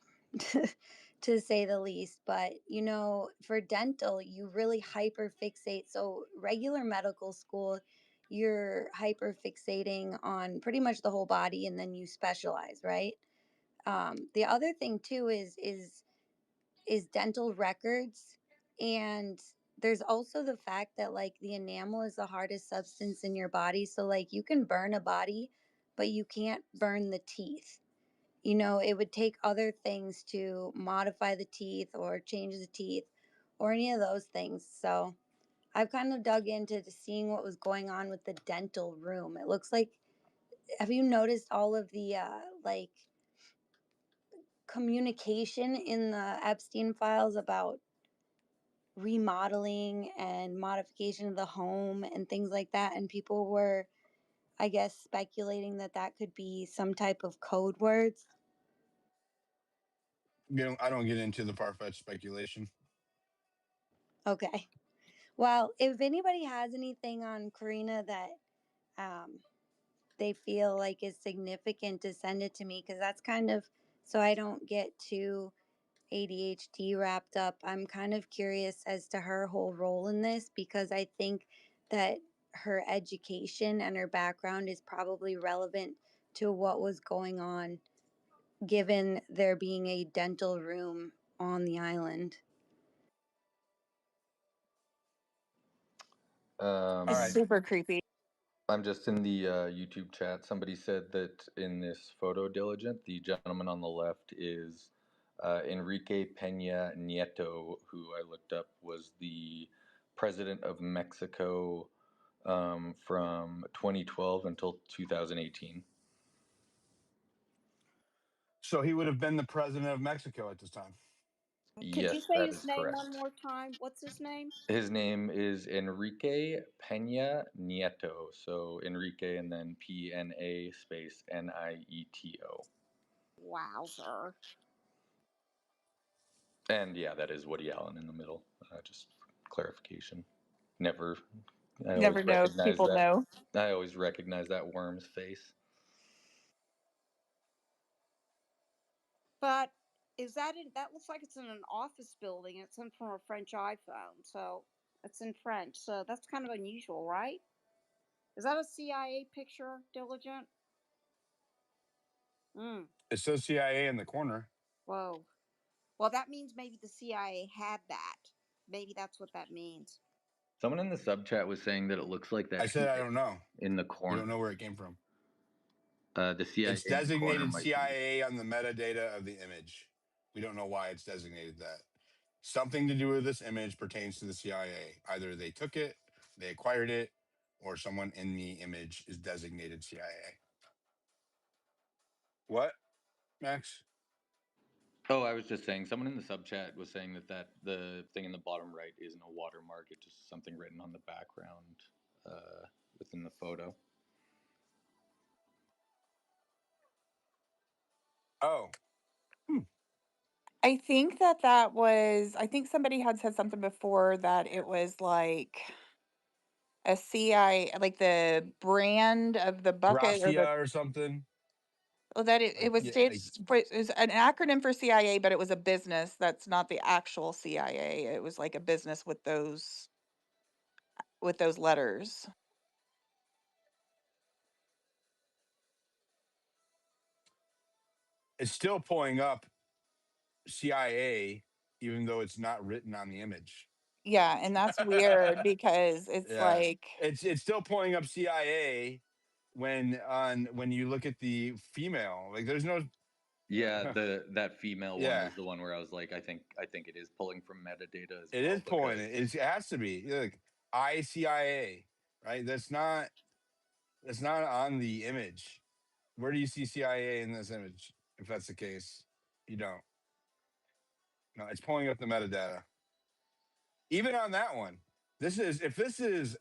to say the least. But, for dental, you really hyper fixate. So, regular medical school, you're hyper fixating on pretty much the whole body and then you specialize, right? The other thing too is dental records, and there's also the fact that like the enamel is the hardest substance in your body, so like you can burn a body but you can't burn the teeth. It would take other things to modify the teeth or change the teeth or any of those things. So I've kind of dug into seeing what was going on with the dental room. It looks like, have you noticed all of the like communication in the Epstein files about remodeling and modification of the home and things like that? And people were, I guess, speculating that that could be some type of code words. I don't get into the far fetched speculation. Okay. Well, if anybody has anything on Karina that um, they feel like is significant to send it to me, because that's kind of so I don't get too ADHD wrapped up. I'm kind of curious as to her whole role in this, because I think that her education and her background is probably relevant to what was going on, given there being a dental room on the island. All It's Um, right. super creepy. I'm just in the YouTube chat. Somebody said that in this photo diligent, the gentleman on the left is Enrique Peña Nieto, who I looked up was the president of Mexico from 2012 until 2018. So he would have been the president of Mexico at this time. Could you Yes, say that his is name one correct. more time? What's his name? His name is Enrique Peña Nieto. So Enrique and then PNA space NIETO. Wowzer. And yeah, that is Woody Allen in the middle. Just clarification. Never. I Never always know if recognize people that. know. I always recognize that worm's face. But is that in, that looks like it's in an office building. It's sent from a French iPhone, so it's in French. So that's kind of unusual, right? Is that a CIA picture, Diligent? Mm. It says CIA in the corner. Whoa. Well, that means maybe the CIA had that. Maybe that's what that means. Someone in the sub chat was saying that it looks like I that said I don't know. in the We don't corner. know where it came from. The CIA It's in the corner designated might be. CIA on the metadata of the image. We don't know why it's designated that. Something to do with this image pertains to the CIA. Either they took it, they acquired it, or someone in the image is designated CIA. What, Max? Oh, I was just saying. Someone in the sub chat was saying that the thing in the bottom right isn't a watermark. It's just something written on the background within the photo. Oh, I think that was, I think somebody had said something before that it was like a CI, like the brand of the bucket or the, Gracia or something. well, that it Like, was yeah, states for, it was an acronym for CIA, but it was a business that's not the actual CIA. It was like a business with those letters. it's still pulling up CIA, even though it's not written on the image. Yeah, and that's weird because it's Yeah, like, it's still pulling up CIA when you look at the female. Like, there's no. Yeah, that female one Yeah, was the one where I was like, I think it is pulling from metadata as it well is pulling it. because It has to be like ICIA, right? That's not on the image. Where do you see CIA in this image? If that's the case, you don't. No, it's pulling up the metadata. Even on that one, if this is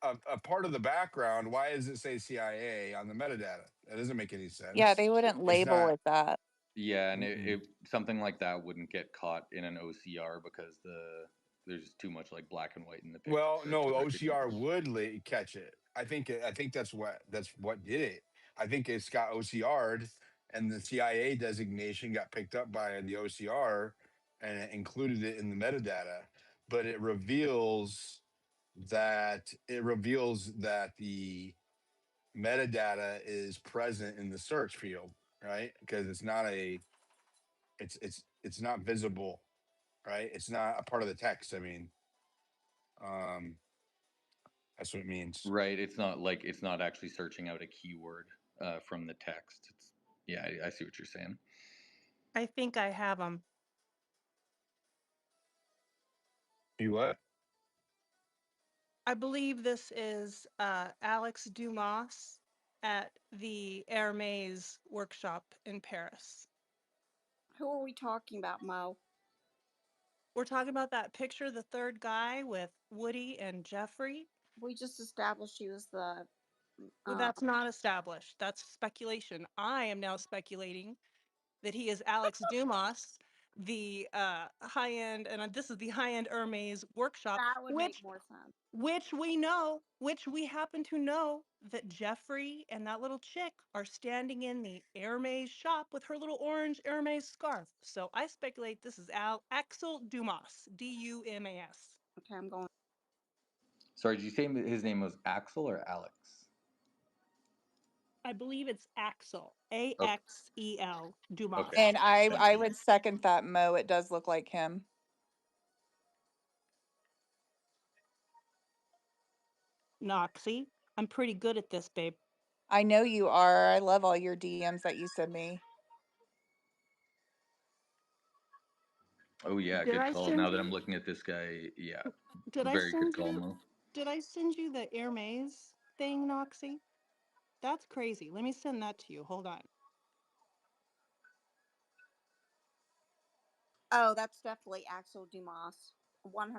a part of the background, why does it say CIA on the metadata? That doesn't make any yeah, sense. they wouldn't It's label not. it that. yeah, and Mm-mm. something like that wouldn't get caught in an OCR because there's too much like black and white in the picture Well, for it to no, OCR recognize. would catch it. I think that's what did it. I think it's got OCR'd, and the CIA designation got picked up by the OCR, and it included it in the metadata. But it reveals that the metadata is present in the search field, right? Because it's not visible, right? It's not a part of the text. I mean, um, that's what it means. Right, it's not actually searching out a keyword from the text. Yeah, I see what you're saying. I think I have them. You what? I believe this is Alex Dumas at the Hermes workshop in Paris. Who are we talking about, Mo? We're talking about that picture, the third guy with Woody and Jeffrey. We just established he was the. Well, that's not established. That's speculation. I am now speculating that he is Alex Dumas the high end, and this is the high end Hermes workshop, That would make more sense. which we happen to know that Jeffrey and that little chick are standing in the Hermes shop with her little orange Hermes scarf. So I speculate this is Axel Dumas, Dumas. Okay, I'm going. Sorry, did you say his name was Axel or Alex? I believe it's Axel, Okay. Axel Dumas. Okay. And I Thank I you. would second that, Mo. It does look like him. Noxie, I'm pretty good at this, babe. I know you are. I love all your DMs that you send me. Oh yeah, Did good I call. send Now that I'm you? looking at this guy, yeah, Did I very good send call, you? Mo. Did I send you the Hermes thing, Noxie? That's crazy. Let me send that to you. Hold on. Oh, that's definitely Axel Dumas. 100%.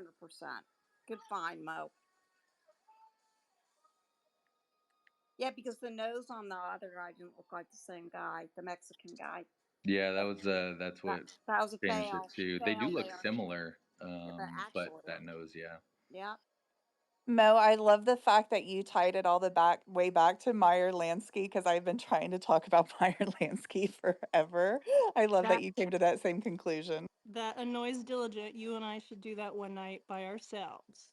Good find, Mo. Yeah, because the nose on the other guy didn't look like the same guy, the Mexican guy. Yeah, that's That what that was a changed it fail. too. They do Fail look there. similar, Yeah, but but actually, that nose, yeah. yeah. Mo, I love the fact that you tied it all the way back to Meyer Lansky because I've been trying to talk about Meyer Lansky forever. I love that That you came to that same conclusion. that annoys Diligent. You and I should do that one night by ourselves.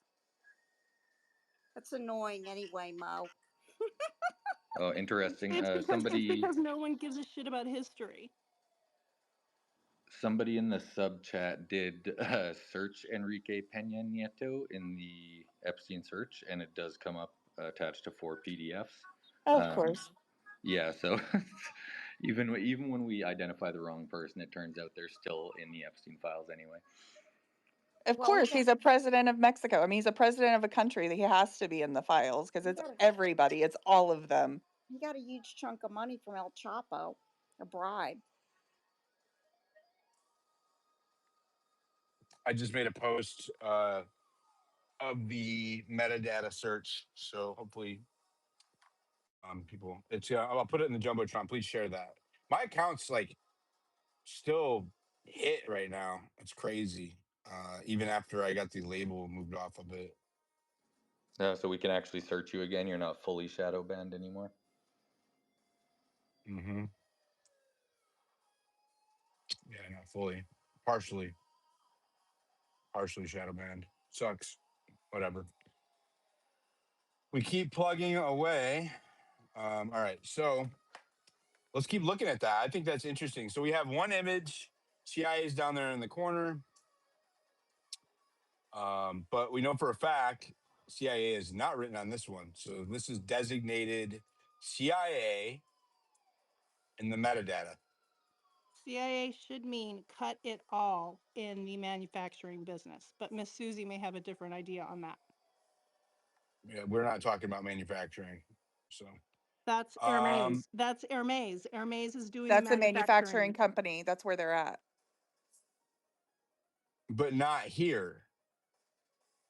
That's annoying anyway, Mo. Oh, interesting. It's because no one gives a shit about history. Somebody in the sub chat did search Enrique Peña Nieto in the Epstein search, and it does come up attached to 4 PDFs. Of Um, course. yeah, so even when we identify the wrong person, it turns out they're still in the Epstein files anyway. Of Well, course, he's a president of Mexico. I mean, he's a president of a country that he has to be in the files because it's everybody. It's all of them. he got a huge chunk of money from El Chapo, a bribe. I just made a post of the metadata search, so hopefully people. It's I'll put it in the jumbotron. Please share that. My account's like still hit right now. It's crazy. Even after I got the label moved off of it. So we can actually search you again. You're not fully shadow banned anymore. Mm-hmm. Yeah, not fully. Partially shadow banned. Sucks. Whatever. We keep plugging away. All right, so let's keep looking at that. I think that's interesting. So we have one image. CIA's down there in the corner. But we know for a fact CIA is not written on this one. So this is designated CIA in the metadata. CIA should mean cut it all in the manufacturing business, but Miss Susie may have a different idea on that. Yeah, we're not talking about manufacturing. So That's Hermes. That's Hermes. Hermes is doing the That's a manufacturing. manufacturing company. That's where they're at. but not here.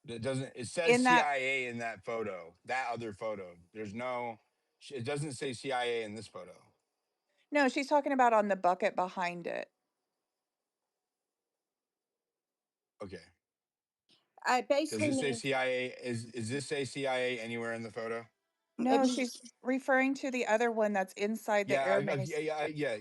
It doesn't. It says In that, CIA in that photo. That other photo. There's no. It doesn't say CIA in this photo. no, she's talking about on the bucket behind it. Okay. It Does basically this say means CIA? Is this say CIA anywhere in the photo? it No, means she's referring to the other one that's inside the Yeah, Hermes.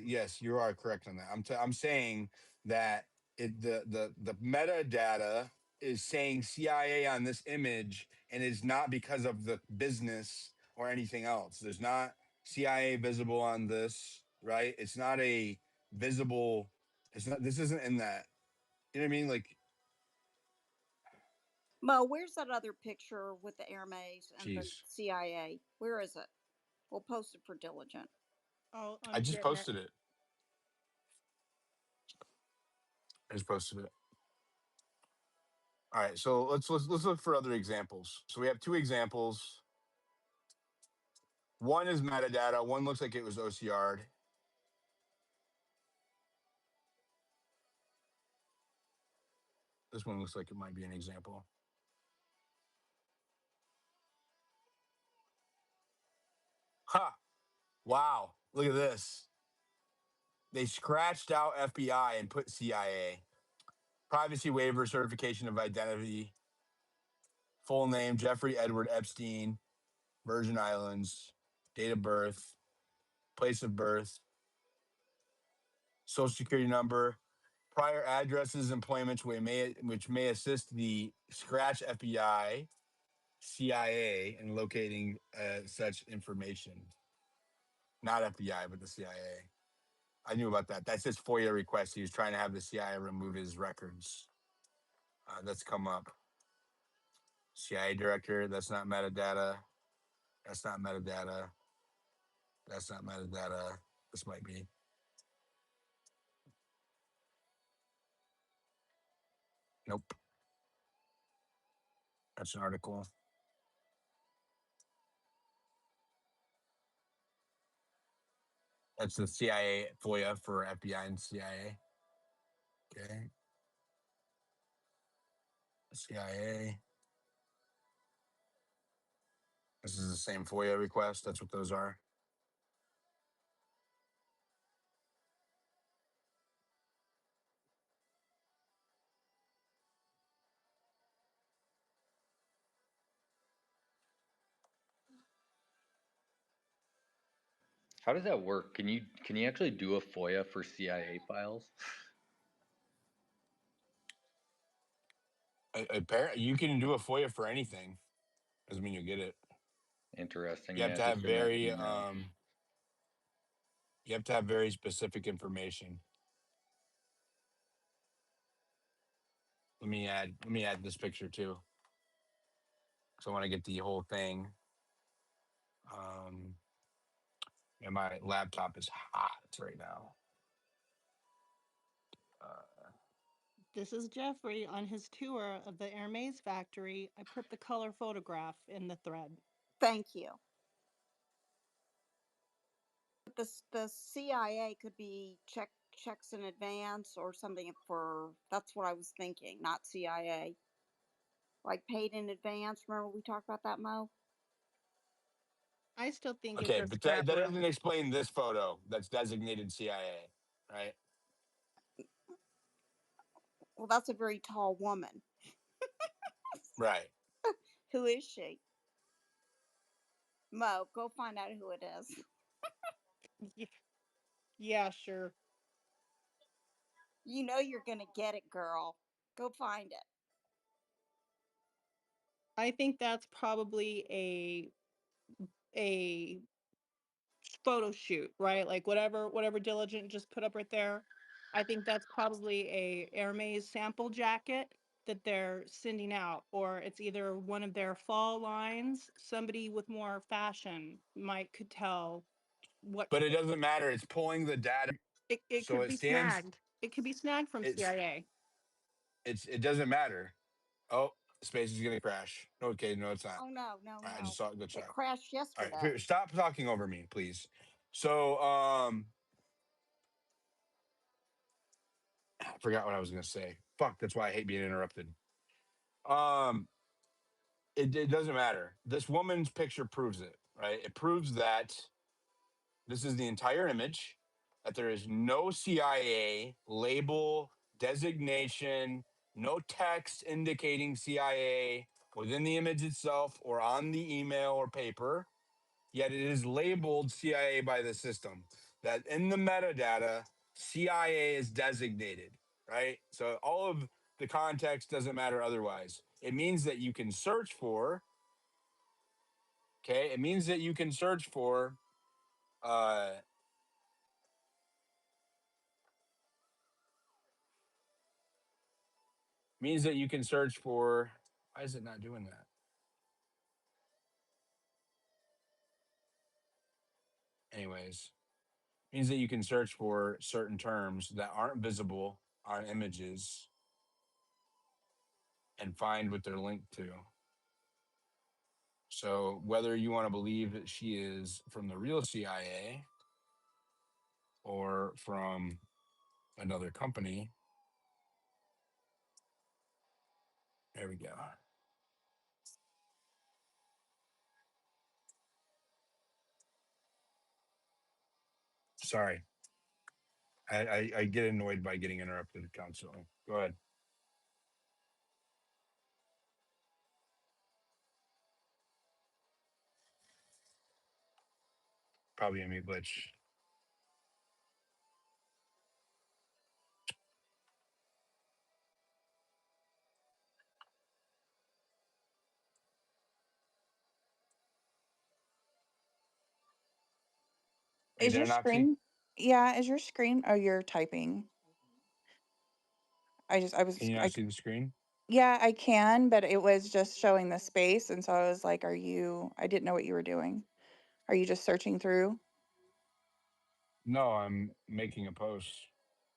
yes, you are correct on that. I'm saying that the metadata is saying CIA on this image, and is not because of the business or anything else. There's not CIA visible on this, right? It's not a visible. It's not. This isn't in that. You know what I mean? Like, Mo. Where's that other picture with the Hermes and the geez, CIA? Where is it? We'll post it for Diligent. Oh, I I'm just getting it. posted it. I just posted it. All right, so let's look for other examples. So we have two examples. One is metadata. One looks like it was OCR'd. This one looks like it might be an example. Ha! Wow! Look at this. They scratched out FBI and put CIA. Privacy waiver, certification of identity, full name Jeffrey Edward Epstein, Virgin Islands, date of birth, place of birth, social security number, prior addresses, employments which may assist the scratch FBI, CIA in locating such information. Not FBI, but the CIA. I knew about that. That's his FOIA request. He was trying to have the CIA remove his records. That's come up. CIA director, that's not metadata. That's not metadata. That's not metadata. This might be. Nope. That's an article. That's the CIA FOIA for FBI and CIA. Okay. CIA. This is the same FOIA request. That's what those are. How does that work? Can you actually do a FOIA for CIA files? Apparently, you can do a FOIA for anything. Doesn't mean you get it. Interesting. You have Yeah, to have just from that very email. you have to have very specific information. Let me add this picture too. So I want to get the whole thing. And my laptop is hot right now. This is Jeffrey on his tour of the Hermes factory. I put the color photograph in the thread. Thank you. But the CIA could be checks in advance or something for. That's what I was thinking. Not CIA. Like paid in advance. Remember we talked about that, Mo? I still think it's Okay, a but that scrap doesn't room. explain this photo that's designated CIA, right? Well, that's a very tall woman. Right. Who is she? Mo, go find out who it is. Yeah, sure. You know you're gonna get it, girl. Go find it. I think that's probably a photo shoot, right? Like whatever Diligent just put up right there. I think that's probably a Hermes sample jacket that they're sending out, or it's either one of their fall lines. Somebody with more fashion might could tell what But it doesn't matter. It's pulling the data. it So could it be stands. snagged. It could be snagged from It's CIA. it doesn't matter. Oh, space is gonna crash. Okay, no, it's not. Oh no, no, All right, I just no. saw it. Good It shot. crashed All right, yesterday. stop talking over me, please. So, I forgot what I was gonna say. Fuck, that's why I hate being interrupted. Um, it doesn't matter. This woman's picture proves it, right? It proves that this is the entire image, that there is no CIA label, designation, no text indicating CIA within the image itself or on the email or paper, yet it is labeled CIA by the system. That in the metadata, CIA is designated, right? So all of the context doesn't matter otherwise. It means that you can search for, okay? It means that you can search for uh means that you can search for. Why is it not doing that? Anyways, means that you can search for certain terms that aren't visible on images and find what they're linked to. So whether you want to believe that she is from the real CIA or from another company, there we go. Sorry. I get annoyed by getting interrupted constantly. Go ahead. Probably a mute glitch. Are you Is there, your Noxie? screen? Yeah, is your screen? Oh, you're typing. Can you not see the screen? Yeah, I can, but it was just showing the space. And so I was like, I didn't know what you were doing. Are you just searching through? No, I'm making a post.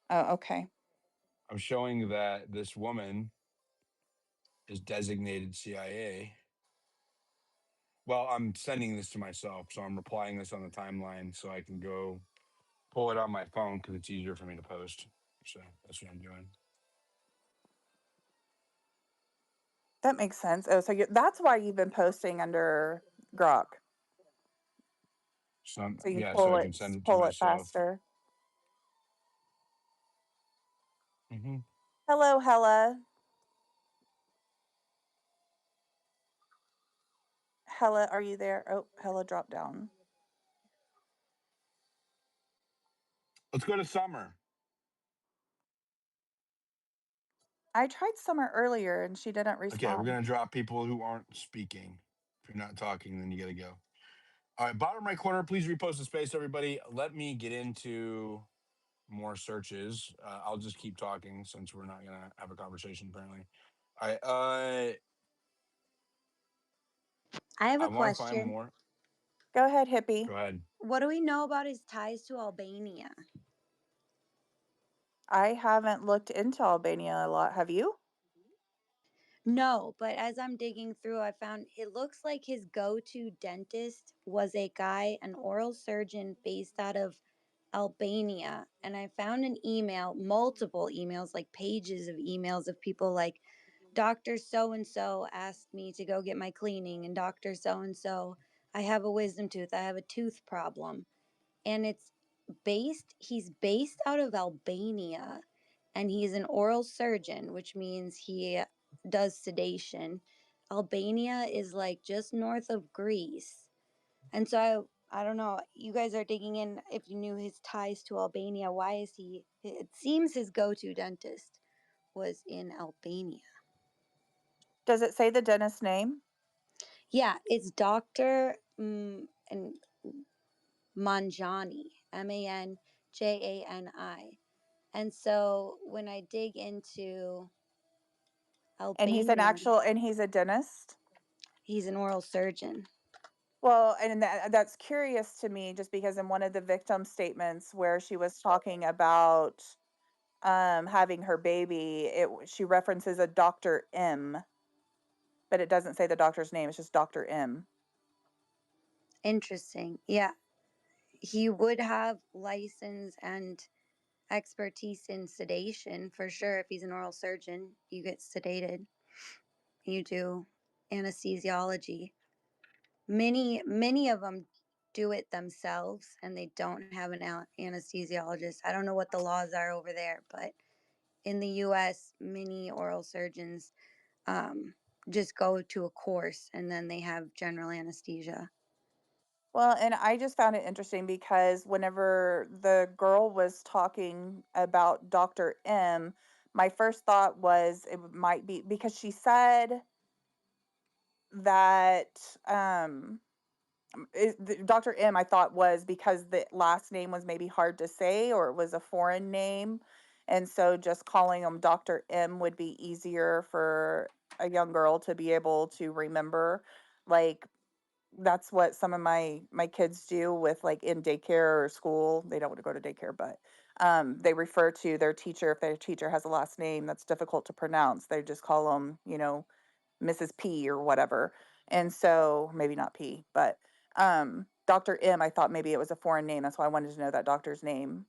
Oh, okay. I'm showing that this woman is designated CIA. Well, I'm sending this to myself, so I'm replying this on the timeline so I can go pull it on my phone because it's easier for me to post. So that's what I'm doing. That makes sense. Oh, so that's why you've been posting under Grok. So So you yeah, so I can send it to pull it myself. faster. Hmm. Hello, Hella. Hella, are you there? Oh, Hella dropped down. Let's go to Summer. I tried Summer earlier and she didn't Okay, we're respond. gonna drop people who aren't speaking. If you're not talking, then you gotta go. All right, bottom right corner, please repost the space, everybody. Let me get into more searches. I'll just keep talking since we're not gonna have a conversation apparently. I I have I a want to find question. more. Go ahead, hippie. Go ahead. What do we know about his ties to Albania? I haven't looked into Albania a lot. Have you? No, but as I'm digging through, I found it looks like his go to dentist was a guy, an oral surgeon based out of Albania. And I found an email, multiple emails, like pages of emails of people like, Dr. So and so asked me to go get my cleaning, and Dr. So and so, I have a wisdom tooth, I have a tooth problem. And he's based out of Albania, and he's an oral surgeon, which means he does sedation. Albania is like just north of Greece. And so I don't know, you guys are digging in if you knew his ties to Albania. Why is it seems his go-to dentist was in Albania. Does it say the dentist's name? Yeah, it's Dr. And Manjani, Manjani. And so when I dig into And Albania, he's a dentist? he's an oral surgeon. Well, and that's curious to me just because in one of the victim statements where she was talking about having her baby, she references a Dr. M, but it doesn't say the doctor's name. It's just Dr. M. Interesting. Yeah, he would have license and expertise in sedation for sure. If he's an oral surgeon, you get sedated, you do anesthesiology. Many of them do it themselves and they don't have an anesthesiologist. I don't know what the laws are over there, but in the US, many oral surgeons um, just go to a course and then they have general anesthesia. Well, and I just found it interesting because whenever the girl was talking about Dr. M, my first thought was it might be because she said that Dr. M, I thought was because the last name was maybe hard to say or it was a foreign name. And so just calling him Dr. M would be easier for a young girl to be able to remember. Like that's what some of my kids do with like in daycare or school. They don't want to go to daycare, but they refer to their teacher if their teacher has a last name that's difficult to pronounce. They just call them, Mrs. P or whatever. And so maybe not P, but Dr. M, I thought maybe it was a foreign name. That's why I wanted to know that doctor's name.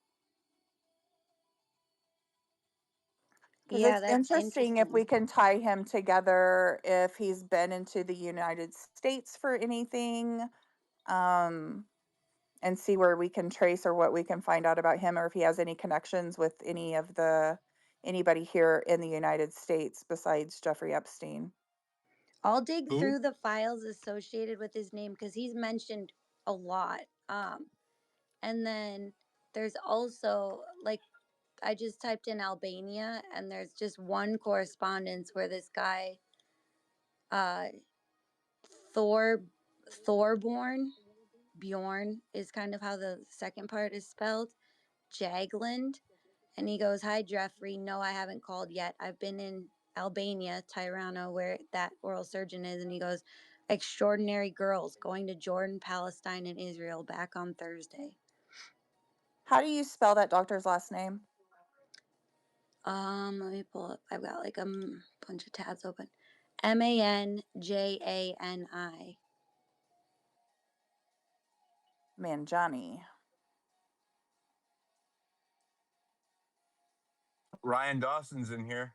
Because Yeah, it's that's interesting if we interesting. can tie him together, if he's been into the United States for anything. Um, and see where we can trace or what we can find out about him, or if he has any connections with anybody here in the United States besides Jeffrey Epstein. I'll dig Who? through the files associated with his name because he's mentioned a lot. And then there's also, like, I just typed in Albania, and there's just one correspondence where this guy, uh, Thor, Thorborn, Bjorn is kind of how the second part is spelled, Jagland. And he goes, "Hi, Jeffrey. No, I haven't called yet. I've been in Albania, Tirana, where that oral surgeon is." And he goes, "Extraordinary girls going to Jordan, Palestine, and Israel back on Thursday." How do you spell that doctor's last name? Let me pull up. I've got like a bunch of tabs open. Manjani. Manjani. Ryan Dawson's in here.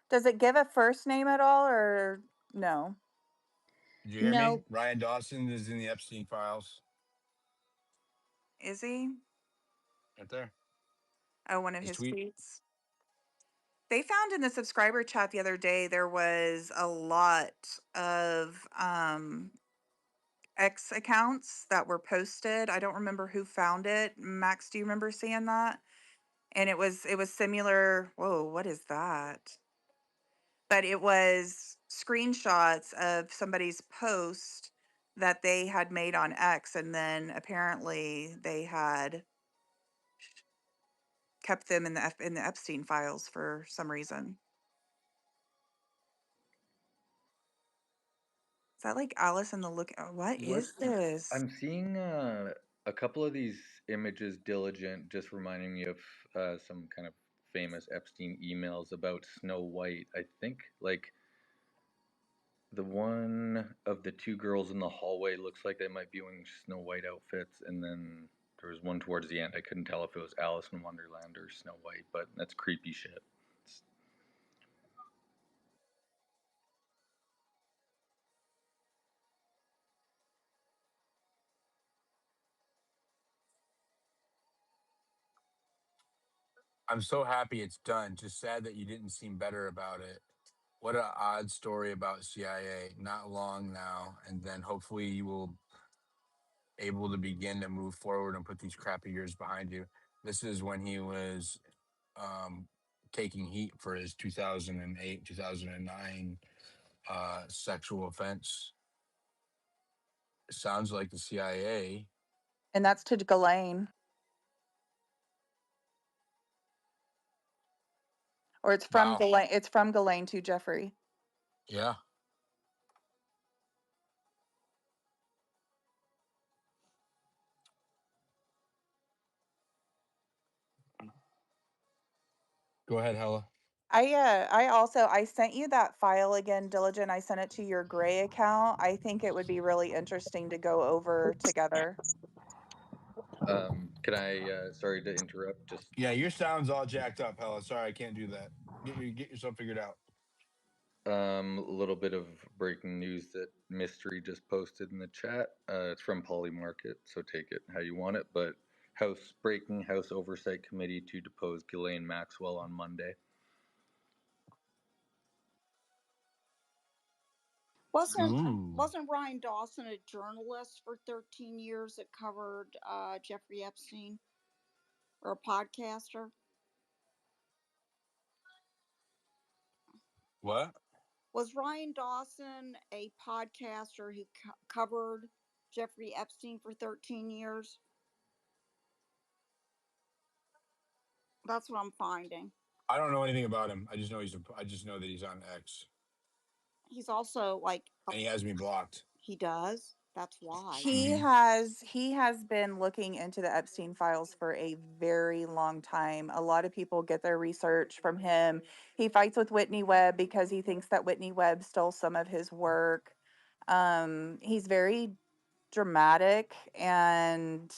Does it give a first name at all, or no? Did you hear me? No, Ryan Dawson is in the Epstein files. Is he? Right there. Oh, one of His his tweet. tweets. They found in the subscriber chat the other day there was a lot of X accounts that were posted. I don't remember who found it. Max, do you remember seeing that? And it was similar. Whoa, what is that? But it was screenshots of somebody's post that they had made on X, and then apparently they had kept them in the Epstein files for some reason. Is that like Alice in the Look? What is What's this? I'm seeing a couple of these images, Diligent, just reminding me of some kind of famous Epstein emails about Snow White. I think like the one of the two girls in the hallway looks like they might be wearing Snow White outfits, and then there was one towards the end. I couldn't tell if it was Alice in Wonderland or Snow White, but that's creepy shit. It's, I'm so happy it's done. Just sad that you didn't seem better about it. What an odd story about CIA. Not long now, and then hopefully you will able to begin to move forward and put these crappy years behind you. This is when he was um, taking heat for his 2008, 2009 sexual offense. It sounds like the CIA. And that's to Ghislaine, or it's from Wow. Ghislaine. It's from Ghislaine to Jeffrey. Yeah. Go ahead, Hella. I sent you that file again, Diligent. I sent it to your Gray account. I think it would be really interesting to go over together. can I? Sorry to interrupt. Just Yeah, your sound's all jacked up, Hella. Sorry, I can't do that. Get yourself figured out. a little bit of breaking news that Mystery just posted in the chat. It's from Polymarket, so take it how you want it. But House Oversight Committee to depose Ghislaine Maxwell on Monday. Wasn't Ooh. wasn't Ryan Dawson a journalist for 13 years that covered Jeffrey Epstein, or a podcaster? What? Was Ryan Dawson a podcaster who covered Jeffrey Epstein for 13 years? That's what I'm finding. I don't know anything about him. I just know that he's on X He's also like and he has me blocked. he does. That's why. Hmm. He has been looking into the Epstein files for a very long time. A lot of people get their research from him. He fights with Whitney Webb because he thinks that Whitney Webb stole some of his work. He's very dramatic and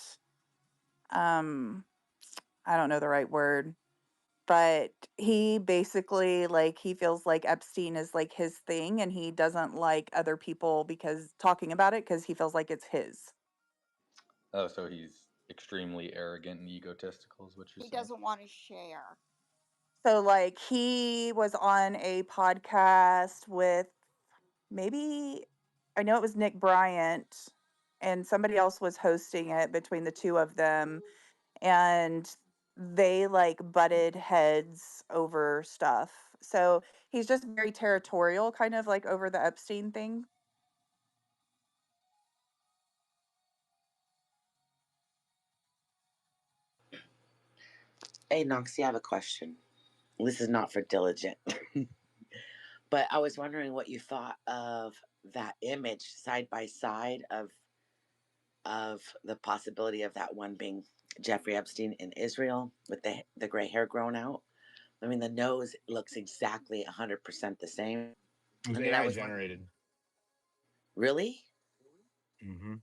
um I don't know the right word. But he basically, like, he feels like Epstein is like his thing, and he doesn't like other people because talking about it because he feels like it's his. Oh, so he's extremely arrogant and egotistical, is what you're He saying? doesn't want to share. So, like, he was on a podcast with maybe, I know it was Nick Bryant, and somebody else was hosting it between the two of them, and they like butted heads over stuff. So he's just very territorial, kind of like over the Epstein thing. Hey, Noxie, I have a question. This is not for diligent, but I was wondering what you thought of that image side by side of the possibility of that one being Jeffrey Epstein in Israel with the gray hair grown out. I mean, the nose looks exactly 100% the same. It was And then I AI was wondering, generated. really? Mm-hmm.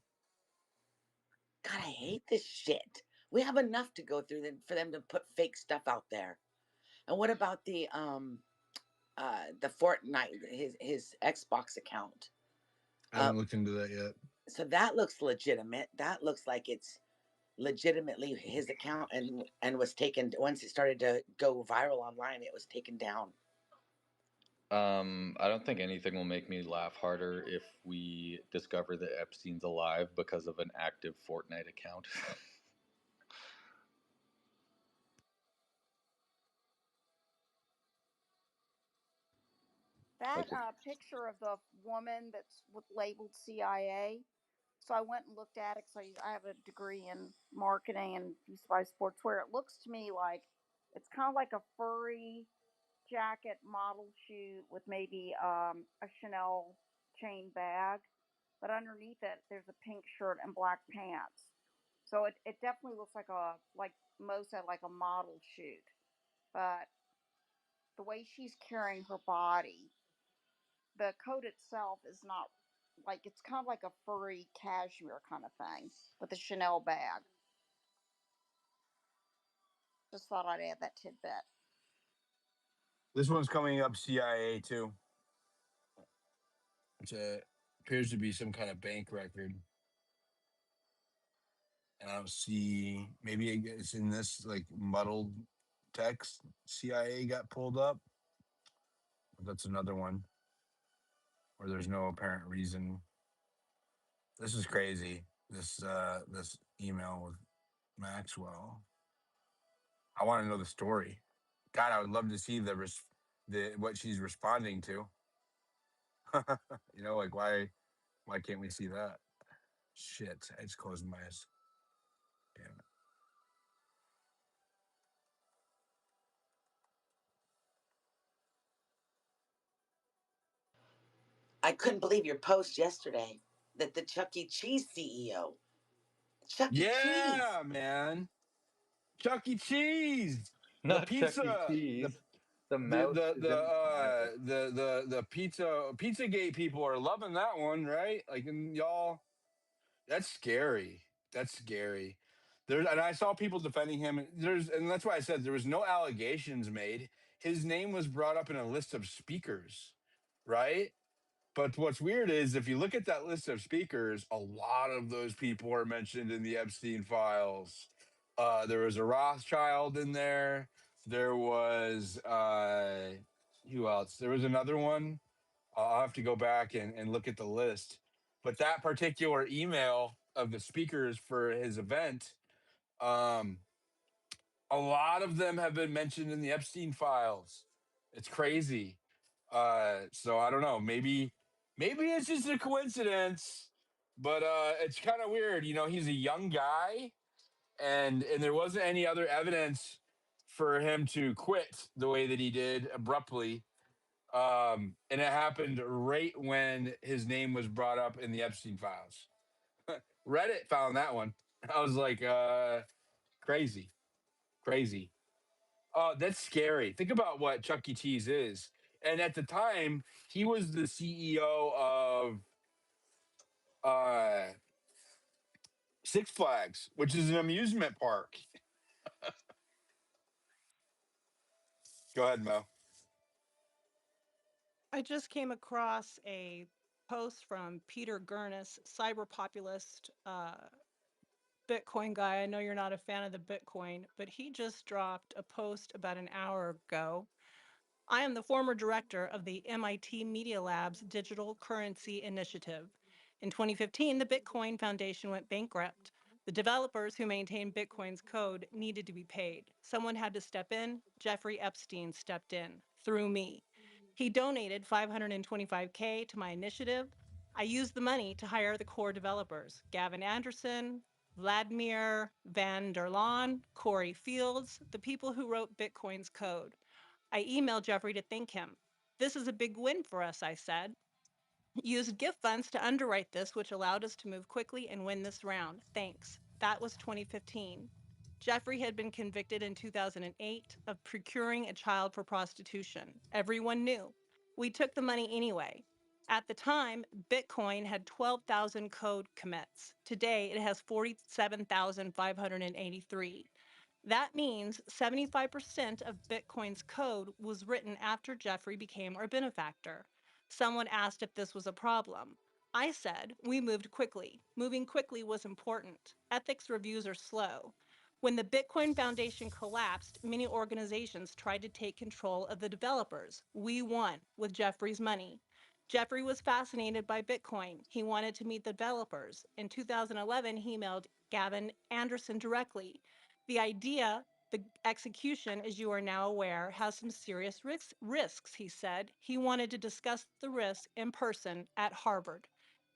God, I hate this shit. We have enough to go through for them to put fake stuff out there. And what about the Fortnite, his Xbox account? I haven't looked into that yet. So that looks legitimate. That looks like it's legitimately his account, and was taken once it started to go viral online. It was taken down. I don't think anything will make me laugh harder if we discover that Epstein's alive because of an active Fortnite account. That Like, picture of the woman that's labeled CIA. So I went and looked at it because I have a degree in marketing and used to buy sportswear. It looks to me like it's kind of like a furry jacket model shoot with maybe a Chanel chain bag, but underneath it there's a pink shirt and black pants. So it definitely looks like most said like a model shoot, but the way she's carrying her body, the coat itself is not like it's kind of like a furry cashmere kind of thing with a Chanel bag. Just thought I'd add that tidbit. This one's coming up CIA too. Appears to be some kind of bank record. And I don't see, maybe it's in this like muddled text. CIA got pulled up. That's another one where there's no apparent reason. This is crazy. This email with Maxwell. I want to know the story. God, I would love to see the what she's responding to. Like why can't we see that? Shit, I just closed my eyes. Damn it. I couldn't believe your post yesterday that the Chuck E. Cheese CEO, Chuck E. Cheese. Yeah, man. Chuck E. Cheese, the not Chuck E. pizza, Cheese. The mouse is in the title. the pizza gate people are loving that one, right? Like, and y'all, that's scary. That's scary. And I saw people defending him. And that's why I said there was no allegations made. His name was brought up in a list of speakers, right? But what's weird is if you look at that list of speakers, a lot of those people are mentioned in the Epstein files. There was a Rothschild in there. There was who else? There was another one. I'll have to go back and look at the list. But that particular email of the speakers for his event, um, a lot of them have been mentioned in the Epstein files. It's crazy. So I don't know. Maybe it's just a coincidence, but it's kind of weird. He's a young guy, and there wasn't any other evidence for him to quit the way that he did abruptly. And it happened right when his name was brought up in the Epstein files. Reddit found that one. I was like, crazy, crazy. That's scary. Think about what Chuck E. Cheese is. And at the time, he was the CEO of uh, Six Flags, which is an amusement park. Go ahead, Mo. I just came across a post from Peter Gurnis, cyber populist Bitcoin guy. I know you're not a fan of the Bitcoin, but he just dropped a post about an hour ago. I am the former director of the MIT Media Lab's Digital Currency Initiative. In 2015, the Bitcoin Foundation went bankrupt. The developers who maintained Bitcoin's code needed to be paid. Someone had to step in. Jeffrey Epstein stepped in through me. He donated $525K to my initiative. I used the money to hire the core developers, Gavin Anderson, Vladimir van der Laan, Corey Fields, the people who wrote Bitcoin's code. I emailed Jeffrey to thank him. This is a big win for us, I said. Used gift funds to underwrite this, which allowed us to move quickly and win this round. Thanks. That was 2015. Jeffrey had been convicted in 2008 of procuring a child for prostitution. Everyone knew. We took the money anyway. At the time, Bitcoin had 12,000 code commits. Today, it has 47,583. That means 75% of Bitcoin's code was written after Jeffrey became our benefactor. Someone asked if this was a problem. I said, we moved quickly. Moving quickly was important. Ethics reviews are slow. When the Bitcoin Foundation collapsed, many organizations tried to take control of the developers. We won with Jeffrey's money. Jeffrey was fascinated by Bitcoin. He wanted to meet the developers. In 2011, he emailed Gavin Anderson directly. The idea, the execution, as you are now aware, has some serious risks, he said. He wanted to discuss the risks in person at Harvard.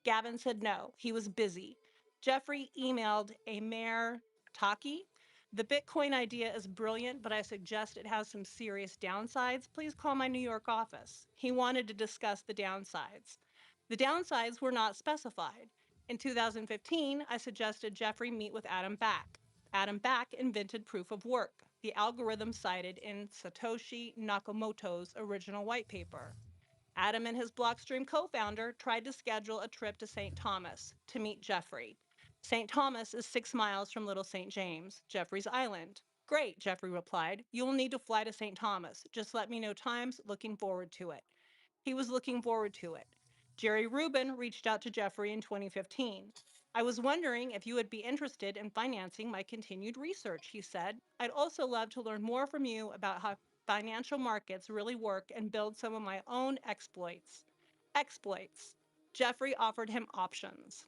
Gavin said no, he was busy. Jeffrey emailed Mayor Taki. The Bitcoin idea is brilliant, but I suggest it has some serious downsides. Please call my New York office. He wanted to discuss the downsides. The downsides were not specified. In 2015, I suggested Jeffrey meet with Adam Back. Adam Back invented proof of work, the algorithm cited in Satoshi Nakamoto's original white paper. Adam and his Blockstream co-founder tried to schedule a trip to St. Thomas to meet Jeffrey. St. Thomas is 6 miles from Little St. James, Jeffrey's island. Great, Jeffrey replied. You'll need to fly to St. Thomas. Just let me know times. Looking forward to it. He was looking forward to it. Jerry Rubin reached out to Jeffrey in 2015. I was wondering if you would be interested in financing my continued research, he said. I'd also love to learn more from you about how financial markets really work and build some of my own exploits. Exploits. Jeffrey offered him options.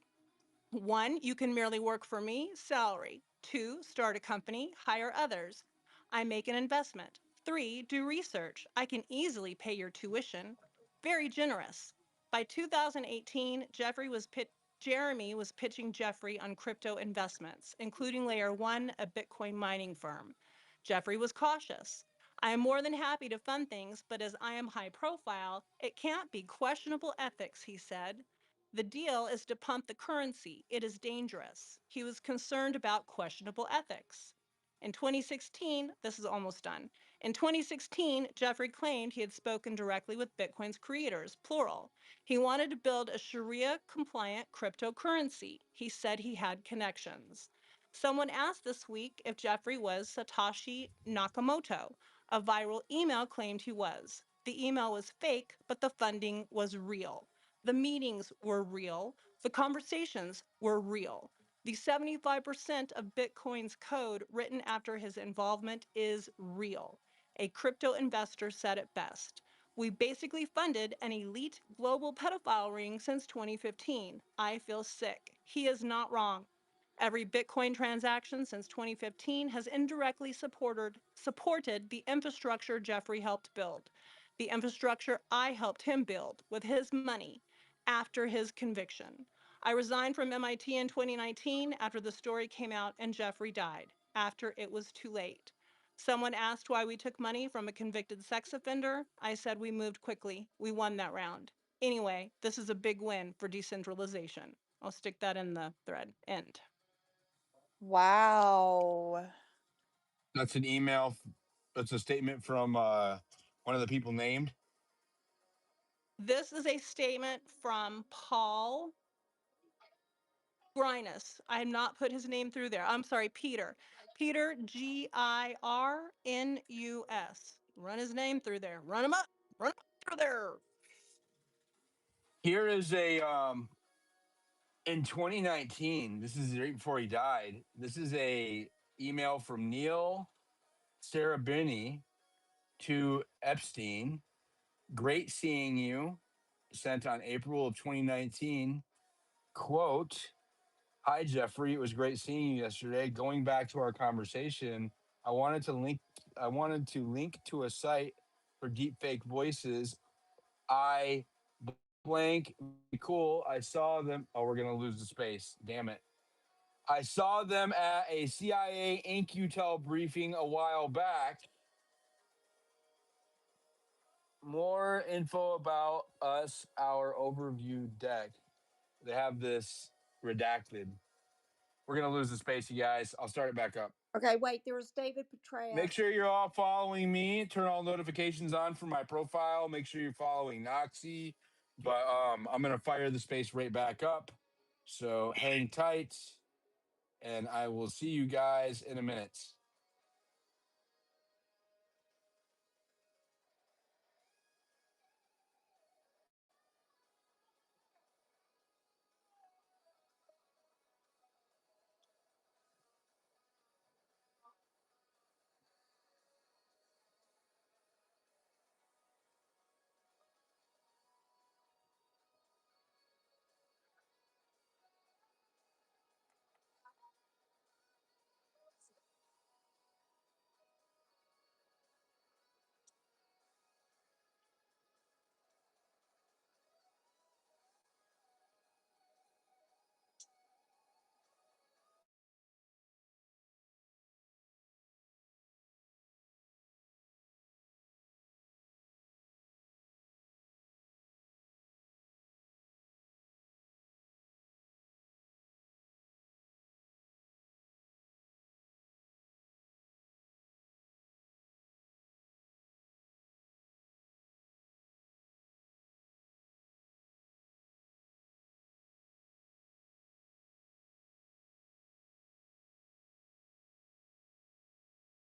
1, you can merely work for me, salary. 2, start a company, hire others. I make an investment. 3, do research. I can easily pay your tuition. Very generous. By 2018, Jeremy was pitching Jeffrey on crypto investments, including Layer 1, a Bitcoin mining firm. Jeffrey was cautious. I am more than happy to fund things, but as I am high profile, it can't be questionable ethics, he said. The deal is to pump the currency. It is dangerous. He was concerned about questionable ethics. In 2016, this is almost done. In 2016, Jeffrey claimed he had spoken directly with Bitcoin's creators, plural. He wanted to build a Sharia compliant cryptocurrency. He said he had connections. Someone asked this week if Jeffrey was Satoshi Nakamoto. A viral email claimed he was. The email was fake, but the funding was real. The meetings were real. The conversations were real. The 75% of Bitcoin's code written after his involvement is real. A crypto investor said it best. We basically funded an elite global pedophile ring since 2015. I feel sick. He is not wrong. Every Bitcoin transaction since 2015 has indirectly supported the infrastructure Jeffrey helped build, the infrastructure I helped him build with his money after his conviction. I resigned from MIT in 2019 after the story came out and Jeffrey died, after it was too late. Someone asked why we took money from a convicted sex offender. I said we moved quickly. We won that round. Anyway, this is a big win for decentralization. I'll stick that in the thread. End. Wow. That's an email. That's a statement from one of the people named. This is a statement from Paul Grinus. I have not put his name through there. I'm sorry, Peter. Peter, Girnus. Run his name through there. Run him up. Run him up through there. Here is in 2019. This is right before he died. This is a email from Neil Sarabini to Epstein. Great seeing you. Sent on April of 2019. Quote, "Hi Jeffrey, it was great seeing you yesterday. Going back to our conversation, I wanted to link to a site for deepfake voices. I blank cool. I saw them. Oh, we're gonna lose the space. Damn it. I saw them at a CIA Incutel briefing a while back. More info about us, our overview deck. They have this redacted. We're gonna lose the space, you guys. I'll start it back up. Okay, wait, there was David Make Petraeus. sure you're all following me. Turn all notifications on for my profile. Make sure you're following Noxie. But I'm gonna fire the space right back up. So hang tight, and I will see you guys in a minute.